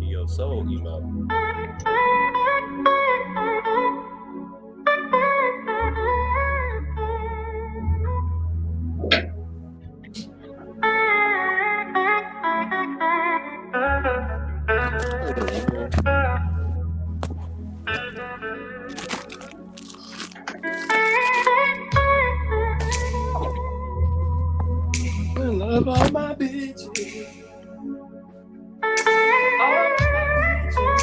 Your soul emo. I love all my bitches. All my bitches.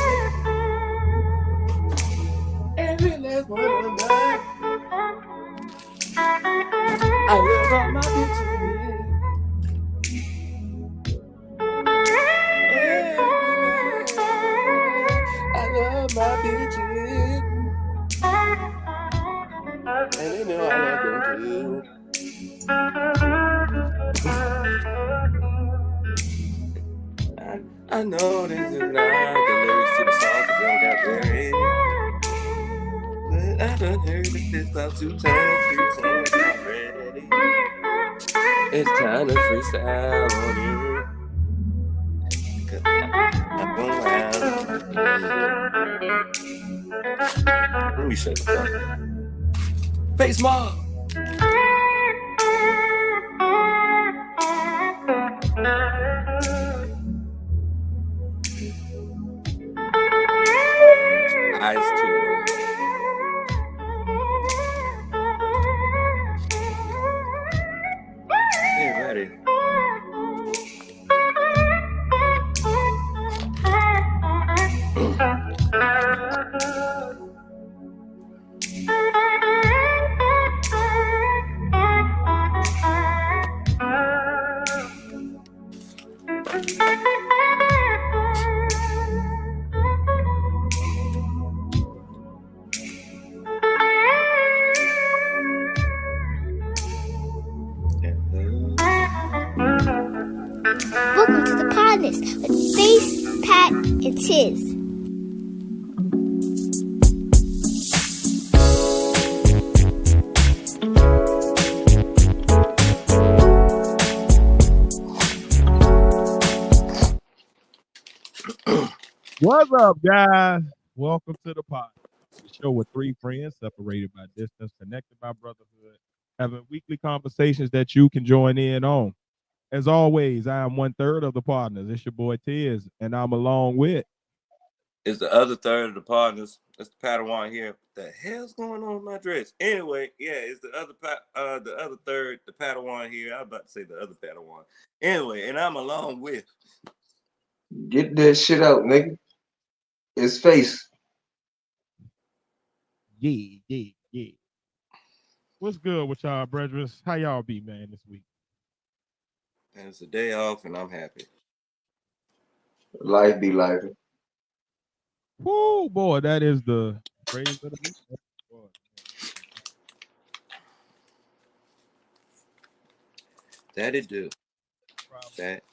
Every last one of mine. I love all my bitches. I love my bitches. And they know I love them too. I know this is not the lyrics to the song because they got buried. But I done heard this about 2 times, 3 times already. It's time to freestyle on you. I'm going wild. Let me shut the fuck up. Face mob. Eyes too. Hey, ready. Welcome to the Podnas with Face, Pat, and Tiz. What's up, guys? Welcome to the pod, the show with three friends separated by distance, connected by brotherhood, having weekly conversations that you can join in on. As always, I am 1/3 of the partners. It's your boy Tiz, and I'm along with. It's the other third of the partners. That's the Padawan here. What the hell's going on with my dress? Anyway, yeah, it's the other third, the Padawan here. I was about to say the other Padawan. Anyway, and I'm along with. Get that shit out, nigga. It's Face. Yeah. What's good with y'all, brethren? How y'all be, man, this week? And it's a day off, and I'm happy. Life be life. Woo, boy, that is the phrase of the week. Boy. That it do. That.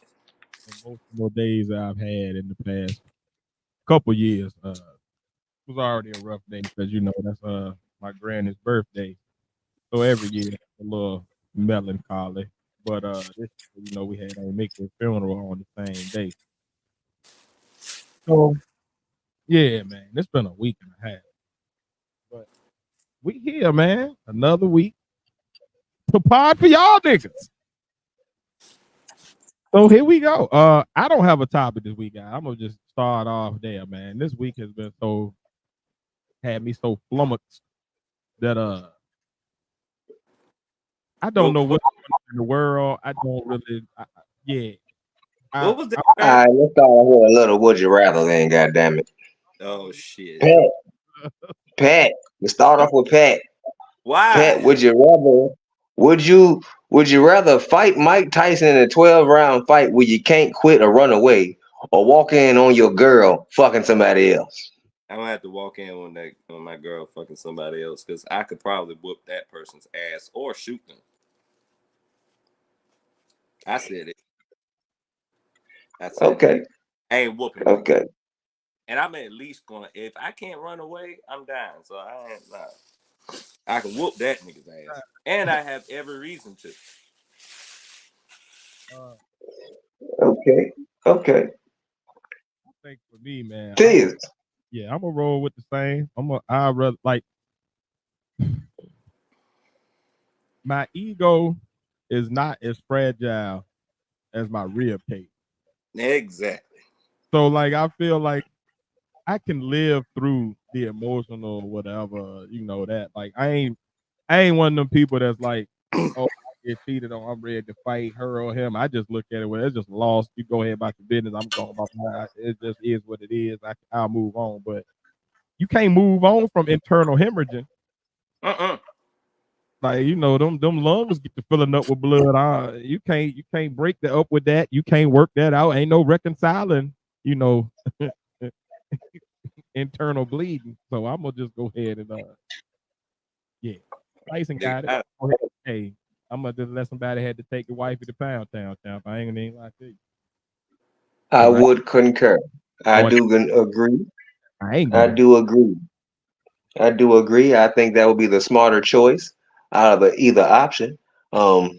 The most more days I've had in the past couple years. It was already a rough day because that's my granny's birthday. So every year a little melancholy. But this year, we had to make the funeral on the same day. So yeah, man, it's been a week and a half. But we here, man. Another week to pod for y'all niggas. So here we go. I don't have a topic this week, guys. I'm gonna just start off there, man. This week has been had me so flummoxed that I don't know what's going on in the world. I don't really yeah. What was that? All right, let's start with a little would you rather then, goddamn it. Oh shit. Pat. Let's start off with Pat. Why? Pat, would you rather fight Mike Tyson in a 12-round fight where you can't quit or run away, or walk in on your girl fucking somebody else? I'm gonna have to walk in when my girl fucking somebody else because I could probably whoop that person's ass or shoot them. I said it. Okay. I ain't whooping. Okay. And I'm at least gonna, if I can't run away, I'm down. So I ain't nah. I can whoop that nigga's ass. And I have every reason to. Okay. Okay. I think for me, man, Tis. I'm a roll with the same. I rather like my ego is not as fragile as my rib cage. Exactly. So like I feel like I can live through the emotional whatever, that. Like I ain't one of them people that's like, oh, I get cheated on, I'm ready to fight her or him. I just look at it, well, it's just lost. You go ahead about your business. I'm going about my. It just is what it is. I'll move on, but you can't move on from internal hemorrhaging. Uh-uh. Like them lungs get to filling up with blood. You can't break that up with that. You can't work that out. Ain't no reconciling. You know, internal bleeding. So I'm gonna just go ahead and yeah, Tyson Nigga, got it. Go ahead. Hey, I'm gonna just let somebody had to take the wifey to Pound Town, champ. I ain't gonna even lie to you. I 'Cause would concur. I going, do agree. I ain't I going. do agree. I do agree. I think that would be the smarter choice out of either option. Um,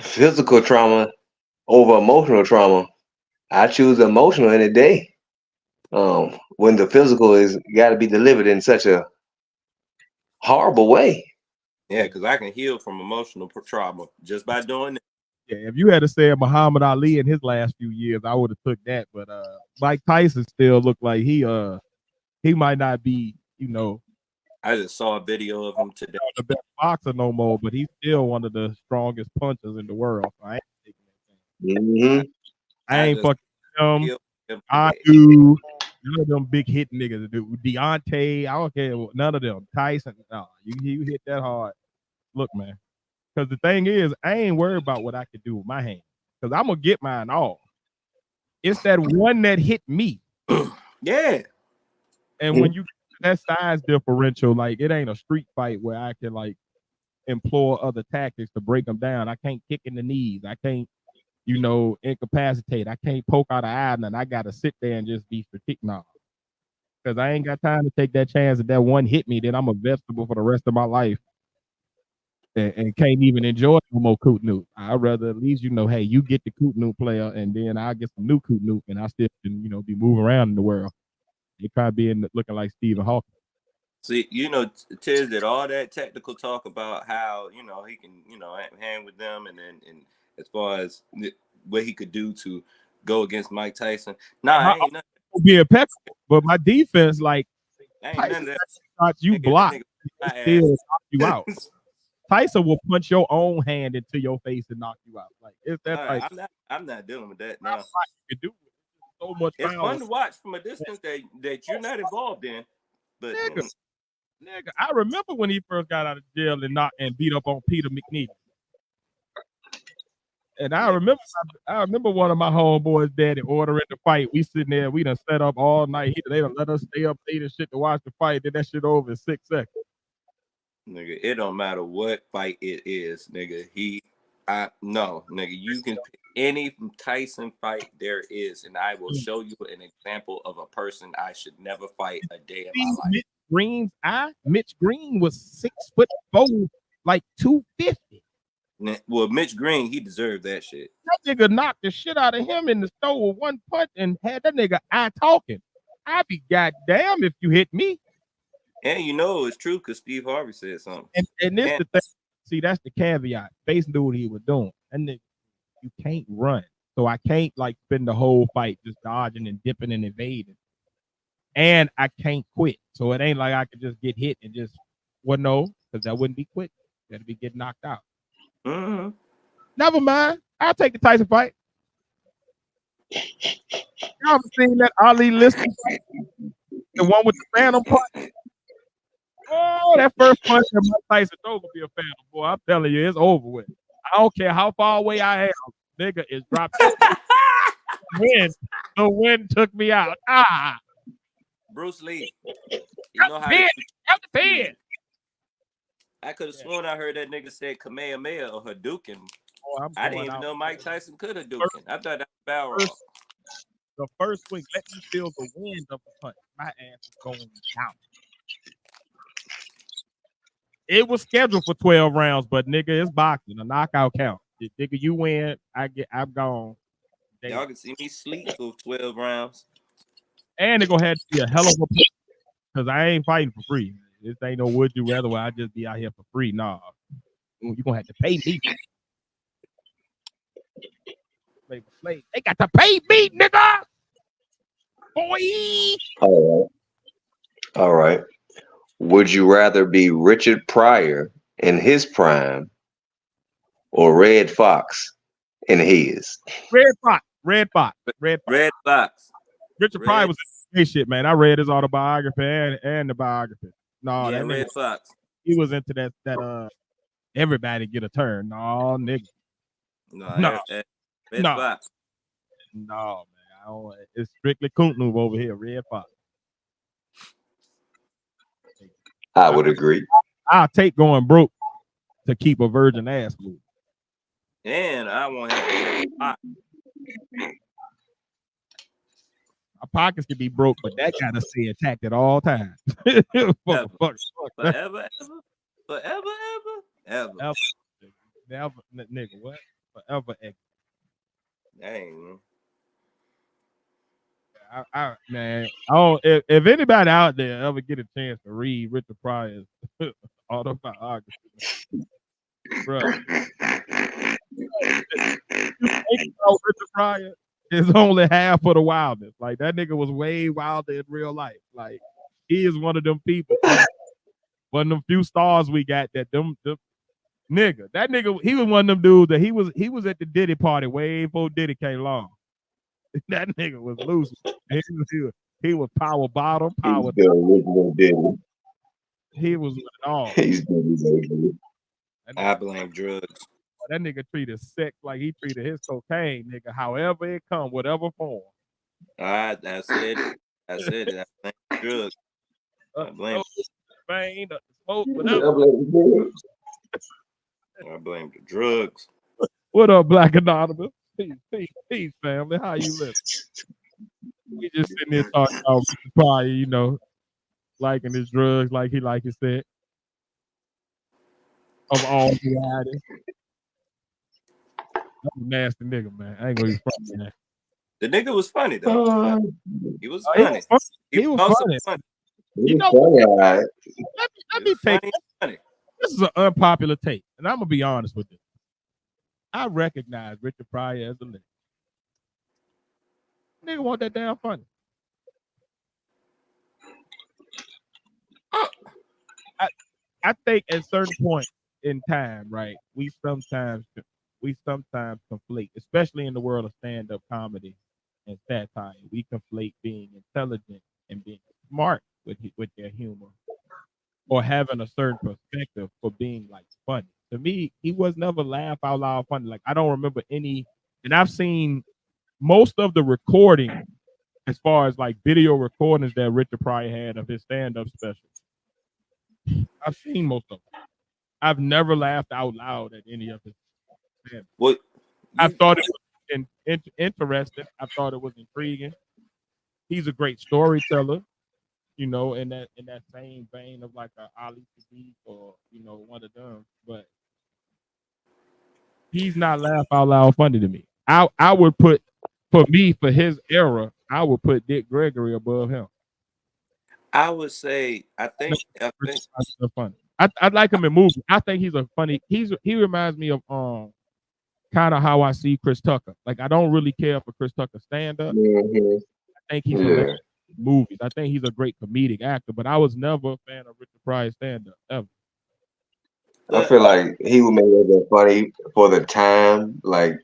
Physical trauma over emotional trauma. I choose emotional any day. When the physical is got to be delivered in such a horrible way. yeah, because I can heal from emotional trauma just by doing it. Yeah, if you had to say Muhammad Ali in his last few years, I would have took that. But Mike Tyson still looked like he might not be, I just saw a video of him today. the best boxer no more, but he's still one of the strongest punchers in the world. So I ain't taking that thing. I, Hmm. I I ain't just fucking him. feel him I today. do. None of them big hit niggas do. Deontay, I don't care. None of them. Tyson, no, you hit that hard. Look, man. Because the thing is, I ain't worried about what I can do with my hand. Because I'm gonna get mine off. It's that one that hit me. Yeah. And when you that size differential, like it ain't a street fight where I can like employ other tactics to break them down. I can't kick in the knees. I can't, incapacitate. I can't poke out an eye, and I gotta sit there and just be strategic. No, because I ain't got time to take that chance that that one hit me. Then I'm a vegetable for the rest of my life, and can't even enjoy no more Coot Newt. I'd rather at least hey, you get the Coot Newt player, and then I get some new Coot Newt, and I still can be moving around in the world. They try being looking like Stephen Hawking. See, Tiz did all that technical talk about how, he can, hang with them and as far as what he could do to go against Mike Tyson. Nah, My ain't nothing. be impeccable, but my defense, like Ain't none Tyson of that. shots you Nigga, that block, nigga they my still ass. knock you out. Tyson will punch your own hand into your face and knock you out. Like it's that All right, type. I'm not dealing with that Not now. a lot you can do. So much It's power. fun to watch from a distance that you're not involved in, but Nigga, nigga, I remember when he first got out of jail and beat up on Peter McNeely. And I nigga, remember, I remember one of my homeboys' daddy ordering the fight. We sitting there, we done set up all night. They done let us stay up late and shit to watch the fight. Did that shit over in 6 seconds. nigga, it don't matter what fight it is, nigga. No, nigga, you can pick any Tyson fight there is, and I will show you an example of a person I should never fight a day in my See life. Mitch Green's eye? Mitch Green was 6'4", like 250. Well, Mitch Green, he deserved that shit. That nigga knocked the shit out of him in the store with one punch and had that nigga eye talking. I'd be goddamn if you hit me. And it's true because Steve Harvey said something. And this And the thing. See, that's the caveat. Face knew what he was doing. And nigga, you can't run. So I can't like spend the whole fight just dodging and dipping and evading. And I can't quit. So it ain't like I could just get hit and just no, because that wouldn't be quick. That'd be getting knocked out. mm-hmm. Never mind. I'll take the Tyson fight. Y'all ever seen that Ali Liston fight? The one with the phantom punch? Oh, that first punch that Mike Tyson throw gonna be a phantom, boy. I'm telling you, it's over with. I don't care how far away I am. Nigga is dropped. The wind took me out. Bruce Lee, you know how to do Help the fusion. pin. I could have sworn I heard that nigga say Kamehameha or Hadouken. Oh, I didn't even know Mike Tyson could Hadouken. I thought that was Balrog. The first swing, let me feel the wind of the punch. My ass is going down. It was scheduled for 12 rounds, but nigga, it's boxing, a knockout count. If, nigga, you win, I'm gone. Y'all can see me sleep for 12 rounds. And it gonna have to be a hell of a because I ain't fighting for free. This ain't no would you rather where I just be out here for free. Nah, you gonna have to pay me. They got to pay me, nigga. Boy. All right. Would you rather be Richard Pryor in his prime or Red Fox in his? Red Fox. Red Fox. Red Fox. Red Fox. Richard Pryor was in shit, man. I read his autobiography and the biography. No, Yeah, that Red nigga, Fox. he was into that everybody get a turn. No, nigga. No. Red Fox. No, man. I don't, it's strictly Kuntnu over here, Red Fox. I would agree. I'll take going broke to keep a virgin ass move. And I won't have to get hot. My pockets can be broke, but that gotta stay intact at all times. Forever, ever. Never, nigga, what? Forever, ever. Dang. Man, if anybody out there ever get a chance to read Richard Pryor's autobiography, bro, Richard Pryor is only half of the wildness. Like that nigga was way wilder in real life. Like he is one of them people, one of them few stars we got that them nigga. That nigga, he was one of them dudes that he was at the Diddy party way before Diddy came along. That nigga was loose. He was power bottom, power. He was with it all. He's Diddy. I blame drugs. That nigga treated sex like he treated his cocaine, nigga. However it come, whatever form. All right, I said it. I blame drugs. I blame smoke, whatever. I blame the drugs. What up, Black Anonymous? Peace, family. How you living? We just sitting there talking about Richard Pryor, you know, liking his drugs like he said. Of all varieties. That was a nasty nigga, man. I ain't gonna be funny, man. The nigga was funny though. He was funny. He was funny. You know, funny, let me take this is an unpopular take, and I'm gonna be honest with you. I recognize Richard Pryor as a nigga. Nigga want that damn funny. I think at certain point in time, right, we sometimes conflate, especially in the world of stand-up comedy and satire. We conflate being intelligent and being smart with their humor, or having a certain perspective for being like funny. To me, he was never laugh out loud funny. Like I don't remember any, and I've seen most of the recording as far as like video recordings that Richard Pryor had of his stand-up specials. I've seen most of them. I've never laughed out loud at any of his stand-up. What? I thought it was interesting. I thought it was intriguing. He's a great storyteller, you know, in that same vein of like a Ali Sadiq or, you know, one of them. But he's not laugh out loud funny to me. I would put, for me, for his era, I would put Dick Gregory above him. I would say I think funny. I like him in movies. I think he's a funny. He reminds me of kind of how I see Chris Tucker. Like I don't really care for Chris Tucker stand up. Mm-hmm. I think he's hilarious in movies. I think he's a great comedic actor, but I was never a fan of Richard Pryor's stand up ever. I feel like he would make it funny for the time, like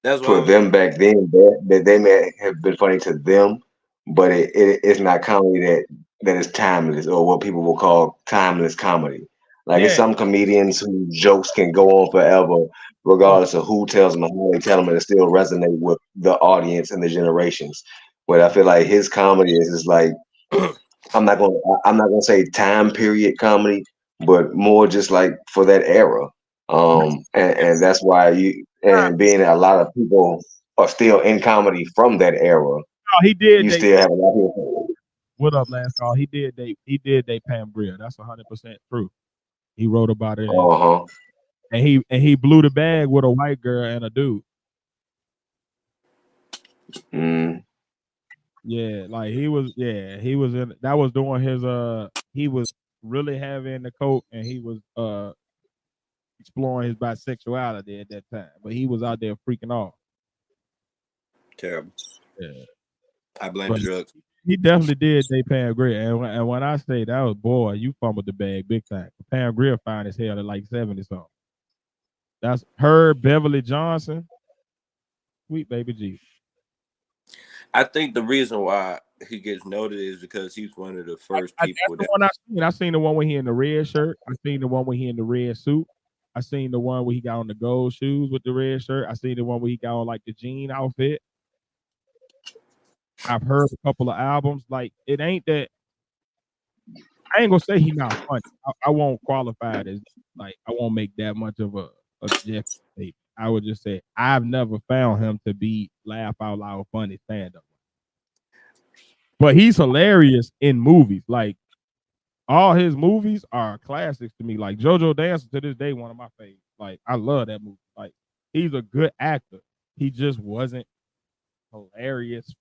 that's for them back then. That they may have been funny to them, but it's not comedy that is timeless, or what people will call timeless comedy. Like it's some comedians whose jokes can go on forever, regardless of who tells them and how they tell them, and it still resonate with the audience and the generations. But I feel like his comedy is just like I'm not gonna say time period comedy, but more just like for that era. And that's why being a lot of people are still in comedy from that era. Oh, he did. You still have a lot of people. What up, last call? He did they Pam Grier. That's 100% true. He wrote about it. And he blew the bag with a white girl and a dude. Mm. Yeah, like he was in that was doing his he was really heavy in the coke and he was exploring his bisexuality at that time. But he was out there freaking off. Terrible. Yeah. I blame But the drugs. he definitely did date Pam Grier. And when I say that was boy, you fumbled the bag big time. Pam Grier fine as hell at like 70 something. That's her, Beverly Johnson, sweet baby Jesus. I think the reason why he gets noted is because he's one of the first That's people the that. one I seen. I seen the one where he in the red shirt. I seen the one where he in the red suit. I seen the one where he got on the gold shoes with the red shirt. I seen the one where he got on like the jean outfit. I've heard a couple of albums. Like it ain't that I ain't gonna say he not funny. I won't qualify it as like I won't make that much of a Jeff statement. I would just say I've never found him to be laugh out loud funny stand up. But he's hilarious in movies. Like all his movies are classics to me. Like JoJo Dancer to this day, one of my favorites. Like I love that movie. Like he's a good actor. He just wasn't hilarious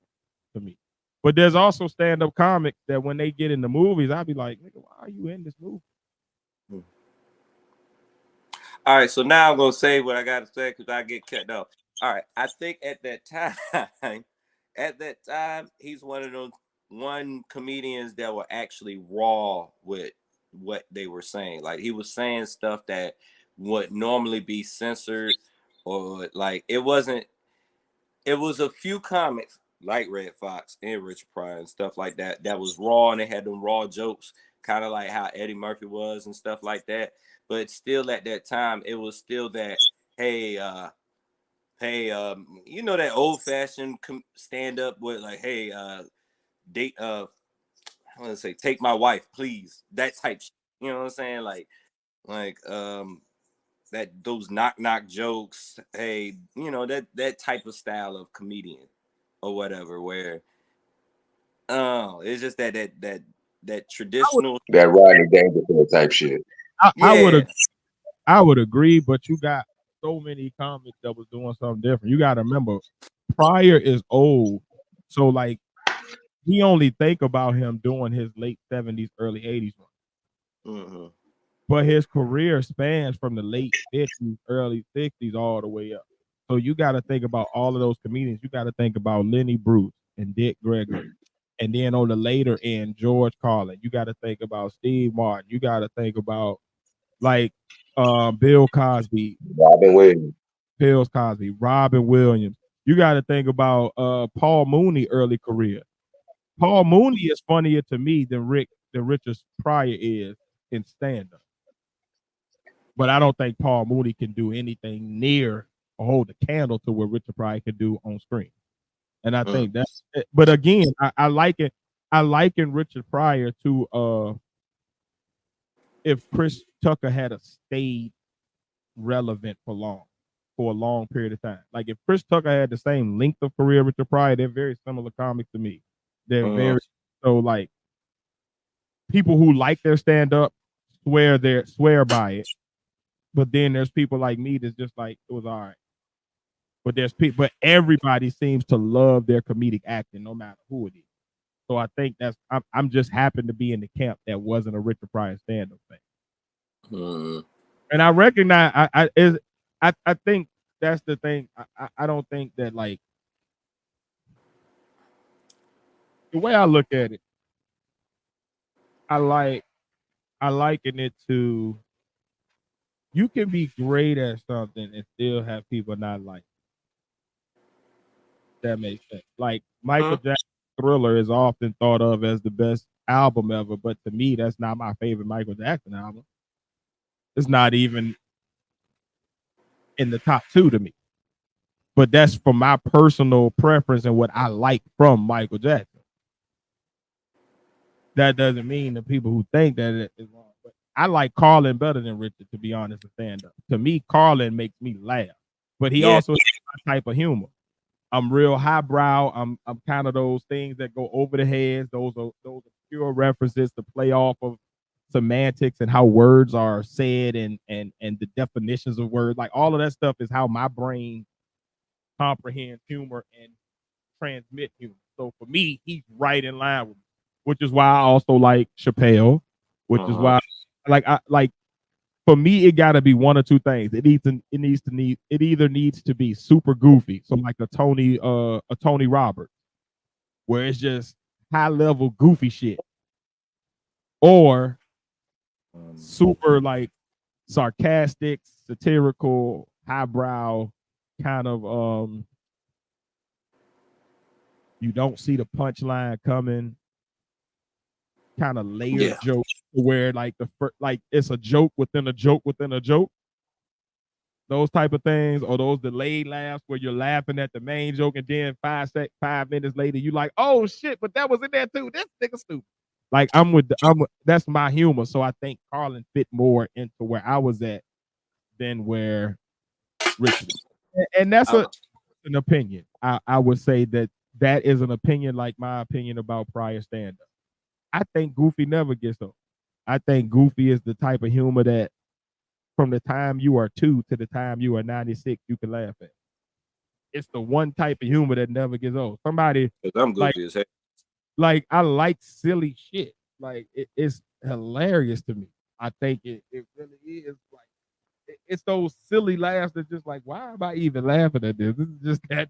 to me. But there's also stand-up comics that when they get in the movies, I'll be like, nigga, why are you in this movie? All right, so now I'm gonna say what I gotta say because I get cut off. All right, I think at that time, he's one of those comedians that were actually raw with what they were saying. Like he was saying stuff that would normally be censored, or like it wasn't. It was a few comics like Red Fox and Richard Pryor and stuff like that that was raw and they had them raw jokes, kind of like how Eddie Murphy was and stuff like that. But still, at that time, it was still that hey, you know that old fashioned stand up with like hey, date I want to say take my wife please, that type shit. You know what I'm saying? Like that those knock jokes, hey, you know that type of style of comedian or whatever, where oh, it's just that traditional. That Rodney Dangerfield type shit. I would Yeah. I would agree, but you got so many comics that was doing something different. You got to remember, Pryor is old, so like he only think about him doing his late 70s, early 80s run. Mm-hmm. But his career spans from the late 50s, early 60s, all the way up. So you got to think about all of those comedians. You got to think about Lenny Bruce and Dick Gregory. And then on the later end, George Carlin. You got to think about Steve Martin. You got to think about like Bill Cosby, Robin Williams. Robin Williams. You got to think about Paul Mooney early career. Paul Mooney is funnier to me than Richard Pryor is in stand up. But I don't think Paul Mooney can do anything near or hold a candle to what Richard Pryor can do on screen. And I think that, but again, I like it. I liken Richard Pryor to if Chris Tucker had stayed relevant for a long period of time. Like if Chris Tucker had the same length of career Richard Pryor, they're very similar comics to me. They're very so like people who like their stand up swear by it. But then there's people like me that's just like it was all right. But there's people, but everybody seems to love their comedic acting, no matter who it is. So I think I'm just happen to be in the camp that wasn't a Richard Pryor stand-up thing. And I recognize I think that's the thing. I don't think that like the way I look at it, I liken it to you can be great at something and still have people not like it. That makes sense. Like Michael Jackson's Thriller is often thought of as the best album ever, but to me, that's not my favorite Michael Jackson album. It's not even in the top two to me. But that's for my personal preference and what I like from Michael Jackson. That doesn't mean the people who think that it is wrong. But I like Carlin better than Richard, to be honest, a stand-up. To me, Carlin makes me laugh. But he also has my type of humor. I'm real highbrow. I'm kind of those things that go over the heads. Those are pure references to play off of semantics and how words are said and the definitions of words. Like all of that stuff is how my brain comprehends humor and transmit humor. So for me, he's right in line with me, which is why I also like Chappelle, which is why I like for me, it got to be one or two things. It either needs to be super goofy, so like a Tony Roberts, where it's just high level goofy shit, or super like sarcastic, satirical, highbrow kind of you don't see the punchline coming, kind of layered joke where like like it's a joke within a joke within a joke. Those type of things, or those delayed laughs where you're laughing at the main joke and then 5 minutes later you like, oh shit, but that was in there too. This nigga stupid. Like that's my humor. So I think Carlin fit more into where I was at than where Rich was. And that's an opinion. I would say that is an opinion like my opinion about prior stand-up. I think Goofy never gets old. I think Goofy is the type of humor that from the time you are 2 to the time you are 96, you can laugh at. It's the one type of humor that never gets old. Somebody I'm goofy like, as hell. like I like silly shit. Like it's hilarious to me. I think it really is like it's those silly laughs that just like, why am I even laughing at this? This is just that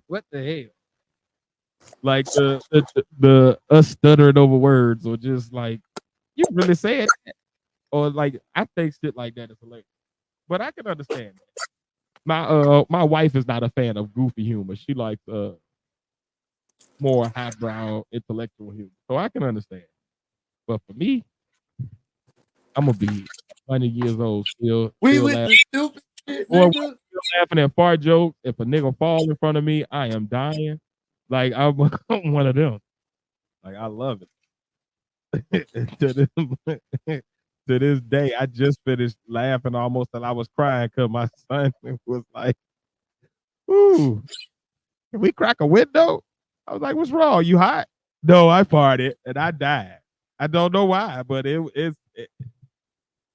what the hell? Like the us stuttering over words, or just like you really said that. Or like I think shit like that is hilarious. But I can understand that. My wife is not a fan of goofy humor. She likes more highbrow intellectual humor. So I can understand. But for me, I'm gonna be 100 years old still We with laughing. the stupid shit, Or nigga. still laughing at fart jokes. If a nigga fall in front of me, I am dying. Like I'm one of them. Like I love it. To this day, I just finished laughing almost till I was crying because my son was like, "Ooh, can we crack a window?" I was like, "What's wrong? You hot?" No, I farted and I died. I don't know why, but I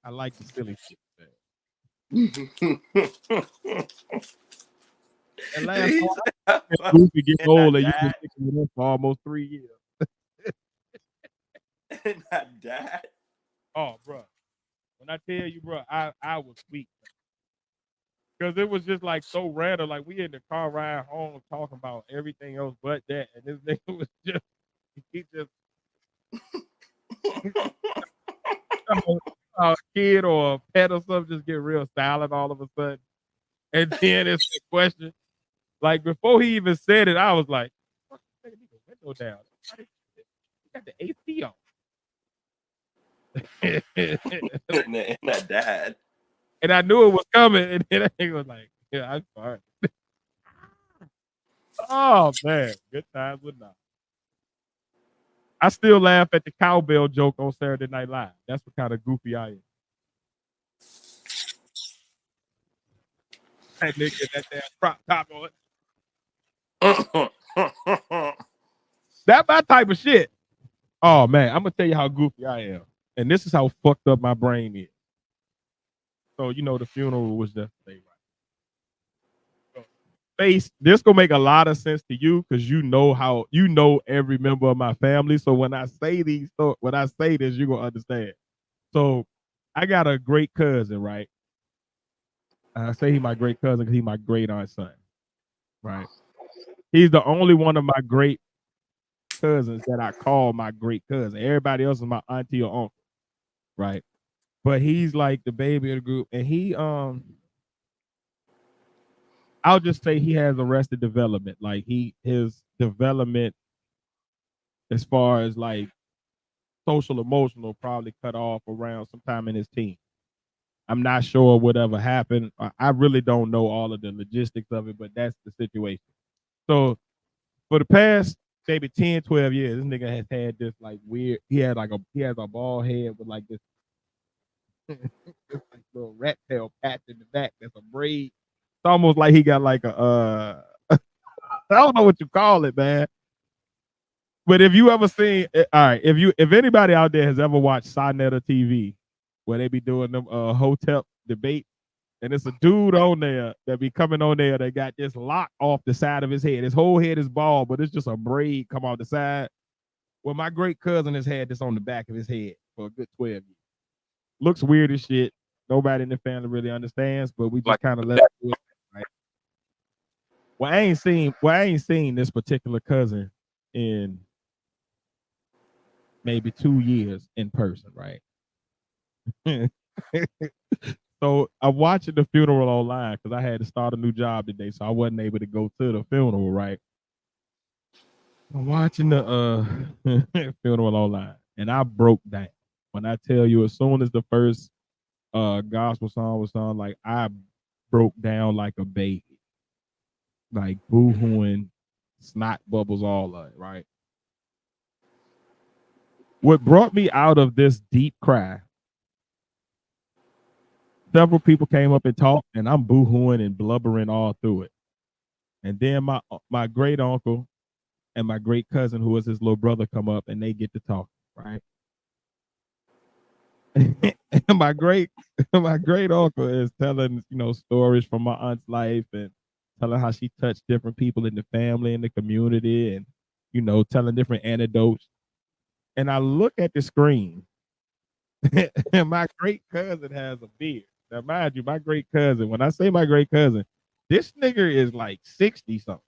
like the silly shit. And last He time, said, I Goofy get and I old and you've been died. sticking with him for almost 3 years. And I died. Oh, bro, when I tell you, bro, I was weak because it was just like so random. Like we in the car ride home talking about everything else but that, and this nigga was just he just a kid or a pet or something just get real silent all of a sudden, and then it's a question. Like before he even said it, I was like, "Fuck, nigga, leave the window down. You got the AC on." And I died. And I knew it was coming, and then he was like, "Yeah, I'm sorry." Oh man, good times with now. I still laugh at the cowbell joke on Saturday Night Live. That's what kind of goofy I am. That nigga get that damn crop top on. That my type of shit. Oh man, I'm gonna tell you how goofy I am, and this is how fucked up my brain is. So you know the funeral was yesterday, right? So, face, this gonna make a lot of sense to you because you know every member of my family. So when I say when I say this, you're gonna understand. So I got a great cousin, right? I say he's my great cousin because he's my great aunt's son, right? He's the only one of my great cousins that I call my great cousin. Everybody else is my auntie or uncle, right? But he's like the baby of the group, and I'll just say he has arrested development. Like his development as far as like social emotional probably cut off around sometime in his teens. I'm not sure whatever happened. I really don't know all of the logistics of it, but that's the situation. So for the past maybe 10, 12 years, this nigga has had this like weird, he has a bald head with like this, this like little rat tail patch in the back that's a braid. It's almost like he got like a I don't know what you call it, man. But if you ever seen, all right, if anybody out there has ever watched Sonetta TV, where they be doing them hotel debate, And it's a dude on there that be coming on there that got this lock off the side of his head. His whole head is bald, but it's just a braid come off the side. Well, my great cousin has had this on the back of his head for a good 12 years. Looks weird as shit. Nobody in the family really understands, but we just kind of let it do it. Right? Well, I ain't seen this particular cousin in maybe 2 years in person, right? So I'm watching the funeral online because I had to start a new job today, so I wasn't able to go to the funeral, right? I'm watching the funeral online, and I broke down. When I tell you, as soon as the first gospel song was sung, like I broke down like a baby, like boo-hooing, snot bubbles, all of it, right? What brought me out of this deep cry, several people came up and talked, and I'm boo-hooing and blubbering all through it. And then my great uncle and my great cousin, who was his little brother, come up and they get to talk, right? And my great uncle is telling, stories from my aunt's life and telling how she touched different people in the family and the community, and telling different anecdotes. And I look at the screen, and my great cousin has a beard. Now, mind you, my great cousin, when I say my great cousin, this nigga is like 60 something.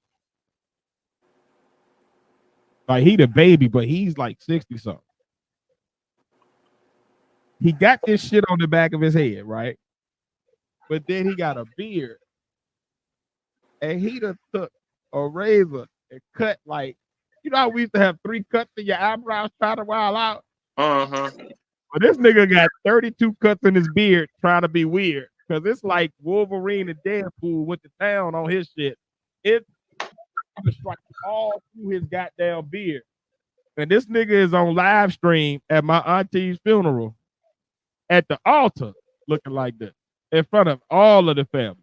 Like he the baby, but he's like 60 something. He got this shit on the back of his head, right? But then he got a beard. And he done took a razor and cut like, how we used to have 3 cuts in your eyebrows trying to wild out? Uh-huh. But this nigga got 32 cuts in his beard trying to be weird. Because it's like Wolverine and Deadpool went to town on his shit. It was like all through his goddamn beard. And this nigga is on live stream at my auntie's funeral at the altar looking like this in front of all of the family.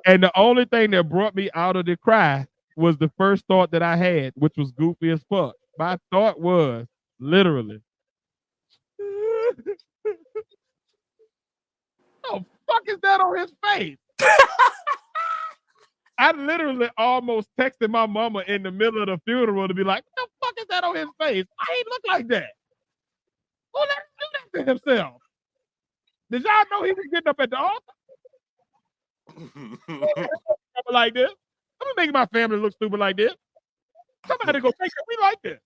And the only thing that brought me out of the cry was the first thought that I had, which was goofy as fuck. My thought was literally, oh, fuck is that on his face? I literally almost texted my mama in the middle of the funeral to be like, what the fuck is that on his face? I ain't look like that. Who let him do that to himself? Did y'all know he was getting up at the altar? Like this? I'm gonna make my family look stupid like this. Somebody gonna think that we like this.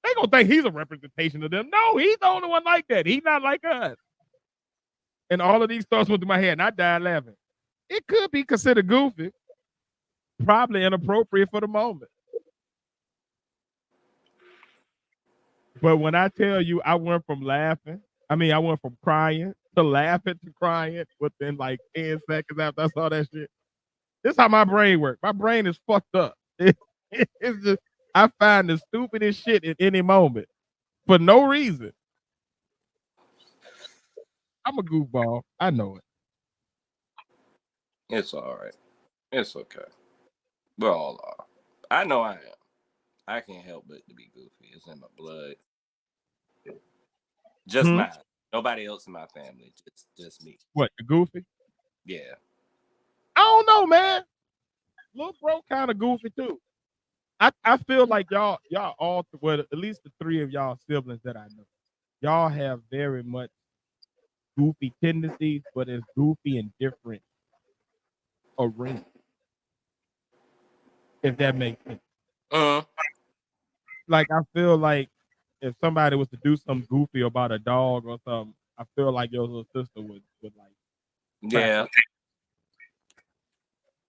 They gonna think he's a representation of them. No, he's the only one like that. He's not like us. And all of these thoughts went through my head, and I died laughing. It could be considered goofy, probably inappropriate for the moment. But when I tell you, I went from crying to laughing to crying within like 10 seconds after I saw that shit. This is how my brain works. My brain is fucked up. It's just, I find the stupidest shit at any moment for no reason. I'm a goofball. I know it. It's all right. It's okay. We all are. I know I am. I can't help but to be goofy. It's in my blood. Just mine. Nobody else in my family. Just me. What, the goofy? Yeah. I don't know, man. Little bro kind of goofy too. I feel like y'all all, well, at least the 3 of y'all siblings that I know, y'all have very much goofy tendencies, but it's goofy in different arenas. If that makes sense. Like I feel like if somebody was to do something goofy about a dog or something, I feel like your little sister would like. Yeah.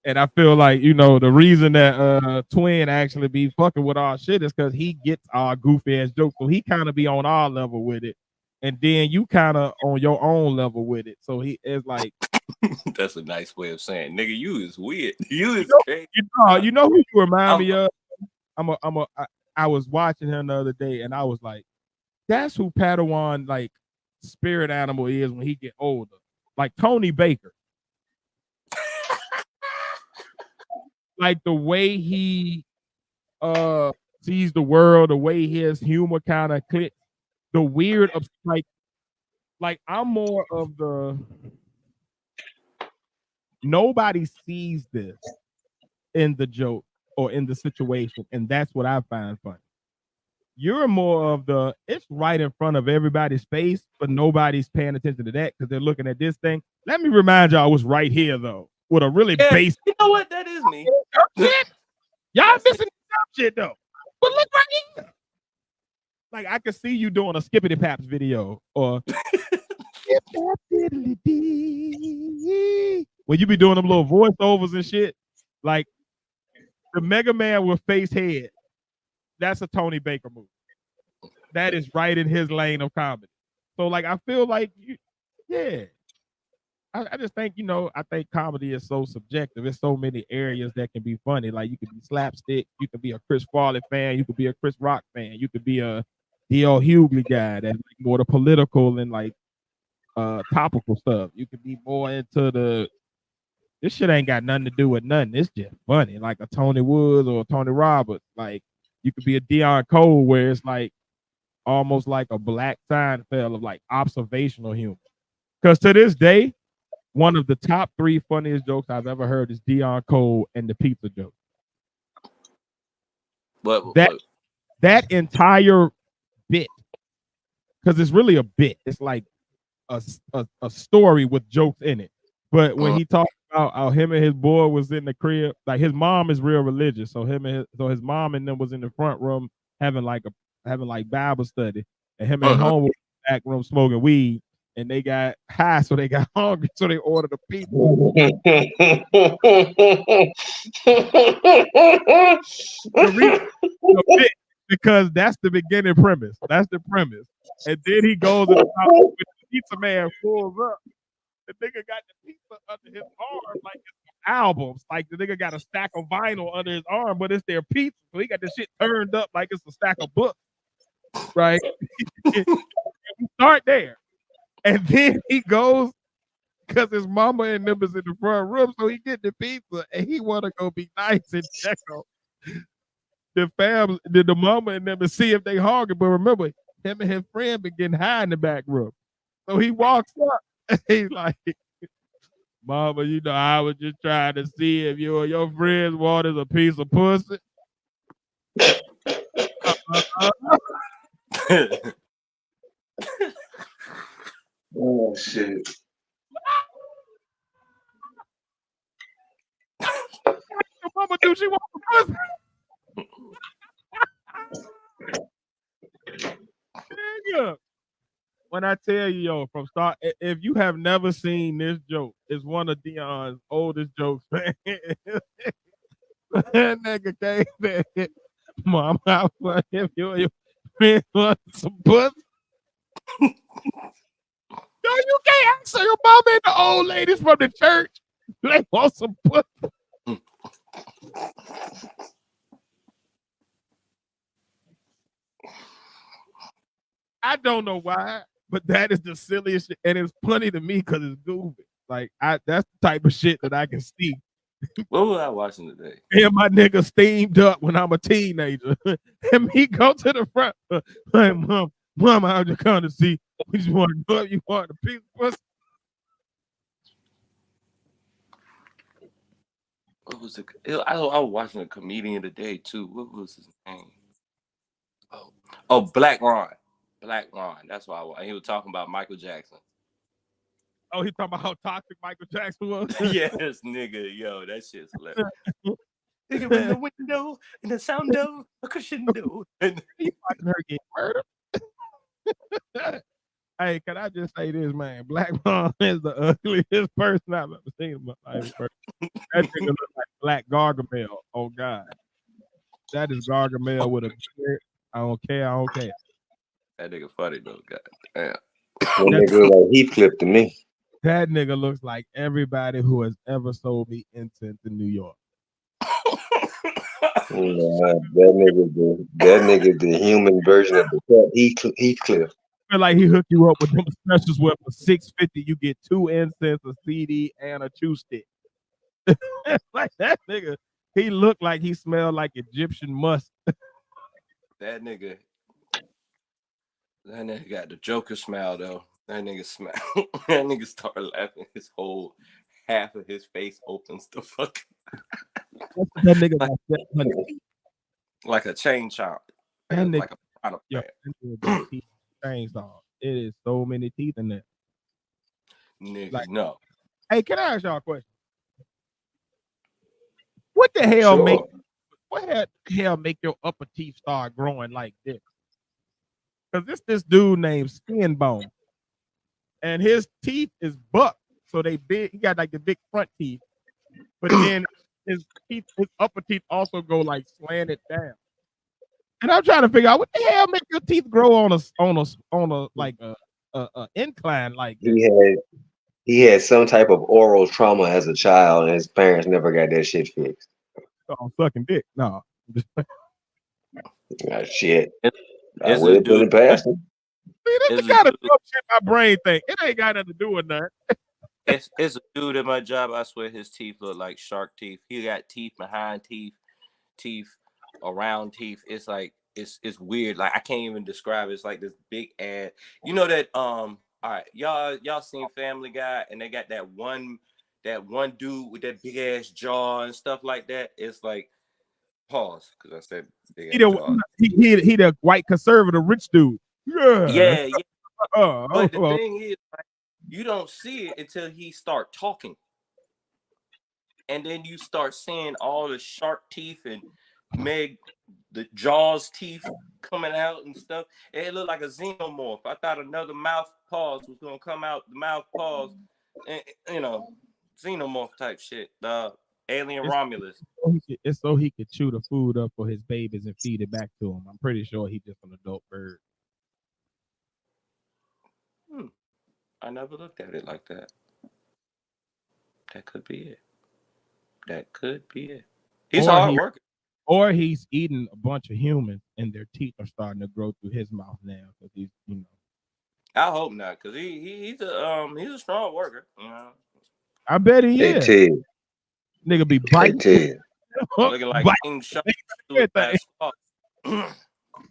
And I feel like, the reason that Twin actually be fucking with our shit is because he gets our goofy ass jokes. So he kind of be on our level with it. And then you kind of on your own level with it. So he is like. That's a nice way of saying, nigga, you is weird. You is crazy. You know who you remind me of? I was watching him the other day and I was like, that's who Padawan like spirit animal is when he get older. Like Tony Baker. Like the way he sees the world, the way his humor kind of clicks, the weird of like like I'm more of the nobody sees this in the joke or in the situation, and that's what I find funny. You're more of the it's right in front of everybody's face, but nobody's paying attention to that because they're looking at this thing. Let me remind y'all, I was right here though, with a really Yeah, basic you know what? That is me. shit. Y'all That's missing some shit though. But look right here. Like I could see you doing a Skippity Paps video or when you be doing them little voiceovers and shit. Like the Mega Man with face head. That's a Tony Baker movie. That is right in his lane of comedy. So like I feel like yeah. I just think, I think comedy is so subjective. There's so many areas that can be funny. Like you could be slapstick, you could be a Chris Farley fan, you could be a Chris Rock fan, you could be a D.L. Hughley guy that's like more the political and like topical stuff. You could be more into this shit ain't got nothing to do with nothing. It's just funny, like a Tony Woods or a Tony Roberts. Like you could be a Deion Cole where it's like almost like a Black Seinfeld of like observational humor. Because to this day, one of the top 3 funniest jokes I've ever heard is Deion Cole and the pizza joke. That entire bit, because it's really a bit. It's like a story with jokes in it. But when he talked about how him and his boy was in the crib, like his mom is real religious, so his mom and them was in the front room having like Bible study, and him and his home was in the back room smoking weed. And they got high, so they got hungry, so they ordered a pizza. Because that's the beginning premise. That's the premise. And then he goes and the pizza man pulls up. The nigga got the pizza under his arm like it's albums. Like the nigga got a stack of vinyl under his arm, but it's their pizza. So he got the shit turned up like it's a stack of books. Right? We start there. And then he goes because his mama and them is in the front room, so he get the pizza and he want to go be nice and check on the family, the mama and them to see if they hungry. But remember, him and his friend been getting high in the back room. So he walks up and he's like, "Mama, I was just trying to see if you or your friends wanted a piece of pussy." Oh shit. Mama, do she want a pussy? When I tell you, from start, if you have never seen this joke, it's one of Deion's oldest jokes, man. That nigga came back. Mom, I want if you and your friends want some pussy. No, you can't ask your mom and the old ladies from the church. They want some pussy. I don't know why, but that is the silliest shit. And it's funny to me because it's goofy. Like that's the type of shit that I can see. What was I watching today? And my nigga steamed up when I'm a teenager. And me go to the front. Hey, mom, I just come to see. We just want to know if you want a piece of pussy. What was I was watching a comedian today too. What was his name? Oh, Black Ron. Black Ron. That's why he was talking about Michael Jackson. Oh, he talking about how toxic Michael Jackson was? Yes, nigga. Yo, that shit's hilarious. Nigga in the window, in the sound of a crescendo. You watching her get murdered? Hey, can I just say this, man? Black Ron is the ugliest person I've ever seen in my life. That nigga look like Black Gargamel. Oh, God. That is Gargamel with a beard. I don't care. That nigga funny, though. God damn. That nigga look like Heathcliff to me. That nigga looks like everybody who has ever sold me incense in New York. That nigga the human version of the Heathcliff. I feel like he hooked you up with them specials where for $6.50 you get 2 incense, a CD, and a chew stick. Like that nigga, he looked like he smelled like Egyptian musk. That nigga got the Joker smile though. That nigga smile. That nigga started laughing. His whole half of his face opens the fuck That nigga like, got 700 teeth. like a chain chomp. That nigga, Like a product yo, that nigga got teeth. Chainsaw. It is so many teeth in there. Nigga, Like, no. hey, can I ask y'all a question? What the hell make Sure. what the hell make your upper teeth start growing like this? Because this dude named Skin Bone, and his teeth is buck, so they big. He got like the big front teeth, but then his upper teeth also go like slanted down. And I'm trying to figure out what the hell make your teeth grow on a like a incline like that. He had some type of oral trauma as a child, and his parents never got that shit fixed. Oh, sucking dick. No. Shit, It, I it's this wouldn't put dude. it past him. See, that's It's the a kind of dude. dumb shit my brain think. It ain't got nothing to do with nothing. It's a dude at my job. I swear his teeth look like shark teeth. He got teeth behind teeth around teeth. It's like it's weird. Like I can't even describe it. It's like this big ass. You know that all right, y'all seen Family Guy and they got that one dude with that big ass jaw and stuff like that. It's like pause because I said big ass jaw. He the white conservative rich dude. Yeah. Yeah. Oh, But the thing is, like, you don't see it until he start talking. And then you start seeing all the shark teeth and the jaws teeth coming out and stuff. And it looked like a xenomorph. I thought another mouth pause was gonna come out, the mouth pause, and xenomorph type shit. The alien Romulus. it's so he could chew the food up for his babies and feed it back to him. I'm pretty sure he's just an adult bird. I never looked at it like that. That could be it. That could be it. He's Or hard he working. or he's eating a bunch of humans and their teeth are starting to grow through his mouth now because he's. I hope not, cause he's a strong worker. I bet he Hey is. Ted, Nigga be hey biting. Ted, Looking like Bite King Shark everything. Suicide Squad.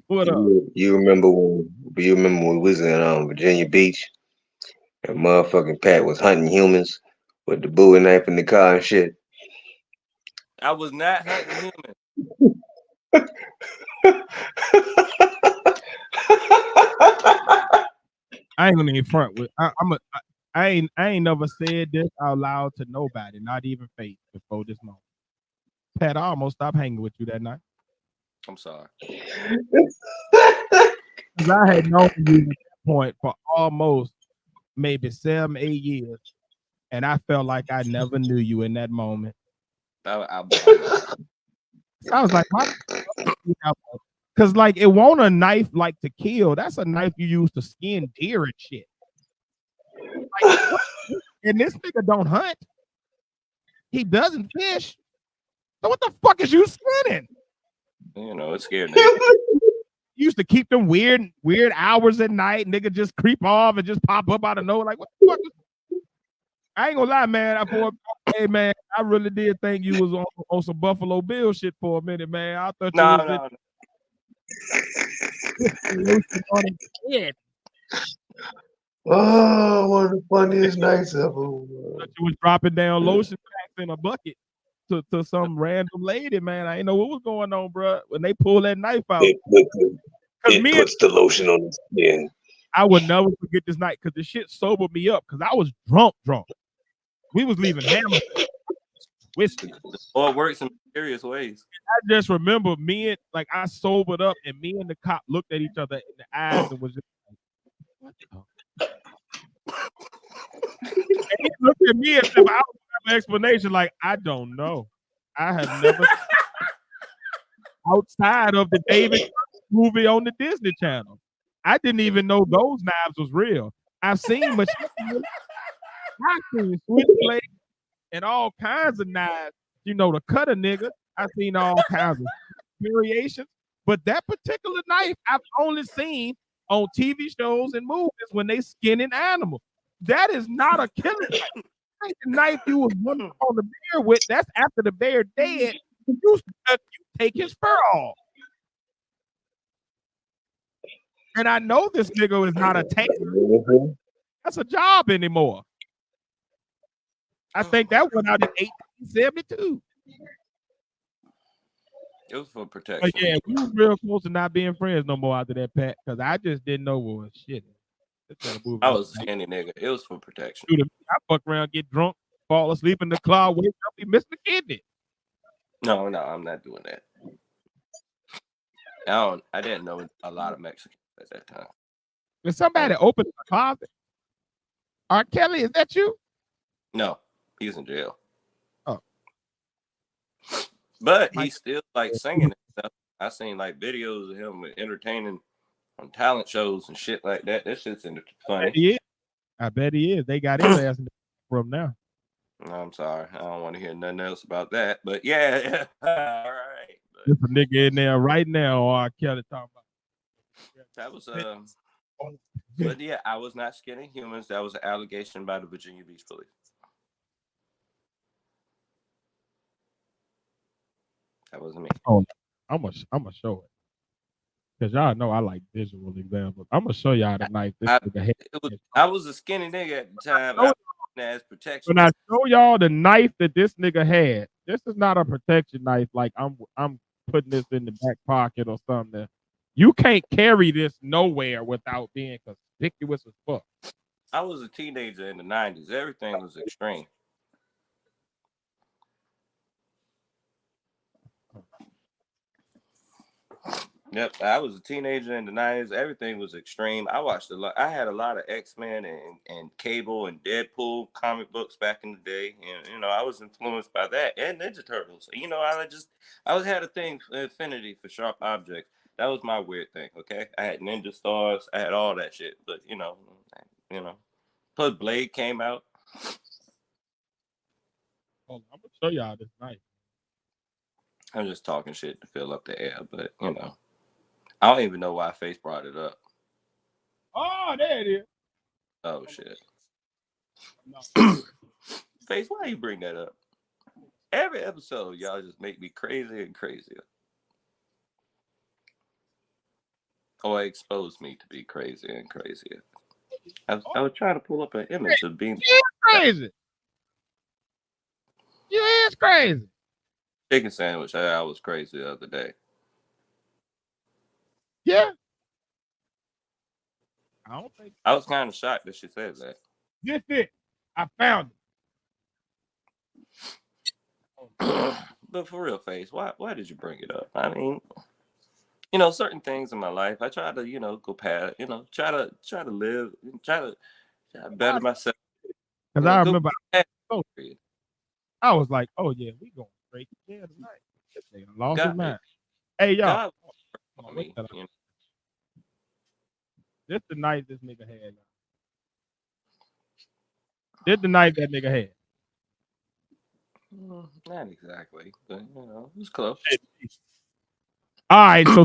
What up? you remember when we was in Virginia Beach and motherfucking Pat was hunting humans with the Bowie knife in the car and shit? I was not hunting humans. I ain't gonna even front with. I ain't never said this out loud to nobody, not even Faith, before this moment. Pat, I almost stopped hanging with you that night I'm sorry. because I had known you at that point for almost maybe 7, 8 years, and I felt like I never knew you in that moment. I So I was like, why? Because like it won't a knife like to kill. That's a knife you use to skin deer and shit. Like, and this nigga don't hunt. He doesn't fish. So what the fuck is you skinning? it scared me. Used to keep them weird hours at night. Nigga just creep off and just pop up out of nowhere. Like what the fuck? I ain't gonna lie, man. Hey man, I really did think you was on some Buffalo Bill shit for a minute, man. I thought you was No. on his head. Oh, one of the funniest nights ever. Thought you was dropping down lotion packs in a bucket to some random lady, man. I didn't know what was going on, bro. When they pull that knife out, It puts the lotion on the skin. I would never forget this night because the shit sobered me up because I was drunk. We was leaving Hamilton twisted. The Lord works in mysterious ways. I just remember I sobered up and me and the cop looked at each other in the eyes and was just like, what the? And he looked at me as if I would have an explanation. Like, I don't know. I have never outside of the David movie on the Disney Channel. I didn't even know those knives was real. I've seen machine, I've seen switchblade and all kinds of knives, to cut a nigga. I've seen all kinds of variations, but that particular knife I've only seen on TV shows and movies when they skinning animals. That is not a killing knife. The knife you was on the bear with, that's after the bear dead. You take his fur off. And I know this nigga is not a taker. That's a job anymore. I think that went out in 1872. It was for But protection. yeah, we were real close to not being friends no more after that, Pat, because I just didn't know what was shit. This nigga moving I up was a like, skinny nigga. It was for protection. dude, I fuck around, get drunk, fall asleep in the car, wake up, he missed the kidney. No, I'm not doing that. I didn't know a lot of Mexicans at that time. When somebody opened the closet, R. Kelly, is that you? No, he's in jail. Oh. But he's still like singing and stuff. I seen like videos of him entertaining on talent shows and shit like that. That shit's funny. I bet he is. They got his ass in the room now. No, I'm sorry. I don't want to hear nothing else about that. But yeah. All right. There's a nigga in there right now, R. Kelly talking about. That was but yeah, I was not skinning humans. That was an allegation by the Virginia Beach Police. That wasn't me. Oh, I'm gonna show it. Because y'all know I like visual examples. I'm gonna show y'all the knife this nigga had. I was a skinny nigga at the time. As protection. When I show y'all the knife that this nigga had, this is not a protection knife. Like I'm putting this in the back pocket or something. You can't carry this nowhere without being conspicuous as fuck. I was a teenager in the 90s. Everything was extreme. Yep, I was a teenager in the 90s. Everything was extreme. I watched a lot. I had a lot of X-Men and Cable and Deadpool comic books back in the day. And, I was influenced by that and Ninja Turtles. I had a thing, affinity for sharp objects. That was my weird thing, okay? I had Ninja Stars. I had all that shit. But, plus Blade came out. I'm going to show y'all this knife. I'm just talking shit to fill up the air, but, I don't even know why Face brought it up. Oh, there it is. Oh, shit. Face, why you bring that up? Every episode, y'all just make me crazier and crazier. Or expose me to be crazier and crazier. I was trying to pull up an image of being crazy. You is crazy. Chicken sandwich. I was crazy the other day. Yeah. I was kind of shocked that she said that. This it. I found it. But for real, Face, why did you bring it up? I mean, certain things in my life, I try to, go past, try to live, try to better myself. Because I remember I was like, oh yeah, we going straight to jail tonight. This nigga lost his mind. Hey, y'all. This the knife this nigga had. This the knife that nigga had. Not exactly, but it was close. All right, so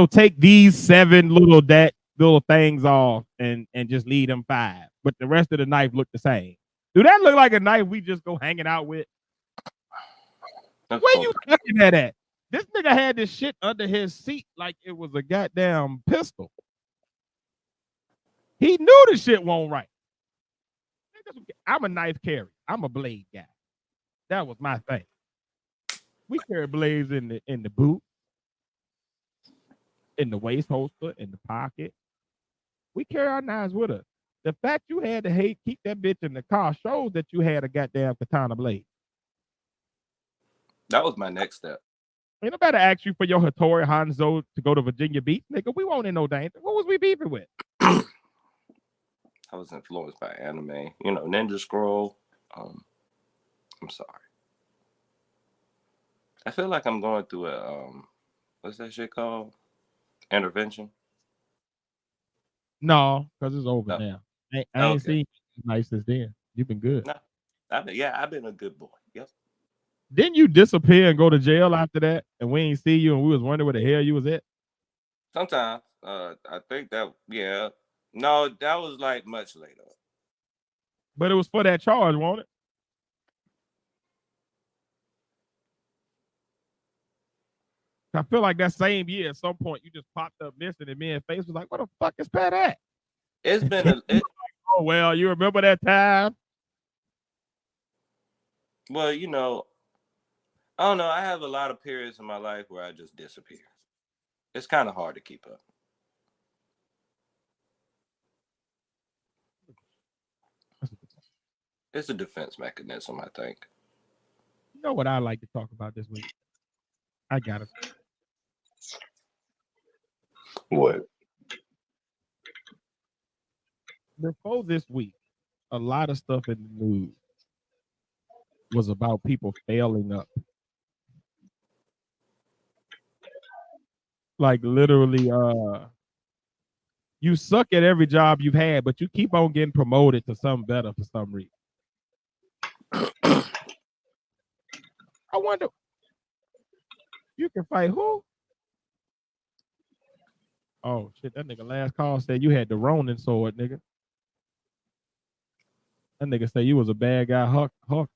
take these 7 little things off and just leave them 5. But the rest of the knife look the same. Do that look like a knife we just go hanging out with? Where you looking at? This nigga had this shit under his seat like it was a goddamn pistol. He knew the shit won't right. I'm a knife carrier. I'm a blade guy. That was my thing. We carry blades in the boot, in the waist holster, in the pocket. We carry our knives with us. The fact you had to keep that bitch in the car shows that you had a goddamn katana blade. That was my next step. Ain't nobody ask you for your Hattori Hanzo to go to Virginia Beach, nigga. We won't in no danger. What was we beefing with? I was influenced by anime, Ninja Scroll. I'm sorry. I feel like I'm going through a what's that shit called? Intervention. No, because it's over now. I ain't seen you nice as then. You've been good. No, I've been a good boy. Yep. Didn't you disappear and go to jail after that? And we ain't see you and we was wondering where the hell you was at? Sometimes. I think that, yeah. No, that was like much later. But it was for that charge, wasn't it? I feel like that same year at some point you just popped up missing and me and Face was like, what the fuck is Pat at? It's been Oh well, you remember that time? Well, you know, I don't know. I have a lot of periods in my life where I just disappear. It's kind of hard to keep up. It's a defense mechanism, I think. You know what I like to talk about this week? I got it. What? Before this week, a lot of stuff in the news was about people failing up. Like literally, you suck at every job you've had, but you keep on getting promoted to something better for some reason. I wonder, you can fight who? Oh shit, that nigga last call said you had the Ronin sword, nigga. That nigga said you was a bad guy, Hawkeye.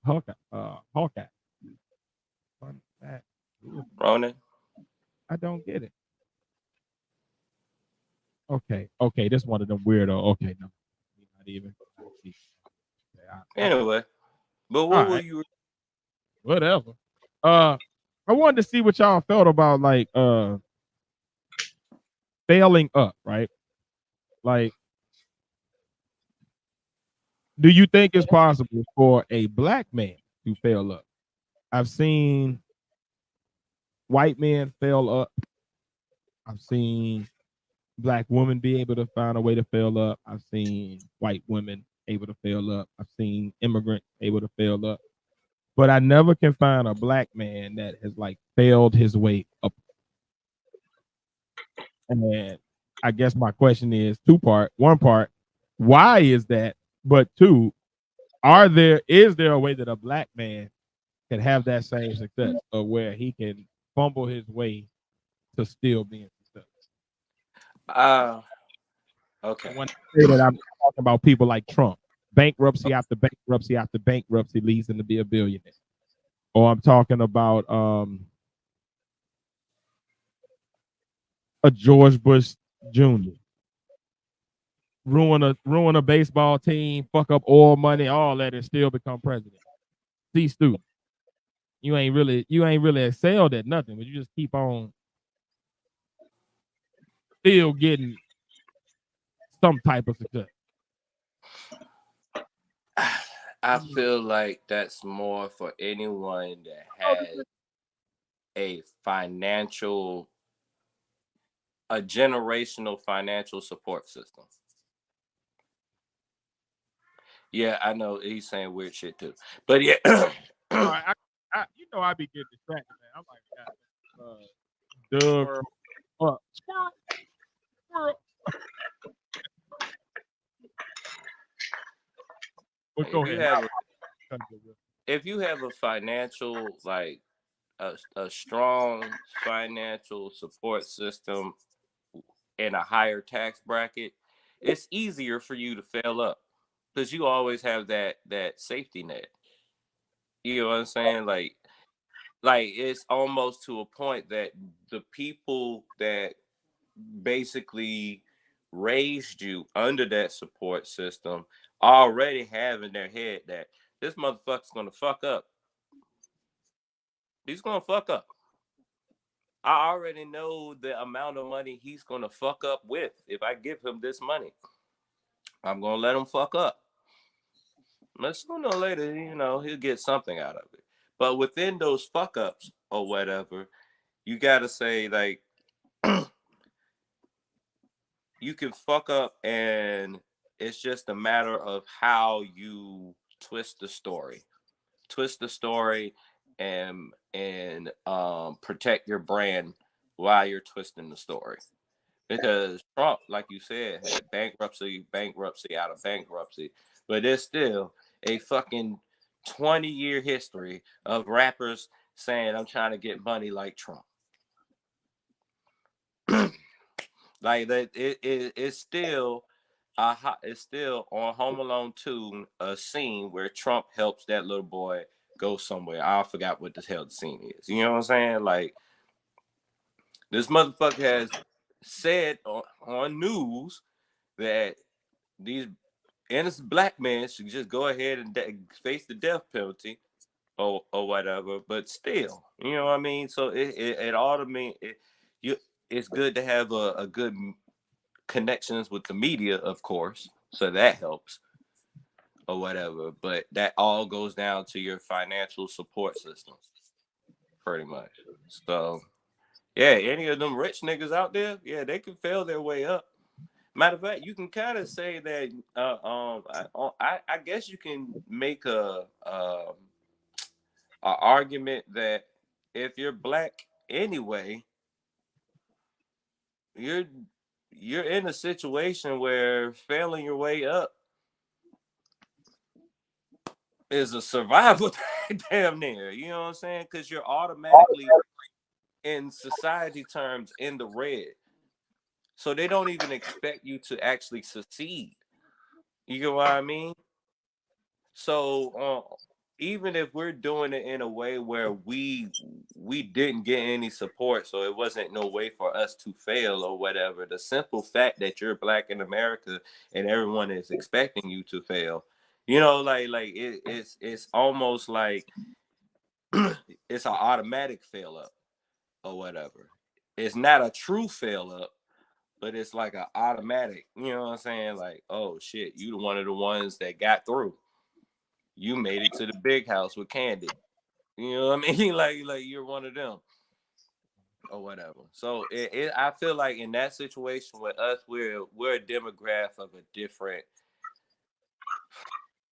Fun fact. Ronan? I don't get it. Okay, this one of them weirdo. Okay, no, not even. Okay, Anyway, but all what were right, you? whatever. Uh, I wanted to see what y'all felt about like failing up, right? Like, do you think it's possible for a black man to fail up? I've seen white men fail up. I've seen black women be able to find a way to fail up. I've seen white women able to fail up. I've seen immigrants able to fail up. But I never can find a black man that has like failed his way up. And I guess my question is two part. One part, why is that? But two, is there a way that a black man can have that same success or where he can fumble his way to still being successful? Okay. And when I say that, I'm talking about people like Trump, bankruptcy after bankruptcy after bankruptcy leads him to be a billionaire. Or I'm talking about a George Bush Jr. Ruin a baseball team, fuck up oil money, all that, and still become president. See, student, you ain't really excelled at nothing, but you just keep on still getting some type of success. I feel like that's more for anyone that has a generational financial support system. Yeah, I know he's saying weird shit too, but yeah. All right, I be getting distracted, man. I'm like, Doug, squirrel, squirrel. But if go you ahead. have if you have a financial like a strong financial support system in a higher tax bracket, it's easier for you to fail up because you always have that safety net. You know what I'm saying? Like it's almost to a point that the people that basically raised you under that support system already have in their head that this motherfucker's gonna fuck up. He's gonna fuck up. I already know the amount of money he's gonna fuck up with. If I give him this money, I'm gonna let him fuck up. But sooner or later, he'll get something out of it. But within those fuck ups or whatever, you gotta say like you can fuck up and it's just a matter of how you twist the story. Twist the story and protect your brand while you're twisting the story. Because Trump, like you said, had bankruptcy out of bankruptcy, but there's still a fucking 20-year history of rappers saying I'm trying to get money like Trump. Like that, it's still it's still on Home Alone 2 a scene where Trump helps that little boy go somewhere. I forgot what the hell the scene is. You know what I'm saying? Like this motherfucker has said on news that these innocent black man should just go ahead and face the death penalty or whatever. But still, you know what I mean. So it ought to mean you. It's good to have a good connections with the media, of course, so that helps or whatever. But that all goes down to your financial support system, pretty much. So yeah, any of them rich niggas out there, yeah, they can fail their way up. Matter of fact, you can kind of say that. I guess you can make a argument that if you're black anyway, you're you're in a situation where failing your way up is a survival damn near. You know what I'm saying? Because you're automatically in society terms in the red. So they don't even expect you to actually succeed. You get what I mean? So even if we're doing it in a way where we didn't get any support, so it wasn't no way for us to fail or whatever. The simple fact that you're black in America and everyone is expecting you to fail, you know, it's almost like it's an automatic fail up or whatever. It's not a true fail up, but it's like an automatic. You know what I'm saying? Like, oh shit, you one of the ones that got through. You made it to the big house with Candy. You know what I mean? like you're one of them or whatever. So I feel like in that situation with us, we're a demographic of a different.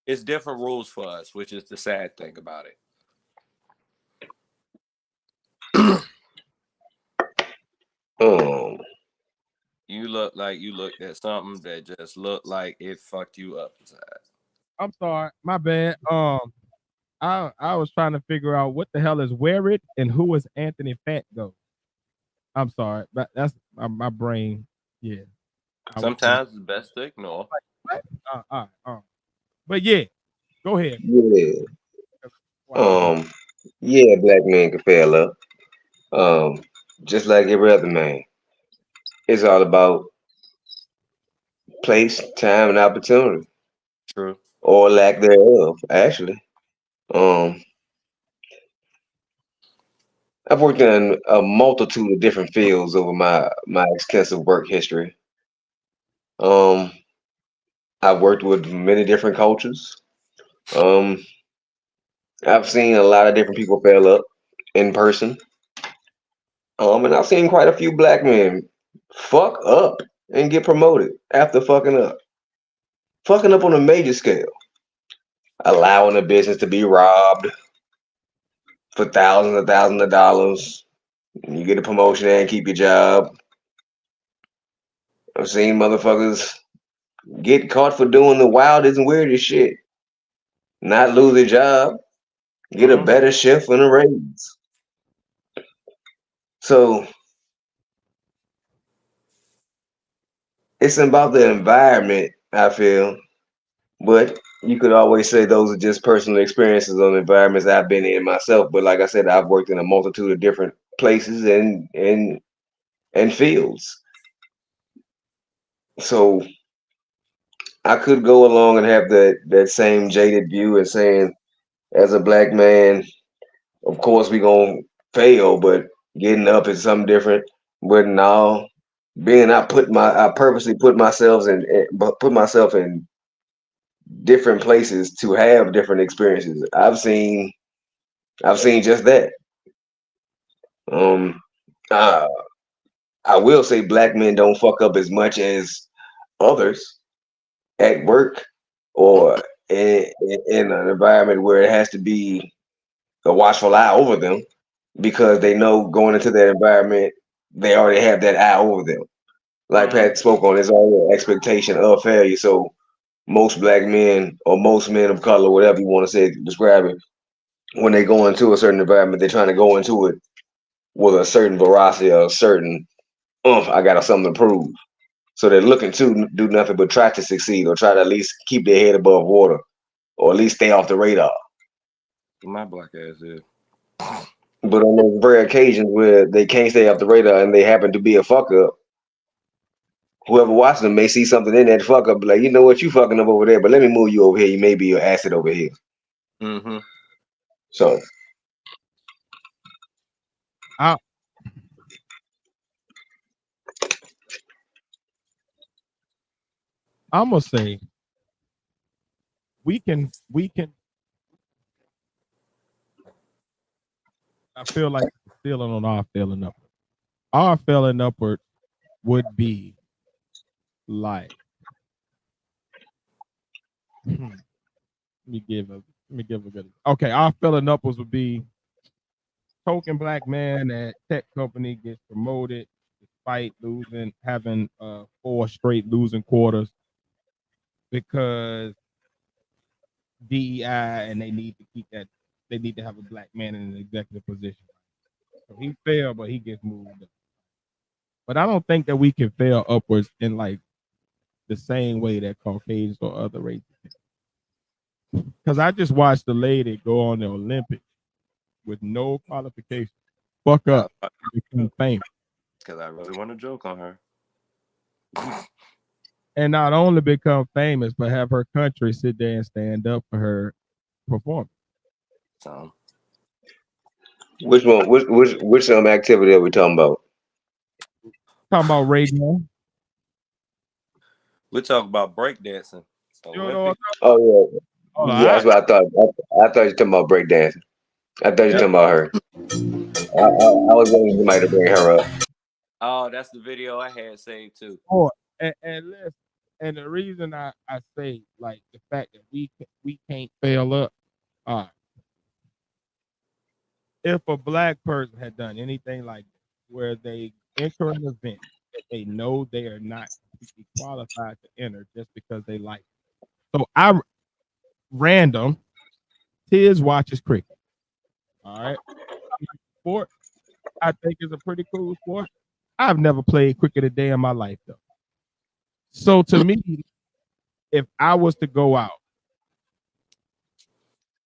It's different rules for us, which is the sad thing about it. You look like you looked at something that just looked like it fucked you up inside. I'm sorry, my bad. I was trying to figure out what the hell is Wear It and who is Anthony Fat Go. I'm sorry, but that's my brain. Yeah. Sometimes it's best to ignore. What? But yeah, go ahead. Yeah. Wow. Yeah, black men can fail up. Just like every other man. It's all about place, time, and opportunity, True. or lack thereof, actually. Um, I've worked in a multitude of different fields over my extensive work history. Um, I've worked with many different cultures. Um, I've seen a lot of different people fail up in person. And I've seen quite a few black men fuck up and get promoted after fucking up on a major scale, allowing a business to be robbed for thousands of dollars. You get a promotion and keep your job. I've seen motherfuckers get caught for doing the wildest and weirdest shit, not lose their job, get a Mm-hmm. better shift and a raise. So it's about the environment, I feel. But you could always say those are just personal experiences on environments I've been in myself. But like I said, I've worked in a multitude of different places and fields. So I could go along and have that same jaded view and saying, as a black man, of course we gonna fail, but getting up is something different. But now, I purposely put myself in different places to have different experiences. I've seen just that. Um, uh, I will say black men don't fuck up as much as others at work or in an environment where it has to be a watchful eye over them because they know going into that environment they already have that eye over them. Like Mm-hmm. Pat spoke on, there's already an expectation of failure. So most black men or most men of color, whatever you want to say, describe it, when they go into a certain environment, they're trying to go into it with a certain veracity or a certain I got something to prove. So they're looking to do nothing but try to succeed or try to at least keep their head above water or at least stay off the radar. My black ass is. But on those rare occasions where they can't stay off the radar and they happen to be a fuck up, Whoever watching them may see something in that fuck up, be like, you know what, you fucking up over there, but let me move you over here. You may be your asset over here. Mm-hmm. So I I'm gonna say we can. I feel like feeling on our feeling upward. Our feeling upward would be like let me give a good. Okay, our feeling upwards would be token black man at tech company gets promoted despite losing having four straight losing quarters because DEI and they need to keep that they need to have a black man in an executive position. So he failed, but he gets moved up. But I don't think that we can fail upwards in like the same way that Caucasians or other races. Because I just watched the lady go on the Olympics with no qualification, fuck up, and become famous. Because I really want to joke on her. And not only become famous, but have her country sit there and stand up for her performance. So which one? Which activity are we talking about? Talking about Reagan. we talk about breakdancing. You don't know what Olympic. Oh I'm yeah, yeah. talking That's what I thought. I thought you were talking about breakdancing. I thought you were about. talking about her. I was waiting for somebody to bring her up. Oh, that's the video I had saved too. Oh, and listen, and the reason I say like the fact that we can't fail up, uh, if a black person had done anything like this, where they enter an event that they know they are not completely qualified to enter just because they like it. So I random Tiz watches cricket. All right, sport I think is a pretty cool sport. I've never played cricket a day in my life though. So to me, if I was to go out,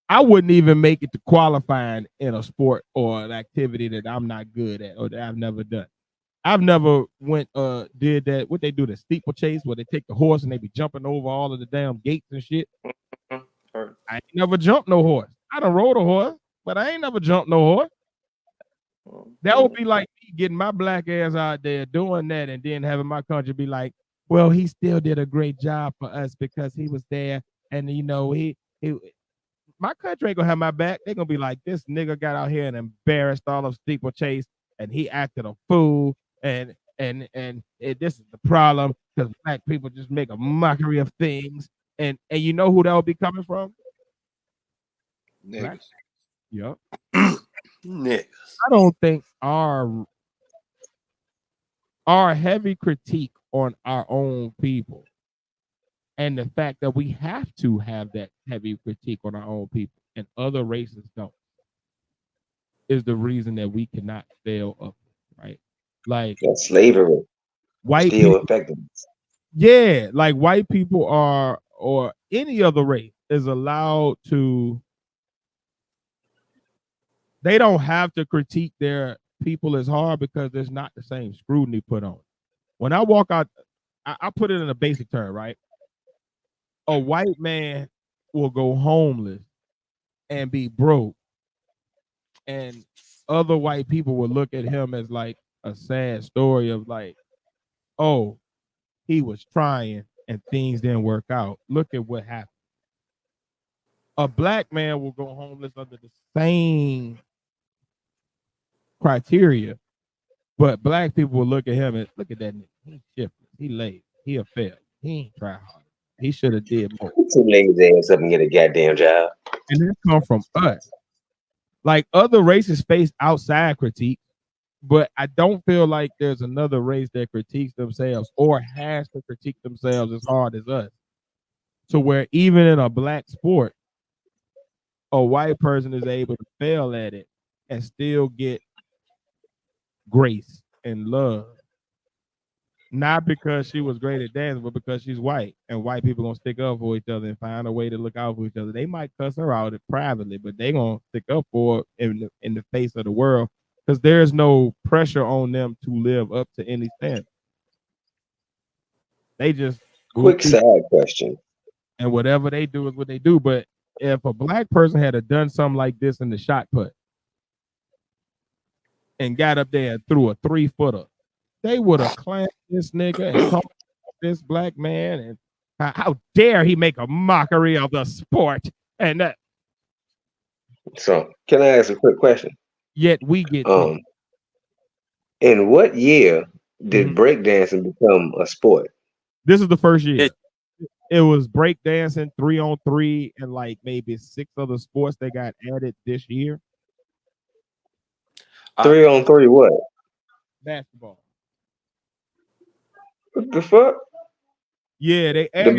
I wouldn't even make it to qualifying in a sport or an activity that I'm not good at or that I've never done. I've never went did that what they do the steeplechase where they take the horse and they be jumping over all of the damn gates and shit. Or, I ain't never jumped no horse. I done rode a horse, but I ain't never jumped no horse. That would be like me getting my black ass out there doing that and then having my country be like, well, he still did a great job for us because he was there and you know he my country ain't gonna have my back. They're gonna be like, this nigga got out here and embarrassed all of steeplechase and he acted a fool this is the problem because black people just make a mockery of things and you know who that will be coming from? Black. niggas. Yep. Niggas. I don't think our heavy critique on our own people and the fact that we have to have that heavy critique on our own people and other races don't is the reason that we cannot fail up, right? Like That's slavery white still people, affecting us. yeah, like white people are or any other race is allowed to they don't have to critique their people as hard because there's not the same scrutiny put on it. When I walk out, I put it in a basic term, right? A white man will go homeless and be broke, and other white people will look at him as like a sad story of like, oh, he was trying and things didn't work out. Look at what happened. A black man will go homeless under the same criteria, but black people will look at him and look at that nigga. He shiftless. He lazy. He a fail. He ain't try hard. He should have did more. Too lazy ass up and get a goddamn job. And this come from us. Like other races face outside critique, but I don't feel like there's another race that critiques themselves or has to critique themselves as hard as us. So where even in a black sport, a white person is able to fail at it and still get grace and love. Not because she was great at dancing, but because she's white, and white people gonna stick up for each other and find a way to look out for each other. They might cuss her out privately, but they gonna stick up for her in the face of the world because there's no pressure on them to live up to any standard. They just Quick side question. and whatever they do is what they do. But if a black person had done something like this in the shot put and got up there and threw a 3-footer, they would have clamped this nigga and talked about this black man and how dare he make a mockery of the sport and that. So, can I ask a quick question? Yet we get Um, in what year did Mhm. breakdancing become a sport? This is the first year. It, It was breakdancing, 3-on-3, and like maybe 6 other sports that got added this year. 3-on-3 what? Basketball. What the fuck? Yeah, they The added.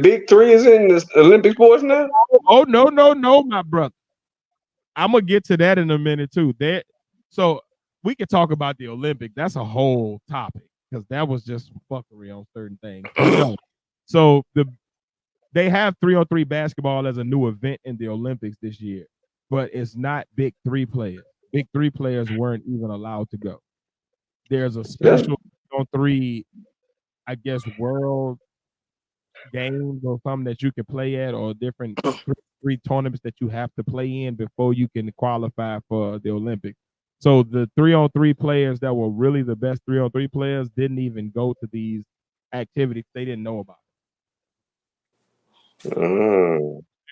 big three is in the Olympic sports now? Oh no, my brother. I'm gonna get to that in a minute too. So we could talk about the Olympic. That's a whole topic because that was just some fuckery on certain things. But no, so they have 3-on-3 basketball as a new event in the Olympics this year, but it's not big three players. Big three players weren't even allowed to go. There's a That's special on three, I guess, world games or something that you can play at, or different three tournaments that you have to play in before you can qualify for the Olympics. So the 3-on-3 players that were really the best 3-on-3 players didn't even go to these activities. They didn't know about it.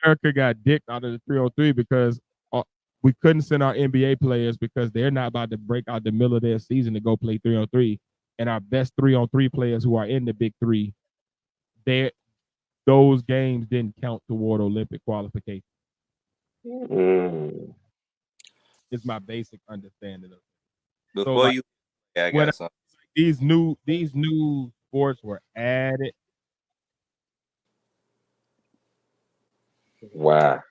America got dicked out of the 3-on-3 because we couldn't send our NBA players because they're not about to break out the middle of their season to go play 3-on-3. And our best 3-on-3 players who are in the big three, those games didn't count toward Olympic qualification. Is my basic understanding of it. Before so, I got something. These new sports were added. Wow.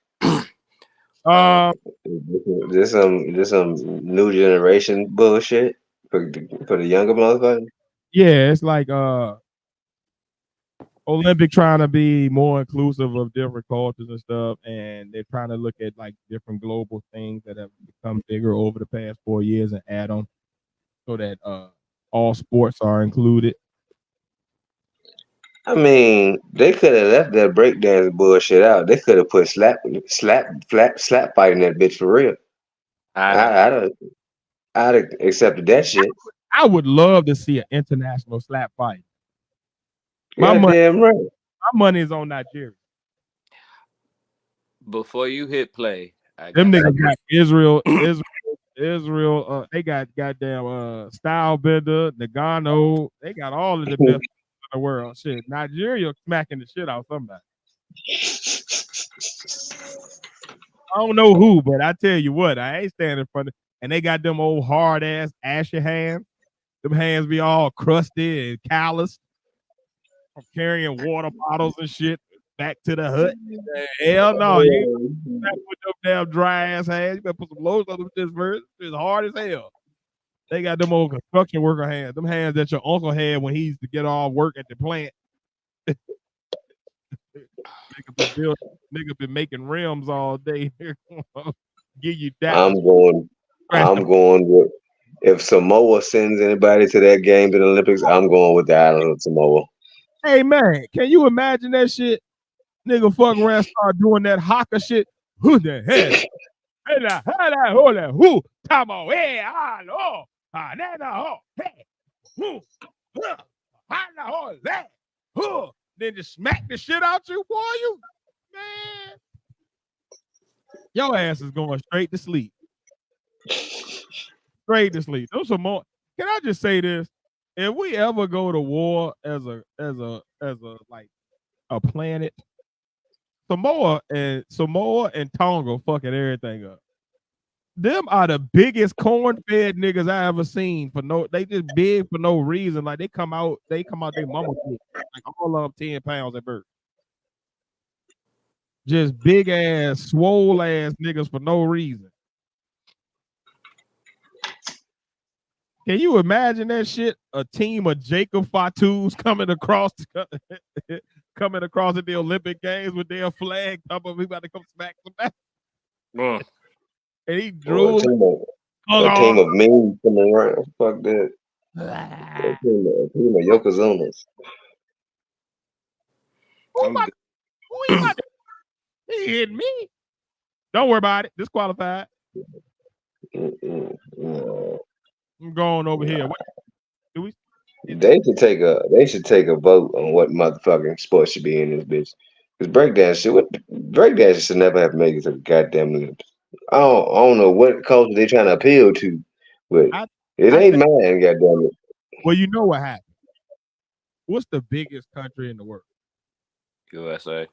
This some new generation bullshit for the younger motherfuckers. Yeah, it's like Olympic trying to be more inclusive of different cultures and stuff, and they're trying to look at like different global things that have become bigger over the past 4 years and add them so that all sports are included. I mean, they could have left that breakdance bullshit out. They could have put slap fight in that bitch for real. I'd have accepted that shit. I would love to see an international slap fight. My money is on Nigeria. Before you hit play, them niggas got Israel. They got goddamn Style Bender, Nagano. They got all of the best in the world. Shit, Nigeria smacking the shit out somebody. I don't know who, but I tell you what, I ain't standing for it. And they got them old hard ass ashy hands. Them hands be all crusty and calloused from carrying water bottles and shit back to the hut. Hell no, you ain't put them damn dry ass hands. You better put some lotion on them shit first. It's hard as hell. They got them old construction worker hands. Them hands that your uncle had when he used to get all work at the plant. Nigga been making rims all day. Give you that. I'm going with, if Samoa sends anybody to that game in the Olympics, I'm going with the island of Samoa. Hey man, can you imagine that shit? Nigga fuck around, start doing that haka shit. Who the hell? Who? Tamo, hey, hello. Then just smack the shit out you, boy. You man, your ass is going straight to sleep. Straight to sleep. Those are more. Can I just say this? If we ever go to war as a like a planet, Samoa and Tonga fucking everything up. Them are the biggest corn-fed niggas I ever seen they just big for no reason. Like they come out their mama kid. Like all of them 10 pounds at birth. Just big ass, swole ass niggas for no reason. Can you imagine that shit? A team of Jacob Fatu's coming across at the Olympic Games with their flag up, we about to come smack some back. And he drew a team of memes coming around. Fuck that. Ah, Prima Yokozunas. I'm good. who he about to he hit me? Don't worry about it. Disqualified. No. I'm going over here. What do we? They should take a vote on what motherfucking sports should be in this bitch. Cause breakdance should never have made it to the goddamn Olympics. I don't know what culture they trying to appeal to, but I it I ain't think. mine, goddamn it. Well, you know what happened. What's the biggest country in the world? USA.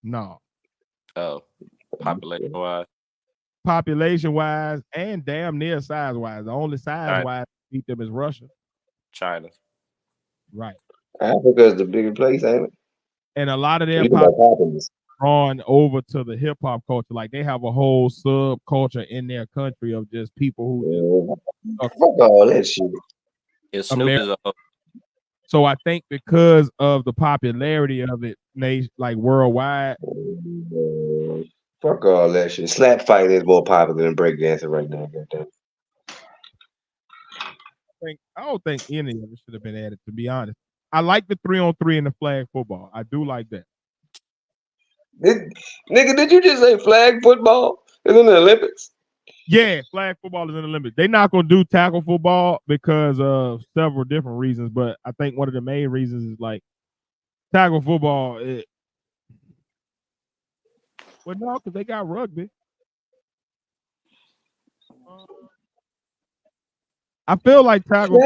No, Oh, population wise, population wise and damn near size wise. The only size China. wise beat them is Russia. China. Right. Africa is the biggest place, ain't it? And a lot of their You know pop about happiness. drawn over to the hip hop culture. Like they have a whole subculture in their country of just people who just are Fuck all that shit. If Snoop American. is a So I think because of the popularity of it, like worldwide, Fuck all that shit. Slap fighting is more popular than breakdancing right now, goddamn. I don't think any of it should have been added. To be honest, I like the 3-on-3 in the flag football. I do like that. Nigga, did you just say flag football is in the Olympics? Yeah, flag football is in the Olympics. They're not going to do tackle football because of several different reasons, but I think one of the main reasons is like tackle football. Well, no, because they got rugby. I feel like tackle.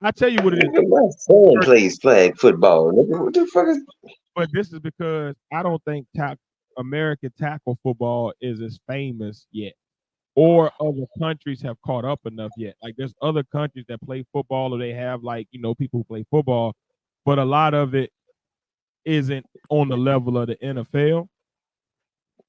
I tell you what it is, Nigga, my son plays flag football. Nigga, what the fuck is? but this is because I don't think American tackle football is as famous yet, or other countries have caught up enough yet. Like there's other countries that play football, or they have like people who play football, but a lot of it isn't on the level of the NFL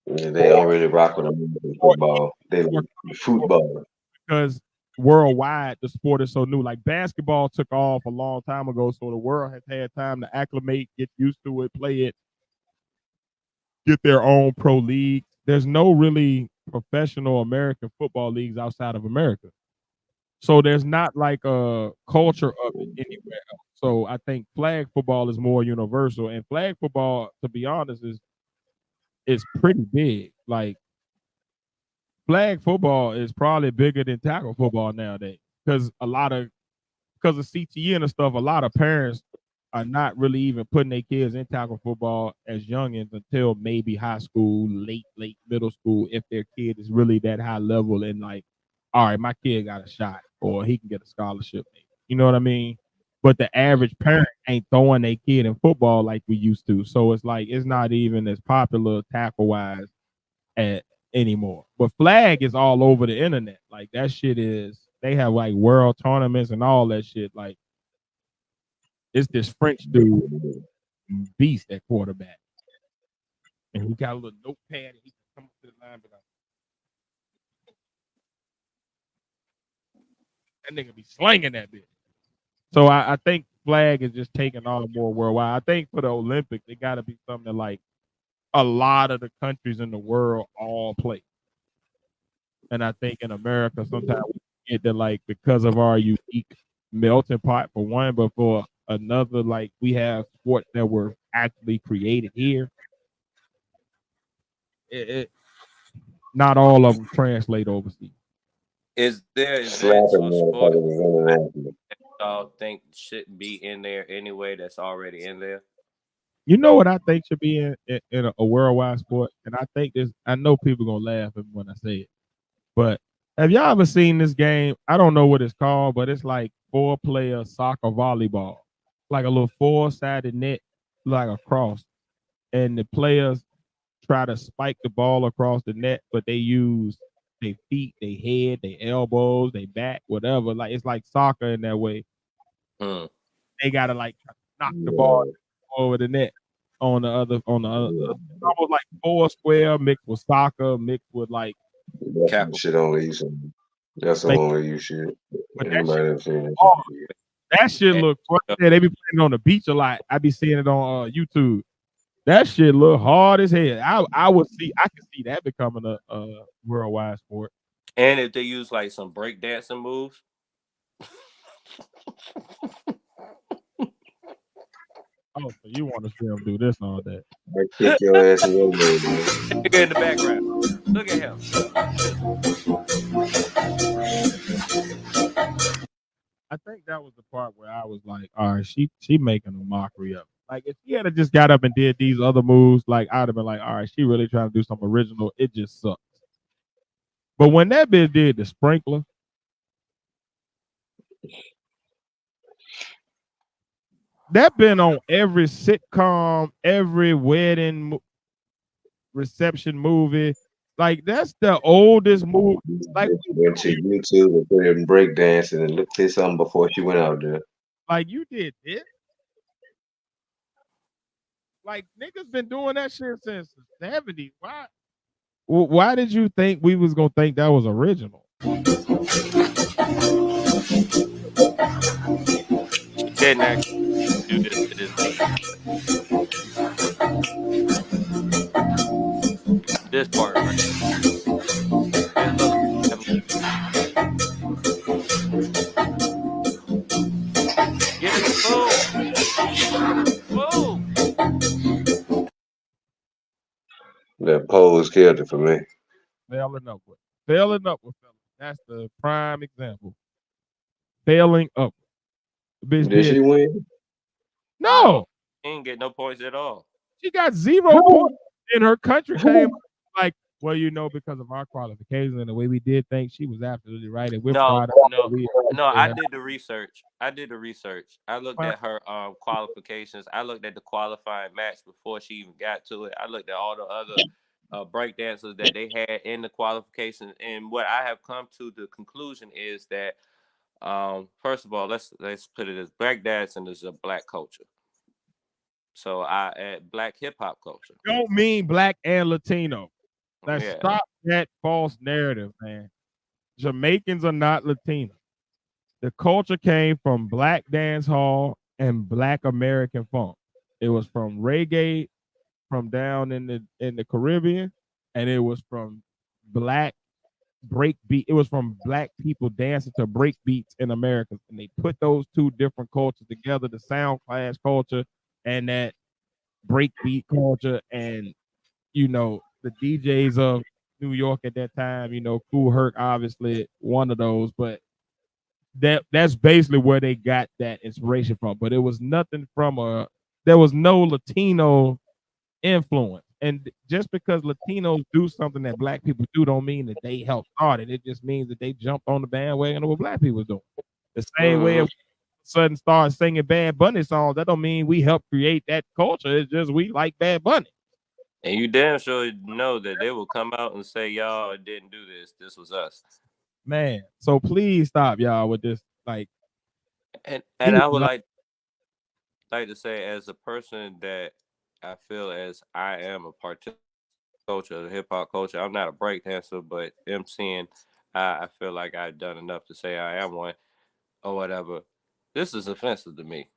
Yeah, they don't really rock with American or, football. They or like football. because worldwide the sport is so new. Like basketball took off a long time ago, so the world has had time to acclimate, get used to it, play it, get their own pro league. There's no really professional American football leagues outside of America. So there's not like a culture of it anywhere else. So I think flag football is more universal, and flag football, to be honest, is pretty big. Like flag football is probably bigger than tackle football nowadays because because of CTE and stuff, a lot of parents are not really even putting their kids in tackle football as youngins until maybe high school, late middle school, if their kid is really that high level and like, all right, my kid got a shot or he can get a scholarship. Maybe. You know what I mean? But the average parent ain't throwing their kid in football like we used to. So it's like it's not even as popular tackle wise at anymore. But flag is all over the internet. Like that shit is they have like world tournaments and all that shit. Like it's this French dude beast at quarterback. And he got a little notepad and he can come up to the line, but that nigga be slinging that bitch. So I think flag is just taking on more worldwide. I think for the Olympics, it gotta be something that like a lot of the countries in the world all play. And I think in America, sometimes we get that like because of our unique melting pot for one, but for another, like we have sports that were actually created here. It not all of them translate overseas. is there events Slapping or sports motherfuckers is international. that y'all think shouldn't be in there anyway that's already in there? You know what I think should be in a worldwide sport, and I think this. I know people gonna laugh at me when I say it, but have y'all ever seen this game? I don't know what it's called, but it's like 4-player soccer volleyball, like a little 4-sided net, like a cross, and the players try to spike the ball across the net, but they use their feet, their head, their elbows, their back, whatever. Like it's like soccer in that way. Hmm. They gotta like knock the ball Yeah, over the net on the other. yeah. Almost like 4 square mixed with soccer, mixed with like That's some Capital. shit only you seen. That's some like. only you shit. But that shit, Anybody ever seen that oh, shit? that shit And, look fun. uh, Yeah, they be playing it on the beach a lot. I be seeing it on YouTube. That shit look hard as hell. I can see that becoming a worldwide sport. and if they use like some breakdancing moves, Oh, so you want to see him do this all day? I kick your ass in your leg, man. Nigga in the background. Look at him. I think that was the part where I was like, all right, she making a mockery of it. Like if she had just got up and did these other moves, like I'd have been like, all right, she really trying to do something original. It just sucks. But when that bitch did the sprinkler, that been on every sitcom, every wedding reception movie. Like that's the oldest movie. Like Just went to YouTube and put in breakdancing and looked at something before she went out there. like you did this. Like niggas been doing that shit since the 70s. Why? Why did you think we was gonna think that was original? She didn't actually do this to this beat. This part right. It look get it. Boom. Boom. That pose killed it for me. Failing upward. Failing upward, fellas. That's the prime example. Failing upward. The bitch Did did she win? no. He didn't get no points at all. She got 0 points, and her country came like, well, you know, because of our qualifications and the way we did things, she was absolutely right, and we're No, proud of no, we no. I did the research. I looked at her qualifications. I looked at the qualifying match before she even got to it. I looked at all the other break dancers that they had in the qualifications, and what I have come to the conclusion is that first of all, let's put it as break dancing is a black culture. So I at black hip hop culture. don't mean black and Latino. Let's Yeah. stop that false narrative, man. Jamaicans are not Latino. The culture came from black dance hall and black American funk. It was from reggae from down in the Caribbean, and it was from black break beat. It was from black people dancing to break beats in America, and they put those two different cultures together: the sound class culture and that break beat culture, and you know the DJs of New York at that time. You know, Kool Herc, obviously one of those, but that's basically where they got that inspiration from. But it was nothing from a. There was no Latino influence. And just because Latinos do something that black people do don't mean that they helped start it. It just means that they jumped on the bandwagon of what black people doing. The same way Mhm. if sudden start singing Bad Bunny songs, that don't mean we helped create that culture. It's just we like Bad Bunny. And you damn sure know that they will come out and say y'all didn't do this. This was us. Man. So please stop y'all with this. Like And I would like to say, as a person that I feel as I am a participant culture, the hip hop culture. I'm not a break dancer, but MCing, I feel like I've done enough to say I am one or whatever. This is offensive to me.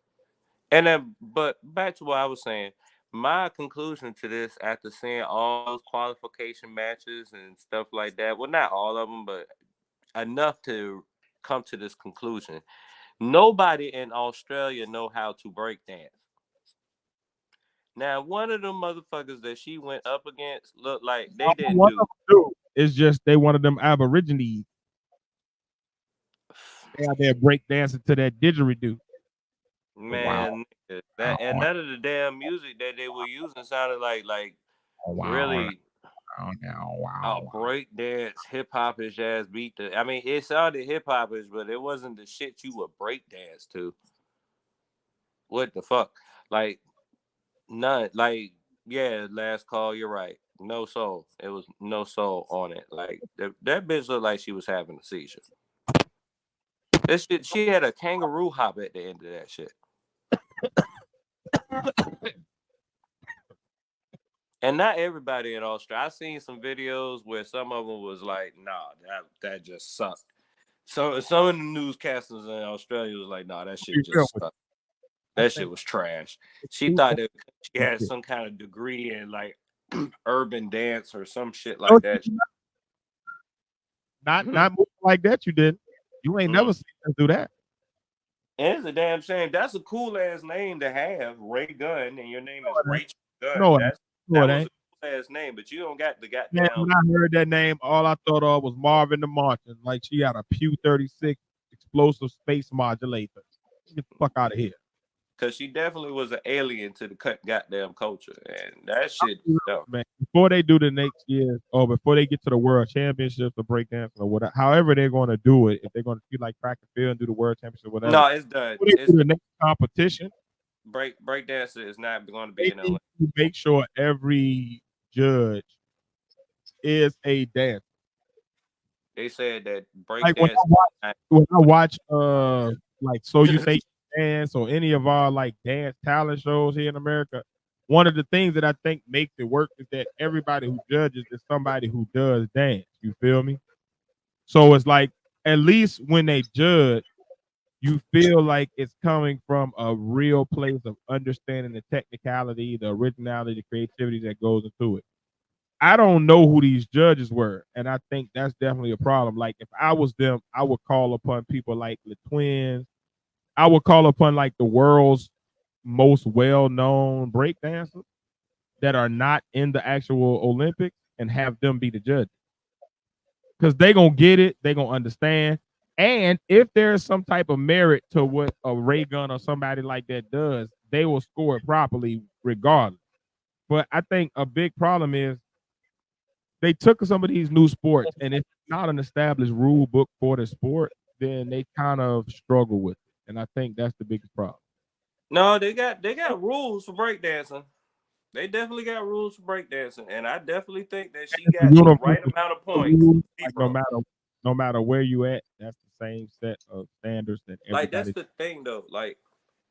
And then, but back to what I was saying, my conclusion to this after seeing all those qualification matches and stuff like that, well, not all of them, but enough to come to this conclusion. Nobody in Australia know how to break dance. Now, one of them motherfuckers that she went up against looked like they didn't one of do. them do. It's just they one of them aborigines. They out there break dancing to that didgeridoo. Wow. Man, nigga, that and none of the damn music that they were using sounded like Wow. really Wow. a Wow. break dance hip hopish ass beat. I mean, it sounded hip hopish, but it wasn't the shit you would break dance to. What the fuck? Like none. Like yeah, last call. You're right. No soul. It was no soul on it. Like that bitch looked like she was having a seizure. This shit. She had a kangaroo hop at the end of that shit. And not everybody in Australia. I seen some videos where some of them was like, "Nah, that just sucked." So some of the newscasters in Australia was like, "Nah, that shit just sucked. I That shit think was trash." She two thought that she had things. some kind of degree in like urban dance or some shit No, like that. not Hmm. not moving like that. You did. You ain't Hmm. never seen us do that. And it's a damn shame. That's a cool ass name to have, Ray Gunn, and your name is No, it ain't. Rachel Gunn. No, it ain't. That's No, that it was a ain't. cool ass name, but you don't got the Man, goddamn. when I heard that name, all I thought of was Marvin the Martian. Like she had a Pew 36 explosive space modulator. Get the fuck out of here. Because she definitely was an alien to the goddamn culture, and that shit. No. Man, before they do the next year, or before they get to the world championships or breakdance or whatever, however they're going to do it, if they're going to treat like track and field and do the world championship, whatever, No, it's done. before they It's do done. the next competition, Breakdancer is not going to be they in need Olympics. to make sure every judge is a dancer. They said that Like breakdance. when I watch like So You Think Dance or any of our like dance talent shows here in America, one of the things that I think makes it work is that everybody who judges is somebody who does dance. You feel me? So it's like at least when they judge, you feel like it's coming from a real place of understanding the technicality, the originality, the creativity that goes into it. I don't know who these judges were, and I think that's definitely a problem. Like if I was them, I would call upon people like the Twins. I would call upon like the world's most well-known breakdancers that are not in the actual Olympics and have them be the judges. Because they gonna get it, they gonna understand. And if there's some type of merit to what a Ray Gun or somebody like that does, they will score it properly regardless. But I think a big problem is they took some of these new sports and it's not an established rule book for the sport, then they kind of struggle with it. And I think that's the biggest problem. No, they got rules for breakdancing. They definitely got rules for breakdancing, and I definitely think that she The got the right universal amount of points. rules, Be like wrong. no matter where you at, that's the same set of standards that Like that's everybody. the thing though. Like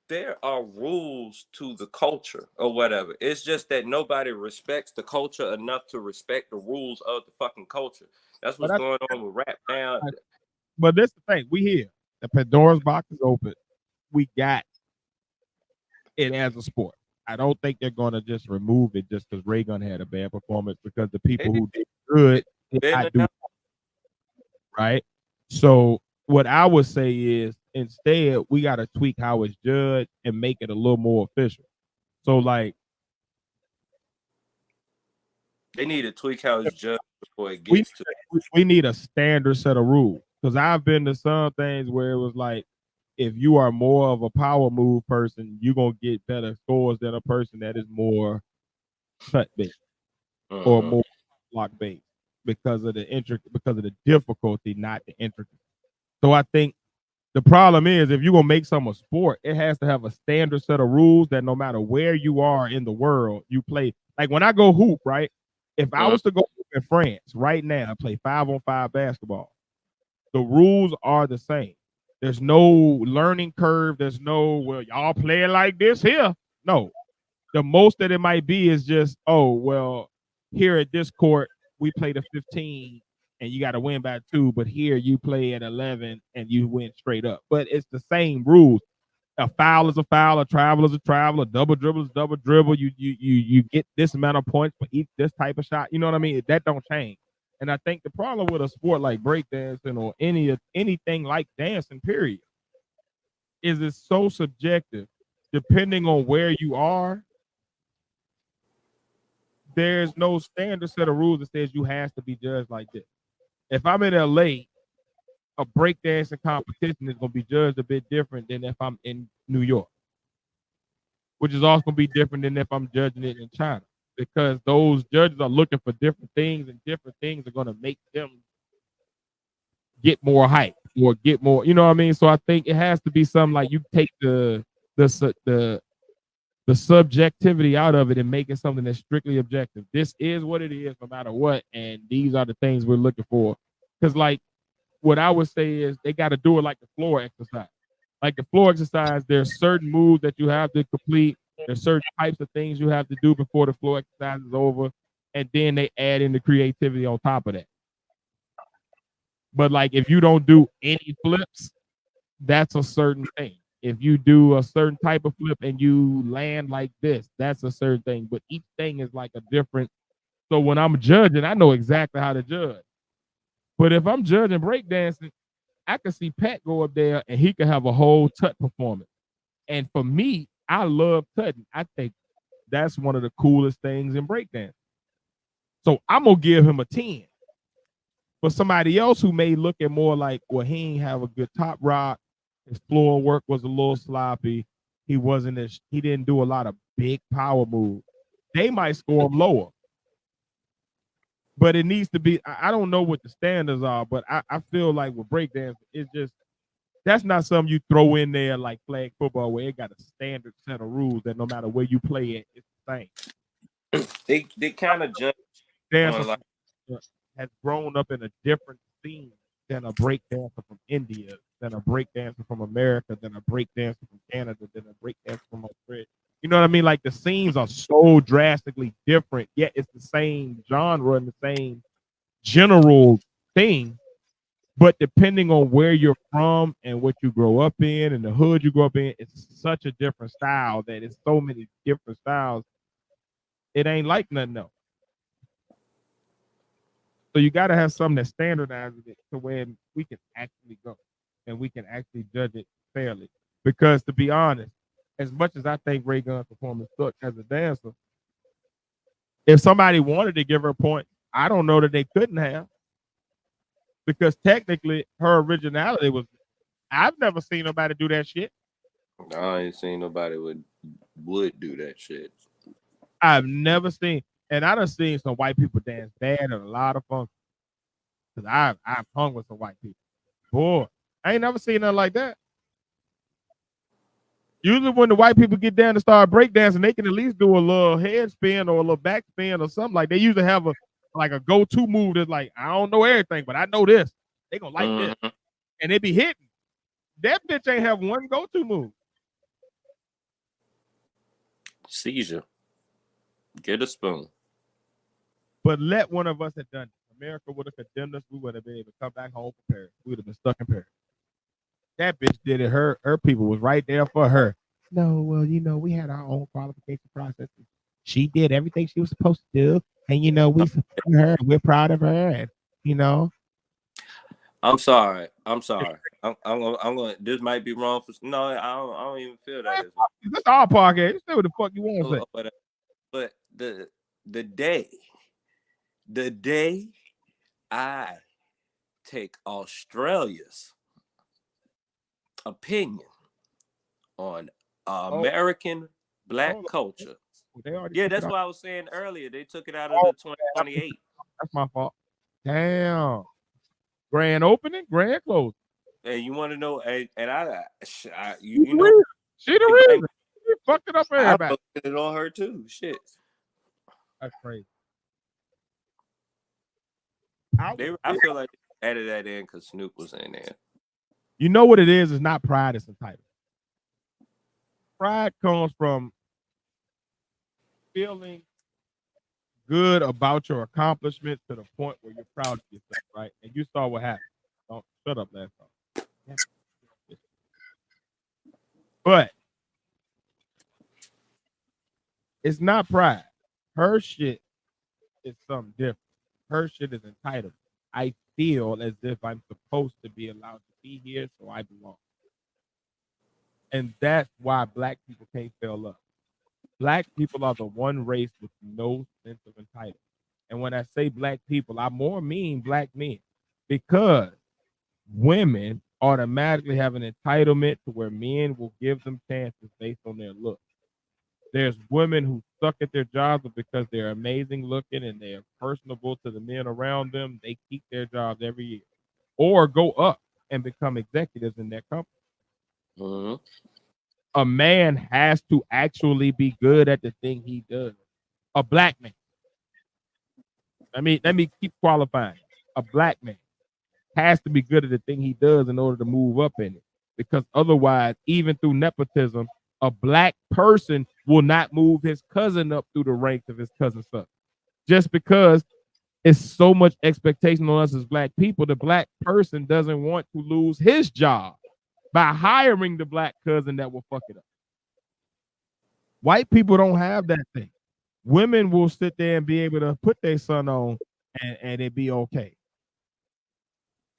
there are rules to the culture or whatever. It's just that nobody respects the culture enough to respect the rules of the fucking culture. That's But what's I, going on with rap now. but this the thing, we here. The Pandora's box is open. We got it as a sport. I don't think they're gonna just remove it just because Reagan had a bad performance because the people It, who did good did been not do right. So what I would say is instead we gotta tweak how it's judged and make it a little more official. So like they need to tweak how it's judged before it we gets to. we need a standard set of rules because I've been to some things where it was like if you are more of a power move person, you're gonna get better scores than a person that is more cut based or Uh-huh. more block based because of the difficulty, not the intricate. So I think the problem is if you're gonna make some a sport, it has to have a standard set of rules that no matter where you are in the world, you play. Like when I go hoop, right? If I Uh-huh. was to go hoop in France right now and play 5-on-5 basketball, the rules are the same. There's no learning curve. There's no, well, y'all play it like this here. No, the most that it might be is just, oh, well, here at this court, we play the 15 and you got to win by 2, but here you play at 11 and you win straight up. But it's the same rules. A foul is a foul, a travel is a travel, a double dribble is double dribble. You get this amount of points for each this type of shot. You know what I mean? That don't change. And I think the problem with a sport like breakdancing or anything like dancing, period, is it's so subjective. Depending on where you are, there's no standard set of rules that says you have to be judged like this. If I'm in LA, a breakdancing competition is going to be judged a bit different than if I'm in New York, which is also going to be different than if I'm judging it in China because those judges are looking for different things and different things are going to make them get more hype or get more, you know what I mean? So I think it has to be something like you take the the subjectivity out of it and make it something that's strictly objective. This is what it is no matter what, and these are the things we're looking for. Because like what I would say is they got to do it like the floor exercise. Like the floor exercise, there's certain moves that you have to complete. There's certain types of things you have to do before the floor exercise is over, and then they add in the creativity on top of that. But like if you don't do any flips, that's a certain thing. If you do a certain type of flip and you land like this, that's a certain thing. But each thing is like a different. So when I'm judging, I know exactly how to judge. But if I'm judging breakdancing, I could see Pat go up there and he could have a whole tut performance. And for me, I love tutting. I think that's one of the coolest things in breakdance. So I'm gonna give him a 10. For somebody else who may look at more like, well, he ain't have a good top rock, his floor work was a little sloppy, he didn't do a lot of big power moves. They might score him lower. But it needs to be, I don't know what the standards are, but I feel like with breakdance, it's just that's not something you throw in there like flag football where it got a standard set of rules that no matter where you play it, it's the same. They kind of judge dancer like, has grown up in a different scene than a break dancer from India, than a break dancer from America, than a break dancer from Canada, than a break dancer from Australia. You know what I mean? Like the scenes are so drastically different, yet it's the same genre and the same general thing. But depending on where you're from and what you grow up in and the hood you grow up in, it's such a different style that it's so many different styles. It ain't like nothing else. So you got to have something that standardizes it to where we can actually go and we can actually judge it fairly. Because to be honest, as much as I think Ray Gunn's performance sucked as a dancer, if somebody wanted to give her a point, I don't know that they couldn't have. Because technically her originality was, I've never seen nobody do that shit. I ain't seen nobody would do that shit. I've never seen, and I done seen some white people dance bad at a lot of functions. Cause I've hung with some white people. Boy, I ain't never seen nothing like that. Usually when the white people get down and start breakdancing, they can at least do a little head spin or a little back spin or something. Like they usually have a go-to move that's like, I don't know everything, but I know this. They gonna like this. And they be hitting. That bitch ain't have one go-to move. Seizure. Get a spoon. But let one of us have done it. America would have condemned us. We would have been able to come back home prepared. We would have been stuck in Paris. That bitch did it. Her people was right there for her. No, well, we had our own qualification process. She did everything she was supposed to do. And, we support her. We're proud of her. And, I'm sorry. I'm going. This might be wrong for. No, I don't even feel that. That's our podcast. You say what the fuck you want to say. But the day I take Australia's opinion on American black culture. Yeah, that's what I was saying earlier. They took it out of the 2028. That's my fault. Damn. Grand opening, grand closing. And you want to know? And she the reason. She fucked it up for everybody. I put it on her too. Shit. That's crazy. I feel like they added that in because Snoop was in there. You know what it is? It's not pride, it's entitlement. Pride comes from feeling good about your accomplishments to the point where you're proud of yourself, right? And you saw what happened. Don't shut up last time. But it's not pride. Her shit is something different. Her shit is entitlement. I feel as if I'm supposed to be allowed to be here, so I belong. And that's why black people can't fill up. Black people are the one race with no sense of entitlement. And when I say black people, I more mean black men, because women automatically have an entitlement to where men will give them chances based on their look. There's women who suck at their jobs because they're amazing looking and they're personable to the men around them. They keep their jobs every year or go up and become executives in their company. Mm-hmm. A man has to actually be good at the thing he does. A black man. Let me keep qualifying. A black man has to be good at the thing he does in order to move up in it. Because otherwise, even through nepotism, a black person will not move his cousin up through the ranks of his cousin's son. Just because it's so much expectation on us as black people, the black person doesn't want to lose his job by hiring the black cousin that will fuck it up. White people don't have that thing. Women will sit there and be able to put their son on and it be okay.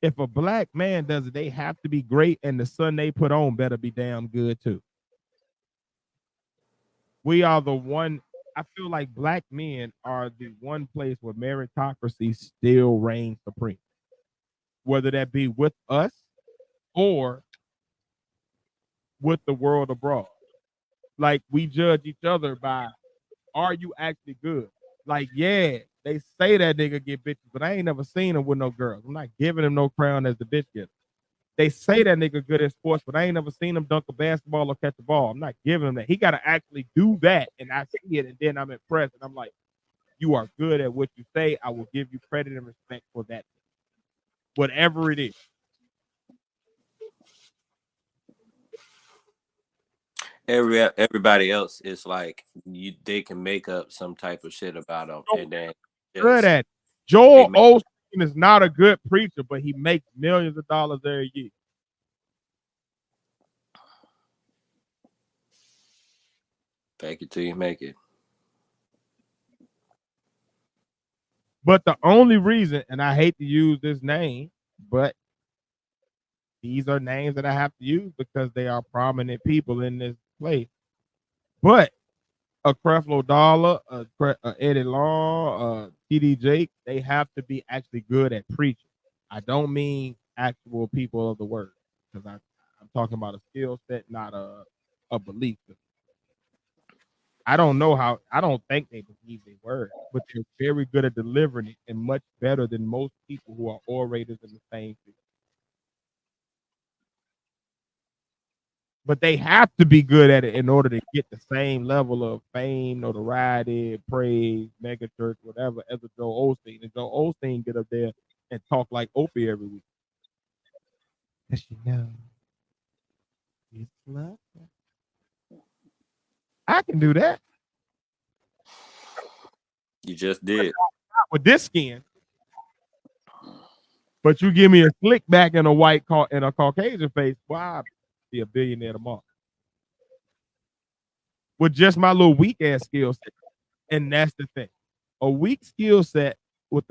If a black man does it, they have to be great, and the son they put on better be damn good too. We are the one. I feel like black men are the one place where meritocracy still reigns supreme, whether that be with us or with the world abroad. Like we judge each other by, are you actually good? Like, yeah, they say that nigga get bitches, but I ain't never seen him with no girls. I'm not giving him no crown as the bitch getter. They say that nigga good at sports, but I ain't never seen him dunk a basketball or catch a ball. I'm not giving him that. He got to actually do that, and I see it, and then I'm impressed, and I'm like, you are good at what you say. I will give you credit and respect for that, whatever it is. Everybody else is like they can make up some type of shit about them, and then Good just at it. Joel make Osteen is not a good preacher, but he makes millions of dollars every year. fake it till you make it. But the only reason, and I hate to use this name, but these are names that I have to use because they are prominent people in this place. But a Creflo Dollar, a Eddie Long, TD Jake, they have to be actually good at preaching. I don't mean actual people of the word, because I'm talking about a skill set, not a belief. I don't know how. I don't think they believe their word, but they're very good at delivering it, and much better than most people who are orators in the same field. But they have to be good at it in order to get the same level of fame, notoriety, praise, mega church, whatever, as a Joe Osteen. And Joe Osteen get up there and talk like Opie every week. Cause you know, it's love. I can do that. You just did. Not with this skin. But you give me a slick back and a white and a Caucasian face, well, I'll be a billionaire tomorrow. With just my little weak ass skill set. And that's the thing. A weak skill set with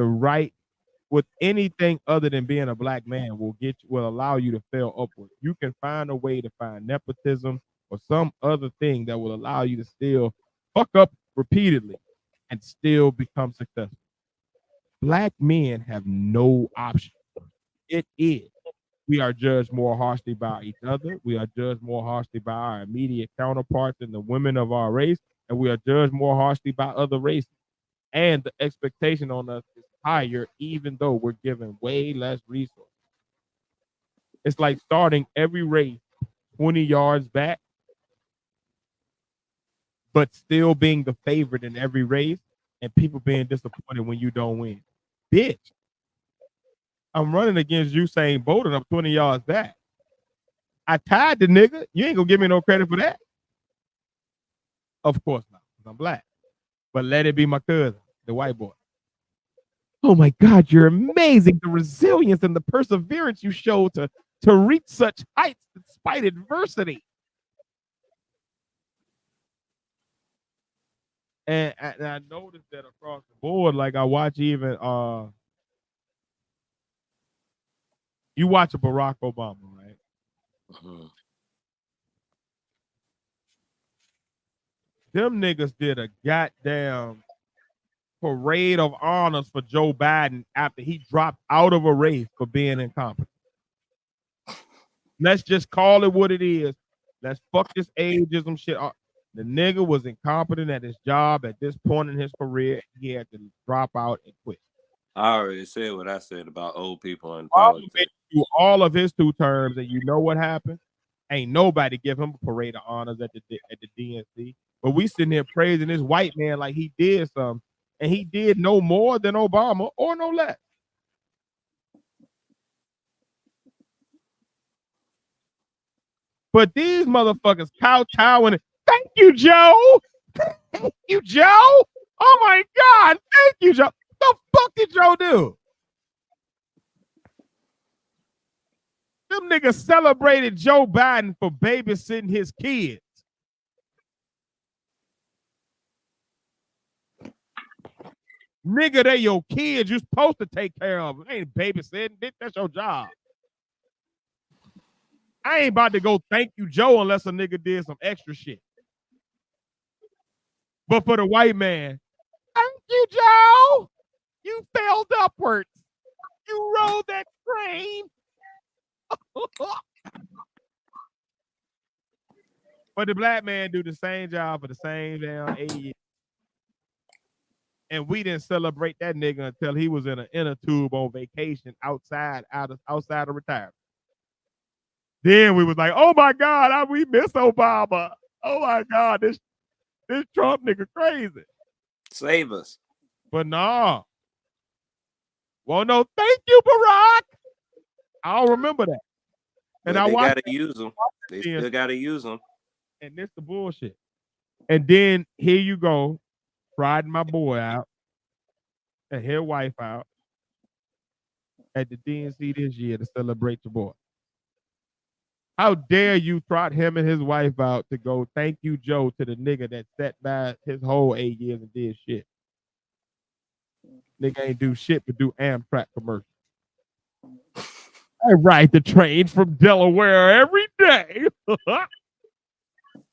anything other than being a black man will allow you to fail upward. You can find a way to find nepotism or some other thing that will allow you to still fuck up repeatedly and still become successful. Black men have no option. It is. We are judged more harshly by each other. We are judged more harshly by our immediate counterparts and the women of our race, and we are judged more harshly by other races. And the expectation on us is higher, even though we're given way less resources. It's like starting every race 20 yards back, but still being the favorite in every race, and people being disappointed when you don't win. Bitch, I'm running against Usain Bolt and I'm 20 yards back. I tied the nigga. You ain't gonna give me no credit for that. Of course not, because I'm black. But let it be my cousin, the white boy. Oh my God, you're amazing. The resilience and the perseverance you show to reach such heights despite adversity. And I noticed that across the board, like I watch even you watch a Barack Obama, right? Mm-hmm. Them niggas did a goddamn parade of honors for Joe Biden after he dropped out of a race for being incompetent. Let's just call it what it is. Let's fuck this ageism shit up. The nigga was incompetent at his job at this point in his career. He had to drop out and quit. I already said what I said about old people in politics. All of his 2 terms, and you know what happened? Ain't nobody give him a parade of honors at the DNC. But we sitting here praising this white man like he did something, and he did no more than Obama or no less. But these motherfuckers kowtowing. Thank you, Joe. Thank you, Joe. Oh my God. Thank you, Joe. What the fuck did Joe do? Them niggas celebrated Joe Biden for babysitting his kids. Nigga, they your kids. You supposed to take care of them. Ain't babysitting, bitch. That's your job. I ain't about to go thank you, Joe, unless a nigga did some extra shit. But for the white man, thank you, Joe. You failed upwards. You rode that train. But the black man do the same job for the same damn 8 years. And we didn't celebrate that nigga until he was in an inner tube on vacation outside of retirement. Then we was like, oh my God, we miss Obama. Oh my God, this Trump nigga crazy. Save us. But nah. Well, no, thank you, Barack. I don't remember that. And they gotta use them. They still gotta use them. And this the bullshit. And then here you go, riding my boy out and his wife out at the DNC this year to celebrate your boy. How dare you trot him and his wife out to go thank you, Joe, to the nigga that sat by his whole 8 years and did shit. Nigga ain't do shit but do Amtrak commercials. I ride the train from Delaware every day.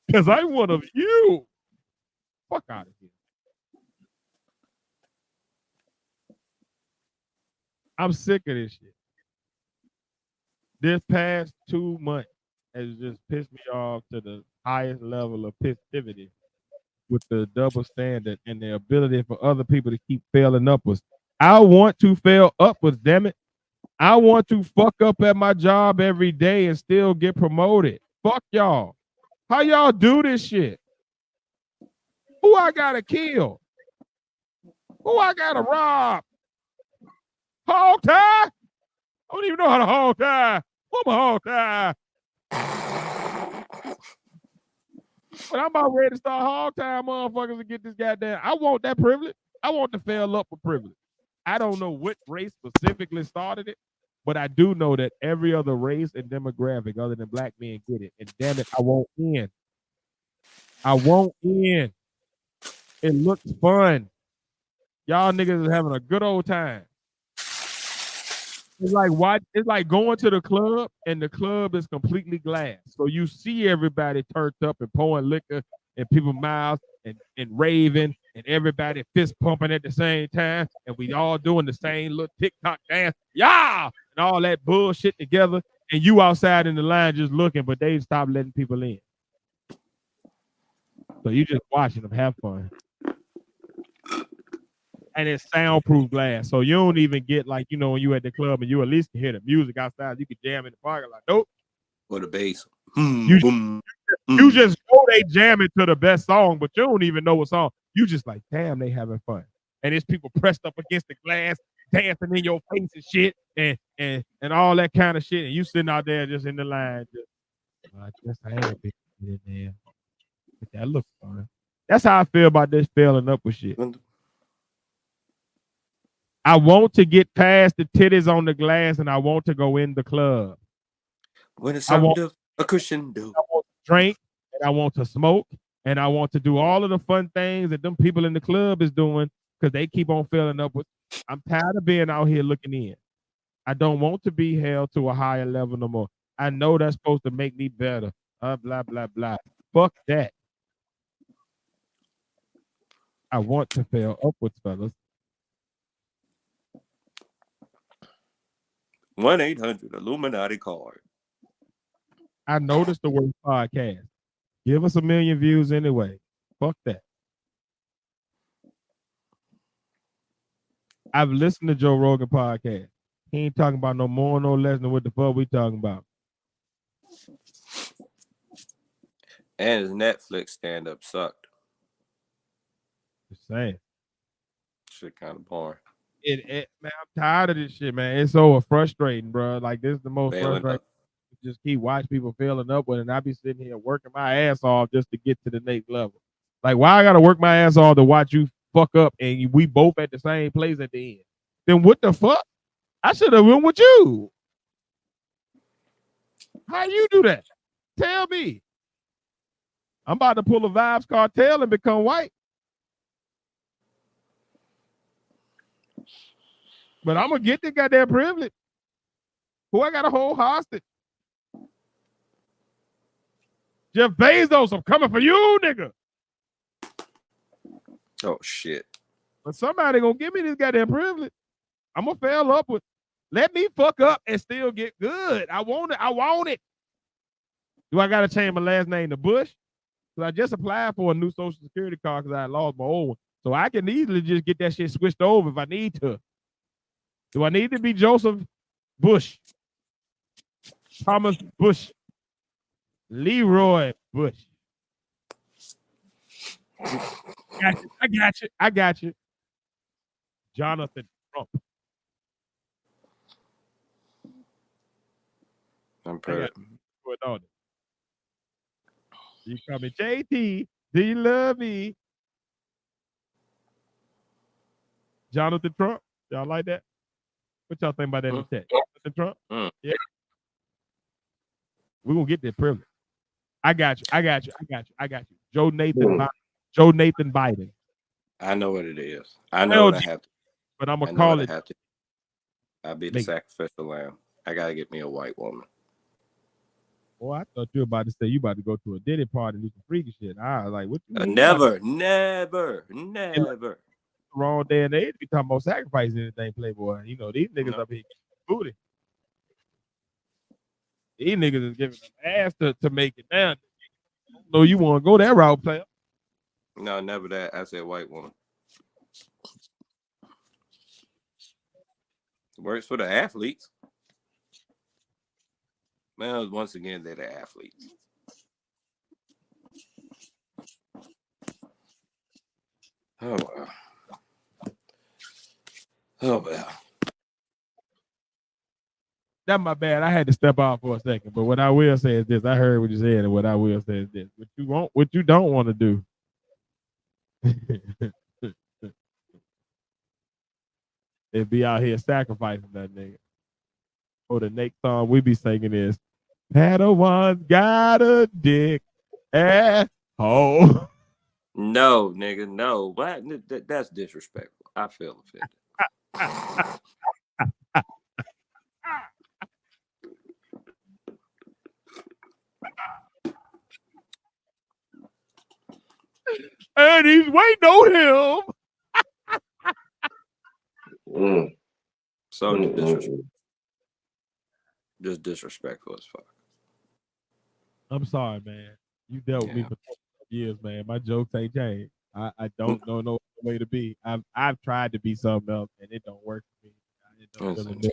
Because I'm one of you. Fuck out of here. I'm sick of this shit. This past 2 months has just pissed me off to the highest level of pissivity with the double standard and the ability for other people to keep failing upwards. I want to fail upwards, damn it. I want to fuck up at my job every day and still get promoted. Fuck y'all. How y'all do this shit? Who I gotta kill? Who I gotta rob? Hog tie? I don't even know how to hog tie. I'm a hog tie. But I'm about ready to start hog tying motherfuckers and get this goddamn. I want that privilege. I want to fail up for privilege. I don't know what race specifically started it, but I do know that every other race and demographic other than black men get it. And damn it, I won't in. I won't in. It looks fun. Y'all niggas is having a good old time. It's like going to the club and the club is completely glass. So you see everybody turned up and pouring liquor in people's mouths and raving and everybody fist pumping at the same time. And we all doing the same little TikTok dance. Yeah! And all that bullshit together. And you outside in the line just looking, but they stop letting people in. So you just watching them have fun. And it's soundproof glass. So you don't even get like, you know, when you at the club and you at least can hear the music outside, you can jam in the parking lot. Nope. Or the bass. You just know they jamming to the best song, but you don't even know what song. You just like, damn, they having fun. And it's people pressed up against the glass, dancing in your face and shit, and all that kind of shit. And you sitting out there just in the line. Just, I ain't a big in there. But that looks fun. That's how I feel about this failing up with shit. I want to get past the titties on the glass and I want to go in the club. When it's time to a crescendo. I want to drink and I want to smoke and I want to do all of the fun things that them people in the club is doing because they keep on filling up with. I'm tired of being out here looking in. I don't want to be held to a higher level no more. I know that's supposed to make me better. Blah, blah, blah. Fuck that. I want to fail upwards, fellas. 1-800 Illuminati card. I noticed the word podcast. Give us 1 million views anyway. Fuck that. I've listened to Joe Rogan podcast. He ain't talking about no more, no less than what the fuck we talking about. And his Netflix stand-up sucked. Just saying. Shit kind of boring. Man, I'm tired of this shit, man. It's so frustrating, bro. Like, this is the most frustrating. Just keep watching people failing up with it, and I be sitting here working my ass off just to get to the next level. Like, why I gotta work my ass off to watch you fuck up and we both at the same place at the end? Then what the fuck? I should have went with you. How you do that? Tell me. I'm about to pull a Vibes Cartel and become white. But I'm gonna get the goddamn privilege. Who I got to hold hostage? Jeff Bezos, I'm coming for you, nigga. Oh shit. But somebody gonna give me this goddamn privilege. I'm gonna fail up with. Let me fuck up and still get good. I want it. I want it. Do I gotta change my last name to Bush? Because I just applied for a new social security card because I lost my old one. So I can easily just get that shit switched over if I need to. Do I need to be Joseph Bush? Thomas Bush? Leroy Bush? I got you. I got you. Jonathan Trump. I'm proud. You call me JT. Do you love me? Jonathan Trump. Y'all like that? What y'all think about that in the text? Jonathan Trump? Yeah. We're gonna get that privilege. I got you. I got you. I got you. I got you. Joe Nathan Biden. I know what it is. I know what I have to. But I'm gonna call it. I'll be the sacrificial lamb. I gotta get me a white woman. Boy, I thought you were about to say you about to go to a Diddy party and do some freaky shit. I was like, what you mean? Never. Wrong day and age to be talking about sacrificing anything, Playboy. You know, these niggas up here booty. These niggas is giving them ass to make it down. No, you want to go that route, player. No, never that. I said white woman. Works for the athletes. Well, once again, they're the athletes. Oh, wow. Oh, well. That's my bad. I had to step out for a second. But what I will say is this. I heard what you said, and what I will say is this. What you don't want to do. It'd be out here sacrificing that nigga. Or the next song we be singing is Padawan's got a dick asshole. No, nigga, no. That's disrespectful. I feel offended. And he's waiting on him. So disrespectful. Just disrespectful as fuck. I'm sorry, man. You dealt with me for years, man. My jokes ain't changed. I don't know no way to be. I've tried to be something else, and it don't work for me.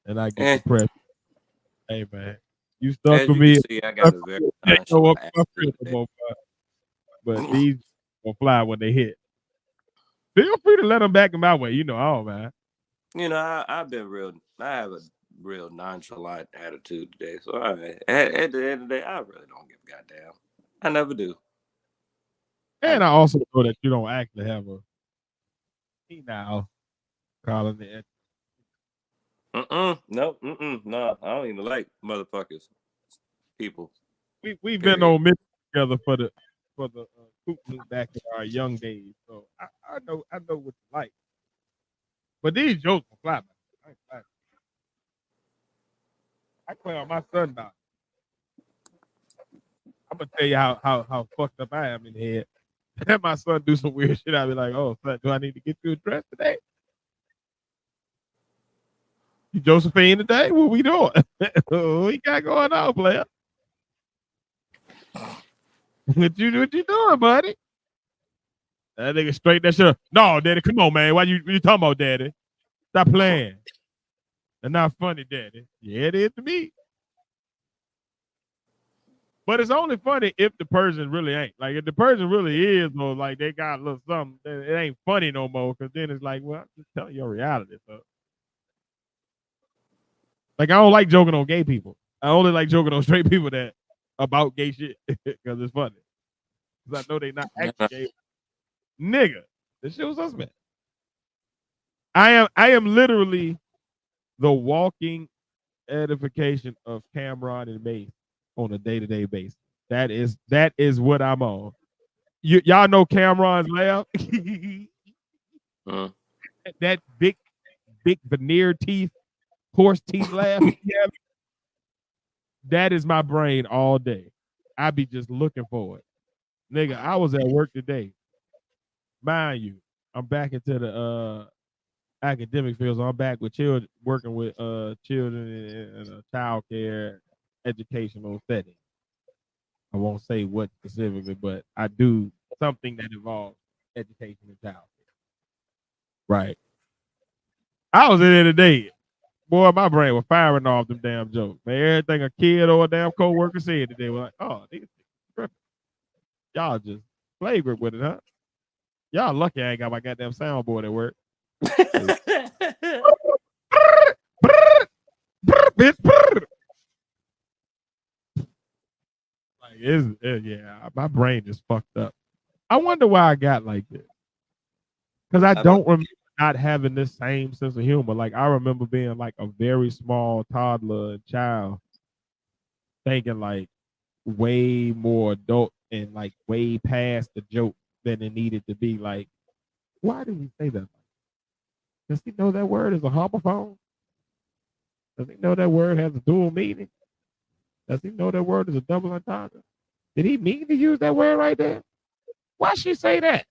And I get depressed. Hey, man, you stuck with me. See, I got a very but these will fly when they hit. Feel free to let them back in my way. You know, man. You know, I have a real nonchalant attitude today. So at the end of the day, I really don't give a goddamn. I never do. And I also know that you don't actually have a now calling it. No, I don't even like motherfuckers. People. We've been on mission together for the Kootenai back in our young days. So I know what you like. But these jokes will fly, man. I play on my son now. I'm gonna tell you how fucked up I am in the head. And my son do some weird shit, I'll be like, oh, son, do I need to get you a dress today? You Josephine today? What we doing? What we got going on, player? What you doing, buddy? That nigga straight that shit up. No, daddy, come on, man. What you talking about, daddy? Stop playing. That's not funny, daddy. Yeah, it is to me. But it's only funny if the person really ain't. Like, if the person really is, or like they got a little something, it ain't funny no more. Because then it's like, well, I'm just telling your reality. So. Like, I don't like joking on gay people. I only like joking on straight people that about gay shit because it's funny. Because I know they not actually gay. Nigga, this shit was suspect. I am literally the walking edification of Cameron and Mace on a day-to-day basis. That is what I'm on. Y'all know Cameron's laugh? That big big veneer teeth, horse teeth laugh. Yeah, that is my brain all day. I be just looking for it. Nigga, I was at work today. Mind you, I'm back into the academic field. So I'm back with children, working with children in a child care educational setting. I won't say what specifically, but I do something that involves education and child care. Right. I was in there today. Boy, my brain was firing off them damn jokes. Man, everything a kid or a damn coworker said today was like, oh, y'all just flagrant with it, huh? Y'all lucky I ain't got my goddamn soundboard at work. Like, yeah, my brain is fucked up. I wonder why I got like this. Because I don't remember not having this same sense of humor. Like, I remember being like a very small toddler and child thinking like way more adult and like way past the joke than it needed to be. Like, why did he say that? Does he know that word is a homophone? Does he know that word has a dual meaning? Does he know that word is a double entendre? Did he mean to use that word right there? Why she say that?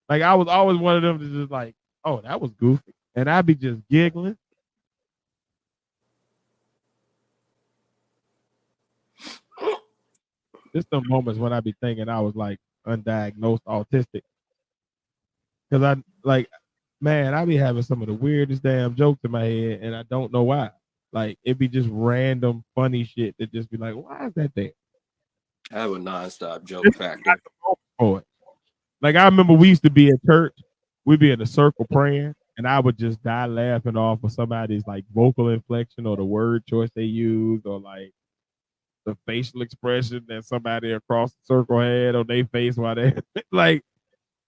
Like, I was always one of them to just like, oh, that was goofy. And I'd be just giggling. Just the moments when I be thinking I was like undiagnosed autistic. Cause I like, man, I be having some of the weirdest damn jokes in my head and I don't know why. Like, it be just random funny shit that just be like, why is that there? I have a nonstop joke factor. For it. Like, I remember we used to be at church, we'd be in a circle praying, and I would just die laughing off of somebody's like vocal inflection or the word choice they used or like the facial expression that somebody across the circle had on their face while they like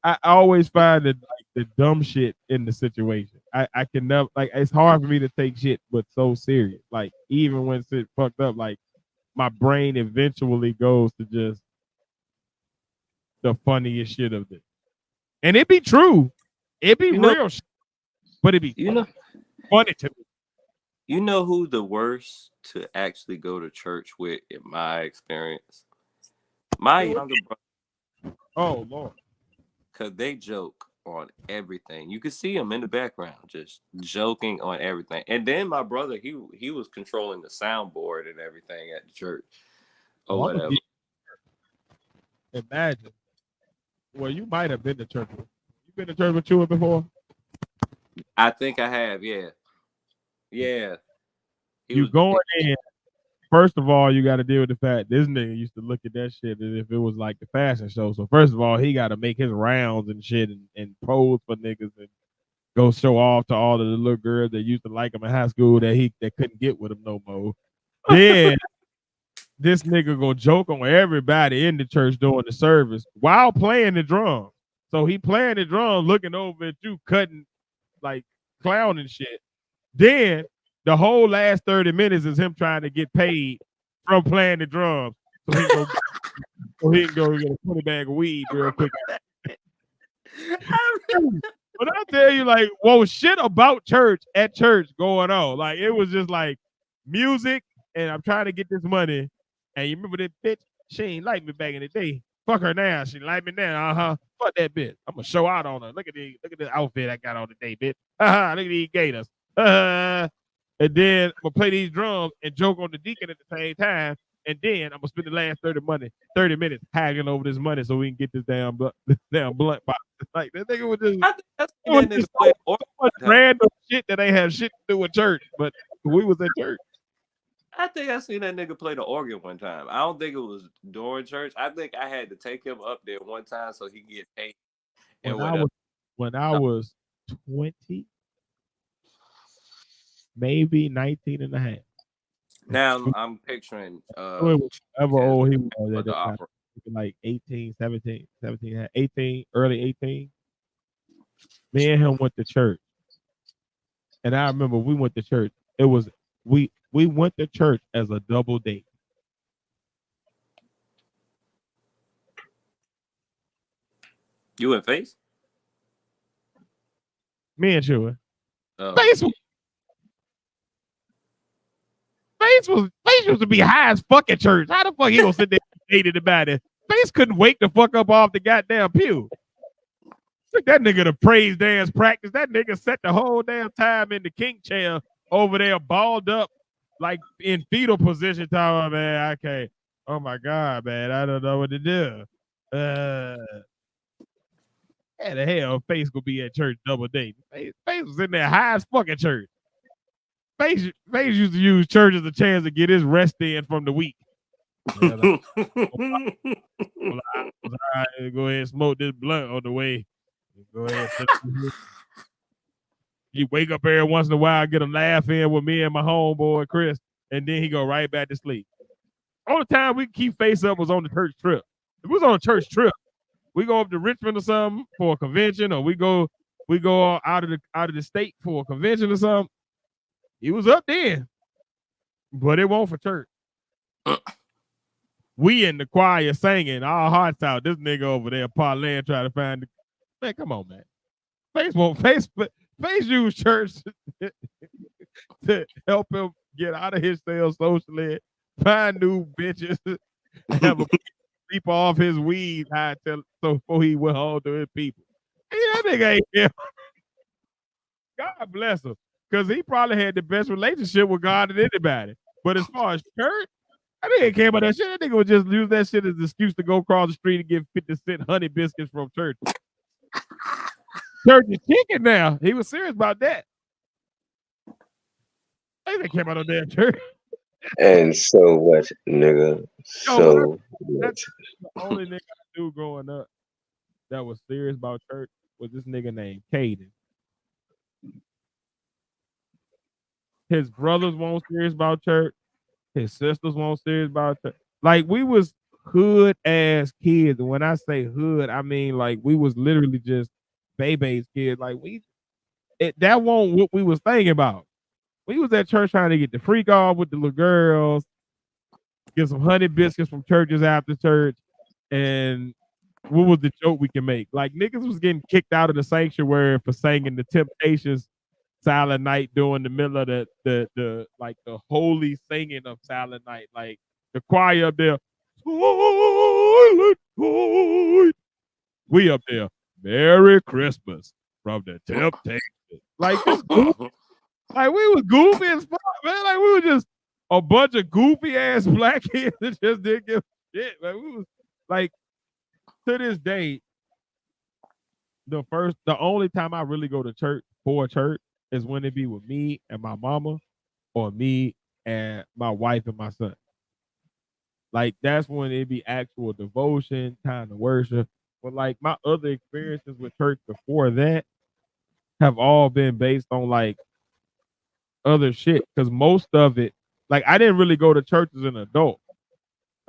I always find that like the dumb shit in the situation. I can never like it's hard for me to take shit but so serious. Like even when shit fucked up, like my brain eventually goes to just the funniest shit of this. And it be true. It be real shit, but it be funny to me. You know who the worst to actually go to church with, in my experience? My younger brother. Oh Lord. Because they joke on everything. You can see him in the background just joking on everything. And then my brother, he was controlling the soundboard and everything at the church or whatever. Imagine. Well, you might have been to church. You been to church with you before? I think I have, yeah. Yeah. You going in. First of all, you got to deal with the fact this nigga used to look at that shit as if it was like the fashion show. So first of all, he got to make his rounds and shit and pose for niggas and go show off to all of the little girls that used to like him in high school that couldn't get with him no more. Then this nigga gonna joke on everybody in the church during the service while playing the drum. So he playing the drum, looking over at you, cutting like clowning shit. Then the whole last 30 minutes is him trying to get paid from playing the drums. So he can go get a 20 bag of weed real quick. But I tell you, like, whoa, shit about church at church going on. Like, it was just like music, and I'm trying to get this money. And you remember that bitch? She ain't like me back in the day. Fuck her now. She like me now. Uh-huh. Fuck that bitch. I'm gonna show out on her. Look at the outfit I got on today, bitch. Uh-huh. Look at these gators. And then I'm gonna play these drums and joke on the deacon at the same time. And then I'm gonna spend the last 30 minutes haggling over this money so we can get this damn blunt box. Like that nigga was just, so much random shit that ain't have shit to do with church, but we was at church. I think I seen that nigga play the organ one time. I don't think it was during church. I think I had to take him up there one time so he could get paid. When I was 20, maybe 19 and a half. Now I'm picturing however old he was at that time. Like 18, 17, 18, early 18. Me and him went to church. And I remember we went to church. It was we went to church as a double date. You in face? Me and Shua. Face Face used to be high as fuck at church. How the fuck he gonna sit there and hated about it? Face couldn't wake the fuck up off the goddamn pew. Took that nigga to praise dance practice. That nigga sat the whole damn time in the king chair over there, balled up, like in fetal position. Talking, man, I can't. Oh my god, man, I don't know what to do. How the hell Face gonna be at church double date? Face was in there high as fuck at church. Face used to use church as a chance to get his rest in from the week. Yeah, like, go ahead and smoke this blunt on the way. Go ahead. You wake up every once in a while, get a laugh in with me and my homeboy Chris, and then he go right back to sleep. All the time we keep Face up was on the church trip. If we was on a church trip, we go up to Richmond or something for a convention, or we go out of the state for a convention or something. He was up then, but it won't for church. We in the choir singing our hearts out. This nigga over there parlaying trying to find the man. Come on, man. Face use church to help him get out of his cell socially, find new bitches, have a sleep off his weed so before he went home to his people. Hey, that nigga ain't him. God bless him. Because he probably had the best relationship with God than anybody. But as far as church, I think it came about that shit. That nigga would just use that shit as an excuse to go across the street and get 50-cent honey biscuits from church. Church is chicken now. He was serious about that. I think they came out of damn church. And so what, nigga? So that's the only nigga I knew growing up that was serious about church was this nigga named Caden. His brothers weren't serious about church. His sisters weren't serious about church. Like, we was hood ass kids. And when I say hood, I mean like we was literally just baby's kids. Like that wasn't what we was thinking about. We was at church trying to get the freak off with the little girls, get some honey biscuits from churches after church, and what was the joke we can make? Like, niggas was getting kicked out of the sanctuary for singing the Temptations Silent Night during the middle of the like the holy singing of Silent Night. Like the choir up there, Silent Night. We up there, Merry Christmas from the Temptations. Like this, like we was goofy as fuck, man. Like we were just a bunch of goofy ass black kids that just didn't give a shit. Like we was like, to this day, the only time I really go to church for church is when it be with me and my mama, or me and my wife and my son. Like that's when it be actual devotion, time to worship. But like my other experiences with church before that have all been based on like other shit. Because most of it, like I didn't really go to church as an adult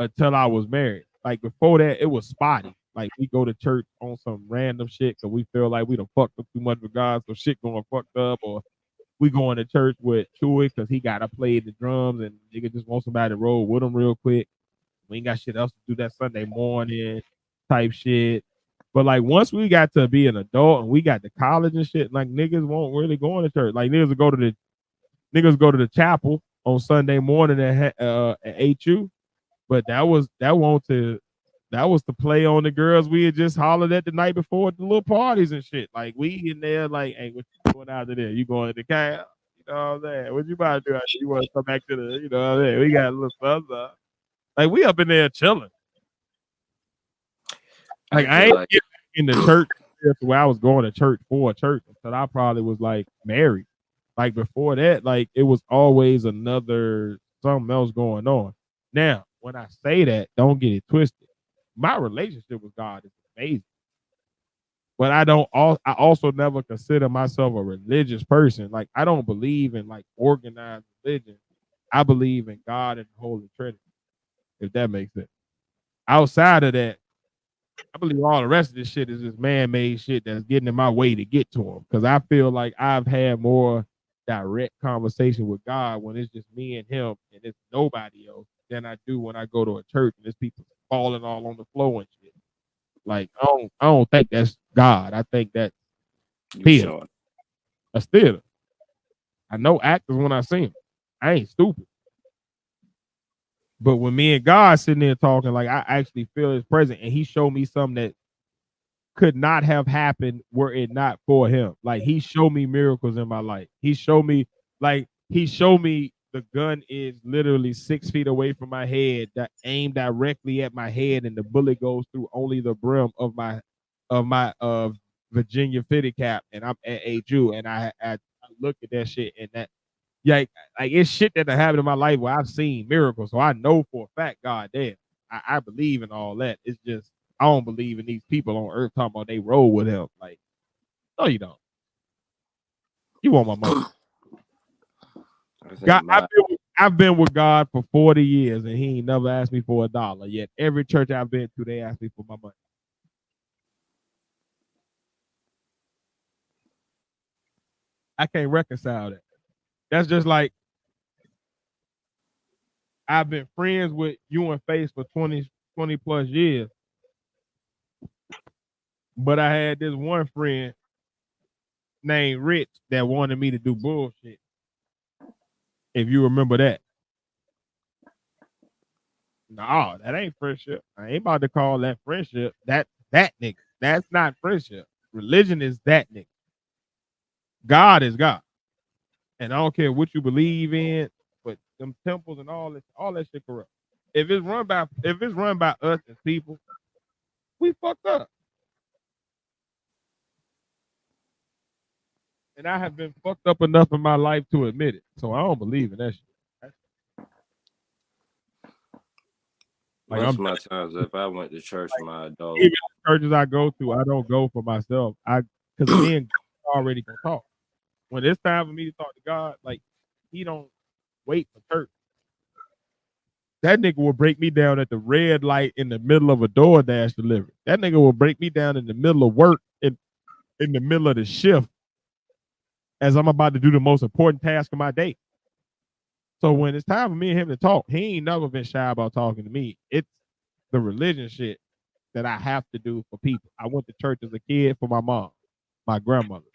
until I was married. Like before that, it was spotty. Like we go to church on some random shit because we feel like we done fucked up too much with God, so shit going fucked up, or we going to church with Chewy because he gotta play the drums and nigga just want somebody to roll with him real quick. We ain't got shit else to do that Sunday morning type shit. But like once we got to be an adult and we got to college and shit, like niggas won't really go to church. Like niggas go to the chapel on Sunday morning at HU, but that was to play on the girls we had just hollered at the night before at the little parties and shit. Like we in there, like, hey, what you going out of there? You going to the cab? You know what I'm saying? What you about to do? You want to come back to the, you know what I'm saying? We got a little stuff. Like we up in there chilling. Like I ain't get in the church where I was going to church for a church until I probably was like married. Like before that, like it was always something else going on. Now, when I say that, don't get it twisted. My relationship with God is amazing. But I also never consider myself a religious person. Like I don't believe in like organized religion. I believe in God and the Holy Trinity, if that makes sense. Outside of that, I believe all the rest of this shit is just man-made shit that's getting in my way to get to him. Because I feel like I've had more direct conversation with God when it's just me and him and it's nobody else than I do when I go to a church and there's people falling all on the floor and shit. Like I don't think that's God. I think that's theater. That's theater. I know actors when I see them. I ain't stupid. But when me and God sitting there talking, like I actually feel his presence, and he showed me something that could not have happened were it not for him. Like he showed me miracles in my life. He showed me the gun is literally 6 feet away from my head, that aimed directly at my head, and the bullet goes through only the brim of my Virginia fitted cap, and I'm at AJU, and I look at that shit, and that like it's shit that happened in my life where I've seen miracles. So I know for a fact, God damn, I believe in all that. It's just I don't believe in these people on earth talking about they roll with him. Like, no, you don't. You want my money. God, I've been with God for 40 years and he ain't never asked me for $1. Yet every church I've been to, they ask me for my money. I can't reconcile that. That's just like I've been friends with you and Face for 20 plus years. But I had this one friend named Rich that wanted me to do bullshit. If you remember that. No, that ain't friendship. I ain't about to call that friendship. That nigga. That's not friendship. Religion is that nigga. God is God. And I don't care what you believe in, but them temples and all that shit corrupt. If it's run by us as people, we fucked up. And I have been fucked up enough in my life to admit it. So I don't believe in that shit. Like most of my times, if I went to church in my adult, even the churches I go to, I don't go for myself. Because me and God already gonna talk. When it's time for me to talk to God, like he don't wait for church. That nigga will break me down at the red light in the middle of a DoorDash delivery. That nigga will break me down in the middle of work in the middle of the shift as I'm about to do the most important task of my day. So when it's time for me and him to talk, he ain't never been shy about talking to me. It's the religion shit that I have to do for people. I went to church as a kid for my mom, my grandmother.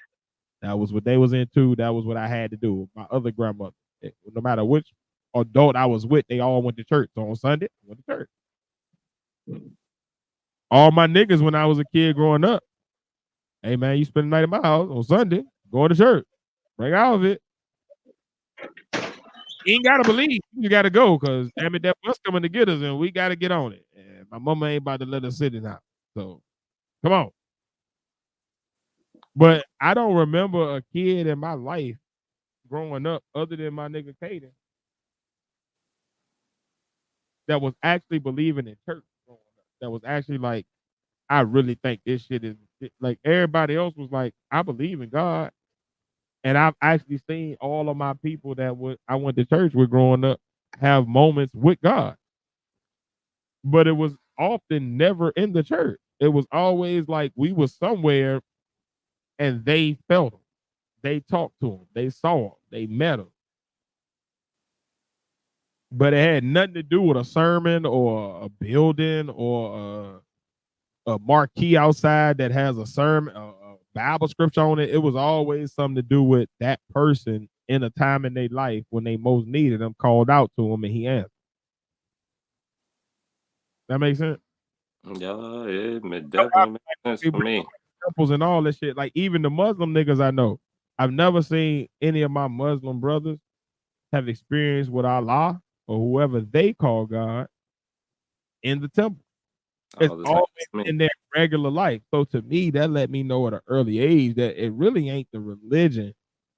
That was what they was into. That was what I had to do. My other grandmother. No matter which adult I was with, they all went to church. So on Sunday, I went to church. All my niggas when I was a kid growing up, hey man, you spend the night at my house on Sunday, going to church. Break out of it. You ain't gotta believe. You gotta go because damn it, that bus coming to get us and we gotta get on it. And my mama ain't about to let us sit in house. So come on. But I don't remember a kid in my life growing up other than my nigga Caden that was actually believing in church growing up. That was actually like, I really think this shit is like everybody else was like, I believe in God. And I've actually seen all of my people that I went to church with growing up have moments with God. But it was often never in the church. It was always like we were somewhere and they felt him. They talked to him. They saw him. They met him. But it had nothing to do with a sermon or a building or a marquee outside that has a sermon, a Bible scripture on it. It was always something to do with that person in a time in their life when they most needed them, called out to him, and he answered. That makes sense? Yeah, it definitely makes sense for me. Temples and all that shit. Like even the Muslim niggas I know, I've never seen any of my Muslim brothers have experienced with Allah or whoever they call God in the temple. It's always in their regular life. So to me, that let me know at an early age that it really ain't the religion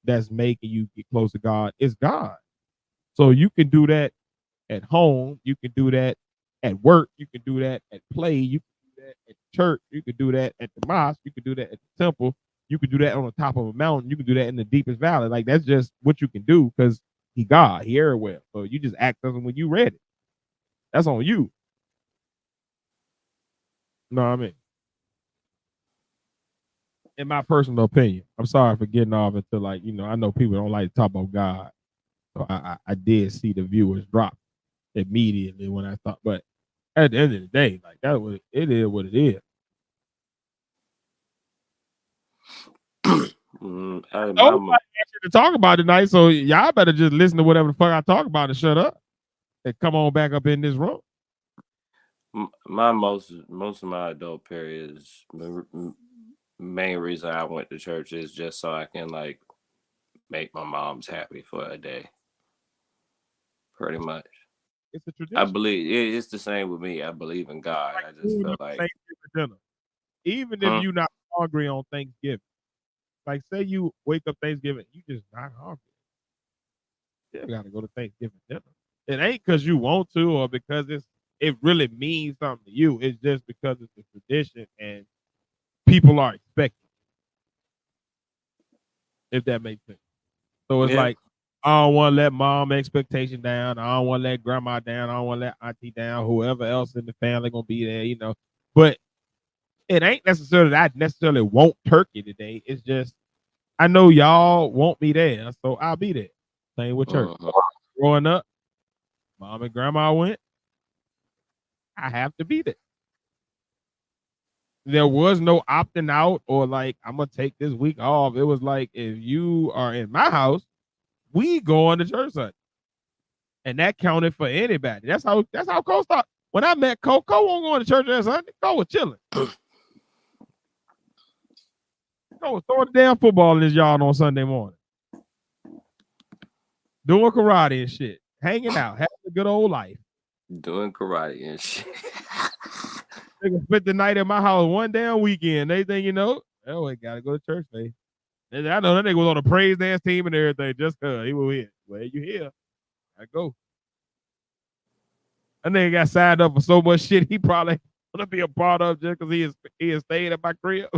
that's making you get close to God. It's God. So you can do that at home. You can do that at work. You can do that at play. You can do that at church. You can do that at the mosque. You can do that at the temple. You can do that on the top of a mountain. You can do that in the deepest valley. Like that's just what you can do because he God, he everywhere. So you just act as when you read it. That's on you. No, I mean, in my personal opinion, I'm sorry for getting off into like, I know people don't like to talk about God. So I did see the viewers drop immediately when I thought, but at the end of the day, like it is what it is. Nobody asked you to talk about it tonight, so y'all better just listen to whatever the fuck I talk about and shut up and come on back up in this room. My most of my adult periods, main reason I went to church is just so I can like make my mom's happy for a day. Pretty much. It's a tradition. I believe it's the same with me. I believe in God. I just feel like Thanksgiving dinner. Even if you're not hungry on Thanksgiving, like say you wake up Thanksgiving, you just not hungry. You gotta go to Thanksgiving dinner. It ain't because you want to or because it really means something to you. It's just because it's a tradition and people are expecting. If that makes sense. So it's like I don't want to let mom expectation down. I don't want to let grandma down. I don't want to let auntie down. Whoever else in the family gonna be there, you know. But it ain't necessarily that I necessarily want turkey today. It's just I know y'all want me there, so I'll be there. Same with church. Growing up, mom and grandma went. I have to be there. There was no opting out or like I'm gonna take this week off. It was like if you are in my house, we going to church Sunday. And that counted for anybody. That's how Cole started. When I met Cole won't go to church that Sunday. Cole was chilling. Cole was throwing the damn football in his yard on Sunday morning. Doing karate and shit. Hanging out, having a good old life. Doing karate and shit. Nigga spent the night at my house one damn weekend. They think, you know, oh, we gotta go to church, man. I know that nigga was on a praise dance team and everything just cause he was here. Well, you here. I go. That nigga got signed up for so much shit he probably gonna be a part of just because he has stayed at my crib.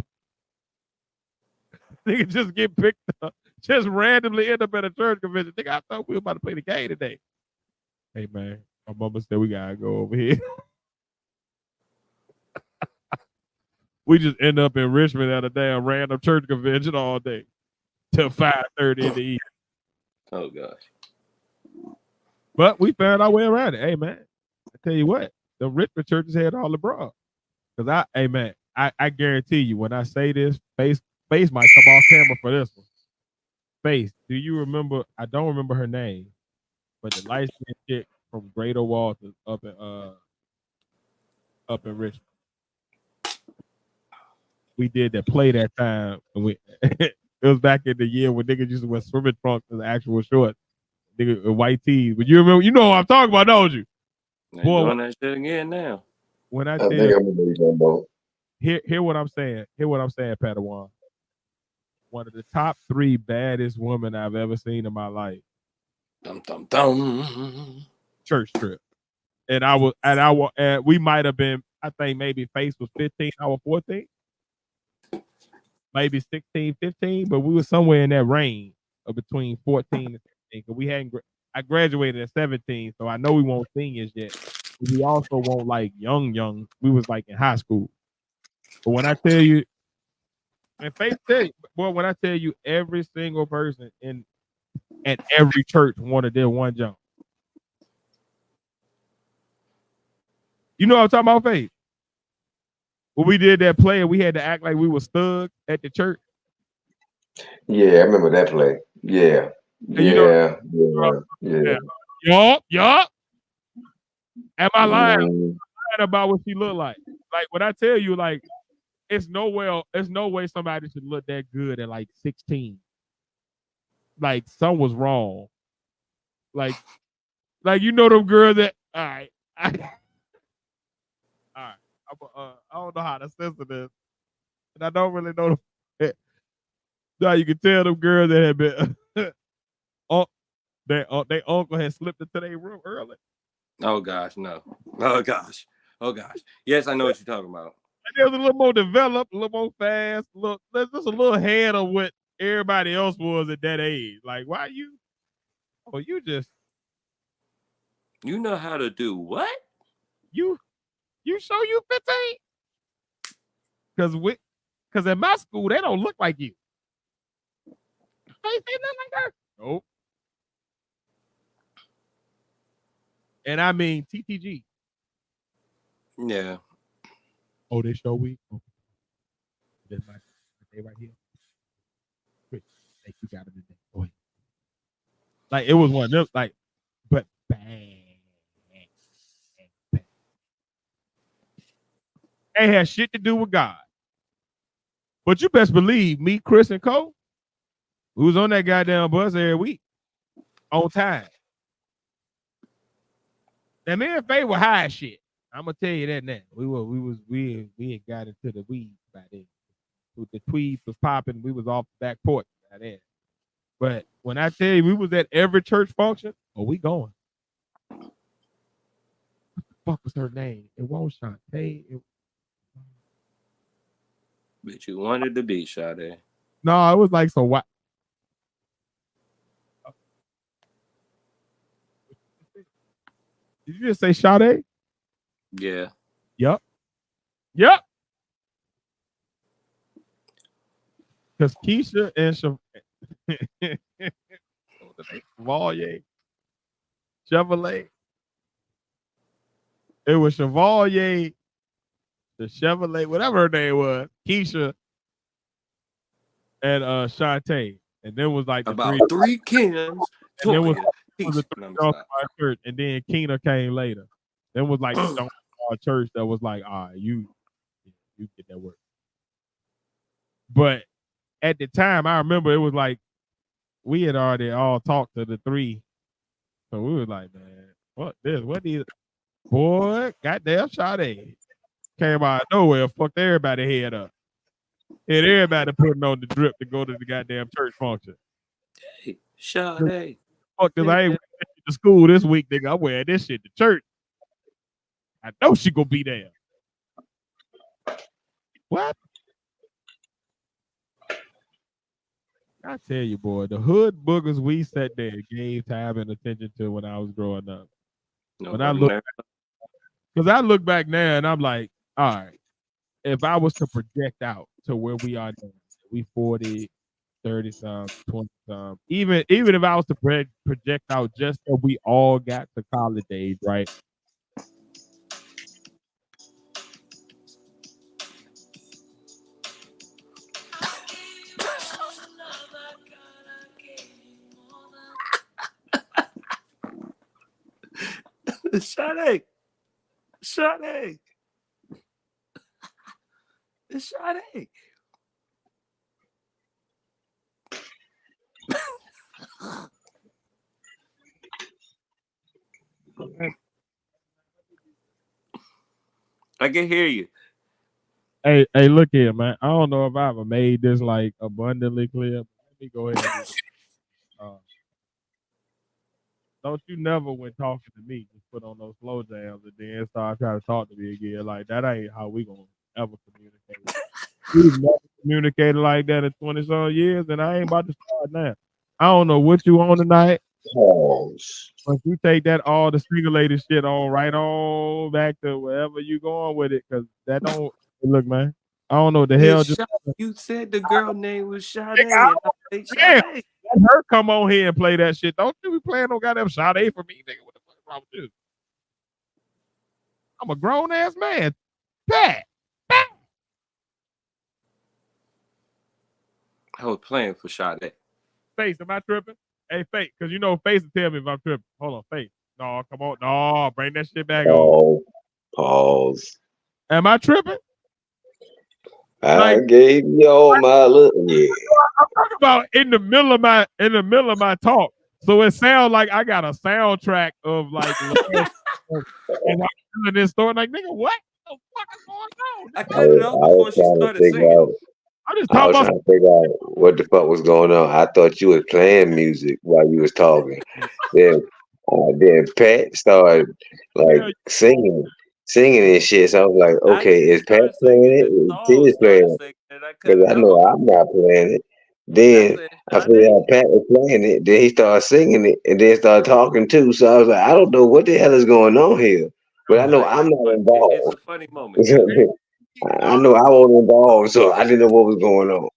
Nigga just get picked up, just randomly end up at a church convention. Nigga, I thought we were about to play the game today. Hey man, my mama said we gotta go over here. We just end up in Richmond at a damn random church convention all day till 5:30 in the evening. Oh gosh. But we found our way around it. Hey man, I tell you what, the Richmond churches had all the bras. Cause I guarantee you when I say this, face might come off camera for this one. Face, do you remember? I don't remember her name, but the light skinned chick from Greater Walters up in Richmond. We did that play that time, and it was back in the year when niggas used to wear swimming trunks as actual shorts, nigga white tees. But you remember? You know what I'm talking about, don't you? They're doing that shit again now. When I think I remember you talking about. Hear what I'm saying. Hear what I'm saying, Padawan. One of the top 3 baddest women I've ever seen in my life. Dum dum dum. Church trip. And we might have been, I think maybe Face was 15, I was 14. Maybe 16, 15, but we were somewhere in that range of between 14 and 16. Cause I graduated at 17, so I know we weren't seniors yet. But we also weren't like young. We was like in high school. But when I tell you, and Faith tell you, boy, when I tell you every single person at every church wanted their one jump. You know what I'm talking about, Faith? When we did that play and we had to act like we were stuck at the church. Yeah, I remember that play. Yeah. And you know, yup. Am I lying about what she looked like? Like when I tell you, like, it's no way somebody should look that good at like 16. Like something was wrong. Like you know them girls that all right. I don't know how to censor this, and I don't really know now you can tell them girls that had been their uncle had slipped into their room early. Oh gosh, no. Oh gosh. Yes, I know what you're talking about. And they was a little more developed, a little more fast, there's just a little ahead of what everybody else was at that age. Like, why you? Oh, you know how to do what? You show you 15? Because in my school they don't look like you. They say nothing like that. Nope. And I mean TTG. Yeah. Oh, they show we. Okay. That's my birthday right here. Hey, you got it today, boy. Like it was one of them, like, but bang. Ain't had shit to do with God. But you best believe me, Chris, and Cole, we was on that goddamn bus every week on time. Now me and Faye were high as shit. I'm gonna tell you that now. We had got into the weeds by then. The tweeds was popping. We was off the back porch by then. But when I tell you we was at every church function, we going. What the fuck was her name? It won't Shantae. But you wanted to be Sade. No, it was like so what? Did you just say Sade? Yeah. Yep. Because Keisha and Chevrolet. It was Chevalier, the Chevrolet, whatever her name was, Keisha, and Shantae. And then was like the about three Kims. And then was the three girls from our church, and then Keena came later. Then was like the church that was like, all right, you get that work. But at the time, I remember it was like we had already all talked to the three. So we was like, man, what this? What these? Boy, goddamn Sade came out of nowhere, fucked everybody head up. And everybody putting on the drip to go to the goddamn church function. Hey, Sade. Fuck, because I ain't to school this week, nigga. I'm wearing this shit to church. I know she gonna be there. What? I tell you, boy, the hood boogers we sat there gave time and attention to when I was growing up. No, when I look back now and I'm like, all right, if I was to project out to where we are now, we 40, 30 some, 20 some, even if I was to project out just that we all got to college age, right? Sade. I can hear you. Hey, look here, man. I don't know if I ever made this like abundantly clear. But let me go ahead and do don't you never, when talking to me, just put on those slow jams and then start trying to talk to me again. Like that ain't how we gonna ever communicate. We've never communicated like that in 20-some years, and I ain't about to start now. I don't know what you on tonight. But you take that all the single lady shit on right on back to wherever you going with it, because that don't look, man. I don't know what the hell. You said the girl name was Sade, and I said Sade. Let her come on here and play that shit. Don't you be playing no goddamn Sade for me, nigga. What the fuck is wrong with you? I'm a grown ass man. Pat. I was playing for Sade. Face, am I tripping? Hey, Face, because you know Face will tell me if I'm tripping. Hold on, Face. No, come on. No, bring that shit back on. Pause. Am I tripping? I gave you all my look. Yeah. I'm talking about in the middle of my talk. So it sounds like I got a soundtrack of like and I'm telling this story like, nigga, what the fuck is going on? I cut it off before she started singing. I was trying to figure out what the fuck was going on. I thought you was playing music while you was talking. Then Pat started like singing and shit. So I was like, okay, is Pat playing it? T is playing it. Because I know I'm not playing it. Then I figured out Pat was playing it. Then he started singing it and then started talking too. So I was like, I don't know what the hell is going on here. But I know I'm not involved. It's a funny moment. I know I wasn't involved, so I didn't know what was going on.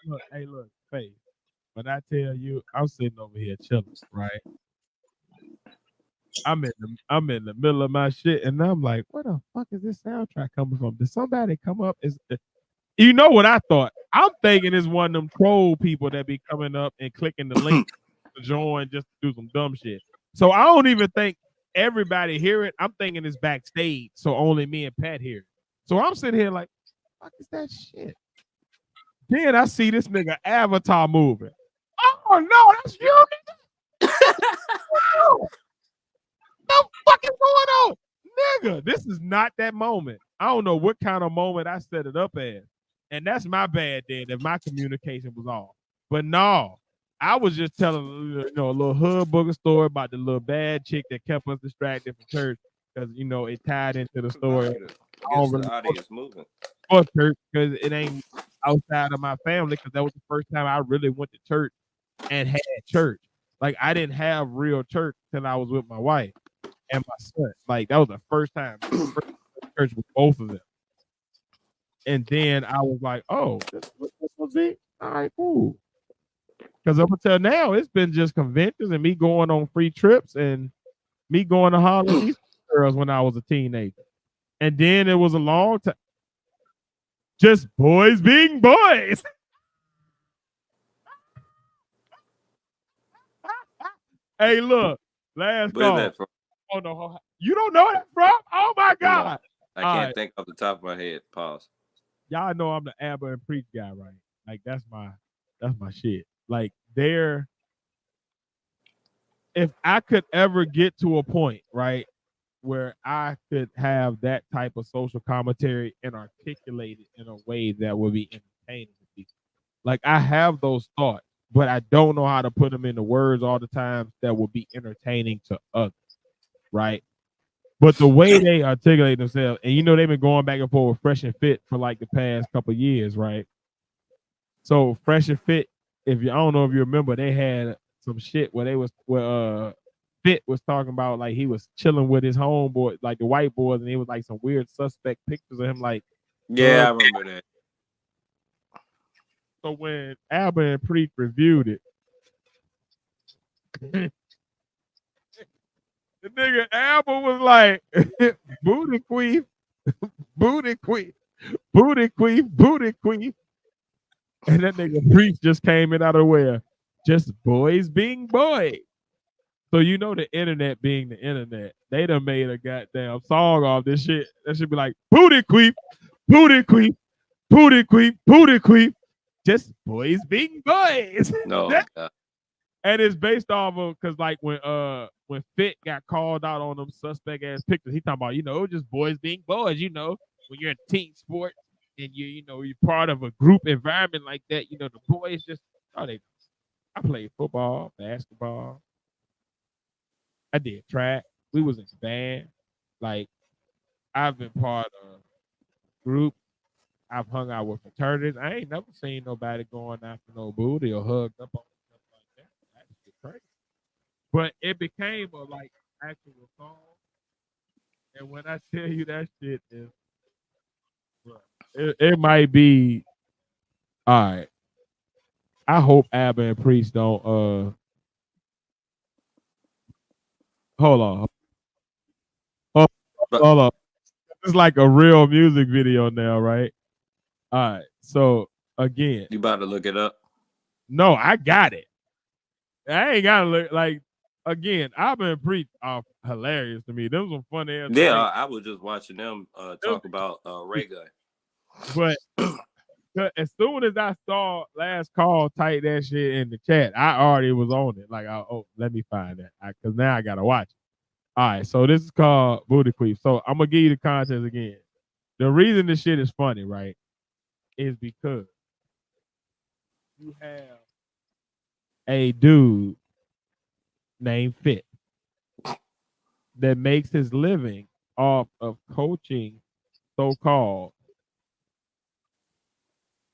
Look, Faith. When I tell you, I'm sitting over here chilling, right? I'm in the middle of my shit, and I'm like, where the fuck is this soundtrack coming from? Did somebody come up? You know what I thought? I'm thinking it's one of them troll people that be coming up and clicking the link to join just to do some dumb shit. So I don't even think everybody hear it. I'm thinking it's backstage, so only me and Pat hear it. So I'm sitting here like, what is that shit? Then I see this nigga avatar moving. Oh no, that's you, nigga. What the fuck is going on? Nigga, this is not that moment. I don't know what kind of moment I set it up as. And that's my bad then if my communication was off. But no, I was just telling a little hood booger story about the little bad chick that kept us distracted from church because it tied into the story. I guess the audience moving. Fuck church because it ain't outside of my family because that was the first time I really went to church and had church. Like I didn't have real church till I was with my wife and my son. Like that was the first time church with both of them. And then I was like, oh, this was it. All right, cool. Because up until now, it's been just conventions and me going on free trips and me going to Harlem girls when I was a teenager. And then it was a long time. Just boys being boys. Hey, look, last call. That from? Oh no, you don't know that from? Oh my god! I can't think off the top of my head. Pause. Y'all know I'm the Abba and Preach guy, right? Like that's my shit. Like if I could ever get to a point, right, where I could have that type of social commentary and articulate it in a way that would be entertaining to people. Like I have those thoughts, but I don't know how to put them into words all the time that will be entertaining to others, right? But the way they articulate themselves, and they've been going back and forth with Fresh and Fit for like the past couple of years, right? So Fresh and Fit, I don't know if you remember, they had some shit where Fit was talking about like he was chilling with his homeboy, like the white boys, and it was like some weird suspect pictures of him, like I remember that. So when Abba and Preach reviewed it, the nigga Abba was like, booty queef, booty queef, booty queef, booty queef. And that nigga Preach just came in out of nowhere. Just boys being boys. So the internet being the internet, they done made a goddamn song off this shit. That should be like booty queef, booty queef, booty queef, booty queef. Just boys being boys. No. God. And it's based off of because like when Fit got called out on them suspect ass pictures, he talking about just boys being boys. When you're in team sport and you're part of a group environment like that, the boys just I played football, basketball. I did track. We was in band. Like I've been part of group. I've hung out with fraternities. I ain't never seen nobody going after no booty or hugged up on stuff like that. That's crazy. But it became a like actual song. And when I tell you that shit is, it might be all right. I hope Abba and Priest don't hold on. Hold on. It's like a real music video now, right? All right. So again. You about to look it up? No, I got it. I ain't gotta look like again, Abba and Preach are hilarious to me. Them some funny ass. Yeah, I was just watching them talk about Ray Gun. But as soon as I saw last call type that shit in the chat, I already was on it. Like, let me find that because now I gotta watch it. All right, so this is called Booty Queef. So I'm gonna give you the context again. The reason this shit is funny, right, is because you have a dude named Fit that makes his living off of coaching so-called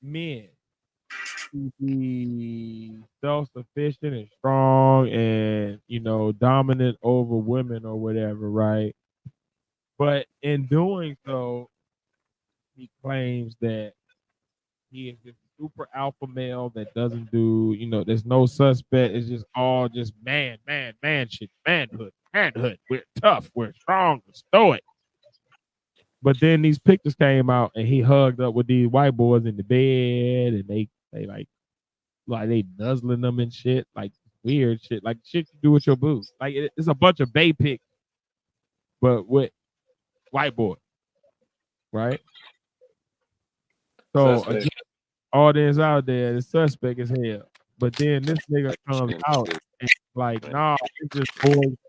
men to be self-sufficient and strong and dominant over women or whatever, right? But in doing so, he claims that he is this super alpha male that doesn't do, there's no suspect. It's just all just man shit, manhood. We're tough, we're strong, we're stoic. But then these pictures came out, and he hugged up with these white boys in the bed, and they like they nuzzling them and shit, like weird shit, like shit you do with your boo. Like it's a bunch of bae pics, but with white boys, right? So again, audience out there, the suspect is hell. But then this nigga comes out and like, nah, it's just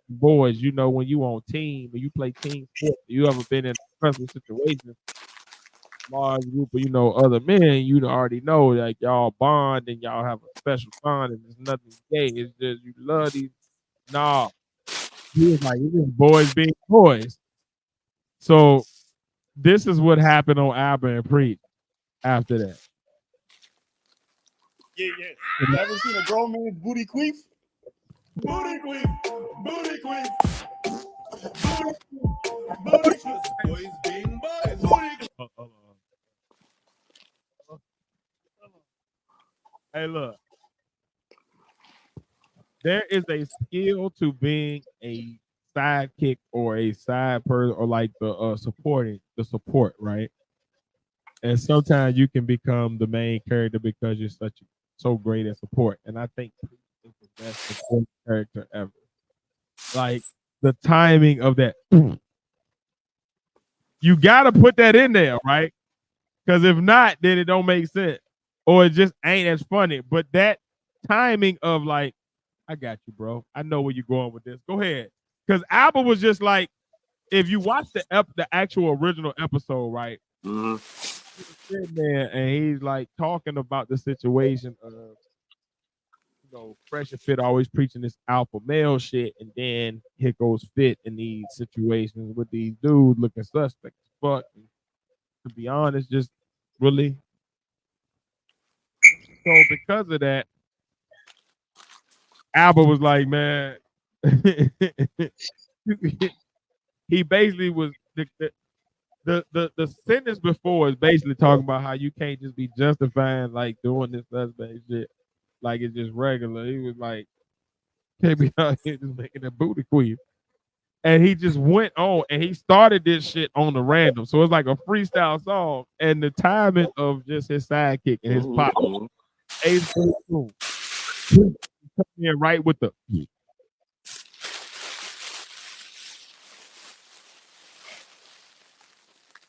boys. You know, when you on team, when you play team sports, you ever been in a stressful situation, large group of, other men, you already know, like, y'all bond and y'all have a special bond, and there's nothing gay. It's just you love these. Nah, he was like, it's just boys being boys. So this is what happened on Abba and Preach after that. Yeah. Ever seen a grown man's booty queef? Booty queef. Booty queef. Booty queef. Boys being boys. Booty queef. Hey, look. There is a skill to being a sidekick or a side person, or like the support, right? And sometimes you can become the main character because you're so great at support. And I think Preach is the best support character ever. Like the timing of that, you gotta put that in there, right? Because if not, then it don't make sense, or it just ain't as funny. But that timing of like, I got you, bro. I know where you're going with this. Go ahead. Because Alba was just like, if you watch the actual original episode, right? Mm-hmm. He was sitting there and he's like talking about the situation of, Fresh and Fit always preaching this alpha male shit, and then here goes Fit in these situations with these dudes looking suspect as fuck. And to be honest, just really. So because of that, Alba was like, man, he basically was the sentence before is basically talking about how you can't just be justifying like doing this suspect shit like it's just regular. He was like, can't be out here just making a booty queef. And he just went on and he started this shit on the random. So it's like a freestyle song. And the timing of just his sidekick and his pop, Ace coming in right with the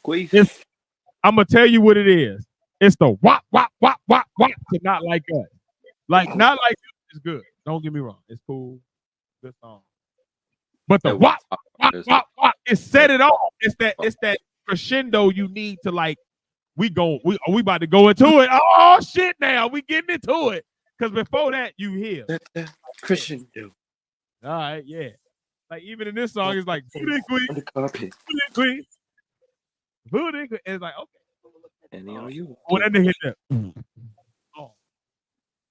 Queef. I'm gonna tell you what it is. It's the wop wop wop wop wop to Not Like Us. Like Not Like Us is good. Don't get me wrong. It's cool. Good song. But the wop wop wop wop, it set it off. It's that crescendo you need to like. We about to go into it. Oh shit! Now we getting into it. Because before that, you hear crescendo. All right, yeah. Like even in this song, it's like booty queen, on the carpet. booty queen, booty queen. And it's like okay. And then you. When that nigga hit that, oh,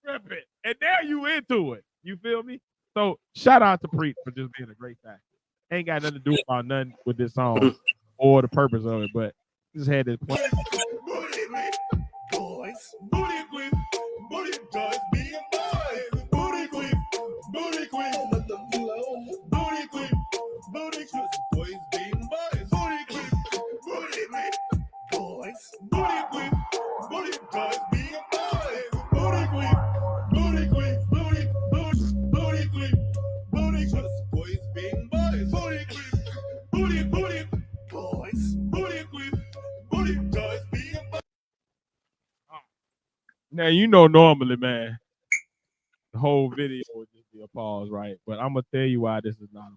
rip it, and now you into it. You feel me? So shout out to Preach for just being a great factor. Ain't got nothing to do about nothing with this song or the purpose of it, but just had this point. Boys, booty queef, booty guys being boys, booty queef, booty queef, booty queef, booty queef, boys being boys, booty queef, booty queef, boys, booty queef, booty guys being boys, booty queef, booty queef, booty queef, booty queef, boys being boys, booty queef, booty boys, booty queef, booty guys being boys. Now normally, man, the whole video would just be a pause, right? But I'm gonna tell you why this is not a pause.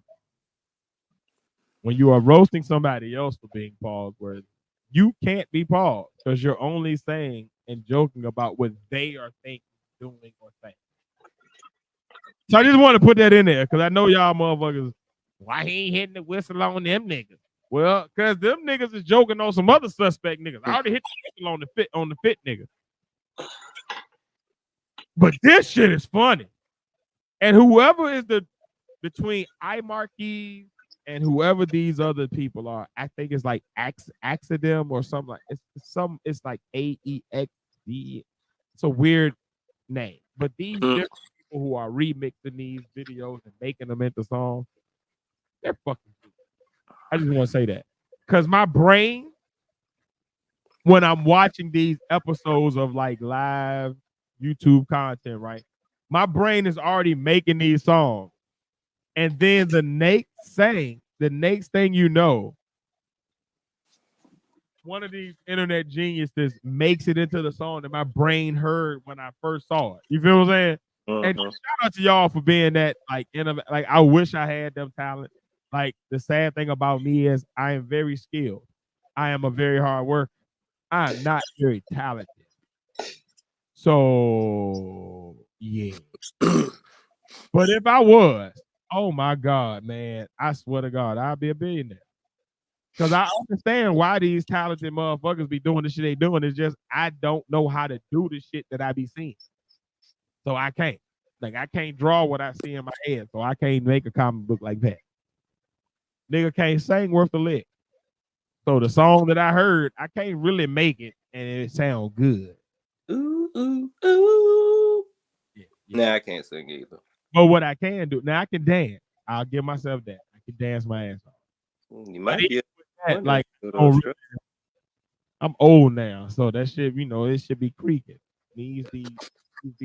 When you are roasting somebody else for being pause worthy, you can't be paused because you're only saying and joking about what they are thinking, doing, or saying. So I just want to put that in there because I know y'all motherfuckers. Why he ain't hitting the whistle on them niggas? Well, because them niggas is joking on some other suspect niggas. I already hit the whistle on the fit nigga. But this shit is funny. And whoever is between iMarquis and whoever these other people are, I think it's like Axidem or something like it's like AEXD. It's a weird name. But these different people who are remixing these videos and making them into songs, they're fucking cool. I just want to say that. Because my brain, when I'm watching these episodes of like live YouTube content, right? My brain is already making these songs. And then the next thing you know, one of these internet geniuses makes it into the song that my brain heard when I first saw it. You feel what I'm saying? And shout out to y'all for being that like like I wish I had them talent. Like the sad thing about me is I am very skilled. I am a very hard worker. I am not very talented. So yeah. But if I was, oh my God, man, I swear to God, I'd be a billionaire. Because I understand why these talented motherfuckers be doing the shit they doing. It's just I don't know how to do the shit that I be seeing. So I can't. Like I can't draw what I see in my head. So I can't make a comic book like that. Nigga can't sing worth a lick. So the song that I heard, I can't really make it and it sound good. Ooh, ooh, ooh. Yeah. Nah, I can't sing either. But what I can do, now I can dance. I'll give myself that. I can dance my ass off. You might be that, like, I'm old now, so that shit, you know, it should be creaking. Needs be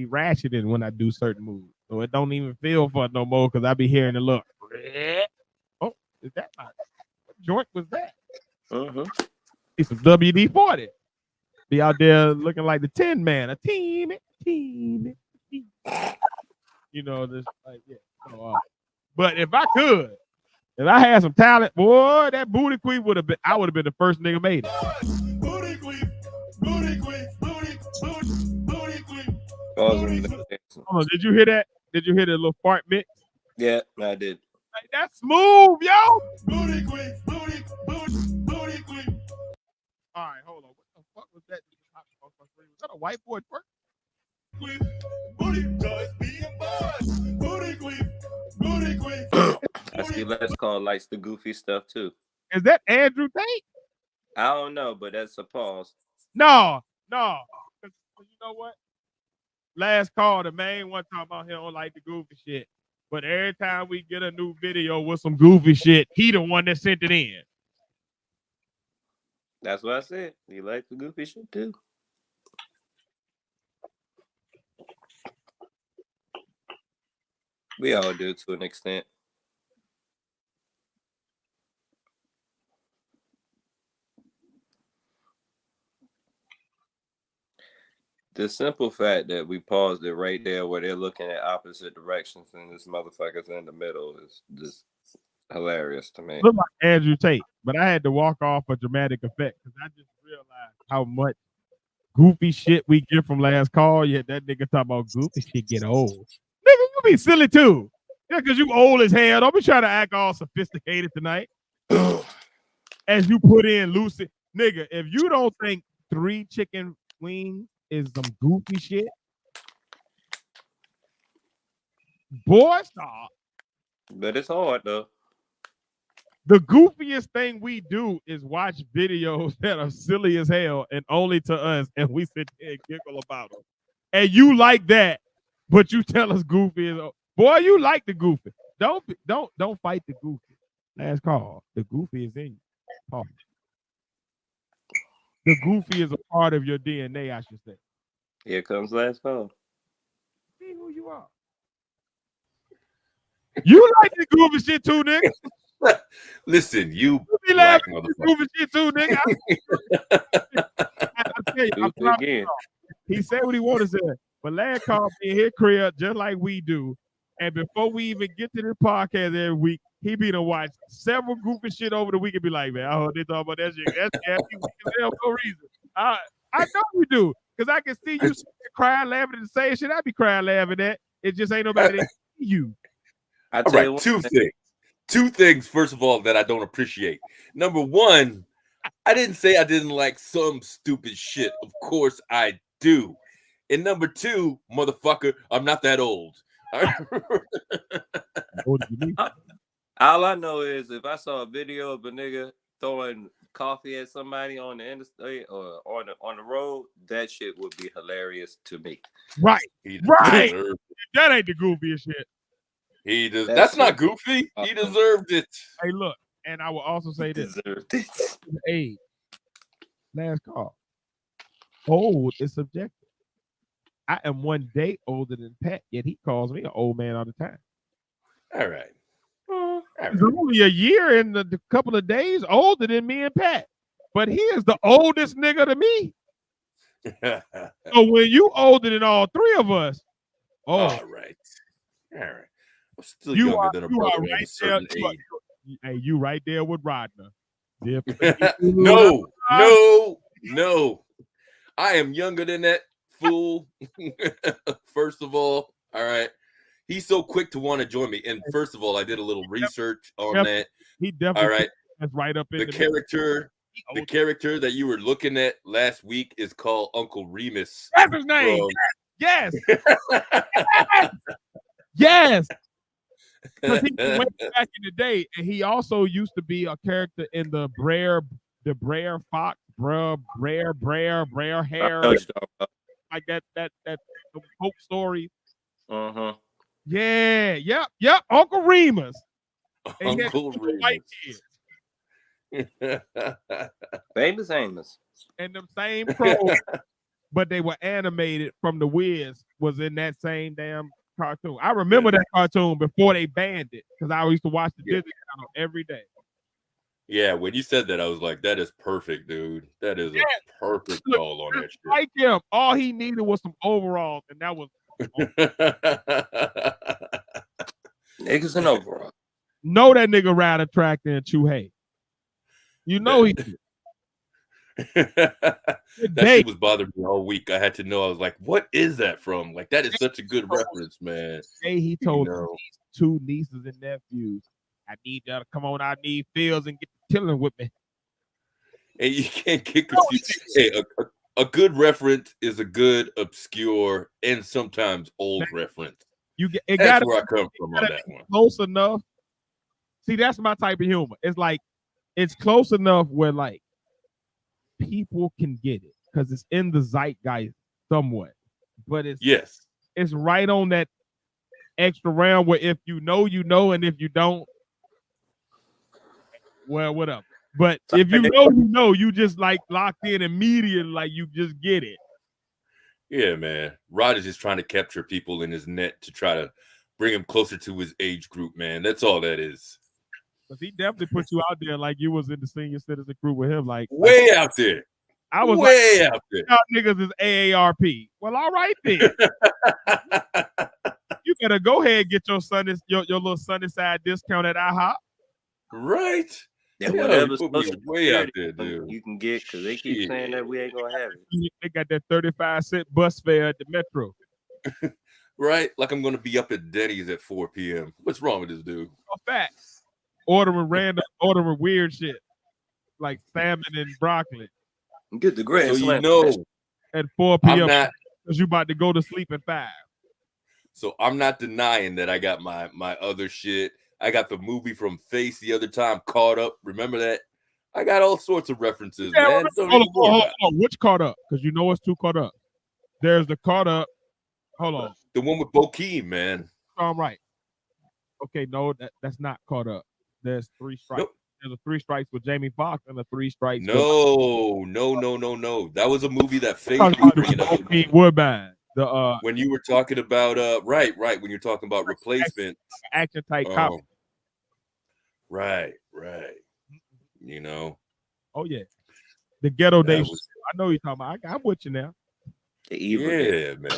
ratcheting when I do certain moves. So it don't even feel fun no more because I be hearing the look. Oh, is that my what joint was that? It's some WD-40. Be out there looking like the Tin Man, a team. You know, this like yeah. So, but if I could, if I had some talent, boy, that booty queen would have been. I would have been the first nigga made it. Booty queen, booty queen, booty queen. Hold on, did you hear that? Did you hear the little fart mix? Yeah, I did. Like, that's smooth, yo. Booty queen, booty queen. All right, hold on. What the fuck was that? Was that a whiteboard twerk? Booty just be a boss. Booty queen, booty queen. I see Let's Call likes the goofy stuff too. Is that Andrew Tate? I don't know, but that's a pause. No. You know what? Last Call, the main one talking about he don't like the goofy shit. But every time we get a new video with some goofy shit, he the one that sent it in. That's what I said. He likes the goofy shit too. We all do to an extent. The simple fact that we paused it right there where they're looking at opposite directions and this motherfucker's in the middle is just hilarious to me. Look like Andrew Tate, but I had to walk off for dramatic effect because I just realized how much goofy shit we get from Last Call. Yet that nigga talking about goofy shit get old. Nigga, you be silly too. Yeah, because you old as hell. Don't be trying to act all sophisticated tonight. As you put in Lucy. Nigga, if you don't think 3 chicken wings is some goofy shit, boy, stop. But it's hard though. The goofiest thing we do is watch videos that are silly as hell and only to us, and we sit there and giggle about them. And you like that, but you tell us goofy is boy, you like the goofy. Don't fight the goofy. Last Call. The goofy is in you. Oh. The goofy is a part of your DNA, I should say. Here comes Last Call. See who you are. You like the goofy shit too, nigga. Listen, you be laughing at the goofy shit too, nigga. I tell you, he said what he wanted to say. But Last Call be in his crib just like we do. And before we even get to this podcast every week, he be to watch several goofy shit over the week and be like, man, I heard they talk about that shit. That's happy week as hell for no reason. I know you do. Because I can see you crying, laughing at the same shit I be crying, laughing at. It just ain't nobody that see you. All right, two things. Two things, first of all, that I don't appreciate. Number one, I didn't say I didn't like some stupid shit. Of course I do. And number two, motherfucker, I'm not that old. All I know is if I saw a video of a nigga throwing coffee at somebody on the interstate or on the road, that shit would be hilarious to me. Right. Right. That ain't the goofiest shit. That's not goofy. He deserved it. Hey, look. And I will also say this: Deserved it. age, last call. Old is subjective. I am one day older than Pat, yet he calls me an old man all the time. All right. All right. He's only a year and a couple of days older than me and Pat, but he is the oldest nigga to me. So when you older than all three of us, All right. All right. I'm still you younger are than a you brother are of a right certain there. age. Hey, you right there with Rodner. No, no, no. I am younger than that fool. First of all right. He's so quick to want to join me. And first of all, I did a little research on that. He definitely All right. that's right up in The character that you were looking at last week is called Uncle Remus. That's his name. Yes. Yes. Because he was way back in the day, and he also used to be a character in the Brer Fox, Brer Hair, like that the folk story. Uh-huh. Yeah, yep, Uncle Remus. And Uncle Remus. Famous Amos. And them same crows, but they were animated from the Wiz, was in that same damn cartoon. I remember that cartoon before they banned it because I used to watch the Disney Channel every day. Yeah, when you said that, I was like, that is perfect, dude. That is a perfect call on that shit. Like him, all he needed was some overalls, and that was Niggas and overalls. know that nigga ride a tractor and chew hay. You know he did. That shit was bothering me all week. I had to know. I was like, what is that from? Like, that is such a good reference, man. Hey, he told his two nieces and nephews, I need y'all to come on. I need Fields and get tilling with me. And you can't get confused. Hey, a good reference is a good, obscure, and sometimes old reference. That's where I come from on that one. Close enough. See, that's my type of humor. It's like, it's close enough where like people can get it because it's in the zeitgeist somewhat. But it's right on that extra round where if you know, and if you don't, well, whatever. But if you know, you just like locked in immediately, like you just get it. Yeah, man. Rod is just trying to capture people in his net to try to bring him closer to his age group, man. That's all that is. Because he definitely put you out there like you was in the senior citizen group with him, like way out there. I was way out there. Y'all niggas is AARP. Well, all right then. You better go ahead and get your little sunny side discount at IHOP. Right. Yeah, whatever way out there, dude. You can get because they keep saying that we ain't gonna have it. They got that 35-cent bus fare at the Metro. Right? Like I'm gonna be up at Denny's at 4 p.m. What's wrong with this dude? Facts. Ordering weird shit like salmon and broccoli. Get the grand slam at 4 p.m. because you about to go to sleep at 5. So I'm not denying that I got my other shit. I got the movie from Face the other time, Caught Up. Remember that? I got all sorts of references, man. Hold on. Which Caught Up? Because you know it's two Caught Up. There's the Caught Up. Hold on. The one with Bokeem, man. I'm right. Okay, no, that's not Caught Up. There's 3 Strikes. Nope. There's a 3 Strikes with Jamie Foxx and a 3 Strikes. No. That was a movie that Face was bringing up. Woodbine. When you were talking about right. When you're talking about Replacement, action type cop. Right. You know. Oh yeah, the Ghetto Days. I know you're talking about. I'm with you now. Yeah, man.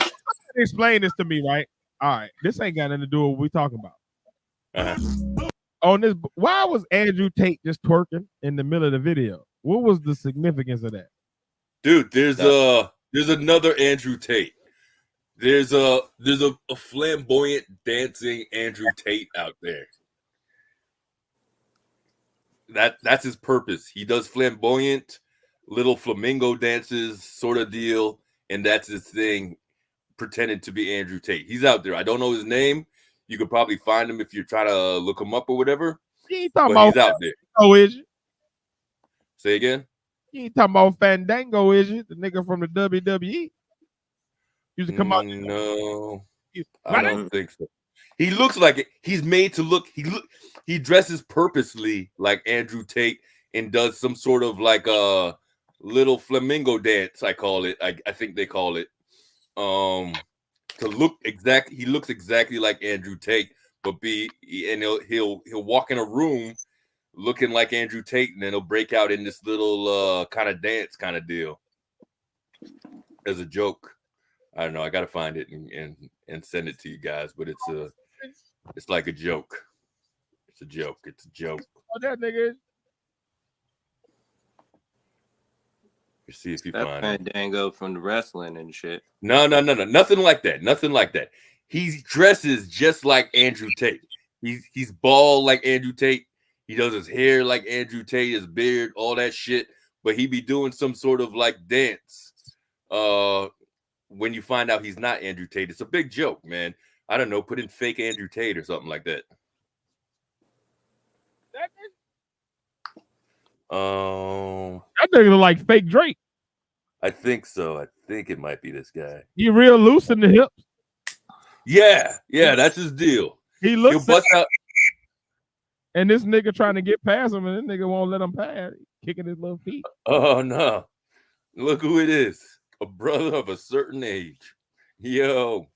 Explain this to me, right? All right, this ain't got nothing to do with what we talking about. Uh-huh. On this, why was Andrew Tate just twerking in the middle of the video? What was the significance of that? Dude, there's another Andrew Tate. There's a flamboyant dancing Andrew Tate out there. That's his purpose. He does flamboyant little flamingo dances sort of deal, and that's his thing, pretending to be Andrew Tate. He's out there. I don't know his name. You could probably find him if you're trying to look him up or whatever. He's out there. Oh, is you? Say again? You ain't talking about Fandango, is you? The nigga from the WWE? Used to come out. No, I don't think so. He looks like it. He's made to look. He dresses purposely like Andrew Tate and does some sort of like a little flamingo dance. I call it. I think they call it. To look exact. He looks exactly like Andrew Tate, but he'll walk in a room looking like Andrew Tate, and then he'll break out in this little kind of dance kind of deal as a joke. I don't know. I gotta find it and send it to you guys, but it's like a joke. It's a joke. It's a joke. Oh, that nigga. You see if you That find it. Fandango from the wrestling and shit. No. Nothing like that. Nothing like that. He dresses just like Andrew Tate. He's bald like Andrew Tate. He does his hair like Andrew Tate, his beard, all that shit. But he be doing some sort of like dance. When you find out he's not Andrew Tate, it's a big joke, man. I don't know. Put in fake Andrew Tate or something like that. That nigga look like fake Drake. I think so. I think it might be this guy. He real loose in the hips. Yeah, that's his deal. He looks He'll bust out. And this nigga trying to get past him, and this nigga won't let him pass. Kicking his little feet. Oh no! Look who it is. A brother of a certain age. Yo.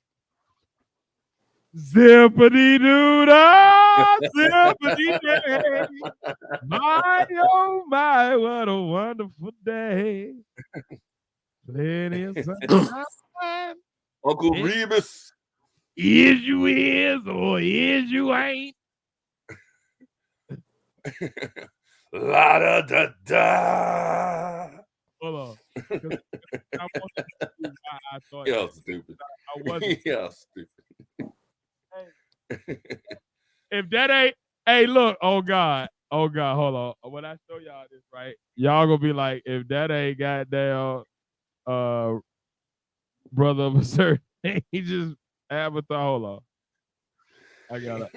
Zippity doo dah, zippity day. My oh my, what a wonderful day. Plenty of sunshine. Uncle Rebus. Is you is or is you ain't. La da da da. Hold on. I thought Y'all stupid. I wasn't. Y'all stupid. If that ain't, hey, look, oh God, hold on. When I show y'all this, right, y'all gonna be like, if that ain't goddamn brother of a certain age, just avatar. Hold on. I gotta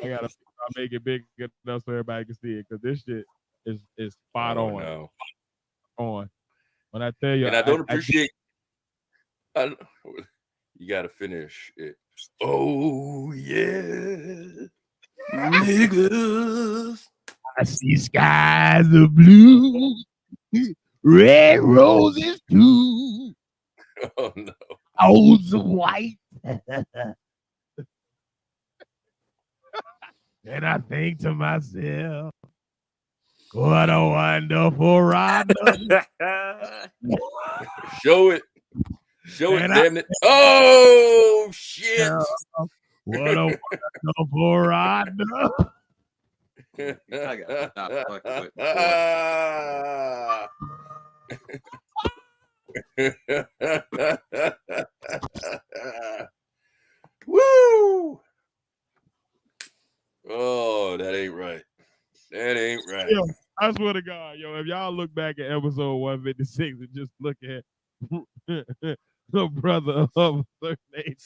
make it big enough so everybody can see it, because this shit is spot on. No. On. When I tell you, and I don't appreciate. You gotta finish it. Oh yeah, Niggas. I see skies of blue, red roses too, oh no, clouds of white. And I think to myself, what a wonderful ride. Show it, damn it! Oh shit! What a wonderful ride. I gotta stop fucking with Woo! Oh, that ain't right. That ain't right. Yo, I swear to God, yo, if y'all look back at episode 156 and just look at the brother of a certain age,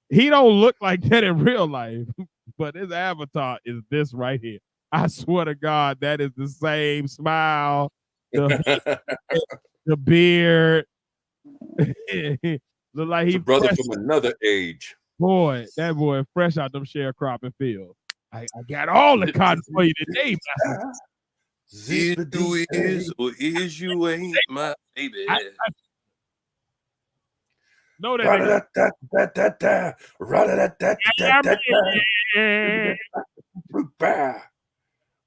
he don't look like that in real life, but his avatar is this right here. I swear to God, that is the same smile, the beard. Look like It's he a brother from another age. Boy, that boy fresh out them sharecropping fields. I got all the cotton for you today, man. Is you is or is you ain't my baby. No, that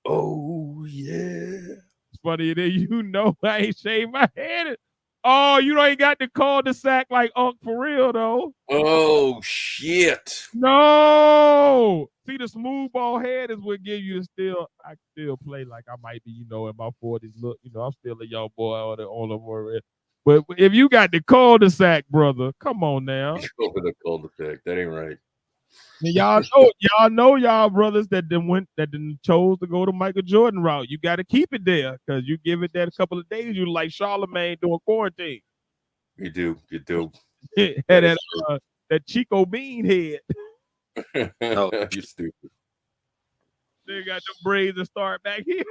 oh yeah. It's funny that you know I ain't shaved my head. Oh, you ain't got the cul-de-sac like Unc for real though. Oh shit. No. See, the smooth ball head is what give you I still play like I might be, in my 40s. Look, I'm still a young boy on the more. But if you got the cul-de-sac, brother, come on now. Over the cul-de-sac. That ain't right. And y'all know y'all brothers that chose to go the Michael Jordan route. You got to keep it there, because you give it that a couple of days, you like Charlemagne doing quarantine. You do. Had that Chico Bean head. Oh, you're stupid. They got the braids to start back here.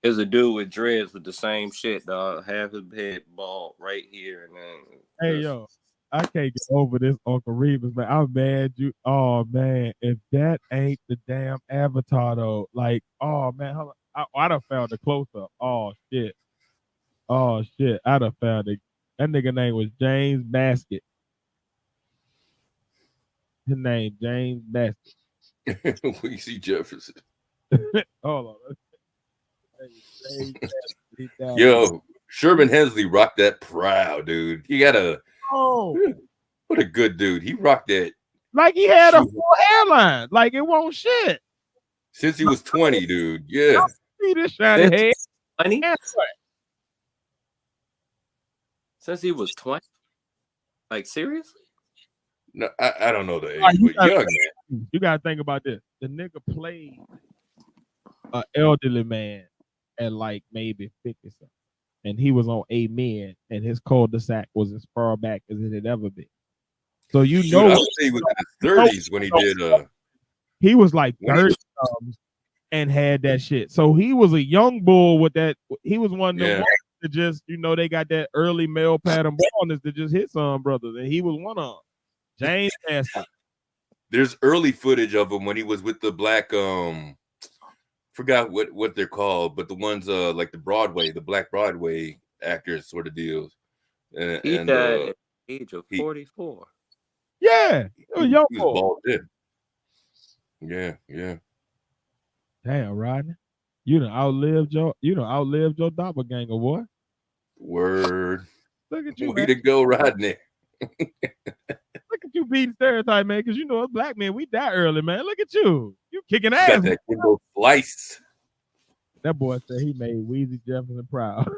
If There's a dude with dreads with the same shit, dog. Half his head bald right here, and then Hey yo, I can't get over this Uncle Remus, man. I'm mad you. Oh man, if that ain't the damn Avatar though, like, oh man, hold on. I done found the close up. Oh shit. Oh shit. I done found it. That nigga name was James Basket. His name James Basket. We see Jefferson. Hold on. James Basket. Yo, Sherman Hensley rocked that proud, dude. He got a Oh, what a good dude. He rocked that like he had a full hairline. Like it won't shit. since he was 20, dude. Yeah. See this shiny head. 20? Since he was 20? Like, seriously? No, I don't know the age, Right, but young man. You gotta think about this. The nigga played an elderly man at like maybe 50 something. And he was on Amen, and his cul-de-sac was as far back as it had ever been. So you Dude, know, I would say he was in his 30s when he did he was like 30 and had that shit. So he was a young bull with that. He was one of them ones that just, they got that early male pattern baldness that just hit some brothers, and he was one of them. James Astor. There's early footage of him when he was with the black forgot what they're called, but the ones like the black Broadway actors sort of deals. And He died at the age of 44. Yeah, he was young he was boy. bald then. Yeah. Damn, Rodney. You done outlived your doppelganger, boy. Word. Look at you, Way man. to go, Rodney. Look at you beating stereotype, man, because us black men, we die early, man. Look at you. You kicking You ass. got that Kindle slice. That boy said he made Weezy Jefferson proud.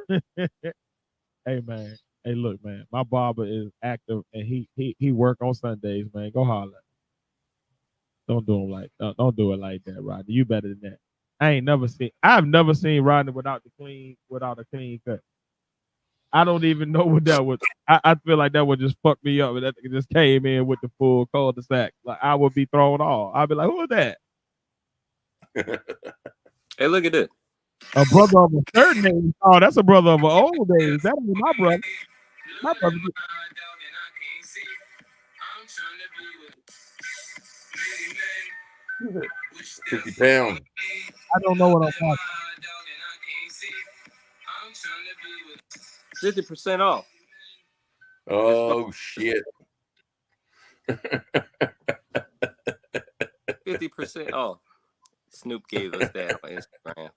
Hey, man. Hey, look, man. My barber is active, and he work on Sundays, man. Go holler. Don't do it like that, Rodney. You better than that. I've never seen Rodney without a clean cut. I don't even know what that was. I feel like that would just fuck me up. That nigga just came in with the full cul-de-sac. Like I would be thrown off. I'd be like, who is that? Hey, look at this. A brother of a certain age. Oh, that's a brother of an old age. That ain't my brother. My brother. 50 pounds. I don't know what I'm watching. 50% off. Oh shit. 50% off. Snoop gave us that on Instagram.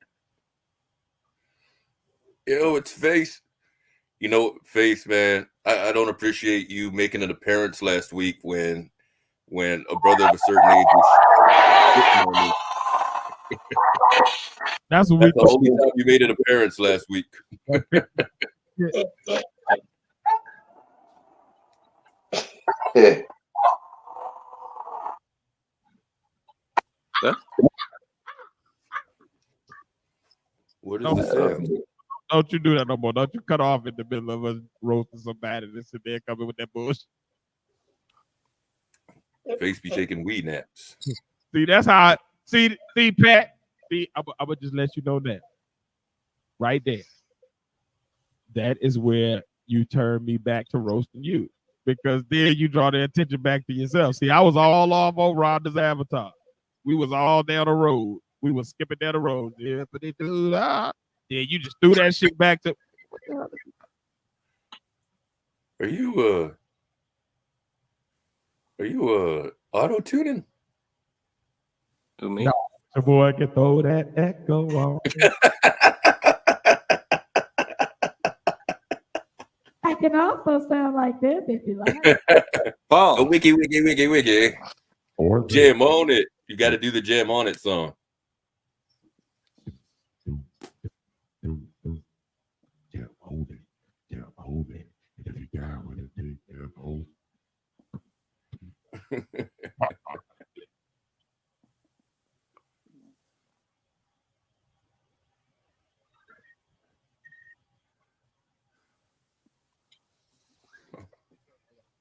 Yo, it's Face. Face, man, I don't appreciate you making an appearance last week when a brother of a certain age was That's what That's the only time you made an appearance last week. Yeah. Huh? What is the sound? Don't you do that no more. Don't you cut off in the middle of us roasting somebody and sit there coming with that bullshit. Face be taking weed naps. See, that's how see Pat. See, I would just let you know that. Right there. That is where you turn me back to roasting you. Because then you draw the attention back to yourself. See, I was all off on Rhonda's Avatar. We was all down the road. We was skipping down the road. Yeah, but they do that. Yeah, you just threw that shit back to. Are you auto tuning? Who, me? No, the boy can throw that echo on. I can also sound like this if you like. Oh, wiki. Jam on it. You got to do the jam on it song. If you got what it takes, hold.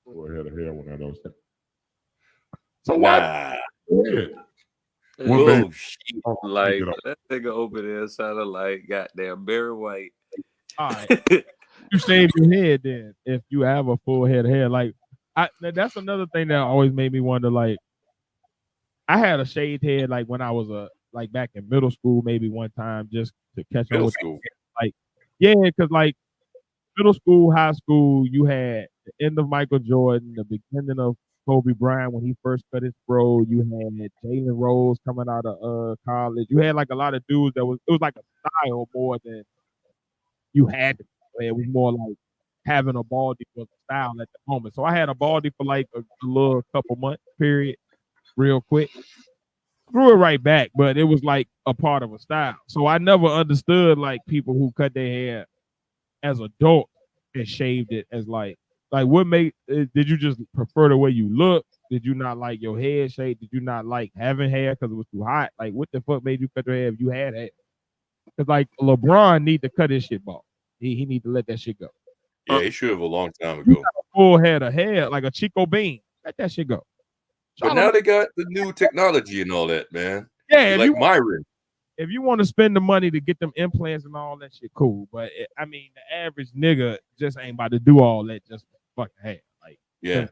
Boy, I had a hair one of those. So Nah. what? What made Oh shit! Like that nigga over there sounded like goddamn Barry White. all right, you shave your head then if you have a full head of hair. Like that's another thing that always made me wonder. Like I had a shaved head like when I was like back in middle school, maybe one time just to catch on Middle with school. like yeah, because like middle school, high school, you had the end of Michael Jordan, the beginning of Kobe Bryant when he first cut his fro. You had Jalen Rose coming out of college. You had like a lot of dudes that was it was like a style more than you had to. It was more like having a baldy was a style at the moment. So I had a baldy for like a little couple months period, real quick. Grew it right back, but it was like a part of a style. So I never understood like people who cut their hair as adults and shaved it as like what made did you just prefer the way you look? Did you not like your head shape? Did you not like having hair because it was too hot? Like what the fuck made you cut your hair if you had hair? Because like LeBron need to cut his shit bald. He need to let that shit go. Yeah, he should have a long time You ago. got a full head of hair like a Chico Bean. Let that shit go. But now they got the new technology and all that, man. Yeah, Like Myron. if you want to spend the money to get them implants and all that shit, cool. But I mean, the average nigga just ain't about to do all that just for fucking hair. Like, yeah,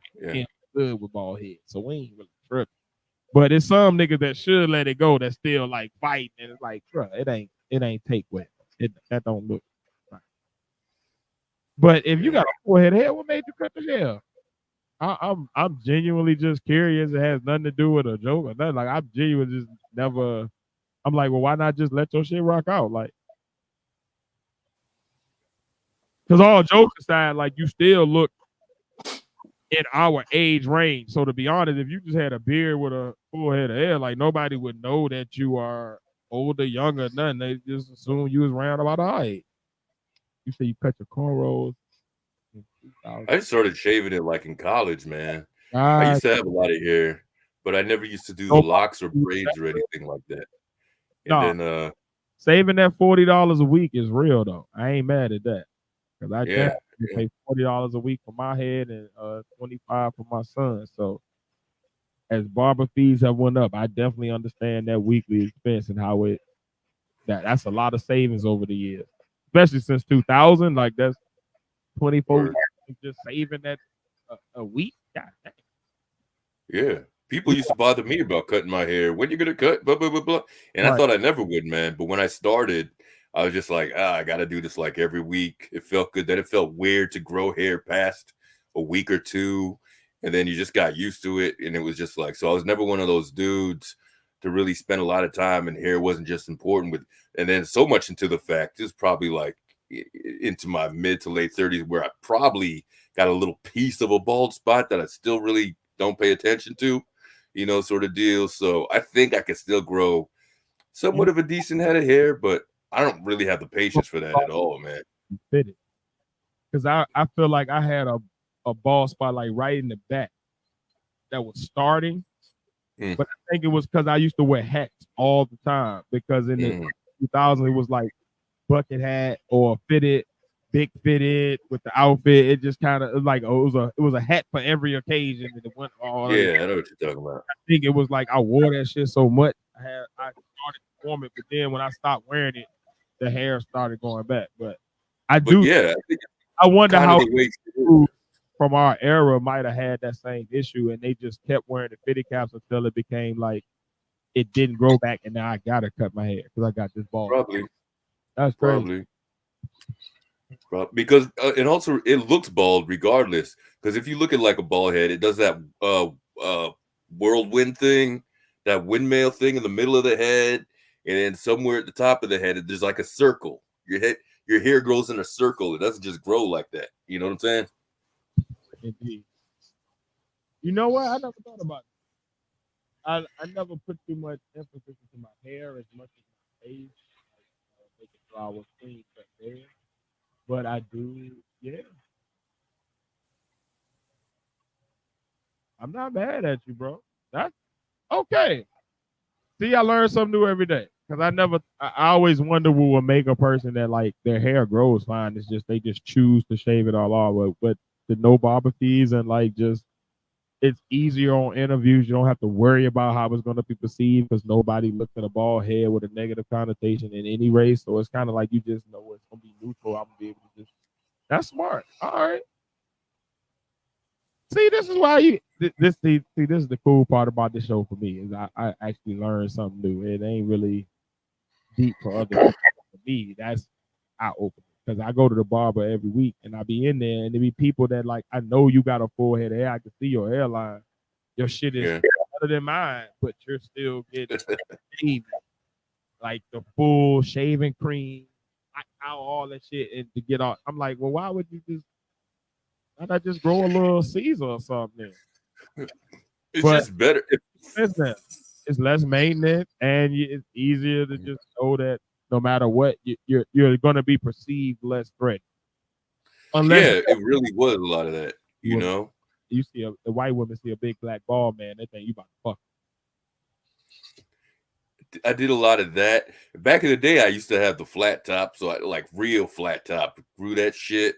good with bald head, so we ain't really tripping. But it's some niggas that should let it go that still like fighting, and it's like, bro, it ain't take well. That don't look right. But if you got a forehead hair, what made you cut the hair? I'm genuinely just curious. It has nothing to do with a joke or nothing. Like I'm genuinely just never. I'm like, well, why not just let your shit rock out? Like, because all jokes aside, like you still look in our age range. So to be honest, if you just had a beard with a full head of hair, like nobody would know that you are older, younger, nothing. They just assume you was around about our age. You say you cut your cornrows. I started shaving it like in college, man. I used to have a lot of hair, but I never used to do the locks or braids or anything like that. And then saving that $40 a week is real though. I ain't mad at that. Because I definitely pay $40 a week for my head and $25 for my son. So as barber fees have went up, I definitely understand that weekly expense and how that's a lot of savings over the years. Especially since 2000. Like that's 24 years just saving that a week. God dang. Yeah. People used to bother me about cutting my hair. When you gonna cut? Blah blah blah blah. And I thought I never would, man. But when I started, I was just like, I gotta do this like every week. It felt good. Then it felt weird to grow hair past a week or two, and then you just got used to it. And it was just like, so I was never one of those dudes to really spend a lot of time, and hair wasn't just important with. And then so much into the fact, it's probably like into my mid to late 30s where I probably got a little piece of a bald spot that I still really don't pay attention to. Sort of deal. So I think I could still grow somewhat of a decent head of hair, but I don't really have the patience for that at all, man. Because I feel like I had a bald spot like right in the back that was starting, but I think it was because I used to wear hats all the time. Because in the 2000s, it was like bucket hat or big fitted with the outfit. It just kind of like it was a hat for every occasion. And it went all. Yeah, I know what you're talking about. I think it was like I wore that shit so much. I started performing, but then when I stopped wearing it, the hair started going back. But I wonder how from our era might have had that same issue, and they just kept wearing the fitted caps until it became like it didn't grow back, and now I gotta cut my hair because I got this bald. Probably. That's crazy. Because and also it looks bald regardless. Because if you look at like a bald head, it does that whirlwind thing, that windmill thing in the middle of the head, and then somewhere at the top of the head, there's like a circle. Your hair grows in a circle. It doesn't just grow like that. You know what I'm saying? Indeed. You know what? I never thought about it. I never put too much emphasis into my hair as much as my age. Making sure I was clean cut hair. But I do, yeah. I'm not mad at you, bro. That's okay. See, I learn something new every day. Because I always wonder what would make a person that like their hair grows fine. It's just they just choose to shave it all off. But the no barber fees and like just it's easier on interviews. You don't have to worry about how it's going to be perceived because nobody looks at a bald head with a negative connotation in any race. So it's kind of like you just know it's going to be neutral. I'm going to be able to just. That's smart. All right. See, this is why you this see this is the cool part about this show for me is I actually learned something new. It ain't really deep for other people. For me, that's eye opening because I go to the barber every week and I be in there and there be people that like I know you got a full head of hair. I can see your hairline. Your shit is better than mine, but you're still getting shaving, like the full shaving cream, out all that shit, and to get off. I'm like, well, why would you just? Why not just grow a little Caesar or something? It's just better. Listen, it's less maintenance and it's easier to just know that no matter what, you're going to be perceived less threatened. Unless it really was a lot of that, you know. You see the white women see a big black bald man, they think you about to fuck. I did a lot of that. Back in the day, I used to have the flat top, so I like real flat top. Grew that shit,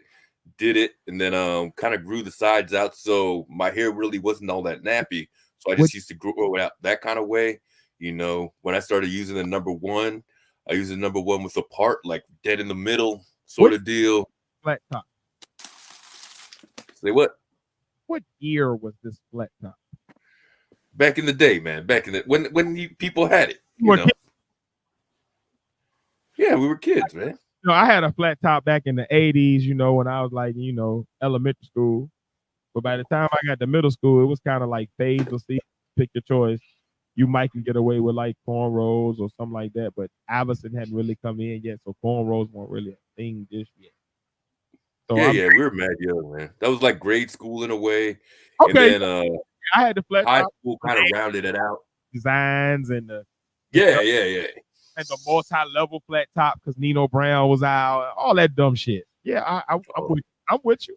did it, and then kind of grew the sides out, so my hair really wasn't all that nappy. So I just used to grow it out that kind of way. You know, when I started using the number one, I used the number one with a part like dead in the middle sort of deal. Flat top. Say what? What year was this flat top? Back in the day, man. Back in the when people had it. You know? Yeah, we were kids, man. You know, I had a flat top back in the 80s, you know, when I was like, you know, elementary school. But by the time I got to middle school, it was kind of like phase or see, pick your choice. You might can get away with like cornrows or something like that, but Iverson hadn't really come in yet, so cornrows weren't really a thing just yet. So yeah, we were mad young, man. That was like grade school in a way. Okay. And then I had the flat high top school kind of rounded it out. Designs and the yeah. And the multi-level flat top because Nino Brown was out, all that dumb shit. Yeah, I'm with you.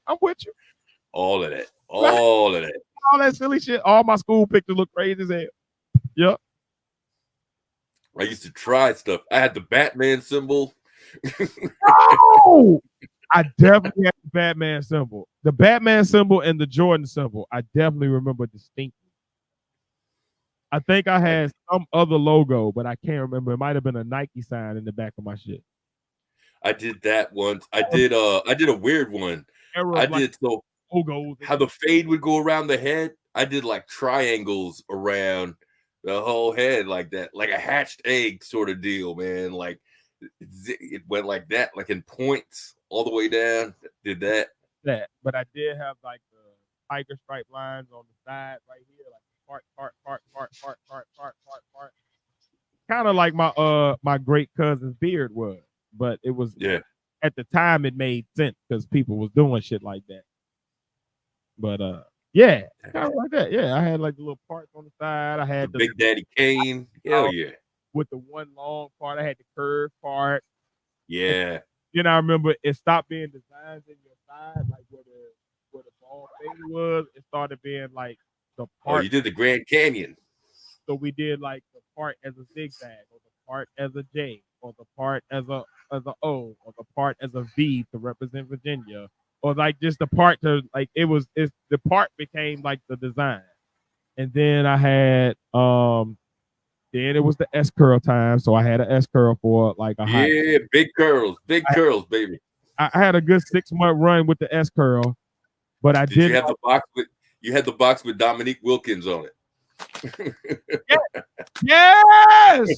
All of that. All that silly shit. All my school pictures look crazy as hell. Yep. I used to try stuff. I had the Batman symbol. Oh, I definitely had the Batman symbol. The Batman symbol and the Jordan symbol. I definitely remember distinctly. I think I had some other logo, but I can't remember. It might have been a Nike sign in the back of my shit. I did that once. I did a weird one. I did so logos. How the fade would go around the head. I did like triangles around the whole head like that, like a hatched egg sort of deal, man. Like it went like that, like in points all the way down. Did that. But I did have like the tiger stripe lines on the side right here, like part. Kind of like my great cousin's beard was, but it was at the time it made sense because people was doing shit like that. But kind of like that. Yeah, I had like the little parts on the side. I had the Big Daddy Kane. Hell yeah. With the one long part, I had the curved part. Yeah. Then I remember it stopped being designs in your side, like where the ball fade was. It started being like the part. Oh, you did the Grand Canyon. So we did like the part as a zigzag, or the part as a J, or the part as a O, or the part as a V to represent Virginia, or like just the part to like it's the part became like the design. And then I had then it was the S curl time, so I had an S curl for like a big curls, baby. I had a good 6-month run with the S curl, but I did. You had the box with Dominique Wilkins on it. Yes.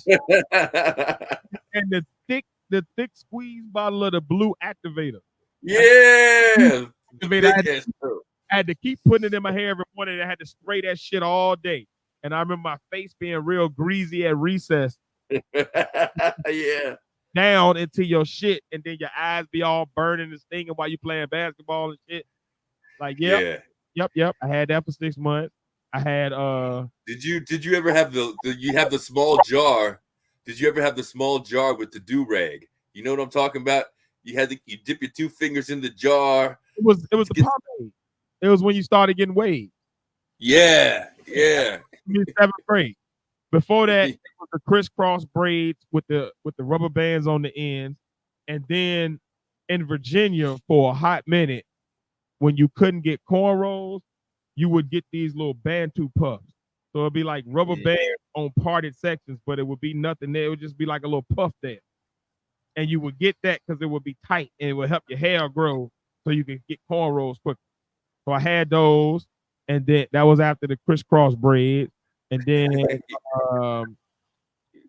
And the thick squeeze bottle of the blue activator. Yeah. I had to keep putting it in my hair every morning. I had to spray that shit all day. And I remember my face being real greasy at recess. Yeah. Down into your shit, and then your eyes be all burning and stinging while you playing basketball and shit. Like, yep. I had that for 6 months. I had Did you ever have the small jar? Did you ever have the small jar with the do-rag? You know what I'm talking about? You dip your 2 fingers in the jar. It was the pomade. It was when you started getting waves. Yeah. In 7th grade. Before that, it was the crisscross braids with the rubber bands on the ends. And then in Virginia for a hot minute, when you couldn't get cornrows, you would get these little Bantu puffs. So it'd be like rubber bands on parted sections, but it would be nothing there. It would just be like a little puff there. And you would get that because it would be tight and it would help your hair grow so you could get cornrows quicker. So I had those, and then that was after the crisscross braids. And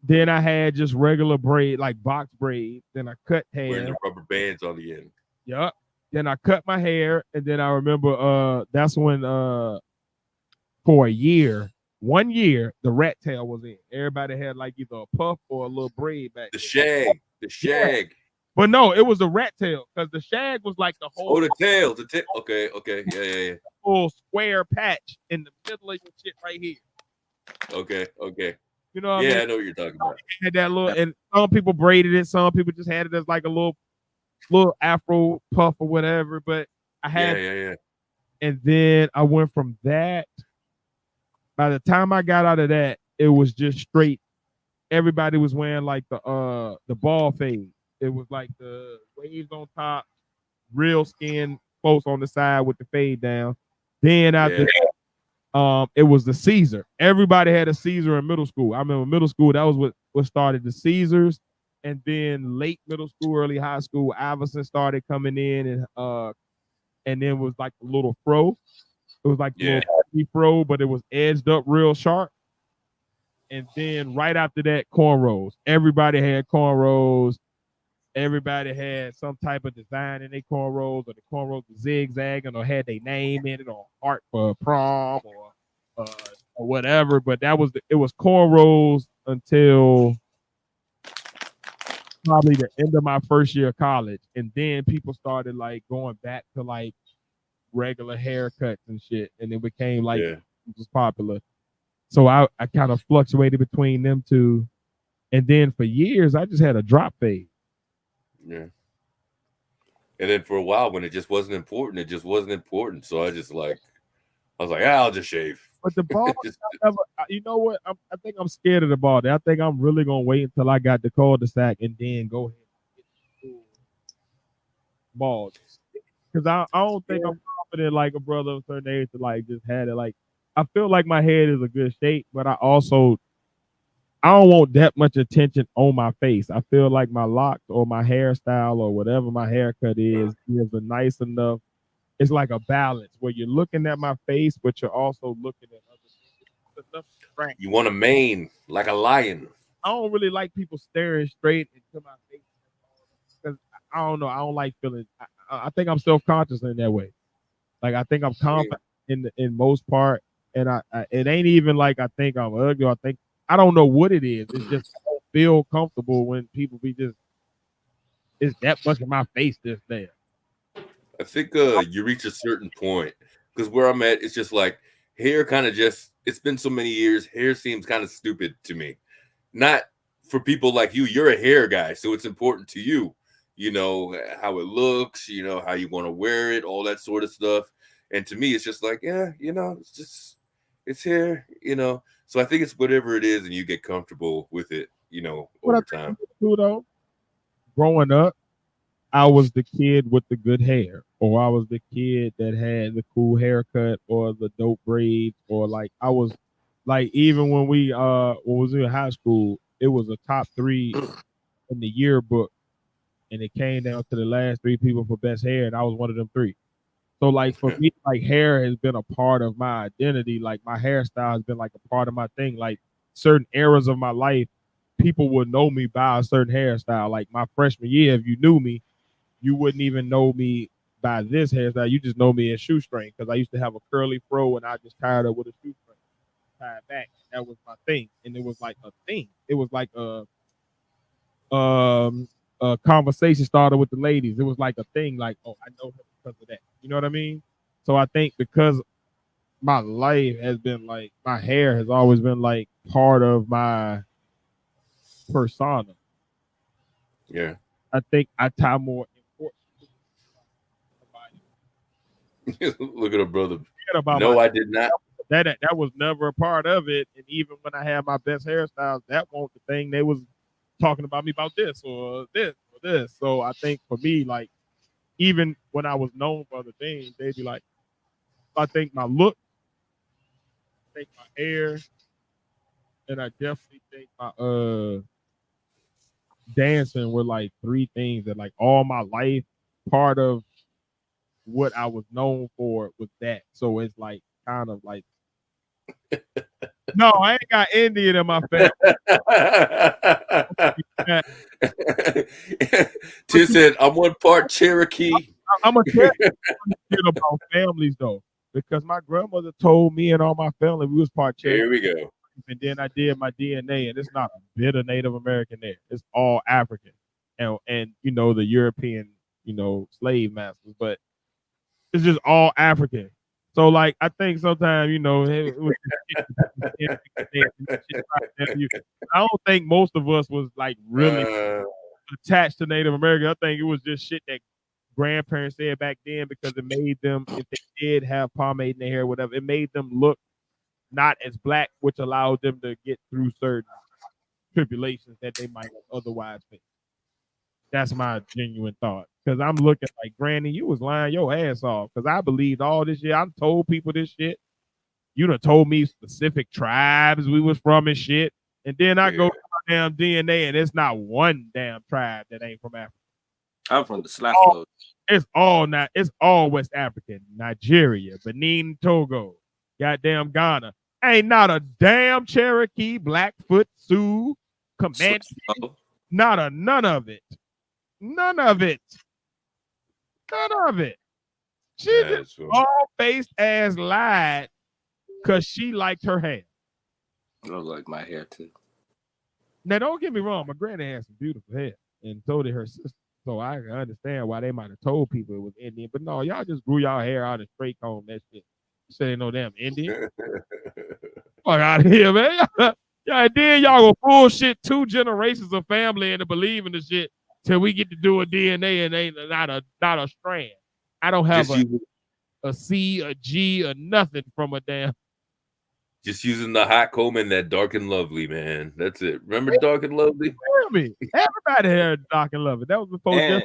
then I had just regular braid, like box braids. Then I cut hair. Wearing the rubber bands on the end. Yup. Then I cut my hair, and then I remember that's when for a year, 1 year, the rat tail was in. Everybody had like either a puff or a little braid back The there. shag. But no, it was the rat tail because the shag was like the whole. Oh, the tail. Okay. Yeah. Full square patch in the middle of your shit right here. Okay. You know what I Yeah, mean? I know what you're talking about. Had that little, and some people braided it, some people just had it as like a little afro puff or whatever. But I had, Yeah. and then I went from that. By the time I got out of that, it was just straight. Everybody was wearing like the ball fade. It was like the waves on top, real skin, close on the side with the fade down. Then after that, it was the Caesar. Everybody had a Caesar in middle school. I remember middle school, that was what started the Caesars. And then late middle school, early high school, Iverson started coming in, and then was like the little fro. It was like the little fro, but it was edged up real sharp. And then right after that, cornrows. Everybody had cornrows. Everybody had some type of design in their cornrows, or the cornrows were zigzagging, or had their name in it, or art for prom, or whatever. But it was cornrows until probably the end of my first year of college, and then people started like going back to like regular haircuts and shit, and it became like it was popular. So I kind of fluctuated between them two, and then for years I just had a drop fade. Yeah. And then for a while, when it just wasn't important, So I was like, I'll just shave. But the ball, you know what? I think I'm scared of the ball. I think I'm really gonna wait until I got the cul-de-sac and then go ahead and get the ball. Because I don't think I'm confident like a brother of a certain age to like just had it. Like I feel like my head is a good shape, but I don't want that much attention on my face. I feel like my locks or my hairstyle or whatever my haircut is a nice enough. It's like a balance where you're looking at my face, but you're also looking at other things. You want a mane like a lion. I don't really like people staring straight into my face because I don't know. I don't like feeling. I think I'm self-conscious in that way. Like I think I'm confident in most part, and it ain't even like I think I'm ugly. I don't know what it is. It's just I don't feel comfortable when people be just it's that much of my face just there. I think you reach a certain point because where I'm at, it's just like hair kind of just. It's been so many years. Hair seems kind of stupid to me. Not for people like you. You're a hair guy, so it's important to you. You know how it looks. You know how you want to wear it. All that sort of stuff. And to me, it's just like it's hair. So I think it's whatever it is, and you get comfortable with it, over time. Too, though, growing up, I was the kid with the good hair, or I was the kid that had the cool haircut, or the dope braids, or like I was like even when we was in high school, it was a top 3 in the yearbook, and it came down to the last 3 people for best hair, and I was one of them 3. So like for me, like hair has been a part of my identity. Like my hairstyle has been like a part of my thing. Like certain eras of my life, people would know me by a certain hairstyle. Like my freshman year, if you knew me, you wouldn't even know me by this hairstyle. You just know me as shoestring because I used to have a curly fro and I just tied it with a shoestring, tied back. That was my thing, and it was like a thing. It was like a conversation started with the ladies. It was like a thing. Like, oh, I know her because of that. You know what I mean? So I think because my life has been like my hair has always been like part of my persona. Yeah. I think I tie more importance. Look at a brother. No, I did not. That was never a part of it. And even when I had my best hairstyles, that wasn't the thing. They was talking about me about this or this or this. So I think for me, like, even when I was known for other things, they'd be like, I think my look think my hair, and I definitely think my dancing were like three things that like all my life, part of what I was known for was that. So it's like kind of like no, I ain't got Indian in my family. Tim said, "I'm one part Cherokee." I'm gonna tell you about families though, because my grandmother told me and all my family we was part Cherokee. Here we go. And then I did my DNA, and it's not a bit of Native American there. It's all African, and you know the European, you know, slave masters, but it's just all African. So like I think sometimes you know it was I don't think most of us was like really attached to Native American. I think it was just shit that grandparents said back then because it made them, if they did have pomade in their hair, whatever, it made them look not as black, which allowed them to get through certain tribulations that they might have otherwise face. That's my genuine thought. Because I'm looking like, Granny, you was lying your ass off. Because I believed all this shit. I told people this shit. You done told me specific tribes we was from and shit. And then I go to my damn DNA and it's not one damn tribe that ain't from Africa. I'm from the Slackload. It's all West African. Nigeria, Benin, Togo, goddamn Ghana. Ain't not a damn Cherokee, Blackfoot, Sioux, Comanche. None of it. None of it. None of it. She just all faced ass lied because she liked her hair. I like my hair too. Now don't get me wrong, my granny had some beautiful hair, and so did her sister. So I can understand why they might have told people it was Indian, but no, y'all just grew y'all hair out and straight comb that shit. You said ain't no damn Indian. Fuck out of here, man. Yeah, then y'all go bullshit 2 generations of family into believing the shit till we get to do a DNA and ain't not a strand. I don't have a C, a G, or nothing from a damn. Just using the hot comb and that Dark and Lovely, man. That's it. Remember Dark and Lovely? Me. Everybody had Dark and Lovely. That was before and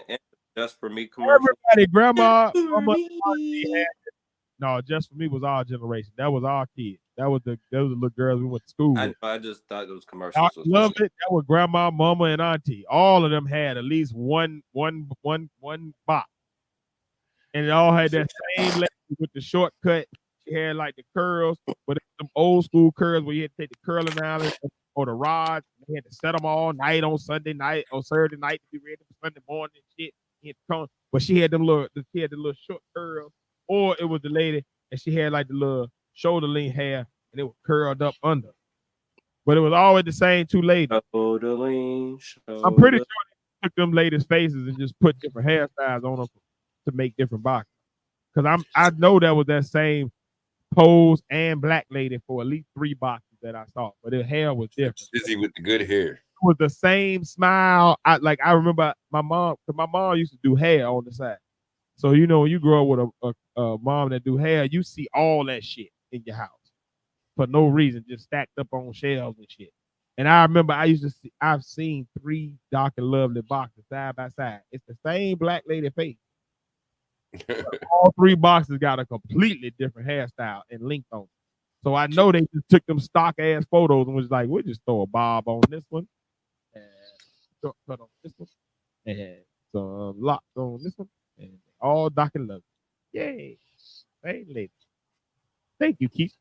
Just For Me commercial. Everybody, grandma, mama, no, Just For Me was our generation. That was our kids. Those were the little girls we went to school with. I just thought those commercials. I loved it. That was grandma, mama, and auntie. All of them had at least one box, and it all had that same lady with the shortcut. She had like the curls, but some old school curls where you had to take the curling iron or the rods. You had to set them all night on Sunday night or Saturday night to be ready for Sunday morning and shit. But she had the little short curls, or it was the lady and she had like the little shoulder length hair and it was curled up under. But it was always the same 2 ladies. I'm pretty sure they took them ladies' faces and just put different hairstyles on them to make different boxes. Because I know that was that same pose and black lady for at least 3 boxes that I saw, but her hair was different. Busy with the good hair. It was the same smile. I remember my mom, because my mom used to do hair on the side. So you know when you grow up with a mom that do hair, you see all that shit in your house for no reason, just stacked up on shelves and shit. And I remember I've seen 3 Dark and Lovely boxes side by side. It's the same black lady face. All 3 boxes got a completely different hairstyle and length on it. So I know they just took them stock ass photos and was like, we'll just throw a bob on this one, and shortcut on this one, and some locks on this one, and all Dark and Lovely. Yay. Hey, lady. Thank you, Keith.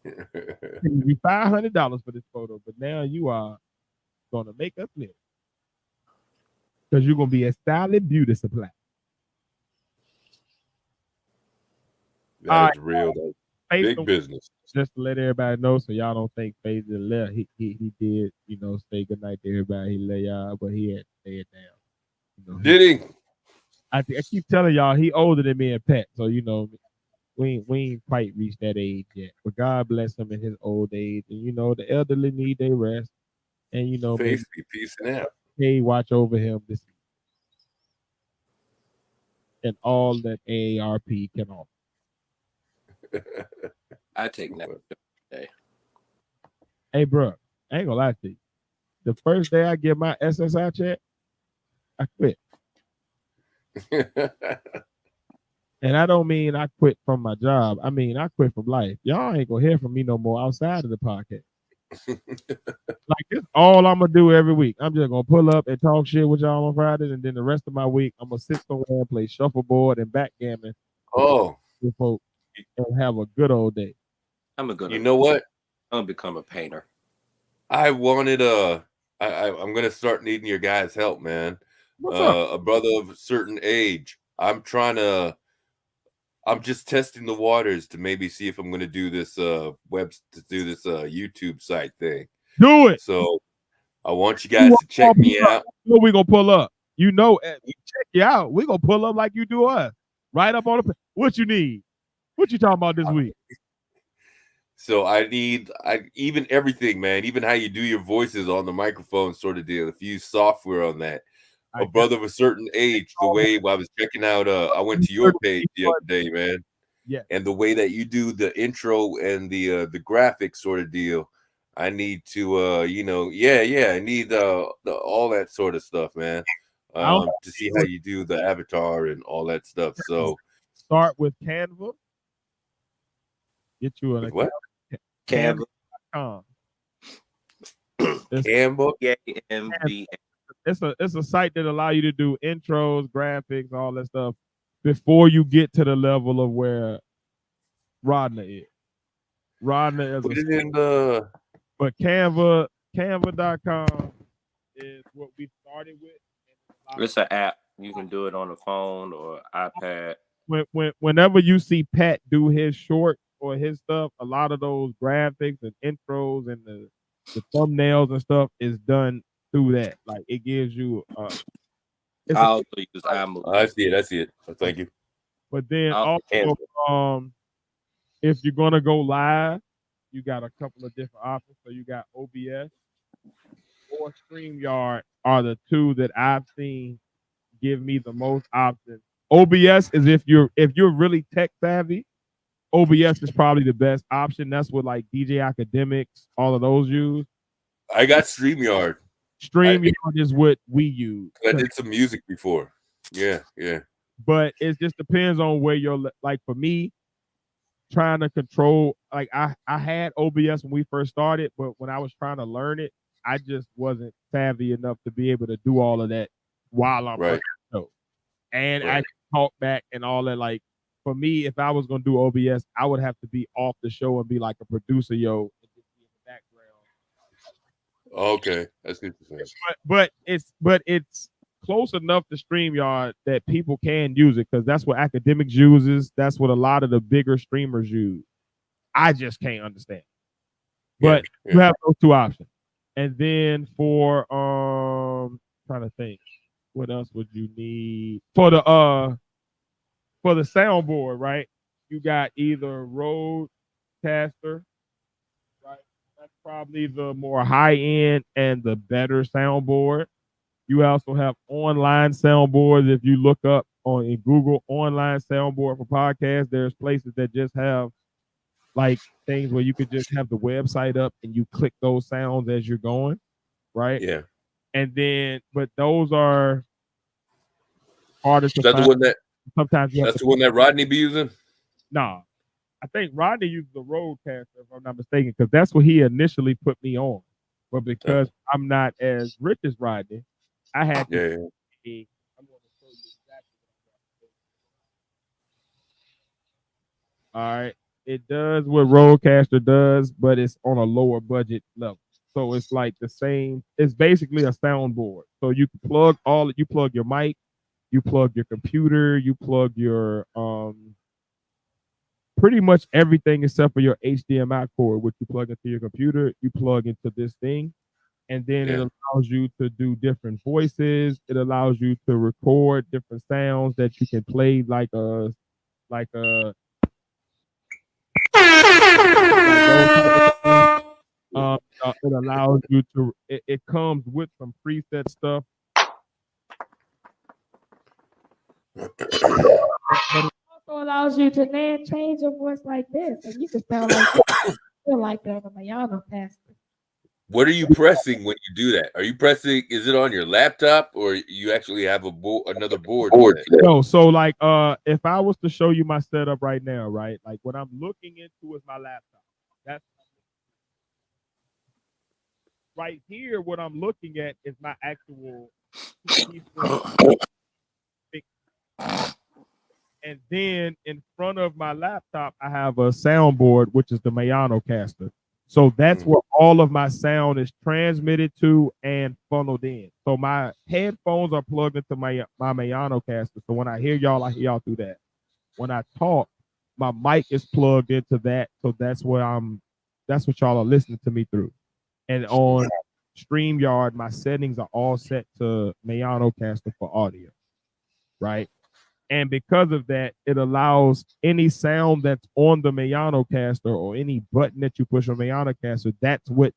Give you $500 for this photo, but now you are gonna make us live because you're gonna be a styling beauty supply. That's real. That's big business. Just to let everybody know, so y'all don't think Faith just left. He did, say goodnight to everybody. He let y'all, but he had to stay it down. Did he? I keep telling y'all he older than me and Pat, so we ain't quite reached that age yet. But God bless him in his old age, and the elderly need their rest, and Faith be peacing out. Hey, watch over him this and all that AARP can offer. I take that day. Hey, bro, I ain't gonna lie to you. The first day I get my SSI check, I quit. And I don't mean I quit from my job. I mean I quit from life. Y'all ain't gonna hear from me no more outside of the podcast. Like this all I'm gonna do every week. I'm just gonna pull up and talk shit with y'all on Fridays, and then the rest of my week I'm gonna sit somewhere and play shuffleboard and backgammon Oh, with folks and have a good old day. you know what? I'm gonna become a painter. I wanted I'm gonna start needing your guys' help, man. What's up? A brother of a certain age. I'm just testing the waters to maybe see if I'm gonna do this YouTube site thing. Do it. So I want you guys to check me out. You know we gonna pull up. You know, we check you out. We gonna pull up like you do us. Right up on the. What you need? What you talking about this week? So I even everything, man, even how you do your voices on the microphone sort of deal. If you use software on that. A brother of a certain age, the way I was checking out, I went to your page the other day, man. Yeah. And the way that you do the intro and the graphics sort of deal, I need to I need all that sort of stuff, man. To see how you do the avatar and all that stuff. So start with Canva. Get you an what? Canva.com. Canva. Canva. It's a site that allow you to do intros, graphics, all that stuff before you get to the level of where Rodney is. Rodney is but Canva.com is what we started with. It's an app. You can do it on the phone or iPad. Whenever you see Pat do his short or his stuff, a lot of those graphics and intros and the thumbnails and stuff is done through that. Like it gives you I also use iMovie. I see it. Thank you. But then also if you're gonna go live, you got a couple of different options. So you got OBS or StreamYard are the two that I've seen give me the most options. OBS is if you're really tech savvy, OBS is probably the best option. That's what like DJ Academics, all of those use. I got StreamYard. StreamYard is what we use. I did some music before. Yeah. But it just depends on where you're like for me, trying to control like I had OBS when we first started, but when I was trying to learn it, I just wasn't savvy enough to be able to do all of that while I'm right. And I talk back and all that. Like for me, if I was gonna do OBS, I would have to be off the show and be like a producer, and just be in the background. Okay, that's good to say. But it's close enough to StreamYard that people can use it because that's what Academics uses. That's what a lot of the bigger streamers use. I just can't understand. But you have those two options. And then for trying to think, what else would you need for the soundboard, right? You got either Rodecaster, right? That's probably the more high end and the better soundboard. You also have online soundboards. If you look up in Google online soundboard for podcasts, there's places that just have like things where you could just have the website up and you click those sounds as you're going, right? Yeah. And then, but those are harder to find. The one that sometimes that's the one that Rodney be using? Nah. I think Rodney used the Rodecaster, if I'm not mistaken, because that's what he initially put me on. But because I'm not as rich as Rodney, I had to I'm going to show you exactly what all right. It does what Rodecaster does, but it's on a lower budget level. So it's like the same. It's basically a soundboard. So you can plug your mic, you plug your computer, you plug your pretty much everything except for your HDMI cord, which you plug into your computer, you plug into this thing. And then it allows you to do different voices. It allows you to record different sounds that you can play like a it allows you to it comes with some preset stuff. But it also allows you to then change your voice like this, and you can sound like feel like a Mayana pastor. What are you pressing when you do that? Are you pressing? Is it on your laptop or you actually have another board for that? No, so like if I was to show you my setup right now, right? Like what I'm looking into is my laptop. That's right here. What I'm looking at is my actual and then in front of my laptop, I have a soundboard, which is the Mayano caster. So that's where all of my sound is transmitted to and funneled in. So my headphones are plugged into my Mayano caster. So when I hear y'all through that. When I talk, my mic is plugged into that. So that's what y'all are listening to me through. And on StreamYard, my settings are all set to Mayano caster for audio. Right. And because of that, it allows any sound that's on the Mayano caster or any button that you push on Mayano caster, that's what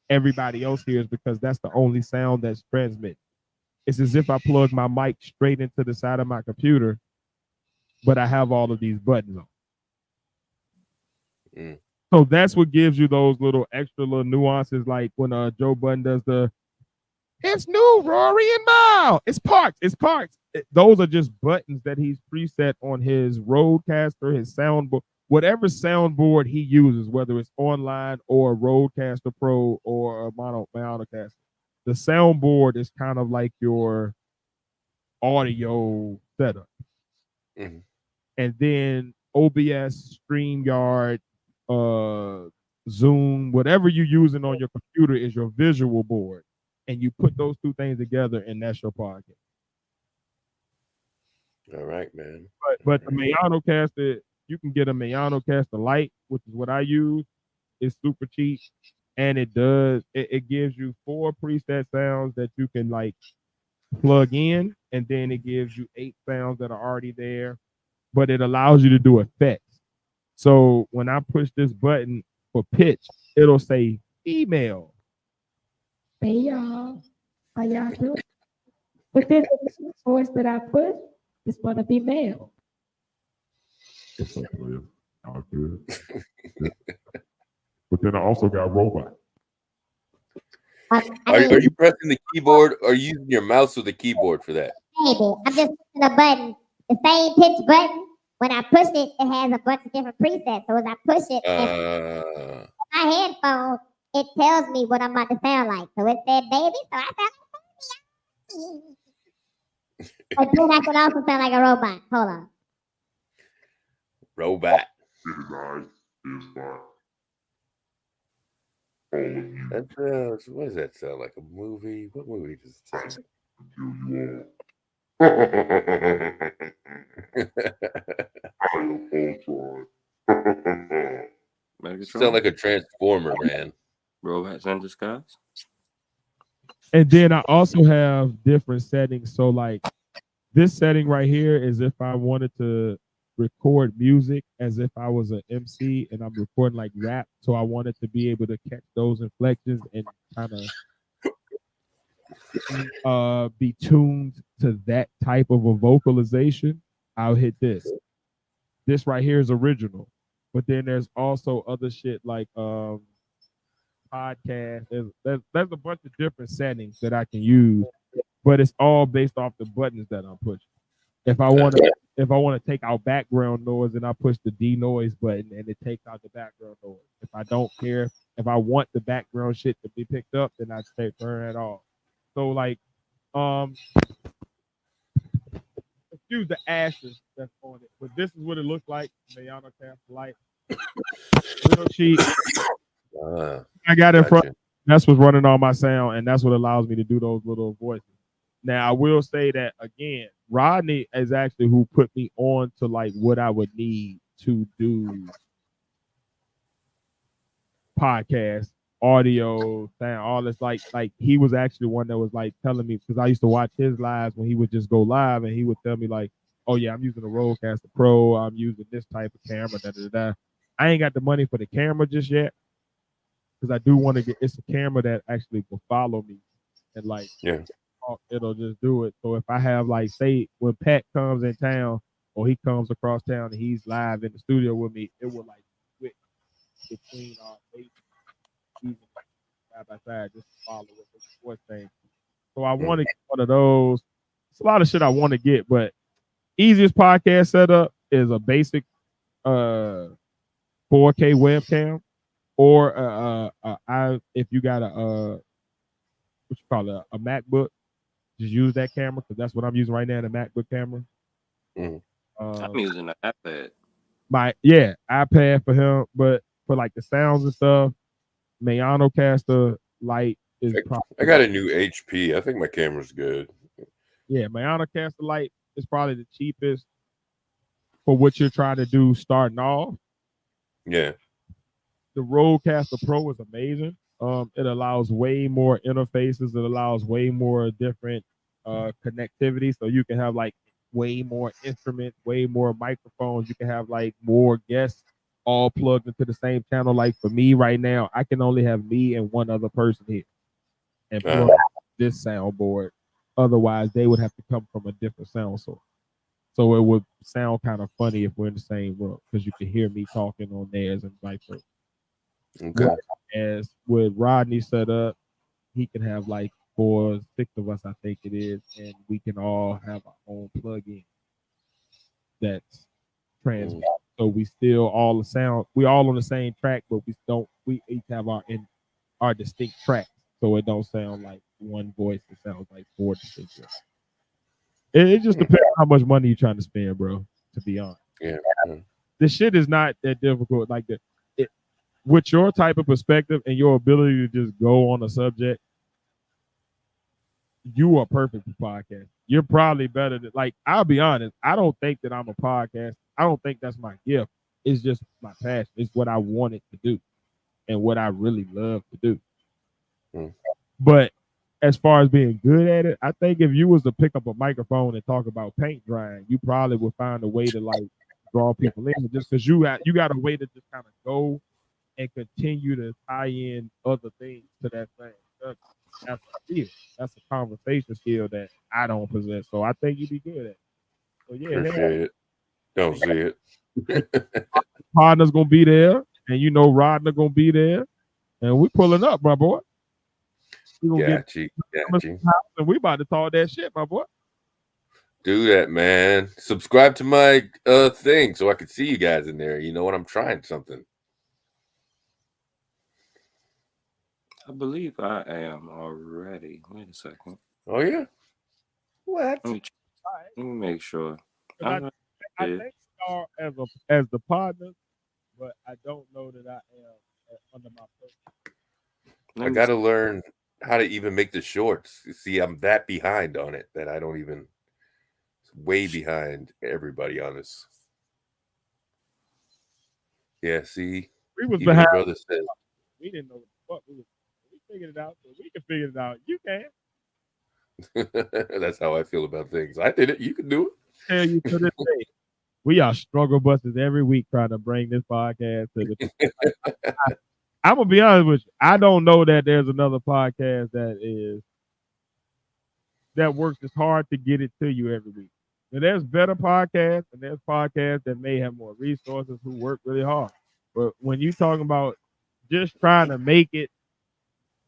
everybody else hears because that's the only sound that's transmitted. It's as if I plug my mic straight into the side of my computer, but I have all of these buttons on. So that's what gives you those little extra little nuances, like when Joe Budden does it's new, Rory and Mal. It's parked. Those are just buttons that he's preset on his Rodecaster, his soundboard, whatever soundboard he uses, whether it's online or a Rodecaster Pro or a Monocaster. The soundboard is kind of like your audio setup. Mm-hmm. And then OBS, StreamYard, Zoom, whatever you're using on your computer is your visual board. And you put those two things together, and that's your podcast. All right, man. But the Mayano caster, you can get a Mayano caster Lite, which is what I use. It's super cheap, and it gives you 4 preset sounds that you can like plug in, and then it gives you 8 sounds that are already there. But it allows you to do effects. So when I push this button for pitch, it'll say female. Hey y'all, how y'all doing? But then the voice that I put is going to be male. What's up, Liz? All good. But then I also got robot. Are you pressing the keyboard or are you using your mouse or the keyboard for that? Maybe. I'm just pushing a button. The same pitch button. When I push it, it has a bunch of different presets. So as I push it, my headphone, it tells me what I'm about to sound like. So it said baby, so I sound like baby. But then I can also sound like a robot. Hold on. Robot. That's what does that sound like? A movie? What movie does it sound like? Sound like a transformer, man. Robots in disguise. And then I also have different settings. So like this setting right here is if I wanted to record music as if I was an MC and I'm recording like rap. So I wanted to be able to catch those inflections and kind of be tuned to that type of a vocalization. I'll hit this. This right here is original. But then there's also other shit like podcast. There's a bunch of different settings that I can use, but it's all based off the buttons that I'm pushing. If I want to take out background noise, then I push the denoise button and it takes out the background noise. If I don't care, if I want the background shit to be picked up, then I turn it off. So like, excuse the ashes that's on it, but this is what it looks like. Mayano Cast Light, real cheap. I got it in front. That's what's running all my sound, and that's what allows me to do those little voices. Now, I will say that again, Rodney is actually who put me on to like what I would need to do podcast, audio, sound, all this. Like he was actually one that was like telling me, because I used to watch his lives when he would just go live and he would tell me like, oh yeah, I'm using a Rodecaster Pro, I'm using this type of camera, da da da. I ain't got the money for the camera just yet, because I do want to get, it's a camera that actually will follow me and like, it'll just do it. So if I have like, say when Pat comes in town or he comes across town and he's live in the studio with me, it will like switch between our faces. side by side just to follow what the voice thing. So I want to get one of those. It's a lot of shit I want to get, but easiest podcast setup is a basic 4K webcam, or if you got what you call it, a MacBook, just use that camera because that's what I'm using right now, the MacBook camera. I'm using the iPad. My iPad for him, but for like the sounds and stuff, Mayanocaster Lite is probably. I got a new HP. I think my camera's good. Yeah, Mayanocaster Lite is probably the cheapest for what you're trying to do starting off. Yeah. The Rodecaster Pro is amazing. It allows way more interfaces. It allows way more different connectivity. So you can have like way more instruments, way more microphones. You can have like more guests all plugged into the same channel. Like for me right now, I can only have me and one other person here and plug this soundboard. Otherwise, they would have to come from a different sound source. So it would sound kind of funny if we're in the same room because you can hear me talking on theirs and vice versa. Okay. As with Rodney set up, he can have like 4 or 6 of us, I think it is, and we can all have our own plug-in that's transmit. So we still all the sound, we all on the same track, but we each have our distinct tracks, so it don't sound like one voice. It sounds like 4 distinct tracks. It just depends on how much money you're trying to spend, bro. To be honest, this shit is not that difficult. Like with your type of perspective and your ability to just go on a subject, you are perfect for podcast. You're probably better than, like, I'll be honest, I don't think that I'm a podcast. I don't think that's my gift. It's just my passion. It's what I wanted to do and what I really love to do. But as far as being good at it, I think if you was to pick up a microphone and talk about paint drying, you probably would find a way to like draw people in, just because you got a way to just kind of go and continue to tie in other things to that thing. That's a skill. That's a conversation skill that I don't possess. So I think you'd be good at it. So yeah, appreciate it. Don't see it. Podnas gonna be there, and you know Rodner gonna be there, and we pulling up, my boy. We gonna got you. And we about to talk that shit, my boy. Do that, man. Subscribe to my thing so I can see you guys in there. You know when I'm trying something. I believe I am already. Wait a second. Oh yeah. What? Let me make sure. I think we are as the partners, but I don't know that I am under my person. I got to learn how to even make the shorts. See, I'm that behind on it that I don't even. Way behind everybody on this. Yeah, see, we was behind. My brother said we didn't know what we figured it out, so we can figure it out. You can. That's how I feel about things. I did it. You can do it. Tell you to this day, we are struggle busters every week trying to bring this podcast to the. I'm gonna be honest with you. I don't know that there's another podcast that works as hard to get it to you every week. Now, there's better podcasts, and there's podcasts that may have more resources who work really hard. But when you talking about just trying to make it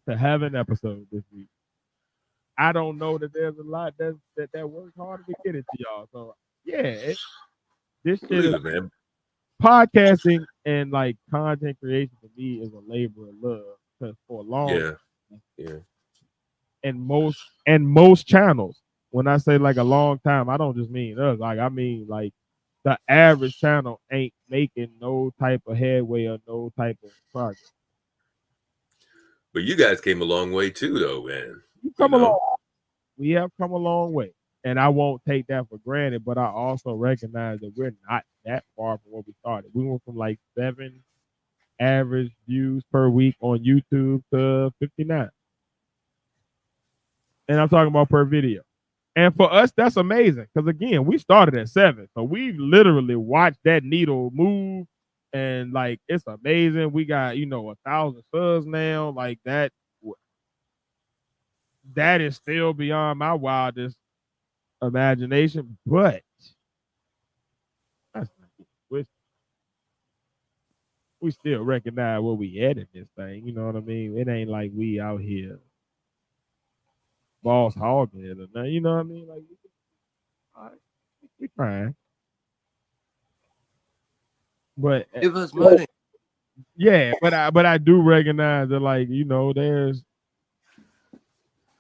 to have an episode this week, I don't know that there's a lot that works harder to get it to y'all. So yeah, this shit is, man. Podcasting and like content creation for me is a labor of love because for a long time, and most channels. When I say like a long time, I don't just mean us. Like I mean like the average channel ain't making no type of headway or no type of progress. But you guys came a long way too, though, man. We have come a long way, and I won't take that for granted. But I also recognize that we're not that far from where we started. We went from like 7 average views per week on YouTube to 59, and I'm talking about per video. And for us, that's amazing because again, we started at 7, so we literally watched that needle move, and like it's amazing. We got 1,000 subs now, like that. That is still beyond my wildest imagination, but that's not we still recognize where we at in this thing. You know what I mean? It ain't like we out here boss hogging it or nothing. You know what I mean? Like, all right, we fine. But Give us money. yeah, but I do recognize that, like, you know, there's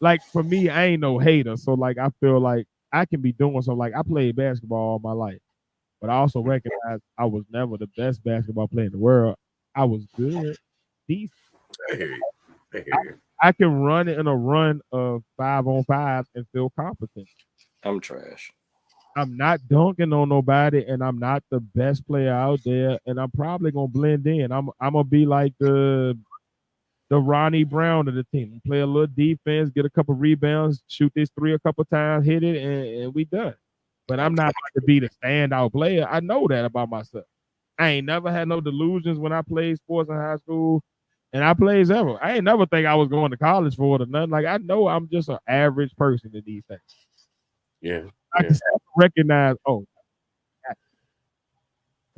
like, for me, I ain't no hater. So like, I feel like I can be doing something. Like, I played basketball all my life, but I also recognize I was never the best basketball player in the world. I was good, decent. I hear you. I hear you. I can run in a run of 5-on-5 and feel competent. I'm trash. I'm not dunking on nobody, and I'm not the best player out there, and I'm probably gonna blend in. I'm gonna be like the Ronnie Brown of the team. Play a little defense, get a couple rebounds, shoot this three a couple times, hit it, and we done. But I'm not about to be the standout player. I know that about myself. I ain't never had no delusions when I played sports in high school, and I played ever. I ain't never think I was going to college for it or nothing. Like, I know I'm just an average person in these things. Yeah. I just have to recognize, oh,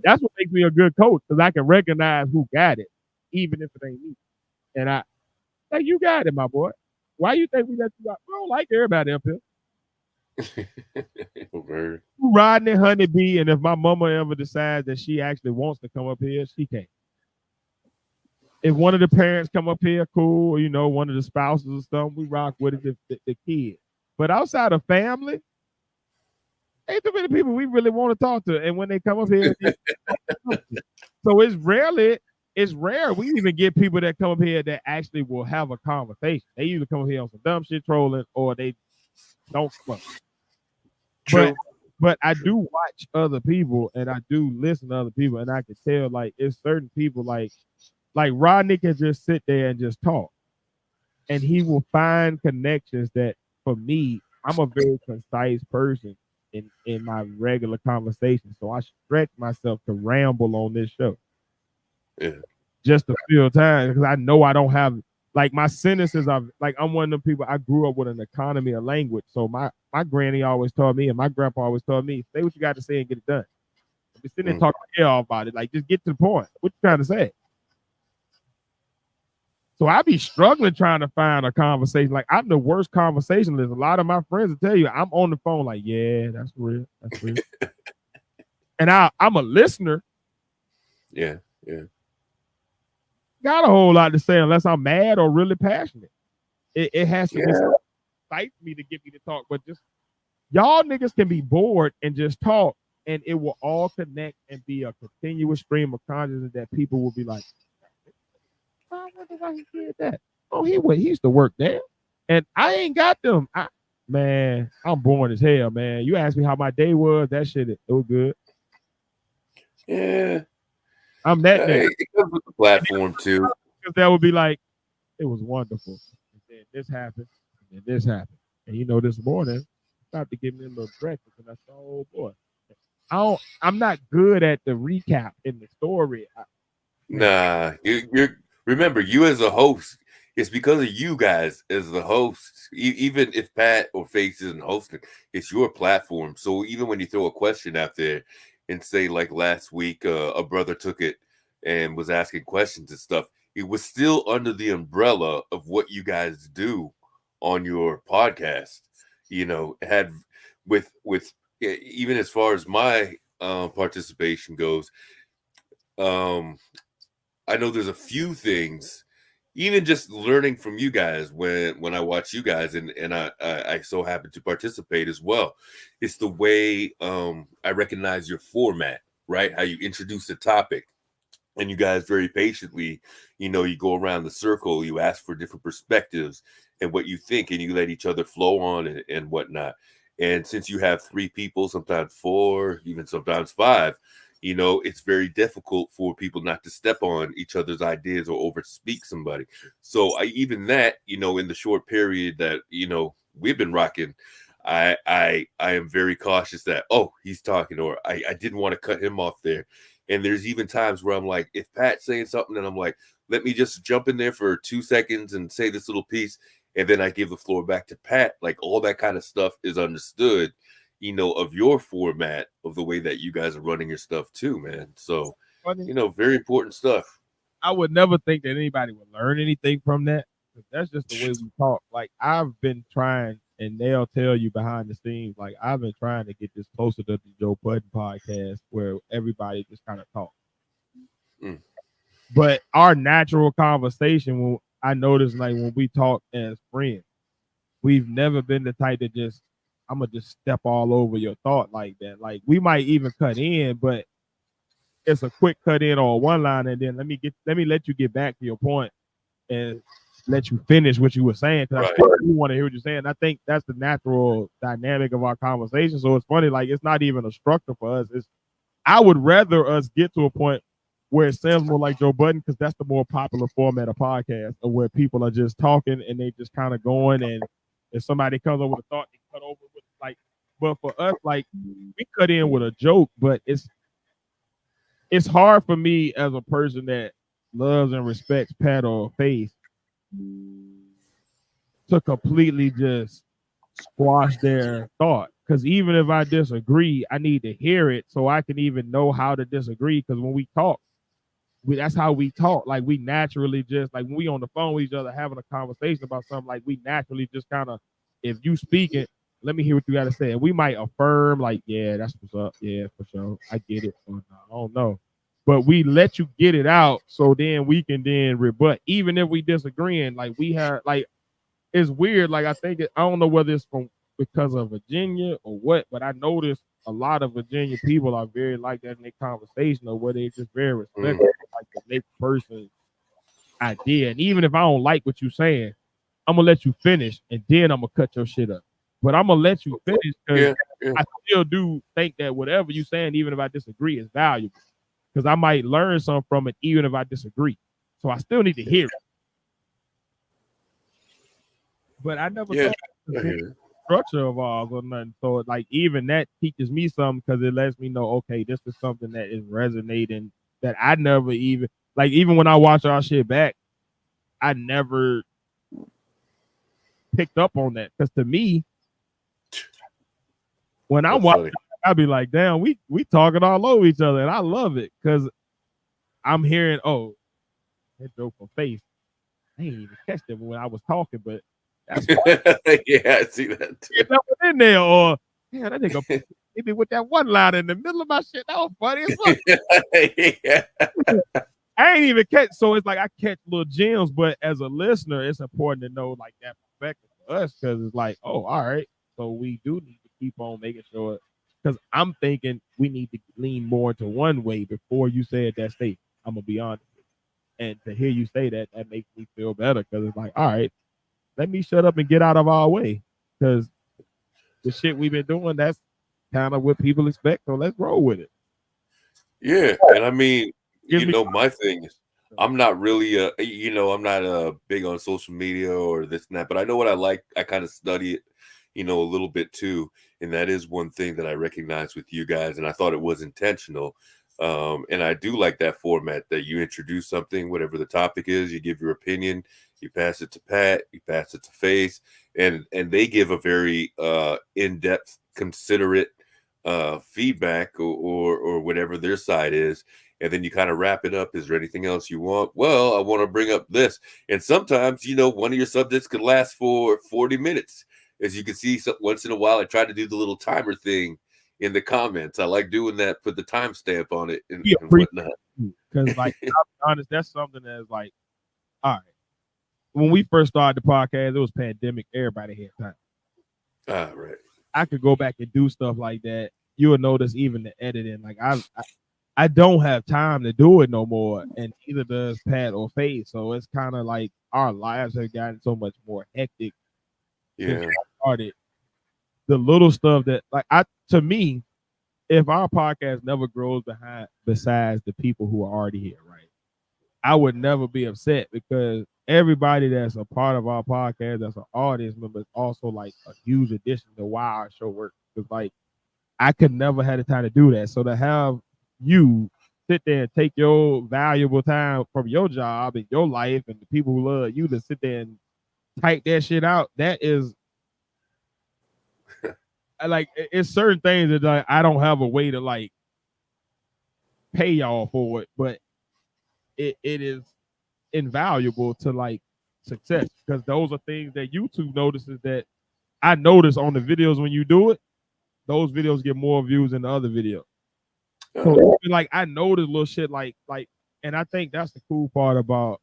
that's what makes me a good coach, because I can recognize who got it, even if it ain't me. And I like, you got it, my boy. Why you think we let you out? I don't like everybody up here. Okay. Riding Honeybee, and if my mama ever decides that she actually wants to come up here, she can. If one of the parents come up here, cool, or, you know, one of the spouses or something, we rock with it, the kid. But outside of family, ain't too many people we really want to talk to. And when they come up here, so it's rare we even get people that come up here that actually will have a conversation. They usually come up here on some dumb shit trolling, or they don't come up. True. But I do watch other people, and I do listen to other people, and I can tell, like, it's certain people like Rodney can just sit there and just talk, and he will find connections that, for me, I'm a very concise person in my regular conversation, so I stretch myself to ramble on this show. Yeah. Just to fill time, because I know I don't have, like, my sentences are like, I'm one of them people. I grew up with an economy of language. So my granny always told me, and my grandpa always told me, say what you got to say and get it done. Be sitting there talking to all about it. Like, just get to the point. What you trying to say? So I be struggling trying to find a conversation. Like, I'm the worst conversationalist. A lot of my friends will tell you I'm on the phone like, yeah, that's real. That's real. And I'm a listener. Yeah. Yeah. Got a whole lot to say unless I'm mad or really passionate. It has to be excite me to get me to talk. But just, y'all niggas can be bored and just talk, and it will all connect and be a continuous stream of consciousness that people will be like, I wonder why he did that. Oh, he used to work there, and I ain't got them. Man, I'm boring as hell, man. You asked me how my day was. That shit, it was good. Yeah. I'm that nigga. It comes with the platform too. Because that would be like, it was wonderful. And then this happened, and then this happened. And you know, this morning, stopped to give me a little breakfast, and I saw, oh boy, I'm not good at the recap in the story. Nah, you're remember, you as a host, it's because of you guys as the hosts. Even if Pat or Face isn't hosting, it's your platform. So even when you throw a question out there and say, like last week, a brother took it and was asking questions and stuff, it was still under the umbrella of what you guys do on your podcast. You know, had with even as far as my participation goes, I know there's a few things, even just learning from you guys when I watch you guys, and I so happen to participate as well. It's the way I recognize your format, right? How you introduce the topic, and you guys very patiently, you know, you go around the circle, you ask for different perspectives and what you think, and you let each other flow on and whatnot. And since you have 3 people, sometimes 4, even sometimes 5, you know, it's very difficult for people not to step on each other's ideas or overspeak somebody. So even that, you know, in the short period that, you know, we've been rocking, I am very cautious that, oh, he's talking, or I didn't want to cut him off there. And there's even times where I'm like, if Pat's saying something, and I'm like, let me just jump in there for 2 seconds and say this little piece, and then I give the floor back to Pat. Like, all that kind of stuff is understood, you know, of your format, of the way that you guys are running your stuff too, man. So funny? Very important stuff. I would never think that anybody would learn anything from that. That's just the way we talk. Like I've been trying, and they'll tell you behind the scenes. Like I've been trying to get this closer to the Joe Budden podcast, where everybody just kind of talks. Mm. But our natural conversation, when I notice, like when we talk as friends, we've never been the type to just I'm gonna just step all over your thought like that. Like we might even cut in, but it's a quick cut in on one line, and then let me let you get back to your point and let you finish what you were saying, because I still want to hear what you're saying. I think that's the natural dynamic of our conversation. So it's funny, like it's not even a structure for us. I would rather us get to a point where it sounds more like Joe Budden, because that's the more popular format of podcast, of where people are just talking and they just kind of going, and if somebody comes up with a thought, they cut over with like. But for us, like we cut in with a joke, but it's hard for me as a person that loves and respects Pat or Faith to completely just squash their thought. Because even if I disagree, I need to hear it so I can even know how to disagree. Because when we talk, that's how we talk. Like we naturally just, like when we on the phone with each other having a conversation about something, like we naturally just kind of, if you speak it, let me hear what you got to say. And we might affirm like, yeah, that's what's up. Yeah, for sure. I get it. Or no, I don't know. But we let you get it out so then we can then rebut. Even if we disagreeing, like we have, like, it's weird. Like I think I don't know whether it's because of Virginia or what, but I noticed a lot of Virginia people are very like that in their conversation, or where they just very respectful, like the next person's idea. And even if I don't like what you're saying, I'm gonna let you finish, and then I'm gonna cut your shit up. But I'm gonna let you finish because I still do think that whatever you're saying, even if I disagree, is valuable. Because I might learn something from it, even if I disagree. So I still need to hear it. But I never thought the structure of ours or nothing. So like even that teaches me something, because it lets me know, okay, this is something that is resonating that I never even, like, even when I watch our shit back, I never picked up on that. Because to me, when I watch, I'd be like, damn, we talking all over each other, and I love it because I'm hearing, oh, that joke from Face. I didn't even catch that when I was talking, but that's yeah, I see that too. That was in there, or yeah, that nigga hit me with that one line in the middle of my shit. That was funny as fuck. I ain't even catch, so it's like I catch little gems, but as a listener, it's important to know like that perspective for us, because it's like, oh, all right, so we do need to keep on making sure, because I'm thinking we need to lean more to one way before you said that statement. I'm gonna be honest with you. And to hear you say that makes me feel better, because it's like, all right, let me shut up and get out of our way, because the shit we've been doing, that's kind of what people expect. So let's roll with it. Yeah, and I mean, my thing is, I'm not really, I'm not big on social media or this and that, but I know what I like. I kind of study it, a little bit too, and that is one thing that I recognize with you guys, and I thought it was intentional. And I do like that format that you introduce something, whatever the topic is, you give your opinion, you pass it to Pat, you pass it to Face, and they give a very in-depth, considerate feedback or whatever their side is, and then you kind of wrap it up. Is there anything else you want? Well, I want to bring up this, and sometimes one of your subjects could last for 40 minutes. As you can see, once in a while, I try to do the little timer thing in the comments. I like doing that, put the timestamp on it and whatnot. Because, like, I'll be honest, that's something that's like, all right. When we first started the podcast, it was pandemic. Everybody had time. Right. I could go back and do stuff like that. You will notice even the editing. Like I don't have time to do it no more, and neither does Pat or Faith. So it's kind of like our lives have gotten so much more hectic. Yeah. Started the little stuff that, like, to me, if our podcast never grows besides the people who are already here, right, I would never be upset, because everybody that's a part of our podcast, that's an audience member, is also like a huge addition to why our show works. Because like I could never have the time to do that. So to have you sit there and take your valuable time from your job and your life and the people who love you to sit there and type that shit out, that is like, it's certain things that like I don't have a way to like pay y'all for it, but it is invaluable to like success because those are things that YouTube notices that I notice on the videos when you do it. Those videos get more views than the other videos. So like I notice little shit like, and I think that's the cool part about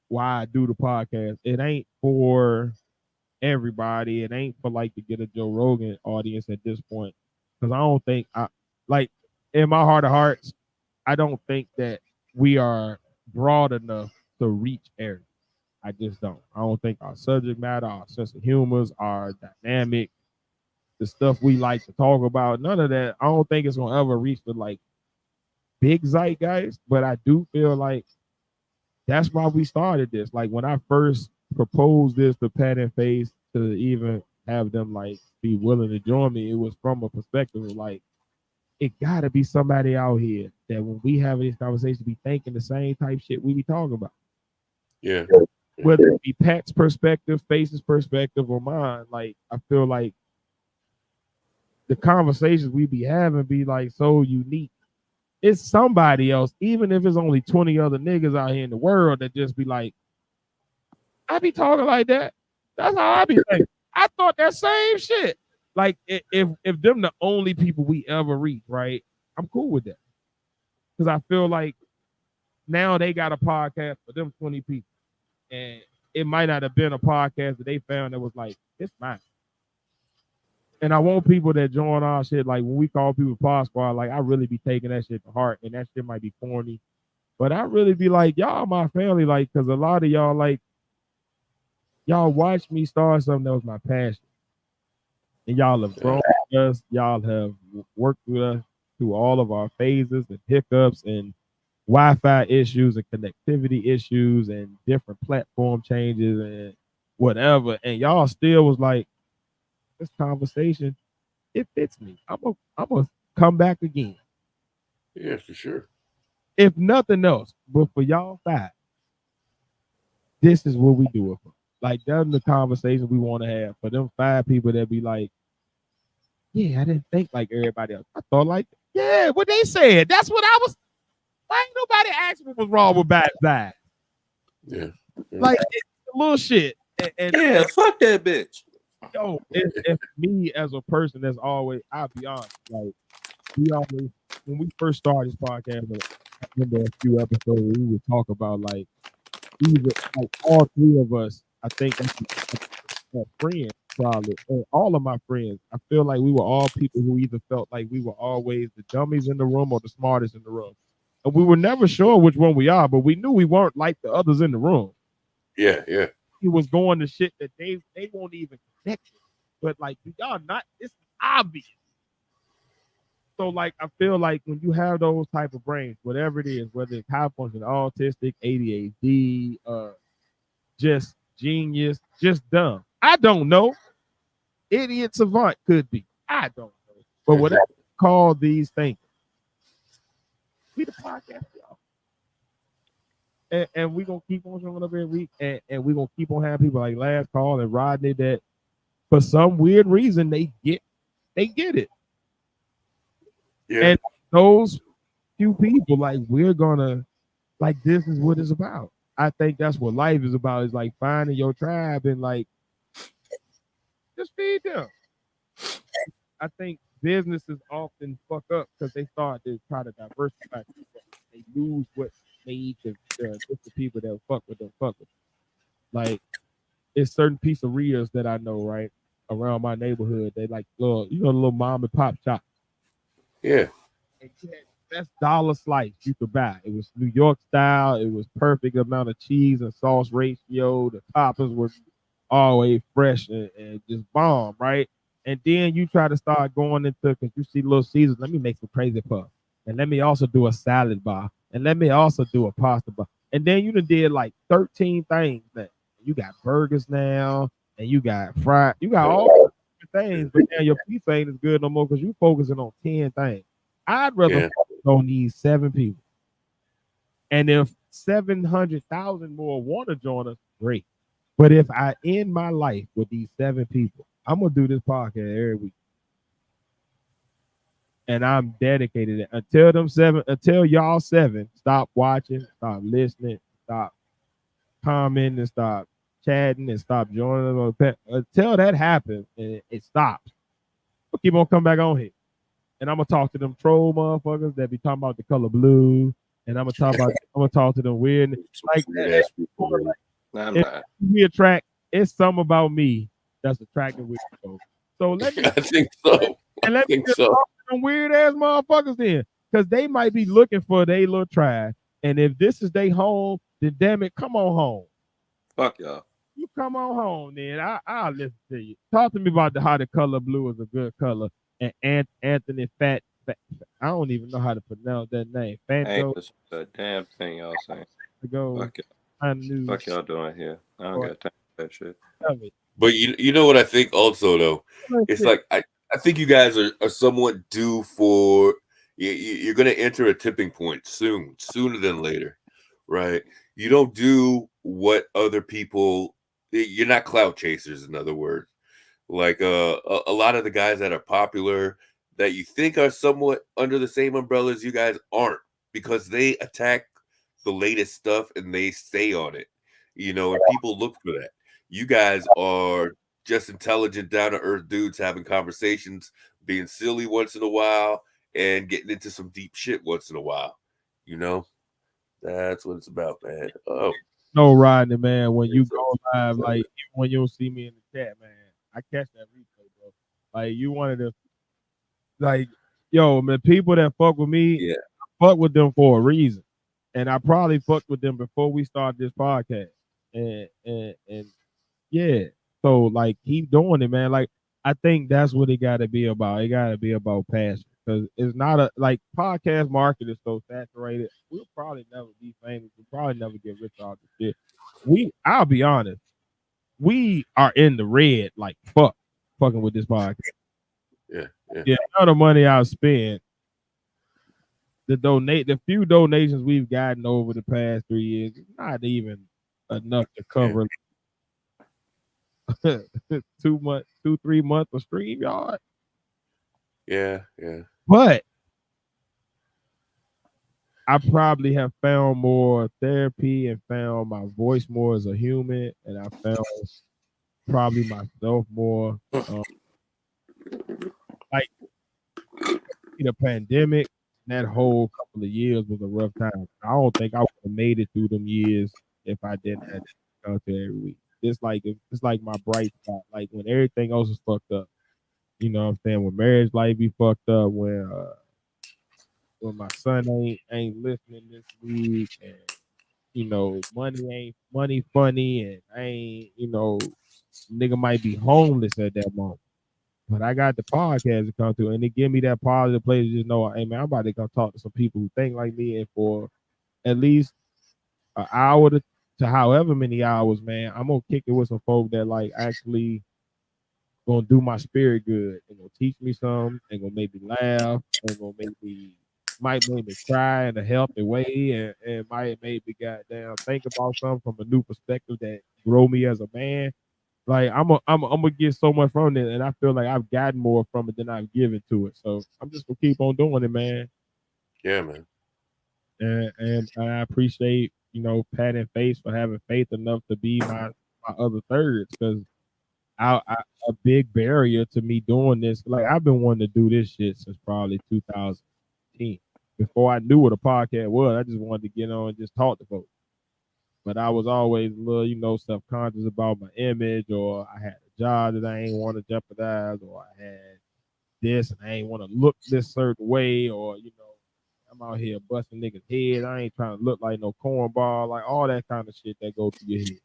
why I do the podcast. It ain't for everybody. It ain't for like to get a Joe Rogan audience at this point. Because I don't think I like in my heart of hearts, I don't think that we are broad enough to reach everything. I just don't. I don't think our subject matter, our sense of humors, our dynamic, the stuff we like to talk about, none of that. I don't think it's gonna ever reach the like big zeitgeist. But I do feel like that's why we started this. Like when I first proposed this to Pat and Face to even have them like be willing to join me, it was from a perspective of like it gotta be somebody out here that when we have these conversations be thinking the same type shit we be talking about. Yeah. Whether it be Pat's perspective, Face's perspective, or mine, like I feel like the conversations we be having be like so unique. It's somebody else, even if it's only 20 other niggas out here in the world that just be like, I be talking like that. That's how I be thinking. I thought that same shit. Like if them the only people we ever reach, right? I'm cool with that. Because I feel like now they got a podcast for them 20 people. And it might not have been a podcast that they found that was like, it's mine. And I want people that join our shit, like when we call people pod squad, like I really be taking that shit to heart, and that shit might be corny, but I really be like, y'all my family, like, because a lot of y'all, like, y'all watched me start something that was my passion, and y'all have grown with us, y'all have worked with us through all of our phases and hiccups and Wi-Fi issues and connectivity issues and different platform changes and whatever, and y'all still was like, this conversation, it fits me. I'm gonna come back again. Yeah, for sure. If nothing else, but for y'all five, this is what we do it for. Like that's the conversation we want to have for them 5 people that be like, yeah, I didn't think like everybody else. I thought like, yeah, what they said. That's what I was. Why ain't nobody asked me what was wrong with bad side? Yeah. Like it's a little shit. And Yeah, fuck that bitch. yo, it's me as a person that's always, I'll be honest, like we always, when we first started this podcast, I remember a few episodes we would talk about like either like all 3 of us, I think friends probably, and all of my friends, I feel like we were all people who either felt like we were always the dummies in the room or the smartest in the room. And we were never sure which one we are, but we knew we weren't like the others in the room. Yeah, yeah. He was going to shit that they won't even connect with. But like y'all not, it's obvious. So like I feel like when you have those type of brains, whatever it is, whether it's high function, autistic, ADHD, just genius, just dumb. I don't know. Idiot savant could be. I don't know. But whatever you call these things, we the podcast, y'all. And we're gonna keep on showing up every week, and we're gonna keep on having people like Last Call and Rodney that for some weird reason they get it. Yeah. And those few people, like we're gonna, like this is what it's about. I think that's what life is about, is like finding your tribe and like just feed them. I think businesses often fuck up because they start to try to diversify. They lose what made the people that fuck with them fuck with them. Like it's certain pizzerias that I know right around my neighborhood. They like little, the little mom and pop shop. Yeah. And you had the best dollar slice you could buy. It was New York style. It was perfect amount of cheese and sauce ratio. The toppings were always fresh and just bomb, right? And then you try to start going into, because you see Little Caesars, let me make some crazy puff. And let me also do a salad bar. And let me also do a pasta bar. And then you done did like 13 things now. You got burgers now, and you got fried, you got all things, but now your pizza ain't as good no more because you focusing on 10 things. I'd rather focus on these 7 people. And if 700,000 more want to join us, great. But if I end my life with these 7 people, I'm gonna do this podcast every week. and I'm dedicated until y'all 7 stop watching, stop listening, stop commenting, and stop chatting, and stop joining us on until that happens and it stops. We'll keep on coming back on here. And I'm gonna talk to them troll motherfuckers that be talking about the color blue. And I'm gonna talk to them weird like Weird-ass people, man. Nah, I'm if not. we attract, it's something about me that's attractive with folks. So let me I think so. and let me think just so. talk to them weird ass motherfuckers then. Because they might be looking for their little tribe. And if this is their home, then damn it, come on home. Fuck y'all. You come on home, then I'll listen to you. Talk to me about how the color blue is a good color. And Anthony Fat, I don't even know how to pronounce that name. I ain't Fanto listening to a damn thing y'all saying. to go Fuck y'all. find the news. Fuck y'all doing here. I don't got time for that shit. Tell me. But you know what I think also though? It's like I think you guys are somewhat due for you're going to enter a tipping point sooner than later, right? You don't do what other people. You're not clout chasers, in other words. Like a lot of the guys that are popular that you think are somewhat under the same umbrella as you guys aren't, because they attack the latest stuff and they stay on it, and people look for that. You guys are just intelligent, down to earth dudes having conversations, being silly once in a while, and getting into some deep shit once in a while. That's what it's about, man. Oh, No, Rodney, man. When you go live, like even when you don't see me in the chat, man, I catch that replay, bro. Like you wanted to, like, yo, man, people that fuck with me, yeah. fuck with them for a reason, and I probably fucked with them before we started this podcast, and yeah. So like, keep doing it, man. Like I think that's what it got to be about. It got to be about passion, because it's not a like podcast market is so saturated. We'll probably never be famous. We'll probably never get rich off this shit. I'll be honest, we are in the red like fucking with this podcast. Yeah. The amount of money I've spent, the few donations we've gotten over the past 3 years, is not even enough to cover 3 months of stream yard. Yeah. But I probably have found more therapy and found my voice more as a human, and I found probably myself more. Like the pandemic, that whole couple of years was a rough time. I don't think I would have made it through them years if I didn't have content every week. It's like my bright spot. Like when everything else is fucked up, you know what I'm saying? When marriage life be fucked up, when my son ain't listening this week, and money funny, and I ain't, nigga might be homeless at that moment. But I got the podcast to come to, and it give me that positive place to just know, hey man, I'm about to go talk to some people who think like me, and for at least an hour to however many hours, man, I'm gonna kick it with some folk that like actually gonna do my spirit good and gonna teach me something and gonna make me laugh and might make me cry in a healthy way, and might make me goddamn think about something from a new perspective that grow me as a man. Like I'm gonna get so much from it, and I feel like I've gotten more from it than I've given to it. So I'm just gonna keep on doing it, man. Yeah, man. And I appreciate Pat and Face for having faith enough to be my other thirds, because a big barrier to me doing this, like I've been wanting to do this shit since probably 2010. Before I knew what a podcast was, I just wanted to get on and just talk to folks. But I was always a little, self-conscious about my image, or I had a job that I ain't want to jeopardize, or I had this and I ain't want to look this certain way, or I'm out here busting niggas' head. I ain't trying to look like no cornball, like all that kind of shit that go through your head.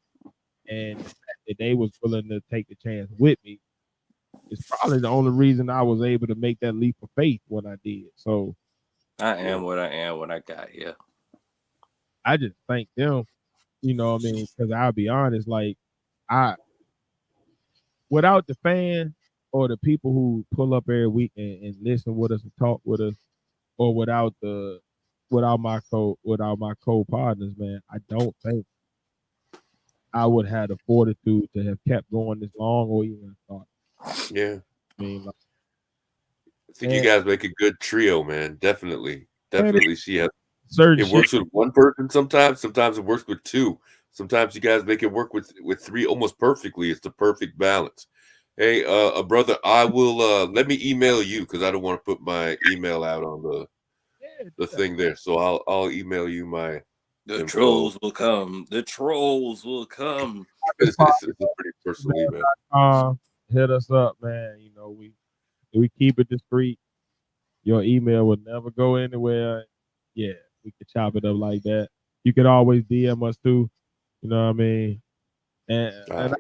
And the fact that they was willing to take the chance with me is probably the only reason I was able to make that leap of faith when I did. So I am what I am when I got here. I just thank them, you know what I mean? Because I'll be honest, like without the fans or the people who pull up every week and listen with us and talk with us, or without my co-partners, man, I don't think I would have the fortitude to have kept going this long or even thought. Yeah. I mean, like, I think you guys make a good trio, man. Definitely. She has certain it works with one person sometimes. Sometimes it works with two. Sometimes you guys make it work with three almost perfectly. It's the perfect balance. Hey, brother, I will let me email you because I don't want to put my email out on the thing there. So I'll email you my The info. trolls will come. The trolls will come. It's a pretty personal email. Hit us up, man. You know, we keep it discreet. Your email will never go anywhere. Yeah, we can chop it up like that. You can always DM us too. You know what I mean? And right.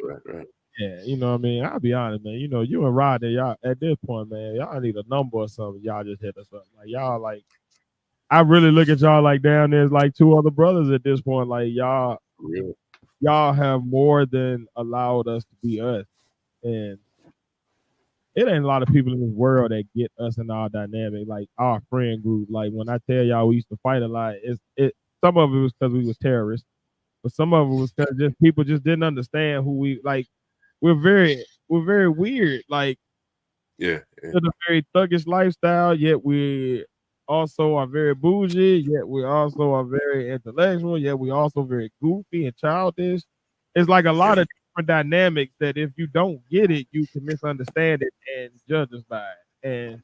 yeah, you know what I mean? I'll be honest, man. You know, you and Rodney, y'all at this point, man, y'all need a number or something. Y'all just hit us up. Like y'all like I really look at y'all like down there's like two other brothers at this point. Like y'all have more than allowed us to be us. And it ain't a lot of people in this world that get us in our dynamic, like our friend group. Like when I tell y'all we used to fight a lot, some of it was because we was terrorists, but some of it was because just people just didn't understand who we like. We're very weird. Like it's a very thuggish lifestyle, yet we also are very bougie, yet we also are very intellectual, yet we also very goofy and childish. It's like a lot of different dynamics that if you don't get it, you can misunderstand it and judge us by it. And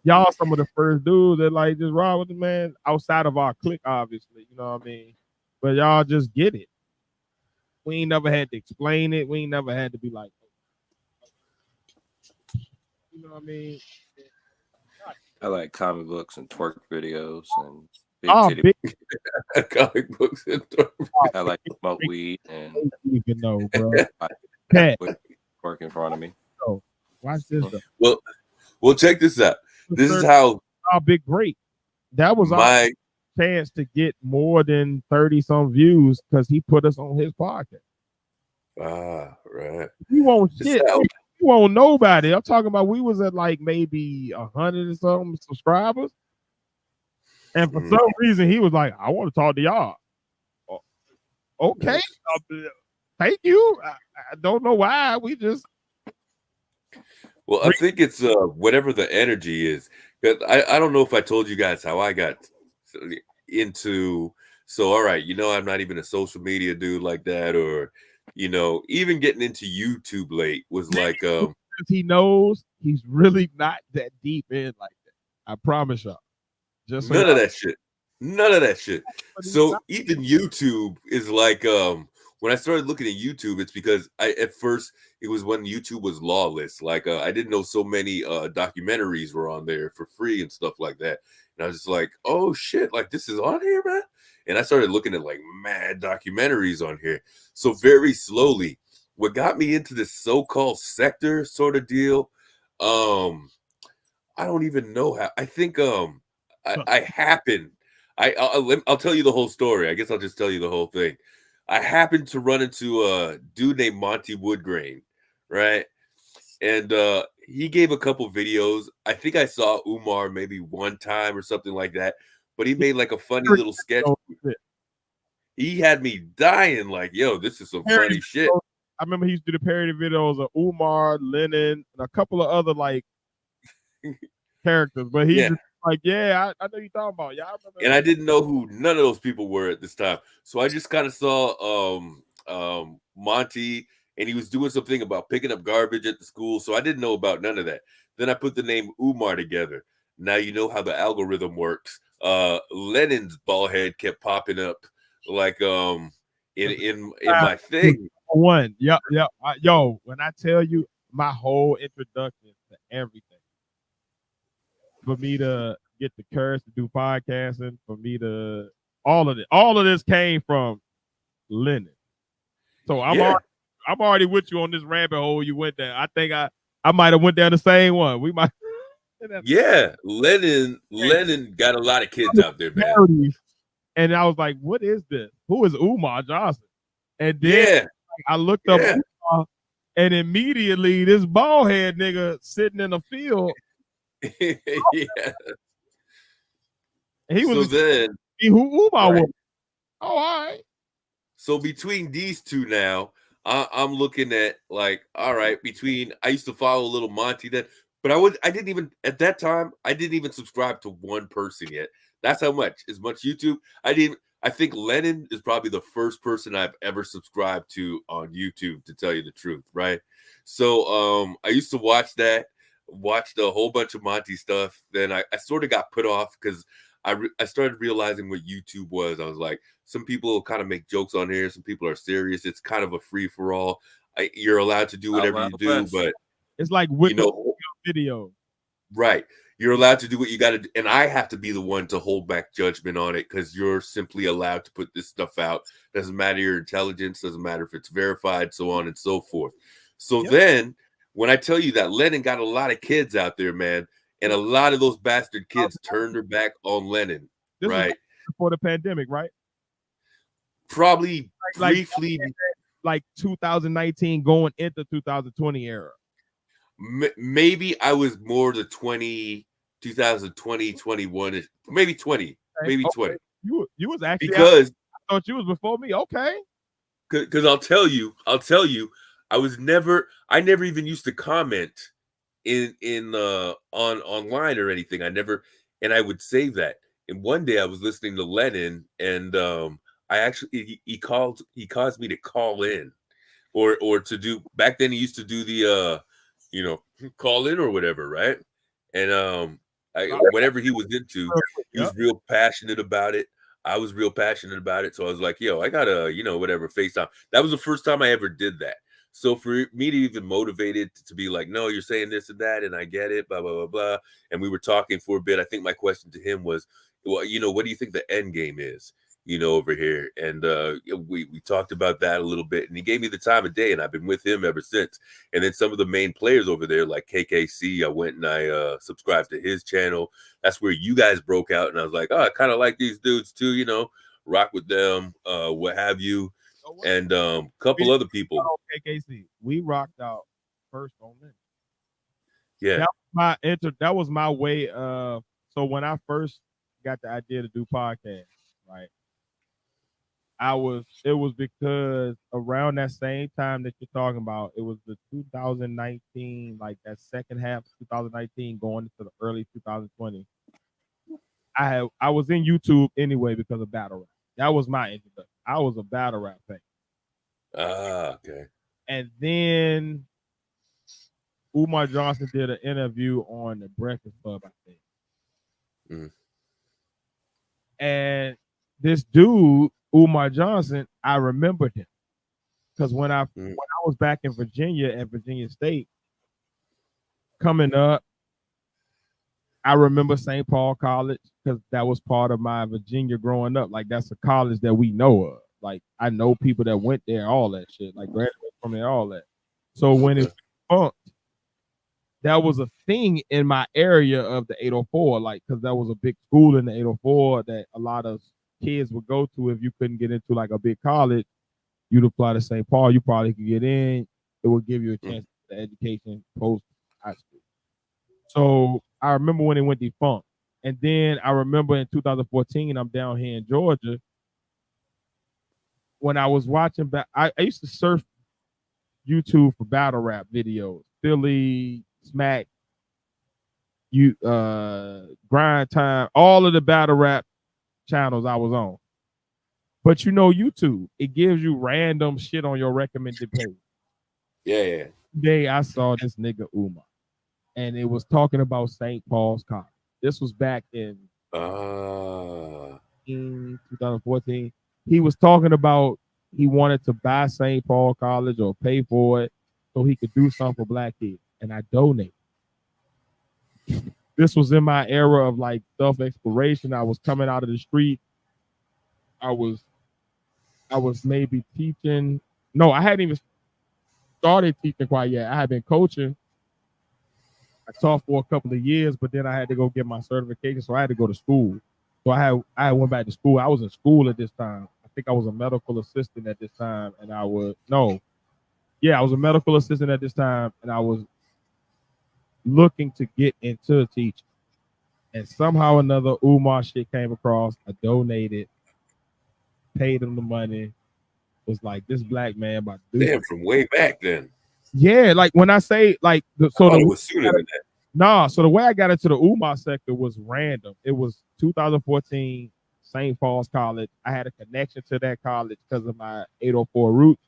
y'all some of the first dudes that like just ride with the man outside of our clique, obviously, you know what I mean? But y'all just get it. We ain't never had to explain it. We ain't never had to be like, you know what I mean? I like comic books and twerk videos and big comic books and twerk. I like to smoke weed and even know, bro. Work in front of me. So watch this though. Well, check this out. This is how our big break. That was our chance to get more than 30 some views because he put us on his podcast. Right. You won't shit. You won't nobody. I'm talking about we was at like maybe 100 or something subscribers. And for some reason he was like, I want to talk to y'all. Okay. Thank you. I don't know why. We just I think it's whatever the energy is. I don't know if I told you guys how I got into. So all right, I'm not even a social media dude like that, or even getting into YouTube late was like he knows he's really not that deep in like that. I promise y'all. Just none of that shit. None of that shit. So even YouTube is like when I started looking at YouTube, it's because at first it was when YouTube was lawless. Like I didn't know so many documentaries were on there for free and stuff like that. And I was just like, oh shit, like this is on here, man. And I started looking at like mad documentaries on here. So very slowly, what got me into this so-called sector sort of deal, I don't even know how. I think I happened. I'll tell you the whole story. I guess I'll just tell you the whole thing. I happened to run into a dude named Monty Woodgrain, right? And he gave a couple videos. I think I saw Umar maybe one time or something like that. But he made like a funny little sketch. He had me dying like, yo, this is some funny shit. I remember he used to do the parody videos of Umar, Lennon, and a couple of other like characters. But he just like, I know you're talking about. Yeah, I remember. And I didn't know who none of those people were at this time. So I just kind of saw Monty, and he was doing something about picking up garbage at the school. So I didn't know about none of that. Then I put the name Umar together. Now you know how the algorithm works. Lennon's ball head kept popping up like in my thing. One, yo, when I tell you my whole introduction to everything, for me to get the courage to do podcasting, for me to all of this came from Lennon. So I'm already with you on this rabbit hole you went down. I think I might have went down the same one. We might. Yeah, Lennon got a lot of kids out there, man. And I was like, what is this? Who is Umar Johnson? And then I looked up Umar, and immediately this bald head nigga sitting in the field. He was who Umar was. Oh, all right. So between these two now, I'm looking at like, all right, I used to follow little Monty then. But I didn't even at that time. I didn't even subscribe to one person yet. That's how much. As much YouTube. I think Lennon is probably the first person I've ever subscribed to on YouTube, to tell you the truth, right? So I used to watched a whole bunch of Monty stuff. Then I sort of got put off because I started realizing what YouTube was. I was like, some people kind of make jokes on here, some people are serious. It's kind of a free for all. You're allowed to do whatever you do, but it's like with video. Right. You're allowed to do what you got to do. And I have to be the one to hold back judgment on it because you're simply allowed to put this stuff out. Doesn't matter your intelligence, doesn't matter if it's verified, so on and so forth. So then when I tell you that Lennon got a lot of kids out there, man, and a lot of those bastard kids turned their back on Lennon, this right? Before the pandemic, right? Probably briefly. Like 2019 going into 2020 era. Maybe I was more the 2020, 21, maybe 20, maybe 20. You was actually because I thought you was before me. Okay. Because I'll tell you, I never even used to comment on online or anything. And I would say that. And one day I was listening to Lennon, and I actually he caused me to call in, or to do. Back then he used to do the call in or whatever, right? And whatever he was into, he was real passionate about it. I was real passionate about it, so I was like, yo, I gotta whatever FaceTime. That was the first time I ever did that. So for me to even motivated to be like, no, you're saying this and that, and I get it, blah blah blah blah. And we were talking for a bit. I think my question to him was, well, what do you think the end game is? Over here. And we talked about that a little bit, and he gave me the time of day, and I've been with him ever since. And then some of the main players over there, like KKC, I went and I subscribed to his channel. That's where you guys broke out, and I was like, oh, I kind of like these dudes too, rock with them, what have you. And a couple other people. KKC, we rocked out first on this. Yeah. That was my way of, so when I first got the idea to do podcasts, right? It was because around that same time that you're talking about, it was the 2019, like that second half of 2019 going into the early 2020. I was in YouTube anyway because of battle rap. That was my introduction. I was a battle rap fan. Okay. And then Umar Johnson did an interview on the Breakfast Club, I think. Mm. And this dude, Umar Johnson, I remembered him because when I was back in Virginia at Virginia State, coming up, I remember St. Paul College because that was part of my Virginia growing up. Like that's a college that we know of. Like I know people that went there, all that shit. Like graduated from there, all that. So when it funked, that was a thing in my area of the 804, like because that was a big school in the 804 that a lot of kids would go to. If you couldn't get into like a big college, you'd apply to St. Paul. You probably could get in. It would give you a chance to education post high school. So I remember when it went defunct. And then I remember in 2014, I'm down here in Georgia. When I was watching back, I used to surf YouTube for battle rap videos. Philly, Smack, Grind Time, all of the battle rap channels I was on. But YouTube, it gives you random shit on your recommended page. Yeah. Today I saw this nigga Umar, and it was talking about St. Paul's College. This was back in 2014. He was talking about he wanted to buy St. Paul College or pay for it so he could do something for black kids, and I donated. This was in my era of like self-exploration. I was coming out of the street. I was maybe teaching. No, I hadn't even started teaching quite yet. I had been coaching. I taught for a couple of years, but then I had to go get my certification, so I had to go to school. So I went back to school. I was in school at this time. I think I was a medical assistant at this time, and I was a medical assistant at this time, and I was looking to get into teaching. And somehow or another, Umar shit came across. I donated, paid him the money. Was like, this black man about to do from way back then. Yeah, like when I say like, it was sooner than that. Nah, so the way I got into the Umar sector was random. It was 2014, St. Paul's College. I had a connection to that college because of my 804 roots.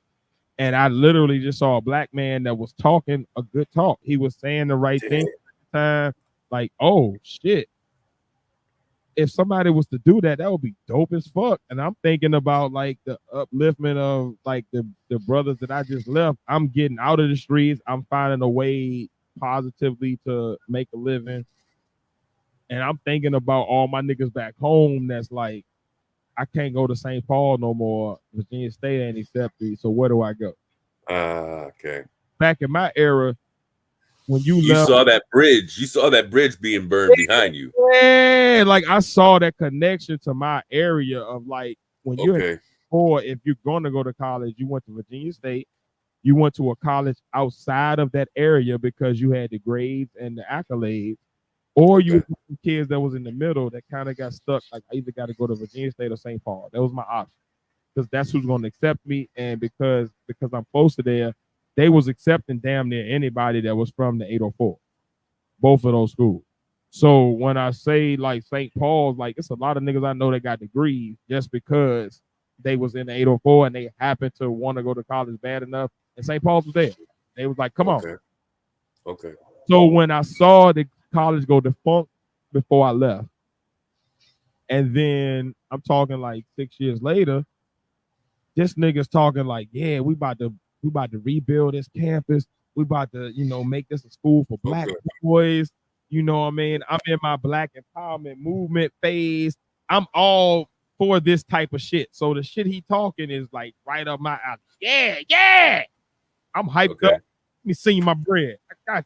And I literally just saw a black man that was talking a good talk. He was saying the right thing at the time. Like, oh shit. If somebody was to do that, that would be dope as fuck. And I'm thinking about like the upliftment of like the brothers that I just left. I'm getting out of the streets. I'm finding a way positively to make a living. And I'm thinking about all my niggas back home that's like, I can't go to St. Paul no more. Virginia State ain't accept me. So where do I go? Okay. Back in my era, when you left, saw that bridge. You saw that bridge being burned behind you. Yeah, like I saw that connection to my area of like when you're in or if you're gonna go to college, you went to Virginia State, you went to a college outside of that area because you had the grades and the accolades, or you were kids that was in the middle that kind of got stuck. Like I either got to go to Virginia State or St. Paul. That was my option because that's who's gonna accept me, and because I'm close to there, they was accepting damn near anybody that was from the 804, both of those schools. So when I say like St. Paul's, like it's a lot of niggas I know that got degrees just because they was in the 804 and they happened to want to go to college bad enough, and St. Paul's was there. They was like, come on. Okay. So when I saw the college go defunct before I left, and then I'm talking like 6 years later, this nigga's talking like, yeah, we about to rebuild this campus. We about to, make this a school for black boys. You know what I mean? I'm in my black empowerment movement phase. I'm all for this type of shit. So the shit he talking is like right up my alley. Yeah. I'm hyped up. Let me see my bread. I got you.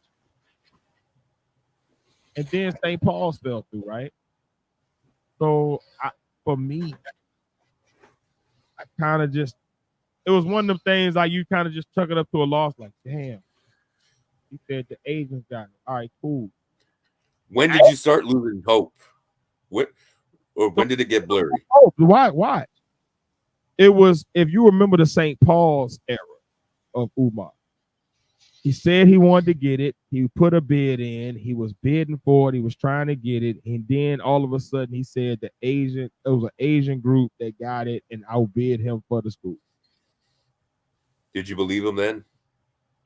And then St. Paul's fell through, right? So for me, I kind of just, it was one of them things like you kind of just chuck it up to a loss, like, damn. He said the agents got it. All right, cool. When did you start losing hope? When did it get blurry? Oh, why? It was, if you remember the St. Paul's era of Umar. He said he wanted to get it. He put a bid in. He was bidding for it. He was trying to get it. And then all of a sudden he said it was an Asian group that got it and outbid him for the school. Did you believe him then?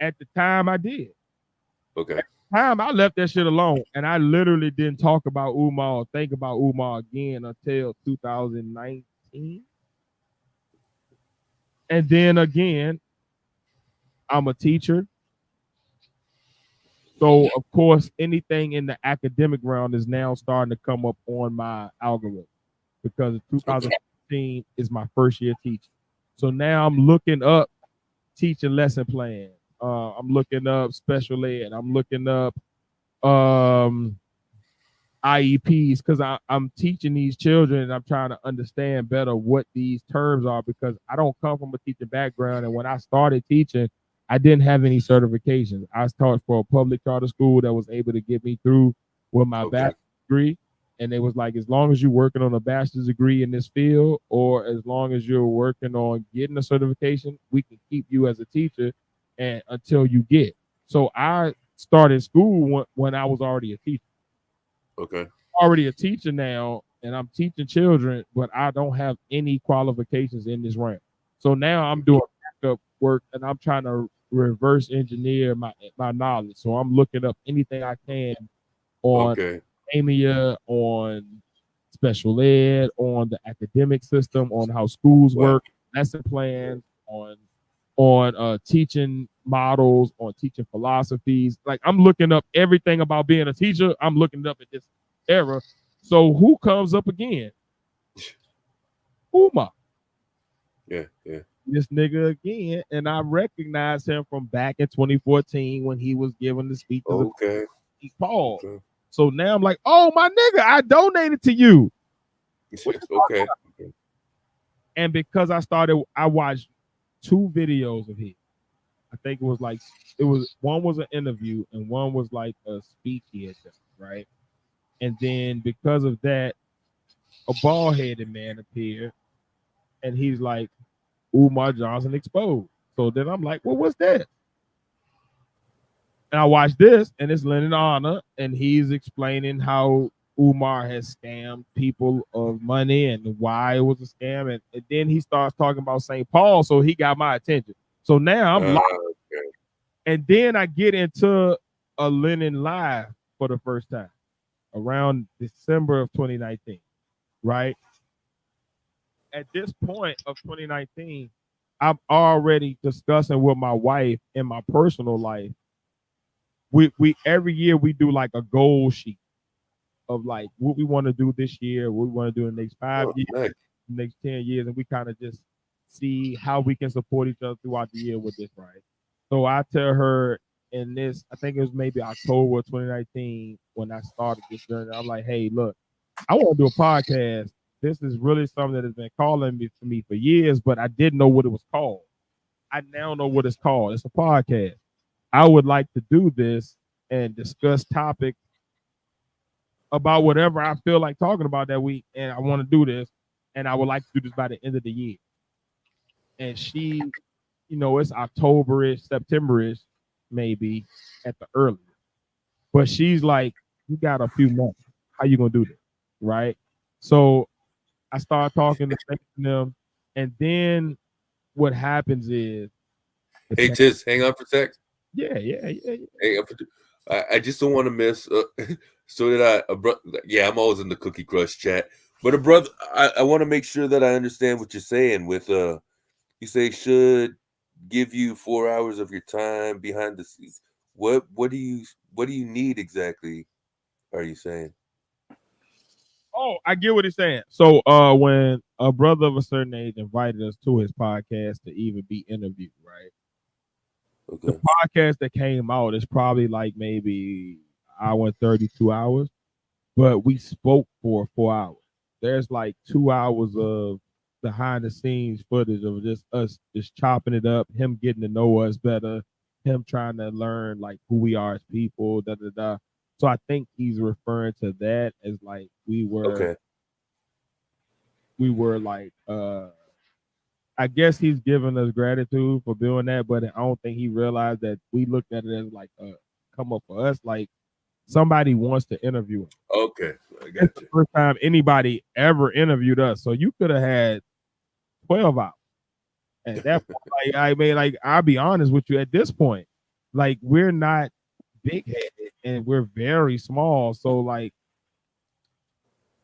At the time I did. Okay. At the time I left that shit alone. And I literally didn't talk about Umar or think about Umar again until 2019. And then again, I'm a teacher. So, of course, anything in the academic realm is now starting to come up on my algorithm because 2015 is my first year teaching. So now I'm looking up teaching lesson plans. I'm looking up special ed. I'm looking up IEPs because I'm teaching these children and I'm trying to understand better what these terms are because I don't come from a teaching background. And when I started teaching, I didn't have any certifications. I taught for a public charter school that was able to get me through with my bachelor's degree. And it was like, as long as you're working on a bachelor's degree in this field, or as long as you're working on getting a certification, we can keep you as a teacher and until you get. So I started school when I was already a teacher. Okay. Already a teacher now, and I'm teaching children, but I don't have any qualifications in this realm. So now I'm doing backup work and I'm trying to reverse engineer my knowledge. So I'm looking up anything I can on academia, on special ed, on the academic system, on how schools work, lesson plans, on teaching models, on teaching philosophies. Like I'm looking up everything about being a teacher. I'm looking it up at this era. So who comes up again? Umar. Yeah. This nigga again, and I recognize him from back in 2014 when he was giving the speeches of Paul. So now I'm like, oh my nigga, I donated to you. Okay. And because I watched 2 videos of his. I think it was one was an interview and one was like a speech he had done, right? And then because of that, a bald-headed man appeared, and he's like, Umar Johnson exposed. So then I'm like, well, what's that? And I watched this, and it's Lennon Honor, and he's explaining how Umar has scammed people of money and why it was a scam. And then he starts talking about St. Paul, so he got my attention. So now I'm locked. Okay. And then I get into a Lennon live for the first time around December of 2019, right? At this point of 2019, I'm already discussing with my wife in my personal life. We every year we do like a goal sheet of like what we want to do this year, what we want to do in the next 5 years, Nice. next 10 years, and we kind of just see how we can support each other throughout the year with this, right? So I tell her in this, I think it was maybe October 2019 when I started this journey. I'm like, hey, look, I want to do a podcast. This is really something that has been calling me for me for years, but I didn't know what it was called. I now know what it's called. It's a podcast. I would like to do this and discuss topics about whatever I feel like talking about that week, and I want to do this, and I would like to do this by the end of the year. And she, it's October-ish, September-ish, maybe at the earliest. But she's like, you got a few months. How you gonna do this? Right? So I start talking to them, and then what happens is Hey, just hang on for a sec. Yeah. Hey, I just don't want to miss. So that I'm always in the Cookie Crush chat. But I want to make sure that I understand what you're saying. With you say should give you 4 hours of your time behind the scenes. What do you need exactly? Are you saying? Oh, I get what he's saying. So when a brother of a certain age invited us to his podcast to even be interviewed, right? Okay. The podcast that came out is probably like maybe hour and 32 hours, but we spoke for 4 hours. There's like 2 hours of behind the scenes footage of just us just chopping it up, him getting to know us better, him trying to learn like who we are as people, da da da. So I think he's referring to that as like we were like I guess he's giving us gratitude for doing that, but I don't think he realized that we looked at it as like a come up for us, like somebody wants to interview him. Okay, I got That's the first time anybody ever interviewed us. So you could have had 12 hours. And that point, like I'll be honest with you, at this point, like we're not big headed and we're very small. So like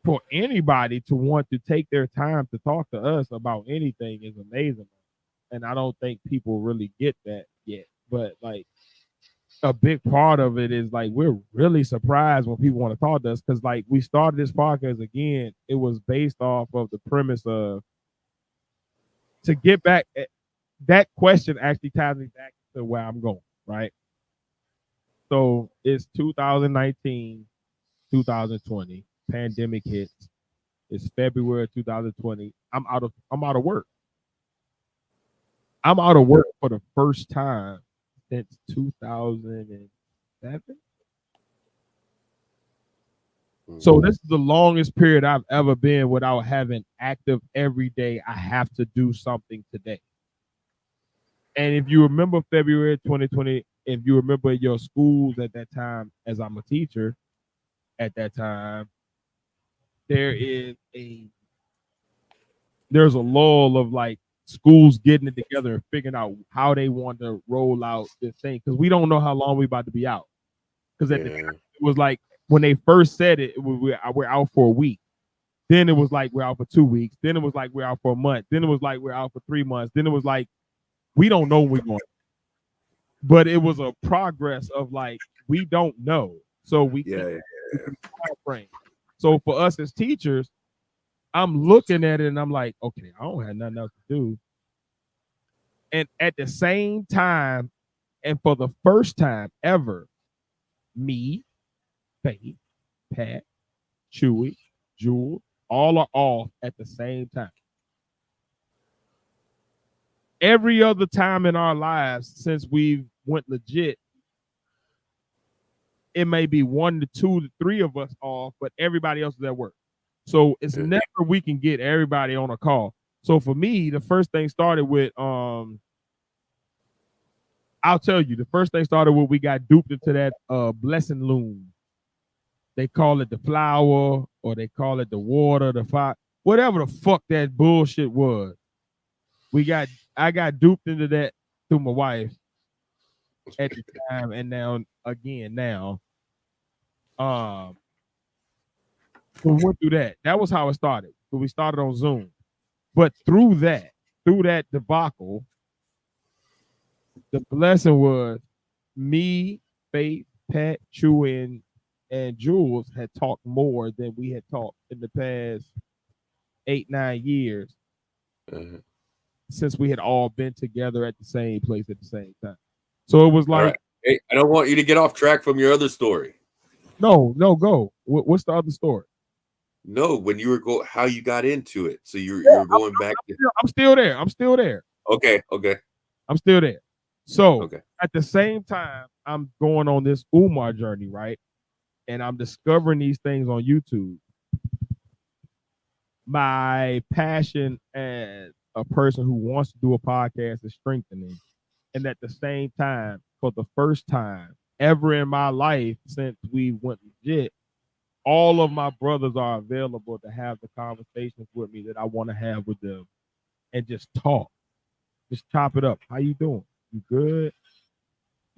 for anybody to want to take their time to talk to us about anything is amazing. And I don't think people really get that yet. But like a big part of it is like we're really surprised when people want to talk to us because like we started this podcast again, it was based off of the premise of to get back. That question actually ties me back to where I'm going, right? So it's 2019, 2020, pandemic hits. It's February 2020. I'm out of work. I'm out of work for the first time since 2007. So this is the longest period I've ever been without having active every day. I have to do something today. And if you remember February 2020, if you remember your schools at that time, as I'm a teacher at that time, there's a lull of like schools getting it together and figuring out how they want to roll out this thing because we don't know how long we're about to be out. Because at the time, it was like when they first said it, we're out for a week. Then it was like we're out for 2 weeks. Then it was like we're out for a month. Then it was like we're out for 3 months. Then it was like we don't know when we're going. But it was a progress of like we don't know. So we can frame. So for us as teachers, I'm looking at it and I'm like, okay, I don't have nothing else to do. And at the same time, and for the first time ever, me, Faith, Pat, Chewy, Jewel, all are off at the same time. Every other time in our lives since we went legit, it may be 1 to 2 to 3 of us off, but everybody else is at work. So it's never we can get everybody on a call. So for me, the first thing started with I'll tell you, the first thing started with we got duped into that blessing loom. They call it the flower, or they call it the water, the fire, whatever the fuck that bullshit was. I got duped into that through my wife at the time, and now again now. We went through that. That was how it started. So we started on Zoom. But through that debacle, the blessing was me, Faith, Pat, Chew, and Jules had talked more than we had talked in the past 8-9 years since we had all been together at the same place at the same time. So it was like, right. Hey, I don't want you to get off track from your other story. No, go. What's the other story? No, when you were how you got into it. So you're going back. I'm still there. Okay. I'm still there. So at the same time, I'm going on this Umar journey, right? And I'm discovering these things on YouTube. My passion as a person who wants to do a podcast is strengthening. And at the same time, for the first time ever in my life since we went legit, all of my brothers are available to have the conversations with me that I want to have with them and just talk. Just chop it up. How you doing? You good?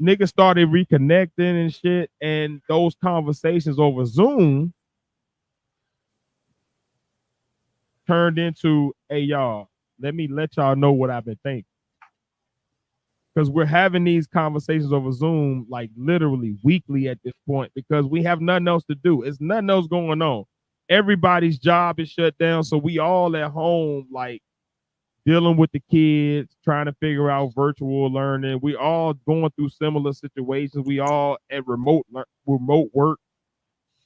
Niggas started reconnecting and shit, and those conversations over Zoom turned into, hey, y'all, let me let y'all know what I've been thinking. Because we're having these conversations over Zoom like literally weekly at this point because we have nothing else to do. It's nothing else going on. Everybody's job is shut down, so we all at home like dealing with the kids, trying to figure out virtual learning. We all going through similar situations. We all at remote work.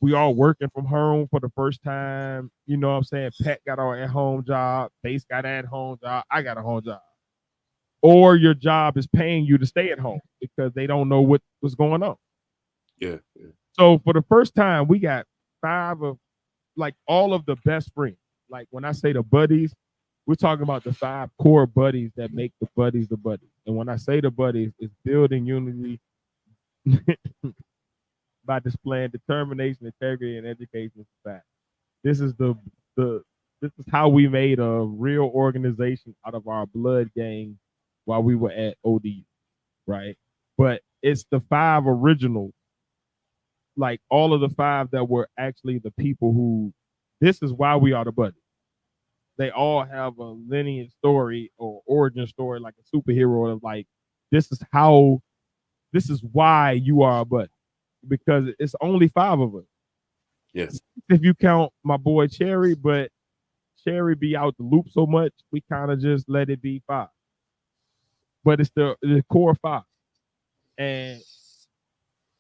We all working from home for the first time. You know what I'm saying? Pat got our at-home job. Base got an at-home job. I got a home job. Or your job is paying you to stay at home because they don't know what's going on. Yeah. So for the first time, we got 5 of like all of the best friends. Like when I say the buddies, we're talking about the 5 core buddies that make the buddies the buddies. And when I say the buddies, it's building unity by displaying determination, integrity, and education society. This is this is how we made a real organization out of our blood gang while we were at ODU, right? But it's the 5 original, like all of the 5 that were actually the people who, this is why we are the buddies. They all have a lineage story or origin story, like a superhero of like, this is why you are a buddy. Because it's only 5 of us. Yes. If you count my boy Cherry, but Cherry be out the loop so much, we kind of just let it be 5. But it's the core 5. And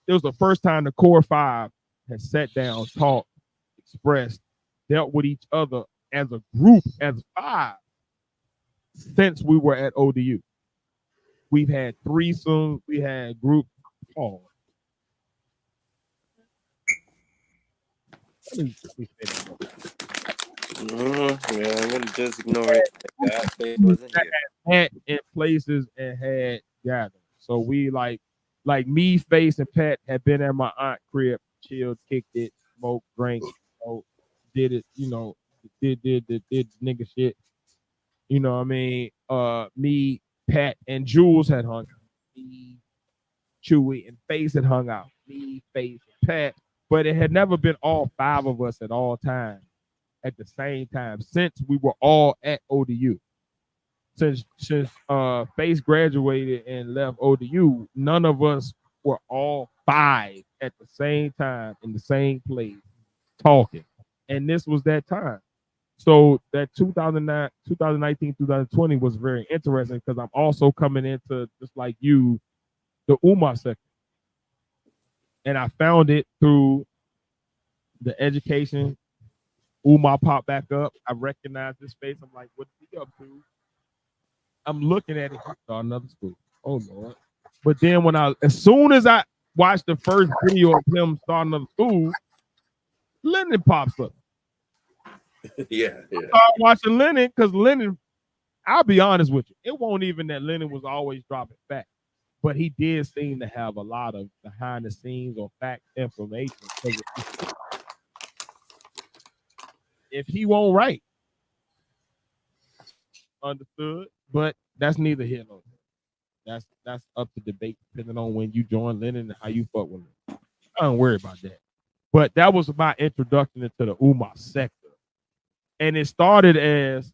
it was the first time the core 5 had sat down, talked, expressed, dealt with each other as a group, as 5, since we were at ODU. We've had threesomes, we had group calls. Yeah, I'm gonna just ignore it. God, Faith wasn't here. Had in places and had gathered. So we like me, Face, and Pat had been at my aunt crib, chilled, kicked it, smoked, drank, did it, did nigga shit. You know what I mean? Me, Pat, and Jules had hung out. Me, Chewy, and Face had hung out. Me, Face, and Pat. But it had never been all 5 of us at all times at the same time since we were all at ODU. Since Face graduated and left ODU, none of us were all 5 at the same time in the same place talking. And this was that time. So that 2019, 2020 was very interesting because I'm also coming into, just like you, the Umar sector. And I found it through the education. Umar popped back up. I recognized this face. I'm like, what's he up to? I'm looking at it. Another school. Oh Lord. But then as soon as I watched the first video of him starting another school, Lennon pops up. Yeah. I started watching Lennon because Lennon, I'll be honest with you, it wasn't even that Lennon was always dropping back. but he did seem to have a lot of behind the scenes or fact information. If he won't write, understood, but that's neither here nor there. That's up to debate depending on when you join Lennon and how you fuck with him. I don't worry about that. But that was my introduction into the Umar sector. And it started as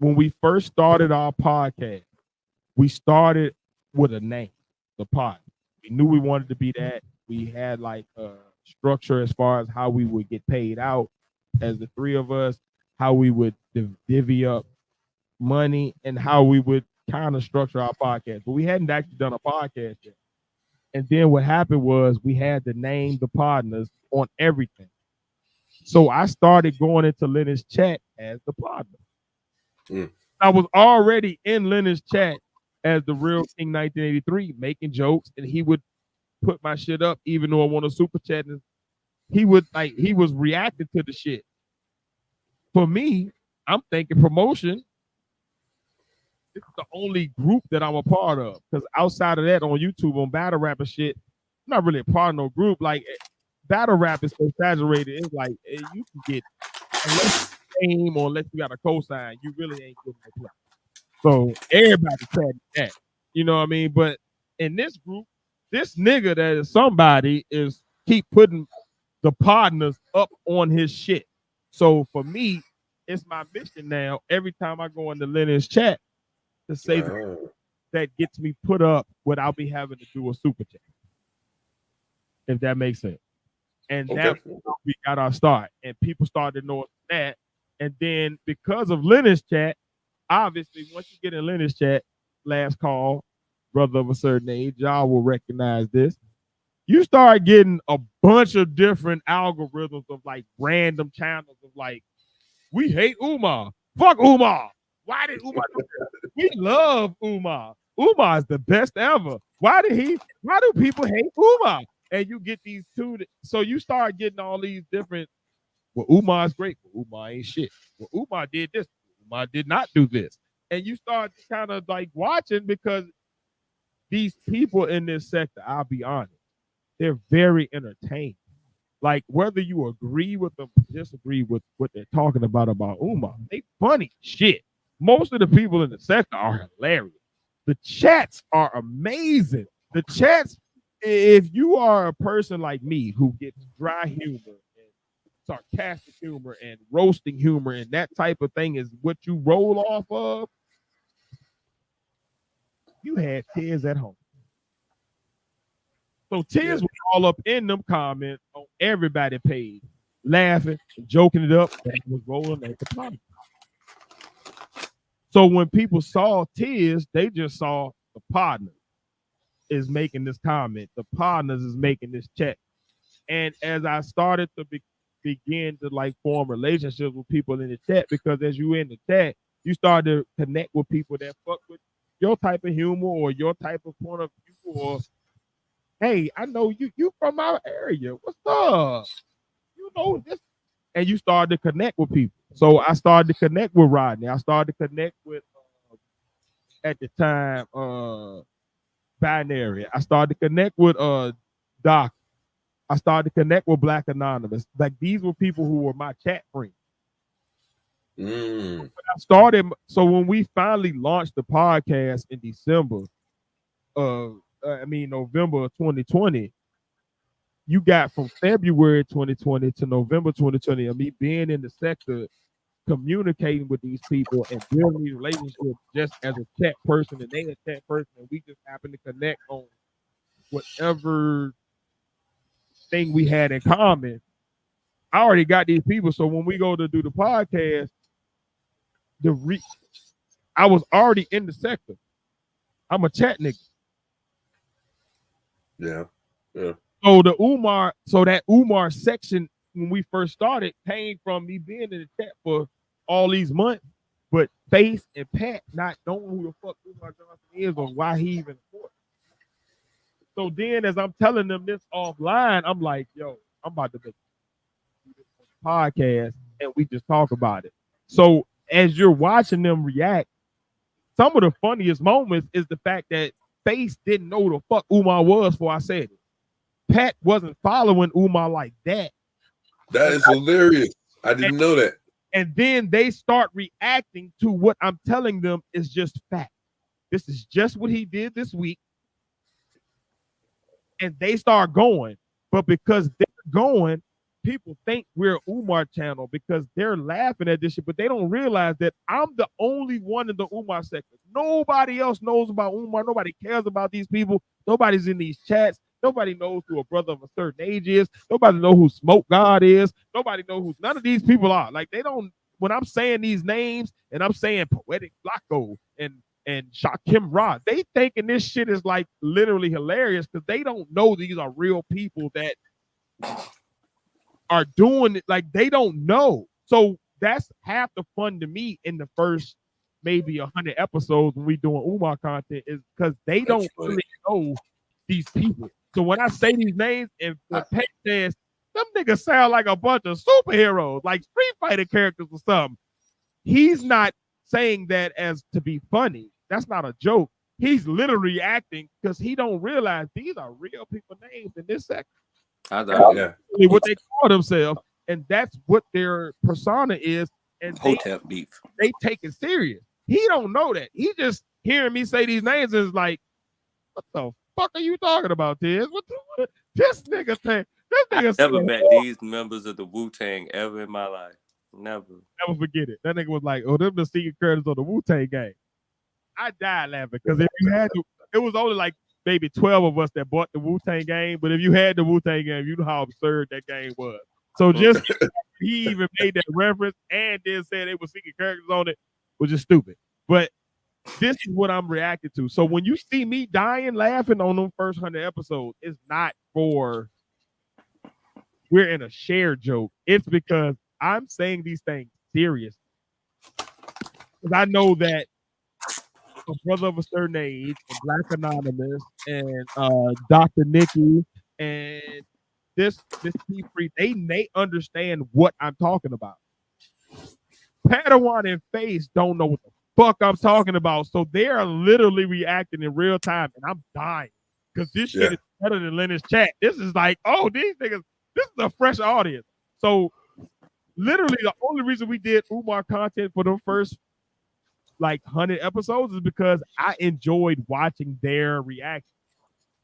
when we first started our podcast, we started with a name, the pod. We knew we wanted to be that. We had like a structure as far as how we would get paid out as the three of us, how we would divvy up money, and how we would kind of structure our podcast. But we hadn't actually done a podcast yet. And then what happened was we had to name the Podnas on everything. So I started going into Leonard's chat as the Podna. I was already in Leonard's chat as the Real King 1983, making jokes, and he would put my shit up, even though I want to super chat. And he was reacting to the shit. For me, I'm thinking promotion. It's the only group that I'm a part of. Because outside of that, on YouTube, on battle rap and shit, I'm not really a part of no group. Like, battle rap is so saturated. It's like, you can get, unless you aim or unless you got a cosign, you really ain't getting no play. So everybody's trading that. You know what I mean? But in this group, this nigga that is somebody is keep putting the Podnas up on his shit. So for me, it's my mission now. Every time I go into Leonard's chat, to say that gets me put up without me having to do a super chat, if that makes sense. And that's how we got our start, and people started knowing that. And then because of Leonard's chat, obviously, once you get in Leonard's chat, last call, brother of a certain age, y'all will recognize this. You start getting a bunch of different algorithms of like random channels of like, we hate Umar, fuck Umar. Why did Umar do that? We love Umar. Umar is the best ever. Why do people hate Umar? And you get these two, so you start getting all these different, well, Umar's great, but Umar ain't shit. Well, Umar did this, Umar did not do this. And you start kind of like watching, because these people in this sector, I'll be honest, they're very entertaining. Like, whether you agree with them, disagree with what they're talking about Umar, they funny shit. Most of the people in the sector are hilarious. The chats are amazing. The chats, if you are a person like me who gets dry humor and sarcastic humor and roasting humor and that type of thing is what you roll off of, you had Tears at home. So Tears was all up in them comments on everybody's page, laughing, joking it up, and was rolling like the party. So when people saw Tears, they just saw the Podnas is making this comment. The Podnas is making this chat. And as I started to begin to like form relationships with people in the chat, because as you in the chat, you start to connect with people that fuck with your type of humor or your type of point of view, or hey, I know you from our area. What's up? You know this. And you start to connect with people. So I started to connect with Rodney. I started to connect with, at the time, Binary. I started to connect with Doc. I started to connect with Black Anonymous. Like, these were people who were my chat friends. So when we finally launched the podcast in November of 2020, you got from February 2020 to November 2020 of me being in the sector, communicating with these people and building these relationships just as a chat person, and they a chat person, and we just happen to connect on whatever thing we had in common. I already got these people, so when we go to do the podcast, I was already in the sector. I'm a chat nigga. Yeah. So that Umar section when we first started came from me being in the chat for all these months, but Face and Pat not knowing who the fuck Umar Johnson is or why he even fought. So then, as I'm telling them this offline, I'm like, yo, I'm about to make a podcast and we just talk about it. So as you're watching them react, some of the funniest moments is the fact that Face didn't know who the fuck Umar was before I said it. Pat wasn't following Umar like that. That is hilarious. I didn't know that. And then they start reacting to what I'm telling them is just fact. This is just what he did this week. And they start going. But because they're going, people think we're Umar channel because they're laughing at this shit, but they don't realize that I'm the only one in the Umar sector. Nobody else knows about Umar. Nobody cares about these people. Nobody's in these chats. Nobody knows who a brother of a certain age is. Nobody knows who Smoke God is. Nobody knows who none of these people are. Like they don't. When I'm saying these names and I'm saying Poetic Flacco and Shakim Ra, they thinking this shit is like literally hilarious because they don't know these are real people that are doing it. Like they don't know. So that's half the fun to me in the first maybe 100 episodes when we doing Umar content is because they don't really know these people. So when I say these names and when Pat says them niggas sound like a bunch of superheroes, like Street Fighter characters or something, he's not saying that as to be funny. That's not a joke. He's literally acting because he don't realize these are real people names in this sector. I thought, what they call themselves, and that's what their persona is. And Hotep beef. They take it serious. He don't know that. He just hearing me say these names is like, what the fuck are you talking about, Tiz? What this nigga saying? This nigga never saying, met these members of the Wu-Tang ever in my life. Never forget it. That nigga was like, oh, them the secret characters of the Wu-Tang gang. I died laughing because if you had to, it was only like maybe 12 of us that bought the Wu-Tang game, but if you had the Wu-Tang game, you know how absurd that game was. So just he even made that reference and then said it was secret characters on it, was just stupid. But this is what I'm reacting to. So when you see me dying laughing on them first 100 episodes, it's not for we're in a shared joke. It's because I'm saying these things serious. Because I know that a brother of a certain age, and Black Anonymous, and Dr. Nikki, and this P3, they understand what I'm talking about. Padawan and Face don't know what the fuck I'm talking about, so they are literally reacting in real time, and I'm dying because this shit is better than Lennox chat. This is like, oh, these niggas, this is a fresh audience. So literally, the only reason we did Umar content for the first like 100 episodes is because I enjoyed watching their reaction.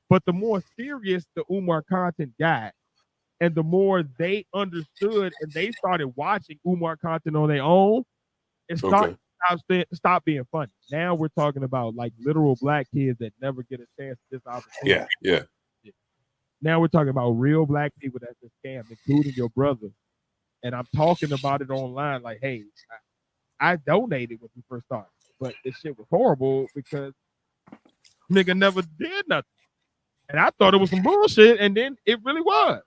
But the more serious the Umar content got, and the more they understood and they started watching Umar content on their own, it stopped being funny. Now we're talking about like literal black kids that never get a chance at this opportunity. Yeah. Now we're talking about real black people that's a scam, including your brother. And I'm talking about it online like, hey, I donated when we first started, but this shit was horrible because nigga never did nothing. And I thought it was some bullshit, and then it really was.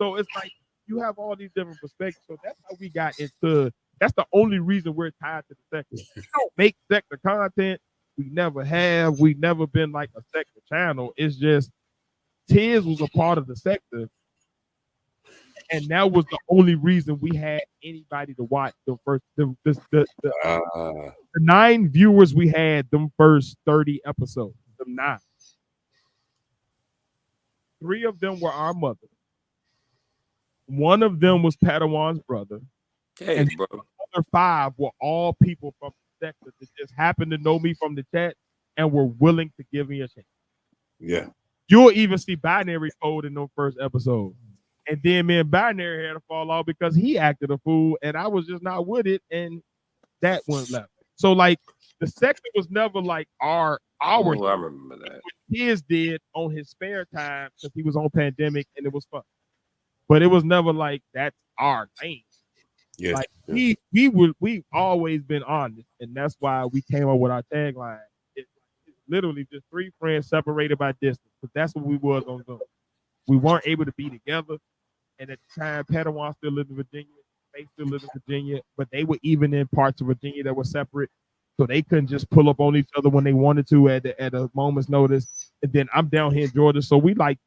So it's like you have all these different perspectives. So that's how we got into, that's the only reason we're tied to the sector. We don't make sector content. We never have. We've never been like a sector channel. It's just Tiz was a part of the sector. And that was the only reason we had anybody to watch the first the 9 viewers we had them first 30 episodes. Them 9. 3 of them were our mother. 1 of them was Padawan's brother. Hey, and bro. The other 5 were all people from the sector that just happened to know me from the chat and were willing to give me a chance. Yeah. You'll even see Binary Code in those first episodes. And then me and Binary had to fall off because he acted a fool and I was just not with it, and that went left. So like the sector was never like our I remember that. What his did on his spare time because he was on pandemic and it was fun. But it was never like that's our thing. Yeah. Like we've always been honest, and that's why we came up with our tagline. It's literally just 3 friends separated by distance, because that's what we was on Zoom. We weren't able to be together. And at the time, Padawan still lived in Virginia. They still lived in Virginia, but they were even in parts of Virginia that were separate. So they couldn't just pull up on each other when they wanted to at a moment's notice. And then I'm down here in Georgia. So we like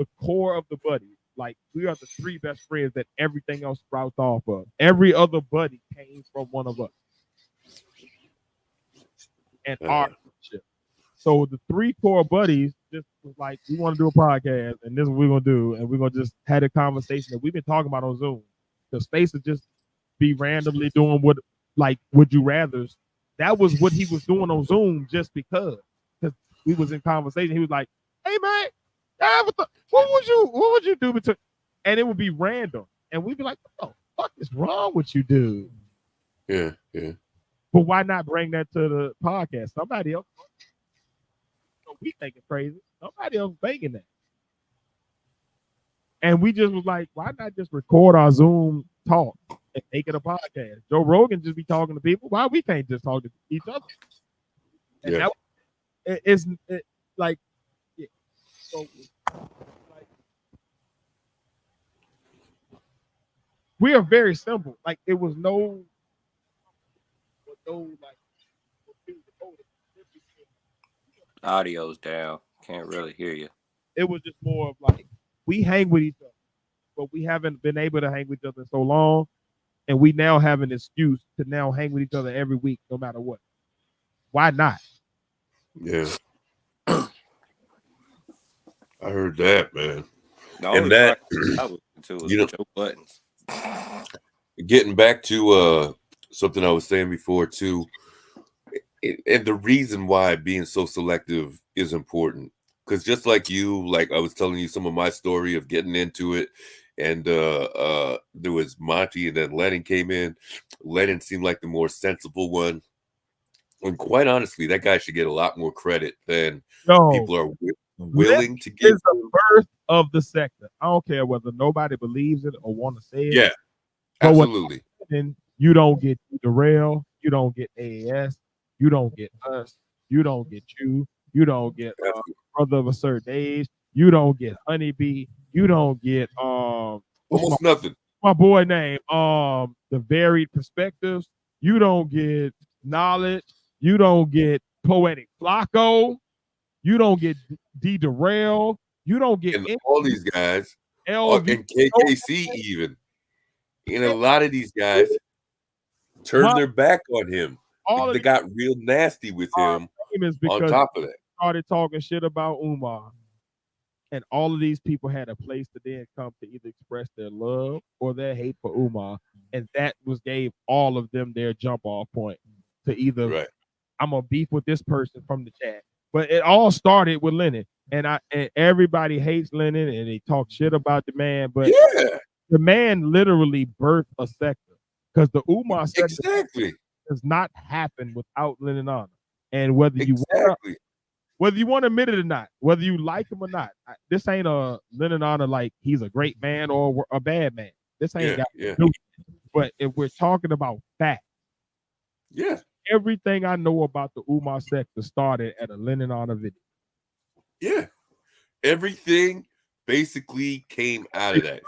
the core of the buddy. Like we are the 3 best friends that everything else sprouts off of. Every other buddy came from one of us. And our friendship. So the 3 core buddies just was like, we want to do a podcast, and this is what we're gonna do, and we're gonna just have a conversation that we've been talking about on Zoom. The space would just be randomly doing what, like, would you rather's. That was what he was doing on Zoom just because we was in conversation. He was like, "Hey man, what would you do between?" And it would be random, and we'd be like, "What the fuck is wrong with you, dude?" Yeah. But why not bring that to the podcast? Somebody else. We think it's crazy. Nobody else thinking that. And we just was like, why not just record our Zoom talk and make it a podcast? Joe Rogan just be talking to people. Why we can't just talk to each other? And Yeah. it's like, yeah. So, like, we are very simple. Like, it was no like. Audio's down. Can't really hear you. It was just more of like, we hang with each other, but we haven't been able to hang with each other in so long, and we now have an excuse to now hang with each other every week, no matter what. Why not? Yeah. I heard that, man. The And only that, part I was to was you know, Joe Buttons. getting back to something I was saying before too, and the reason why being so selective is important, because just like you, like I was telling you some of my story of getting into it, and there was Monty, and then Lennon came in. Lennon seemed like the more sensible one, and quite honestly, that guy should get a lot more credit than people are willing to give. Is the birth of the sector. I don't care whether nobody believes it or want to say it. Yeah, but absolutely. Then you don't get Darrell, you don't get AAS, you don't get us, you don't get you don't get Brother of a Certain Age, you don't get Honeybee, you don't get almost nothing. My boy name, the Varied Perspectives, you don't get Knowledge, you don't get Poetic Flacco, you don't get D Darrell, you don't get and all these guys, LV, and KKC even. And a lot of these guys turned their back on him. They got real nasty with him on top of that. Started talking shit about Umar. And all of these people had a place to then come to either express their love or their hate for Umar. And that gave all of them their jump off point to either, I'm going to beef with this person from the chat. But it all started with Lennon. And everybody hates Lennon and they talk shit about the man. But the man literally birthed a sector, because the Umar sector does not happen without Lennon Honor. And whether you want to admit it or not, whether you like him or not, this ain't a Lennon Honor like he's a great man or a bad man. This ain't got to do it. But if we're talking about facts, everything I know about the Umar sector started at a Lennon Honor video. Yeah, everything basically came out of that,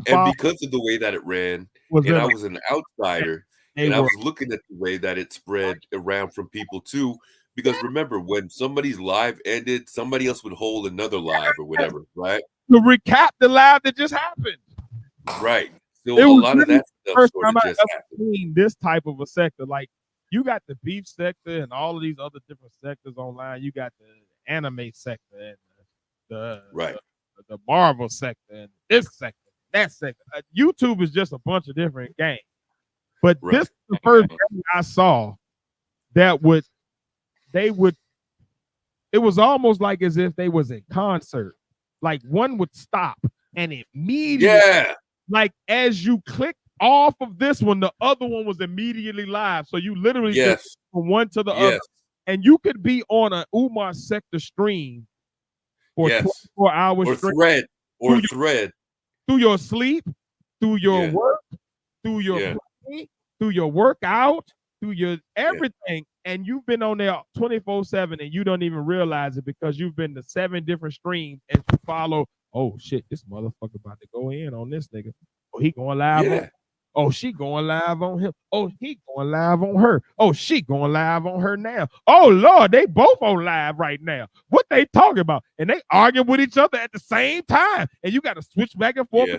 and because of the way that it ran, and I was an outsider, and I was looking at the way that it spread around from people too. Because remember, when somebody's live ended, somebody else would hold another live or whatever, right? To recap the live that just happened. Right. So a lot of that stuff first sort of time just I happened. seen this type of a sector. Like, you got the beef sector and all of these other different sectors online. You got the anime sector and the Marvel sector and this sector, that sector. YouTube is just a bunch of different games. But this is the first game I saw that it was almost like as if they was in concert. Like, one would stop and immediately, like, as you clicked off of this one, the other one was immediately live. So you literally just from one to the other. And you could be on an Umar sector stream for 24 hours or straight. Thread. Through your sleep, through your work, through your play, through your workout, through your everything. And you've been on there 24/7 and you don't even realize it, because you've been to 7 different streams and you follow, oh shit, this motherfucker about to go in on this nigga. Oh, he going live on, oh, she going live on him. Oh, he going live on her. Oh, she going live on her now. Oh Lord, they both on live right now. What they talking about? And they arguing with each other at the same time. And you got to switch back and forth.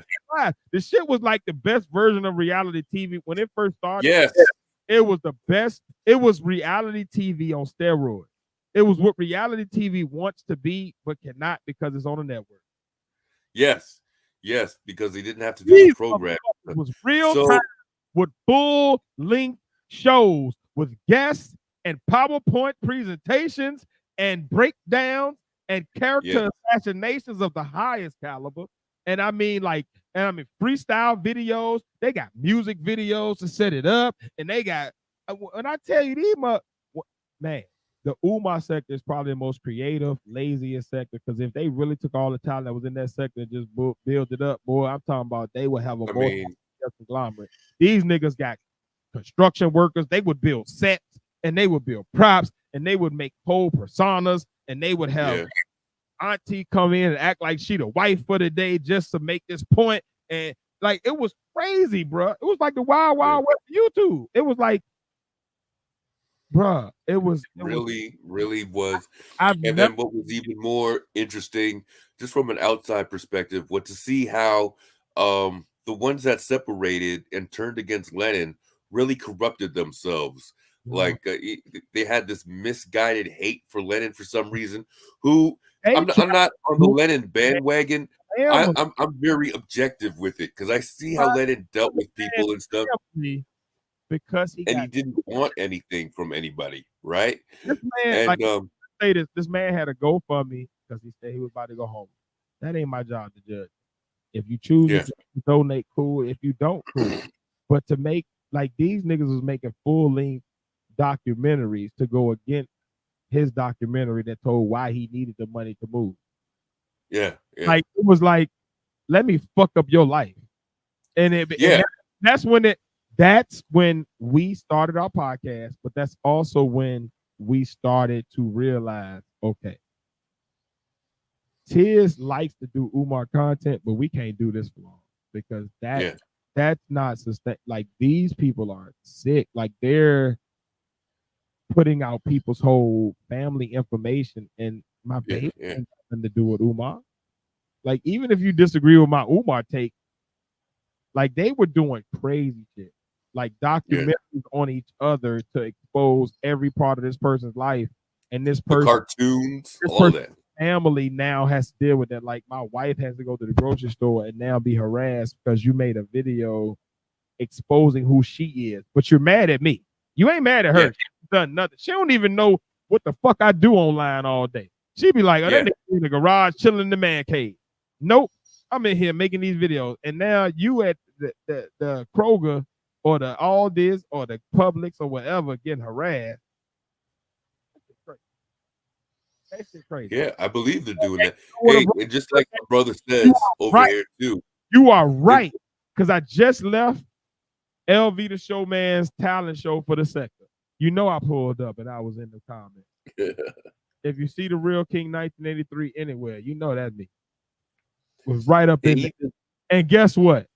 The shit was like the best version of reality TV when it first started. It was the best. It was reality TV on steroids. It was what reality TV wants to be, but cannot because it's on a network. Yes, because they didn't have to do the program. It was real So time with full length shows with guests and PowerPoint presentations and breakdowns and character assassinations of the highest caliber. And I mean, freestyle videos. They got music videos to set it up, and they got. And I tell you, man, the Umar sector is probably the most creative, laziest sector. Because if they really took all the talent that was in that sector and just build it up, boy, I'm talking about they would have a conglomerate. These niggas got construction workers. They would build sets and they would build props and they would make whole personas and they would have auntie come in and act like she the wife for the day just to make this point. And like it was crazy, bro. It was like the Wild Wild West YouTube. It was like, bruh, it really was. And then what was even more interesting, just from an outside perspective, was to see how the ones that separated and turned against Lenin really corrupted themselves. Like they had this misguided hate for Lenin for some reason. I'm not on the Lenin bandwagon. I'm very objective with it because I see how Lenin dealt with people and stuff. Because he didn't want anything from anybody, right? This man, this man had a GoFundMe because he said he was about to go home. That ain't my job to judge. If you choose to donate, cool. If you don't, cool. But to make like these niggas was making full length documentaries to go against his documentary that told why he needed the money to move. Like it was like, let me fuck up your life, and that's when we started our podcast, but that's also when we started to realize, okay, Tiz likes to do Umar content, but we can't do this for long because that's not sustain. Like these people are sick. Like they're putting out people's whole family information, and my baby has nothing to do with Umar. Like even if you disagree with my Umar take, like they were doing crazy shit. Like documentaries on each other to expose every part of this person's life, and this person, cartoons, all that family now has to deal with that. Like my wife has to go to the grocery store and now be harassed because you made a video exposing who she is, but you're mad at me. You ain't mad at her. She's done nothing. She don't even know what the fuck I do online all day. She be like, that nigga in the garage chilling in the man cave. Nope, I'm in here making these videos, and now you at the Kroger or the Aldi's or the Publix or whatever getting harassed. That's crazy. Yeah, I believe they're doing that. Hey, and just like my brother says over here too. You are right. Because I just left LV the Showman's talent show for the sector. You know I pulled up and I was in the comments. If you see the Real King 1983 anywhere, you know that's me. It was right up in there. And guess what?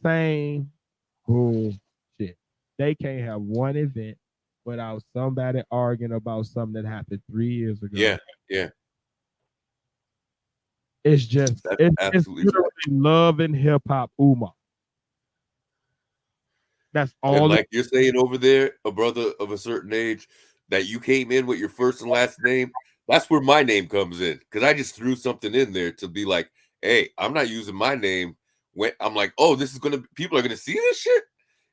Same bullshit. They can't have one event without somebody arguing about something that happened 3 years ago. Yeah. It's just it's literally love and hip hop Umar. That's all. And like you're saying over there, a brother of a certain age, that you came in with your first and last name. That's where my name comes in because I just threw something in there to be like, hey, I'm not using my name. When I'm like, oh, people are gonna see this shit,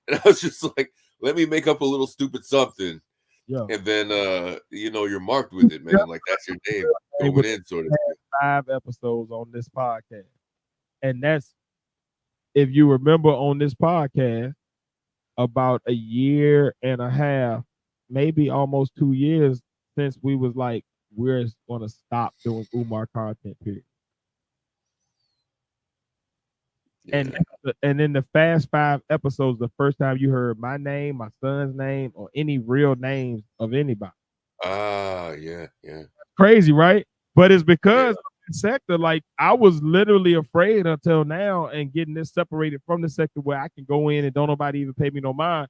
and I was just like, let me make up a little stupid something, and then you're marked with it, man. Like that's your name going in, sort of. 5 episodes on this podcast, and that's if you remember on this podcast about a year and a half, maybe almost 2 years since we was like, we're gonna stop doing Umar content. Period. And in the fast 5 episodes, the first time you heard my name, my son's name, or any real names of anybody. Yeah. Crazy, right? But it's because of the sector. Like I was literally afraid until now, and getting this separated from the sector where I can go in and don't nobody even pay me no mind.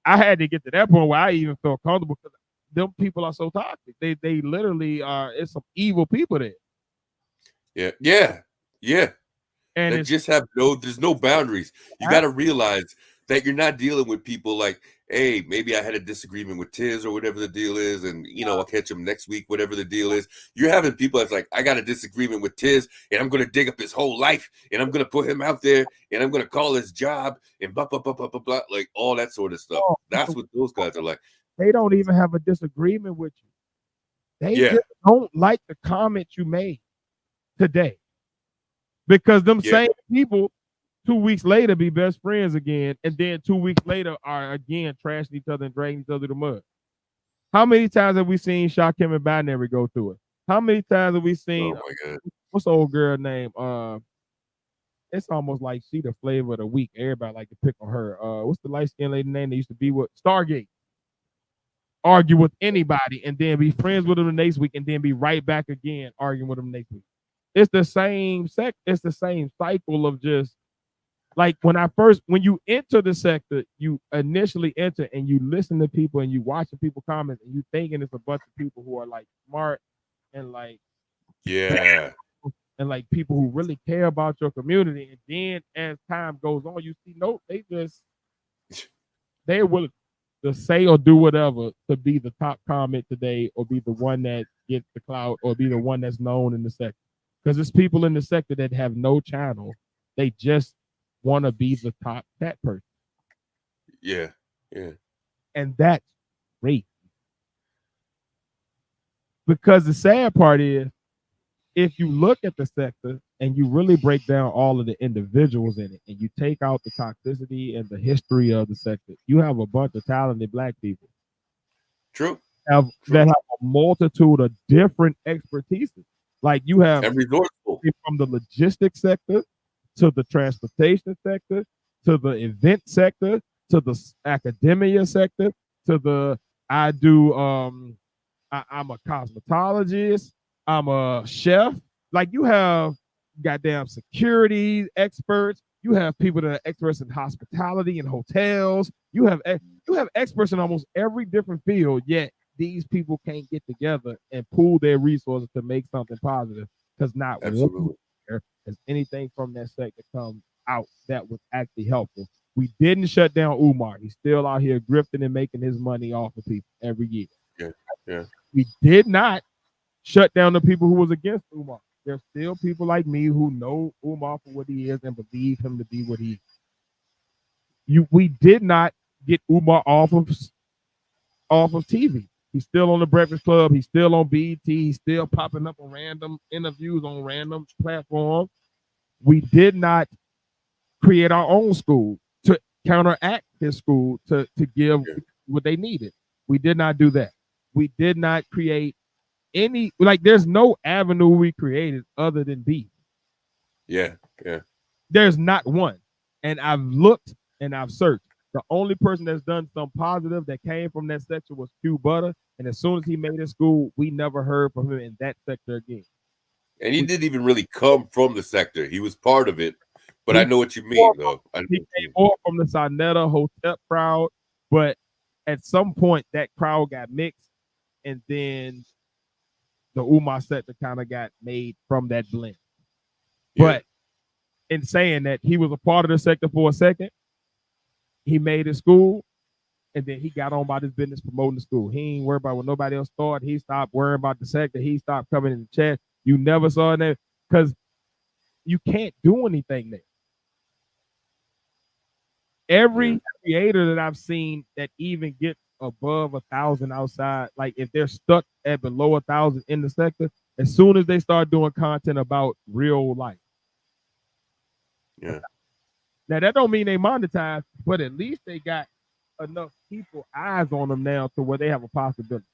I had to get to that point where I even felt comfortable because them people are so toxic. They literally are. It's some evil people there. Yeah. And there's no boundaries. You got to realize that you're not dealing with people like, hey, maybe I had a disagreement with Tiz or whatever the deal is, and I'll catch him next week, whatever the deal is. You're having people that's like, I got a disagreement with Tiz, and I'm gonna dig up his whole life, and I'm gonna put him out there, and I'm gonna call his job, and blah blah blah blah blah blah, like all that sort of stuff. That's what those guys are like. They don't even have a disagreement with you. They just don't like the comment you made today, because them same people 2 weeks later be best friends again, and then 2 weeks later are again trashing each other and dragging each other to the mud. How many times have we seen Shaquem and Binary go through it? How many times have we seen what's the old girl name? It's almost like she the flavor of the week. Everybody like to pick on her. What's the light skinned lady name that used to be with Stargate? Argue with anybody and then be friends with them the next week and then be right back again arguing with them next week. It's the same it's the same cycle of just like when you enter the sector, you initially enter and you listen to people and you watch the people comment and you thinking it's a bunch of people who are like smart and like and like people who really care about your community. And then as time goes on, you see they're willing to say or do whatever to be the top comment today or be the one that gets the clout or be the one that's known in the sector. Because it's people in the sector that have no channel. They just want to be the top cat person. Yeah. And that's great. Because the sad part is, if you look at the sector and you really break down all of the individuals in it and you take out the toxicity and the history of the sector, you have a bunch of talented Black people. True. That have a multitude of different expertises. Like you have from the logistics sector to the transportation sector, to the event sector, to the academia sector, to the I'm a cosmetologist, I'm a chef. Like you have goddamn security experts, you have people that are experts in hospitality and hotels, you have experts in almost every different field, yet these people can't get together and pool their resources to make something positive because not one as anything from that sector come out that was actually helpful. We didn't shut down Umar. He's still out here grifting and making his money off of people every year. Yeah. We did not shut down the people who was against Umar. There's still people like me who know Umar for what he is and believe him to be what he is. We did not get Umar off of TV. He's still on the Breakfast Club. He's still on BET. He's still popping up on random interviews on random platforms. We did not create our own school to counteract his school to give what they needed. We did not do that. We did not create any, like, there's no avenue we created other than beef. Yeah. There's not one. And I've looked and I've searched. The only person that's done something positive that came from that section was Q Butter. And as soon as he made his school, we never heard from him in that sector again. And he didn't even really come from the sector. He was part of it. But I know what you mean, though. He came more from the Sinetta Hotel crowd. But at some point, that crowd got mixed. And then the Umar sector kind of got made from that blend. But in saying that, he was a part of the sector for a second. He made his school, and then he got on about his business promoting the school. He ain't worried about what nobody else thought. He stopped worrying about the sector. He stopped coming in the chat. You never saw that because you can't do anything there. Every creator that I've seen that even gets above 1,000 outside, like if they're stuck at below 1,000 in the sector, as soon as they start doing content about real life. Yeah. Now that don't mean they monetize, but at least they got enough people eyes on them now to where they have a possibility.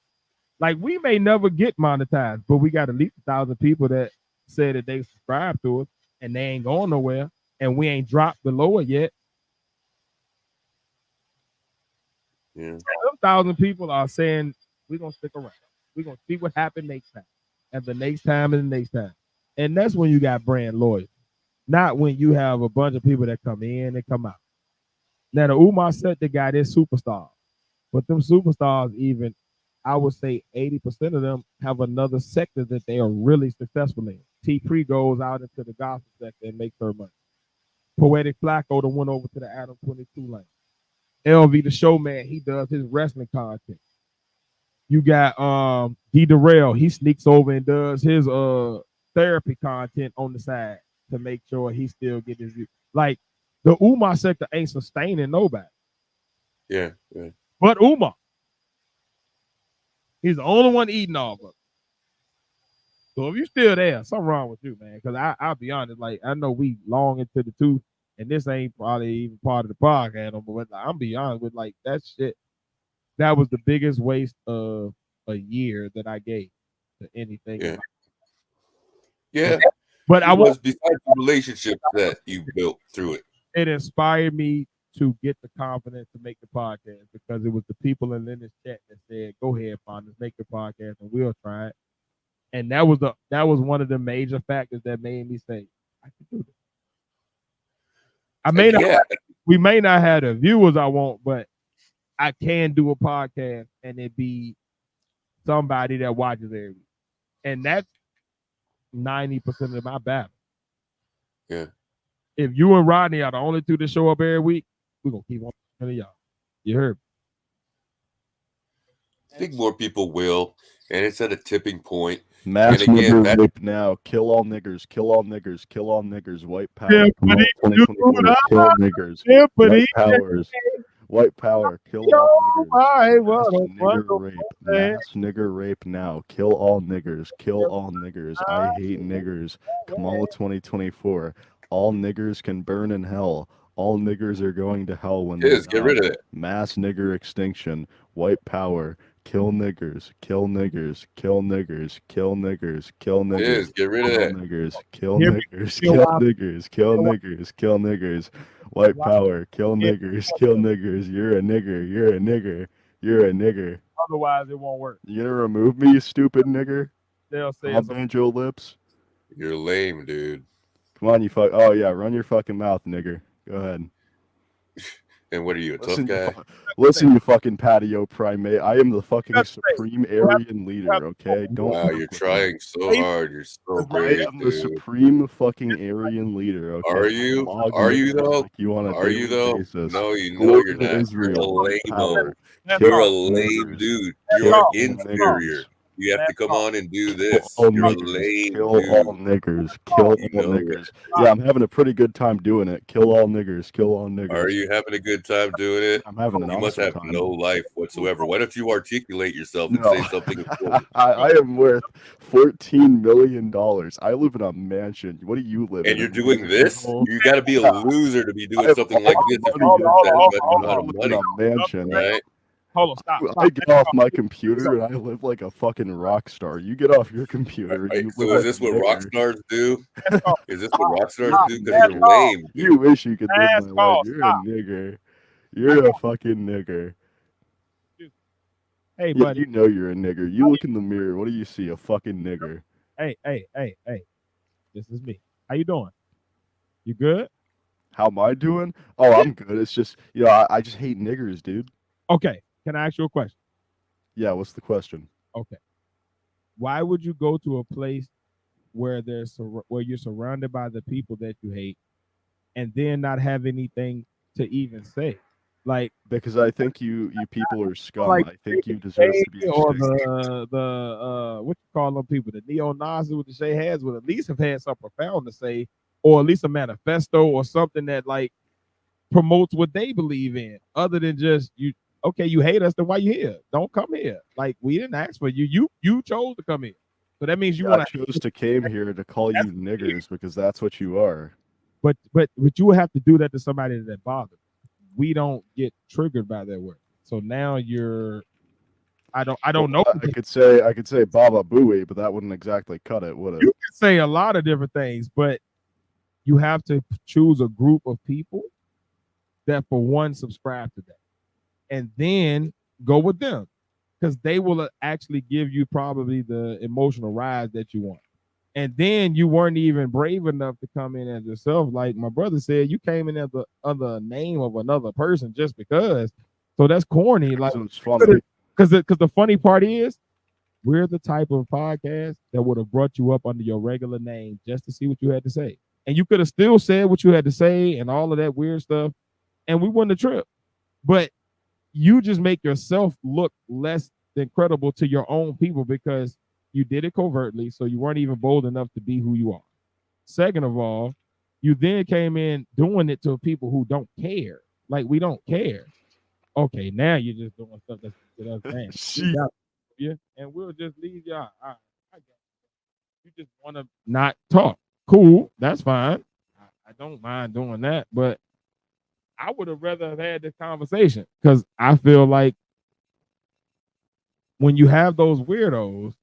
Like we may never get monetized, but we got at least 1,000 people that said that they subscribe to us and they ain't going nowhere, and we ain't dropped below it yet. Yeah. 1,000 people are saying we're gonna stick around. We're gonna see what happens next time, and the next time and the next time, and that's when you got brand loyalty. Not when you have a bunch of people that come in and come out. Now the Umar set the guy their superstars, but them superstars, even I would say 80% of them have another sector that they are really successful in. T-Pre goes out into the gospel sector and makes her money. Poetic Flacco went over to the Adam 22 lane. LV the Showman, he does his wrestling content. You got D Darrell, he sneaks over and does his therapy content on the side to make sure he still get his view. Like the Umar sector ain't sustaining nobody. Yeah. But Umar. He's the only one eating off of it. So if you're still there, something wrong with you, man. Because I'll be honest, like I know we long into the tooth, and this ain't probably even part of the podcast, but like, I'm be honest with like that shit. That was the biggest waste of a year that I gave to anything. Yeah. Yeah. But I was besides the relationships that you built through it. It inspired me to get the confidence to make the podcast because it was the people in this chat that said, "Go ahead, Podnas, make the podcast, and we'll try it." And that was one of the major factors that made me say, "I can do this." We may not have the viewers I want, but I can do a podcast and it be somebody that watches every week, and that's 90% of my battle. Yeah. If you and Rodney are the only two that show up every week, we're gonna keep on telling y'all. You heard me. I think more people will, and it's at a tipping point. Mass nigger rape now. Kill all niggers. Kill all niggers. Kill all niggers. White power. Kill niggers. White powers. White power. Kill all niggers. Nigger rape. Mass nigger rape now. Kill all niggers. Kill all niggers. I hate niggers. Kamala 2024. All niggers can burn in hell. All niggers are going to hell when they get rid of it. Mass nigger extinction. White power. Kill niggers. Kill niggers. Kill niggers. Kill niggers. Kill niggers. Get rid of that. Niggers. Kill niggers. Kill niggers. Kill niggers. Kill niggers. White power. Kill niggers. Kill niggers. You're a nigger. You're a nigger. You're a nigger. Otherwise, it won't work. You gonna remove me, you stupid nigger? They'll say banjo lips. You're lame, dude. Come on, you fuck. Oh yeah, run your fucking mouth, nigger. Go ahead. And what are you, a tough guy? Listen, you fucking patio primate. I am the fucking supreme Aryan leader, okay? Don't. Wow, you're trying so hard. You're so great, I am the supreme fucking Aryan leader, okay? Are you? Are you though? Are you though? No, you know you're not. You're a lame. You're a lame dude. You're inferior. You have to come on and do this. You're a lame Kill all niggers. Kill all niggers. Yeah, I'm having a pretty good time doing it. Kill all niggers. Kill all niggers. Are you having a good time doing it? I'm having an You must have no life whatsoever. Why don't you articulate yourself and No. say something important? I am worth $14 million. I live in a mansion. What do you live in? And you're doing this? You got to be a loser to be doing have something like this. If all you money. get that much amount I of live in money, a mansion. right? Hold on, stop. I get off my computer and I live like a fucking rock star. You get off your computer. And you So live is this like a what rock nigger. stars do? Is this what rock stars do? Because you're lame. You wish you could live my life. Stop. You're a nigger. You're a fucking nigger. Hey, Yeah, buddy. you know you're a nigger. You look in the mirror. What do you see? A fucking nigger. Hey. This is me. How you doing? You good? How am I doing? Oh, I'm good. It's just, I just hate niggers, dude. Okay. Can I ask you a question? Yeah, what's the question? Okay. Why would you go to a place where you're surrounded by the people that you hate and then not have anything to even say? Like, because I think you people are scum. Like, I think you deserve to be or extinct. what you call them people, the neo-Nazis with the shay heads would at least have had something profound to say, or at least a manifesto or something that like promotes what they believe in, other than just you. Okay, you hate us, then why you here? Don't come here. Like, we didn't ask for you. You chose to come here. So that means you want I chose to came here to call you niggers because that's what you are. But you would have to do that to somebody that bothers. We don't get triggered by their work. So now you're I don't know. I could say Baba Booey, but that wouldn't exactly cut it, would it? You can say a lot of different things, but you have to choose a group of people that for one subscribe to that. And then go with them, because they will actually give you probably the emotional rise that you want. And then you weren't even brave enough to come in as yourself. Like my brother said, you came in as the other name of another person just because. So that's corny. Like, it's funny. Because the funny part is, we're the type of podcast that would have brought you up under your regular name just to see what you had to say. And you could have still said what you had to say and all of that weird stuff, and we wouldn't have tripped. but you just make yourself look less than credible to your own people because you did it covertly, so you weren't even bold enough to be who you are. Second of all, you then came in doing it to people who don't care. Like, we don't care. Okay, now you're just doing stuff that's get us mad. Yeah, and we'll just leave y'all. I you just want to not talk. Cool, that's fine. I don't mind doing that, but I would have rather have had this conversation because I feel like when you have those weirdos,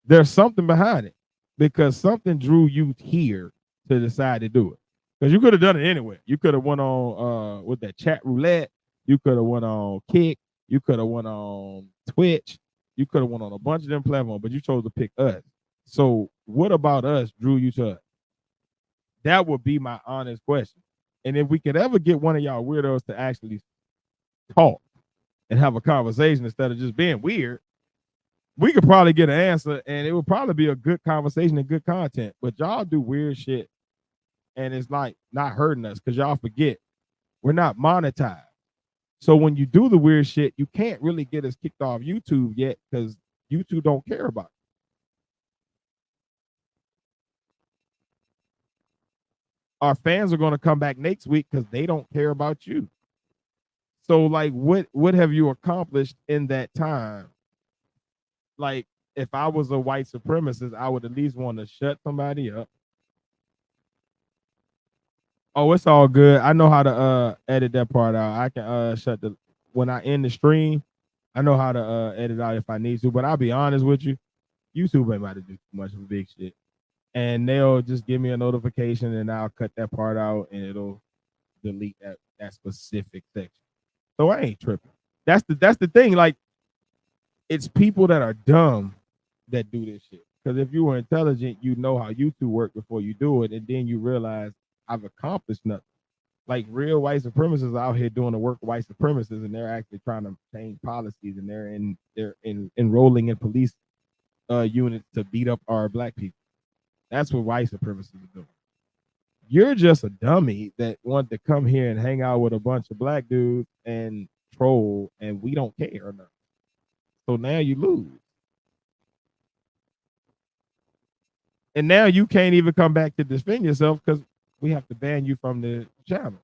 there's something behind it because something drew you here to decide to do it. Because you could have done it anywhere. You could have went on with that chat roulette. You could have went on Kick. You could have went on Twitch. You could have went on a bunch of them platforms, but you chose to pick us. So what about us drew you to us? That would be my honest question. And if we could ever get one of y'all weirdos to actually talk and have a conversation instead of just being weird, we could probably get an answer and it would probably be a good conversation and good content. But y'all do weird shit and it's like not hurting us because y'all forget we're not monetized. So when you do the weird shit, you can't really get us kicked off YouTube yet because YouTube don't care about it. Our fans are going to come back next week because they don't care about you. So like what have you accomplished in that time? Like if I was a white supremacist, I would at least want to shut somebody up. Oh, it's all good. I know how to edit that part out. I can shut the when I end the stream, I know how to edit out if I need to, but I'll be honest with you, YouTube ain't about to do too much of big shit. And they'll just give me a notification and I'll cut that part out and it'll delete that specific section. So I ain't tripping. That's the thing. Like, it's people that are dumb that do this shit. Because if you were intelligent, you know how YouTube work before you do it, and then you realize I've accomplished nothing. Like real white supremacists are out here doing the work of white supremacists, and they're actually trying to change policies, and they're enrolling in police units to beat up our black people. That's what white supremacists are doing. You're just a dummy that want to come here and hang out with a bunch of black dudes and troll, and we don't care or nothing. So now you lose. And now you can't even come back to defend yourself because we have to ban you from the channel.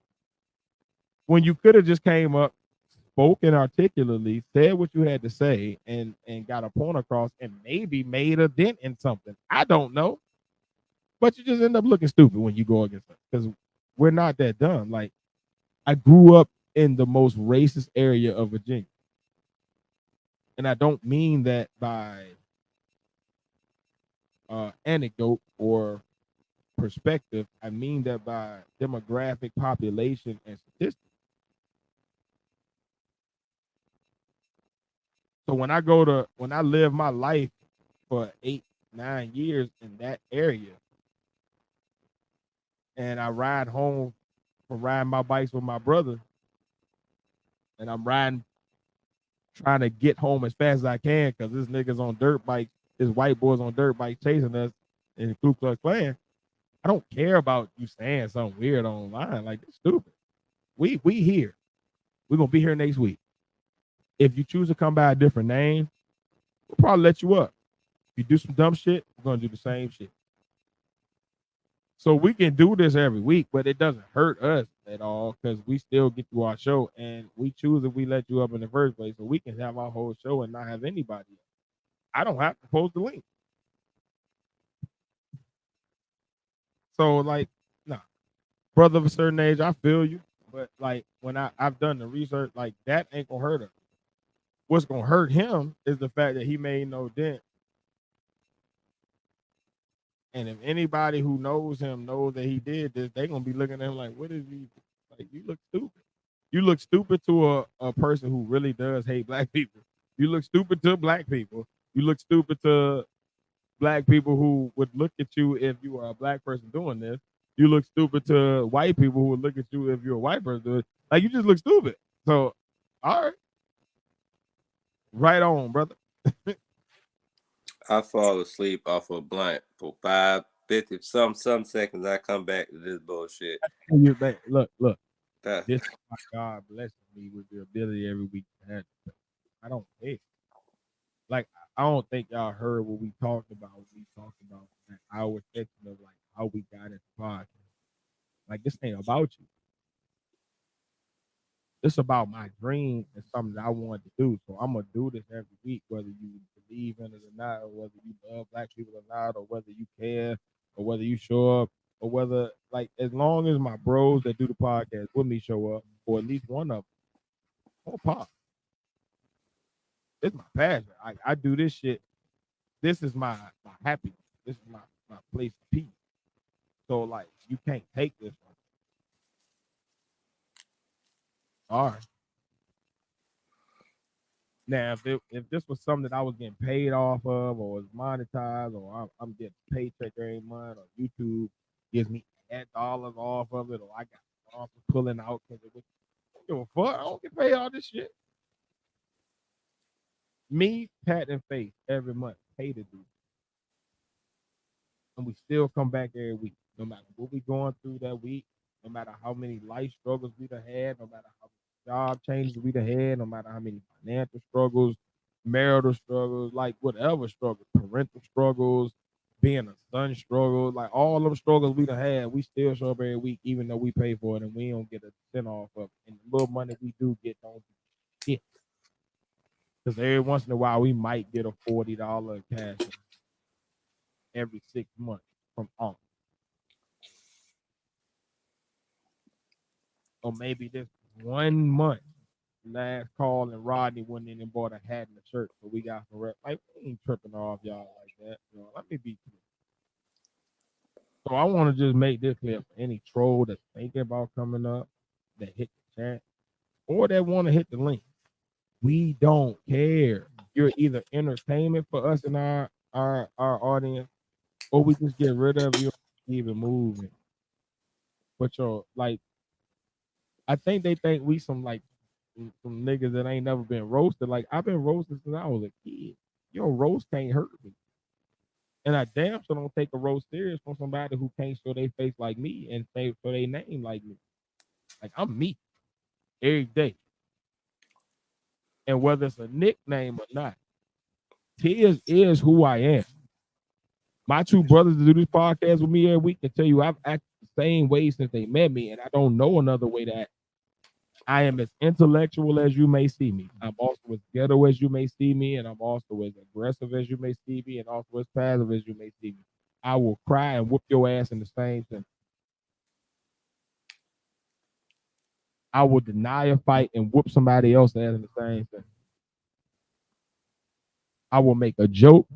When you could have just came up, spoken articulately, said what you had to say, and got a point across and maybe made a dent in something. I don't know. But you just end up looking stupid when you go against us because we're not that dumb. Like, I grew up in the most racist area of Virginia. And I don't mean that by anecdote or perspective. I mean that by demographic, population, and statistics. So when I live my life for 8-9 years in that area, and I ride home from riding my bikes with my brother, and I'm riding, trying to get home as fast as I can because this nigga's on dirt bikes, this white boys on dirt bikes chasing us in the Ku Klux Klan. I don't care about you saying something weird online. Like, it's stupid. We here. We're gonna be here next week. If you choose to come by a different name, we'll probably let you up. If you do some dumb shit, we're gonna do the same shit. So we can do this every week, but it doesn't hurt us at all because we still get to our show, and we choose if we let you up in the first place, so we can have our whole show and not have anybody. I don't have to post the link. So like, nah, brother of a certain age, I feel you, but like when I've done the research, like that ain't gonna hurt us. What's gonna hurt him is the fact that he made no dent. And if anybody who knows him knows that he did this, they're gonna be looking at him like, what is he? Like, you look stupid. You look stupid to a person who really does hate black people. You look stupid to black people. You look stupid to black people who would look at you if you were a black person doing this. You look stupid to white people who would look at you if you're a white person doing it. Like, you just look stupid. So, all right. Right on, brother. I fall asleep off a blunt for 5, 50, some seconds. I come back to this bullshit. Look. This is why God blessed me with the ability every week to have to pay. I don't care. Like, I don't think y'all heard what we talked about. We talked about like, our section of like how we got into podcast. Like, this ain't about you. It's about my dream and something that I wanted to do. So I'm gonna do this every week, whether you believe in it or not, or whether you love black people or not, or whether you care, or whether you show up, or whether like as long as my bros that do the podcast with me show up, or at least one of them, on pop. It's my passion. I do this shit. This is my happiness. This is my place of peace. So like you can't take this one. All right. Now, if this was something that I was getting paid off of, or was monetized, or I'm getting a paycheck every month, or YouTube gives me $8 off of it, or I got off pulling out because it was, I don't give a fuck. I don't get paid all this shit. Me, Pat, and Faith every month pay to do, and we still come back every week, no matter what we going through that week, no matter how many life struggles we done had, no matter how job changes we done had, no matter how many financial struggles, marital struggles, like whatever struggles, parental struggles, being a son struggle, like all them struggles we done had, we still show up every week, even though we pay for it and we don't get a cent off of it. And the little money we do get don't get. Because every once in a while we might get a $40 cash every 6 months from Uncle. Or maybe this 1 month last call and Rodney went in and bought a hat and a shirt, so we got some rep. Like, we ain't tripping off y'all like that. Let me be clear. So I want to just make this clear for any troll that's thinking about coming up, that hit the chat, or that want to hit the link. We don't care. You're either entertainment for us and our audience, or we just get rid of you and keep it moving. But like, I think they think we some niggas that ain't never been roasted. Like, I've been roasted since I was a kid. Your roast can't hurt me. And I damn sure don't take a roast serious from somebody who can't show their face like me and say for their name like me. Like, I'm me every day. And whether it's a nickname or not, Tiz is who I am. My two brothers that do this podcast with me every week can tell you I've acted the same way since they met me, and I don't know another way to act. I am as intellectual as you may see me. I'm also as ghetto as you may see me, and I'm also as aggressive as you may see me, and also as passive as you may see me. I will cry and whoop your ass in the same thing. I will deny a fight and whoop somebody else's ass in the same thing. I will make a joke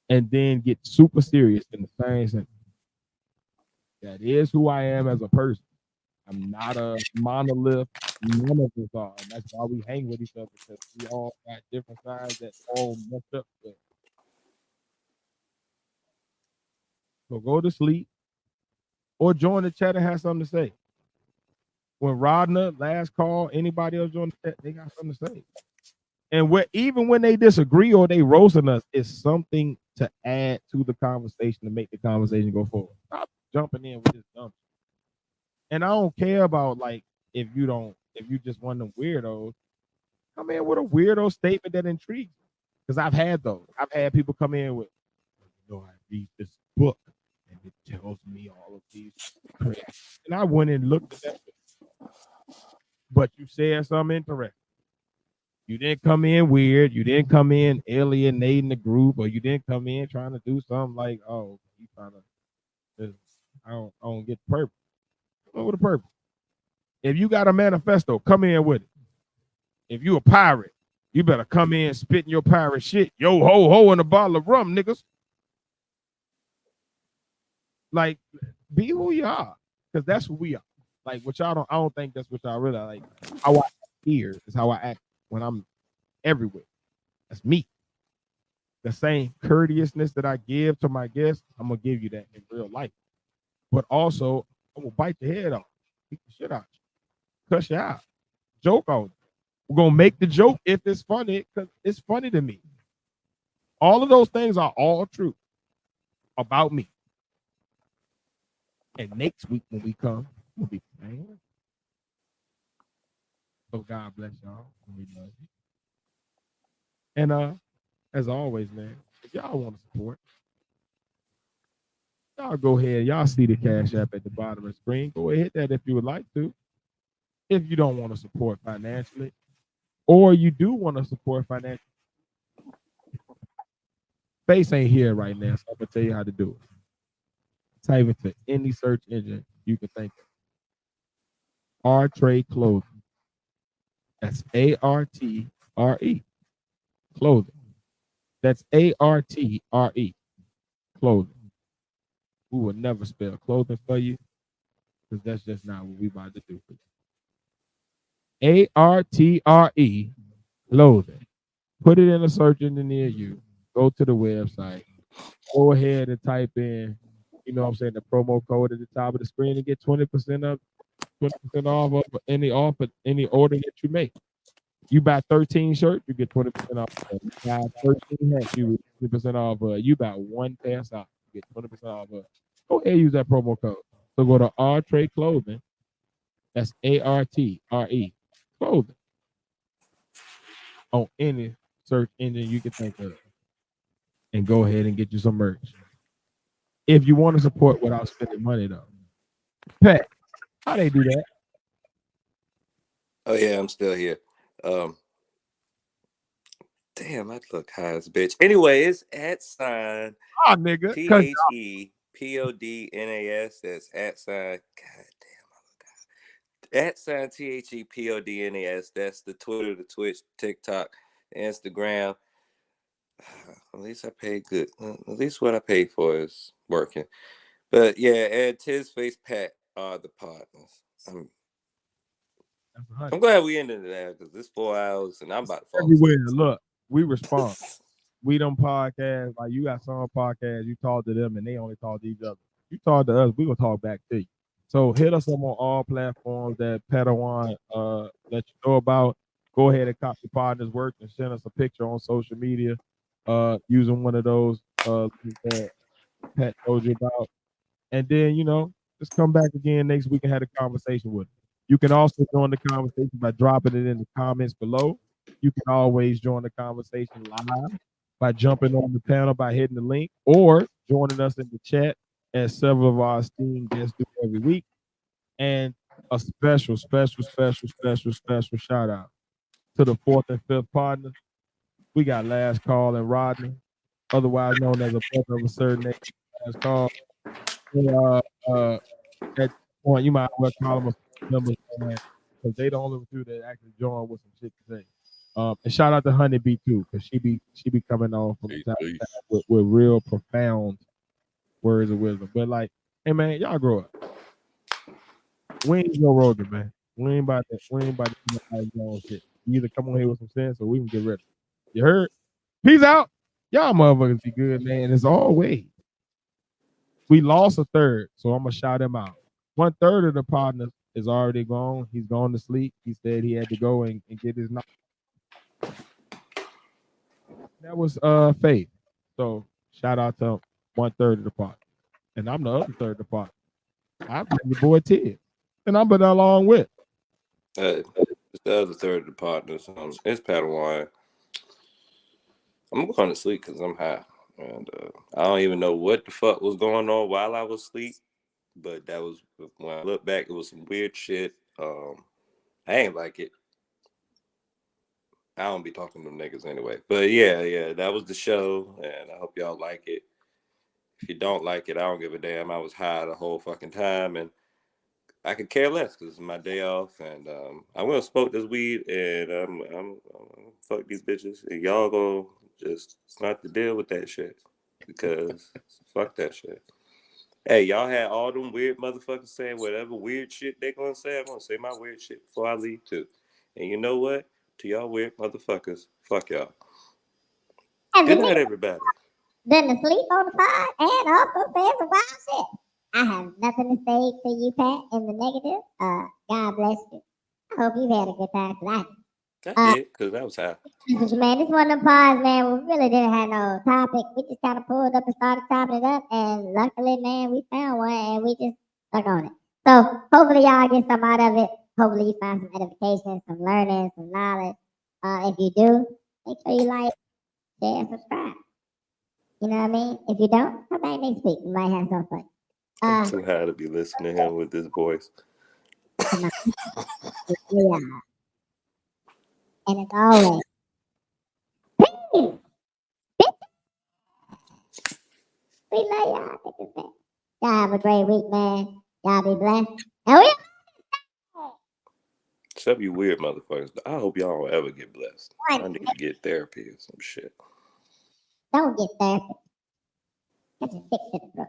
and then get super serious in the same thing. That is who I am as a person. I'm not a monolith. None of us are. And that's why we hang with each other, because we all got different sides that all messed up with. So go to sleep or join the chat and have something to say. When Rodner, last call, anybody else join the chat, they got something to say. And even when they disagree or they roasting us, it's something to add to the conversation to make the conversation go forward. Stop jumping in with this dumb. And I don't care about like if you just one of them weirdos, come in with a weirdo statement that intrigues me. Because I've had those. I've had people come in with, I read this book and it tells me all of these crazy. And I went and looked at that. But you said something interesting. You didn't come in weird. You didn't come in alienating the group, or you didn't come in trying to do something like, oh, you trying to. I don't get the purpose. Come with a purpose. If you got a manifesto, come in with it. If you a pirate, you better come in spitting your pirate shit. Yo ho ho and a bottle of rum, niggas. Like, be who you are, because that's who we are. Like, what y'all don't. I don't think that's what y'all really like. How I act here is how I act when I'm everywhere. That's me. The same courteousness that I give to my guests, I'm gonna give you that in real life. But also, I'm gonna bite your head off, beat the shit out you, cuss you out, joke on you. We're gonna make the joke if it's funny, because it's funny to me. All of those things are all true about me. And next week when we come, we'll be playing. So God bless y'all. And we love you. And as always, man, if y'all want to support, y'all go ahead. Y'all see the Cash App at the bottom of the screen. Go ahead, hit that if you would like to. If you don't want to support financially, or you do want to support financially, Face ain't here right now, so I'm gonna tell you how to do it. Type into any search engine you can think of. R Trade Clothing. That's ARTRE. Clothing. That's ARTRE. Clothing. We will never spell clothing for you because that's just not what we about to do for you. ARTRE. Clothing. Put it in a search engine near you. Go to the website. Go ahead and type in, you know what I'm saying, the promo code at the top of the screen and get 20% off of any order that you make. You buy 13 shirts, you get 20% off. You buy 13 hats, you get 20% off. You buy one pair of socks, you get 20% off. Go ahead and use that promo code. So go to R Trade Clothing. That's ARTRE Clothing on any search engine you can think of, and go ahead and get you some merch. If you want to support without spending money, though, Pat, how they do that? Oh yeah, I'm still here. Damn, I look high as a bitch. Anyway, it's at sign Nigga, THEPODNAS. That's at sign. God damn, I look high. At sign THEPODNAS. That's the Twitter, the Twitch, TikTok, the Instagram. At least I paid good. At least what I paid for is working. But yeah, and Tiz Face Pat are the partners. I'm glad we ended that because this 4 hours and I'm about to fall everywhere. asleep. Look, we respond. We them podcasts, like you got some podcasts, you talk to them and they only talk to each other. You talk to us, we gonna talk back to you. So hit us up on all platforms that Padawan let you know about. Go ahead and copy Podnas' work and send us a picture on social media using one of those that Pat told you about. And then, just come back again next week and have a conversation with us. You can also join the conversation by dropping it in the comments below. You can always join the conversation live by jumping on the panel by hitting the link or joining us in the chat as several of our esteemed guests do every week. And a special shout out to the fourth and fifth partners. We got Last Call and Rodney, otherwise known as a brother of a certain name. Last Call. At this point, you might as well call them a members, man, because they the only two that actually join with some shit to say. And shout out to Honeybee too, because she be coming on from time to time with real profound words of wisdom. But like, hey man, y'all grow up. We ain't Joe Rogan, man. We ain't about to do that shit. You either come on here with some sense or we can get rid of it. You heard? Peace out. Y'all motherfuckers be good, man. As always. We lost a third, so I'm gonna shout him out. 1/3 of the partners is already gone. He's gone to sleep. He said he had to go and get his knock. That was Faith. So shout out to 1/3 of the partner. And I'm the other third of the partner. I'm your boy Ted. And I'm been along with. The other third of the partners. It's Padawan. I'm going to sleep because I'm high. And I don't even know what the fuck was going on while I was asleep. But that was, when I look back, it was some weird shit. I ain't like it. I don't be talking to them niggas anyway. But yeah, that was the show. And I hope y'all like it. If you don't like it, I don't give a damn. I was high the whole fucking time. And I could care less because it's my day off. And I'm going to smoke this weed. And I'm fuck these bitches. And y'all going to just not to deal with that shit. Because fuck that shit. Hey, y'all had all them weird motherfuckers saying whatever weird shit they gonna say. I'm gonna say my weird shit before I leave too. And you know what? To y'all weird motherfuckers, fuck y'all. Good night, everybody. Then to sleep on the pod and also say some wild shit. I have nothing to say to you, Pat, in the negative. God bless you. I hope you've had a good time tonight. I did, because that was high. Man, this one of them pods, man, we really didn't have no topic. We just kind of pulled up and started chopping it up, and luckily, man, we found one, and we just stuck on it. So hopefully y'all get some out of it. hopefully you find some edification, some learning, some knowledge. If you do, make sure you like, share, and subscribe. You know what I mean? If you don't, come back next week. We might have some fun. I'm too high to be listening to him with this voice. Yeah. And as always, peace. We love y'all. Y'all have a great week, man. Y'all be blessed. And we Except you weird motherfuckers. I hope y'all don't ever get blessed. I need to get therapy or some shit. don't get therapy. Get your dick to the throat.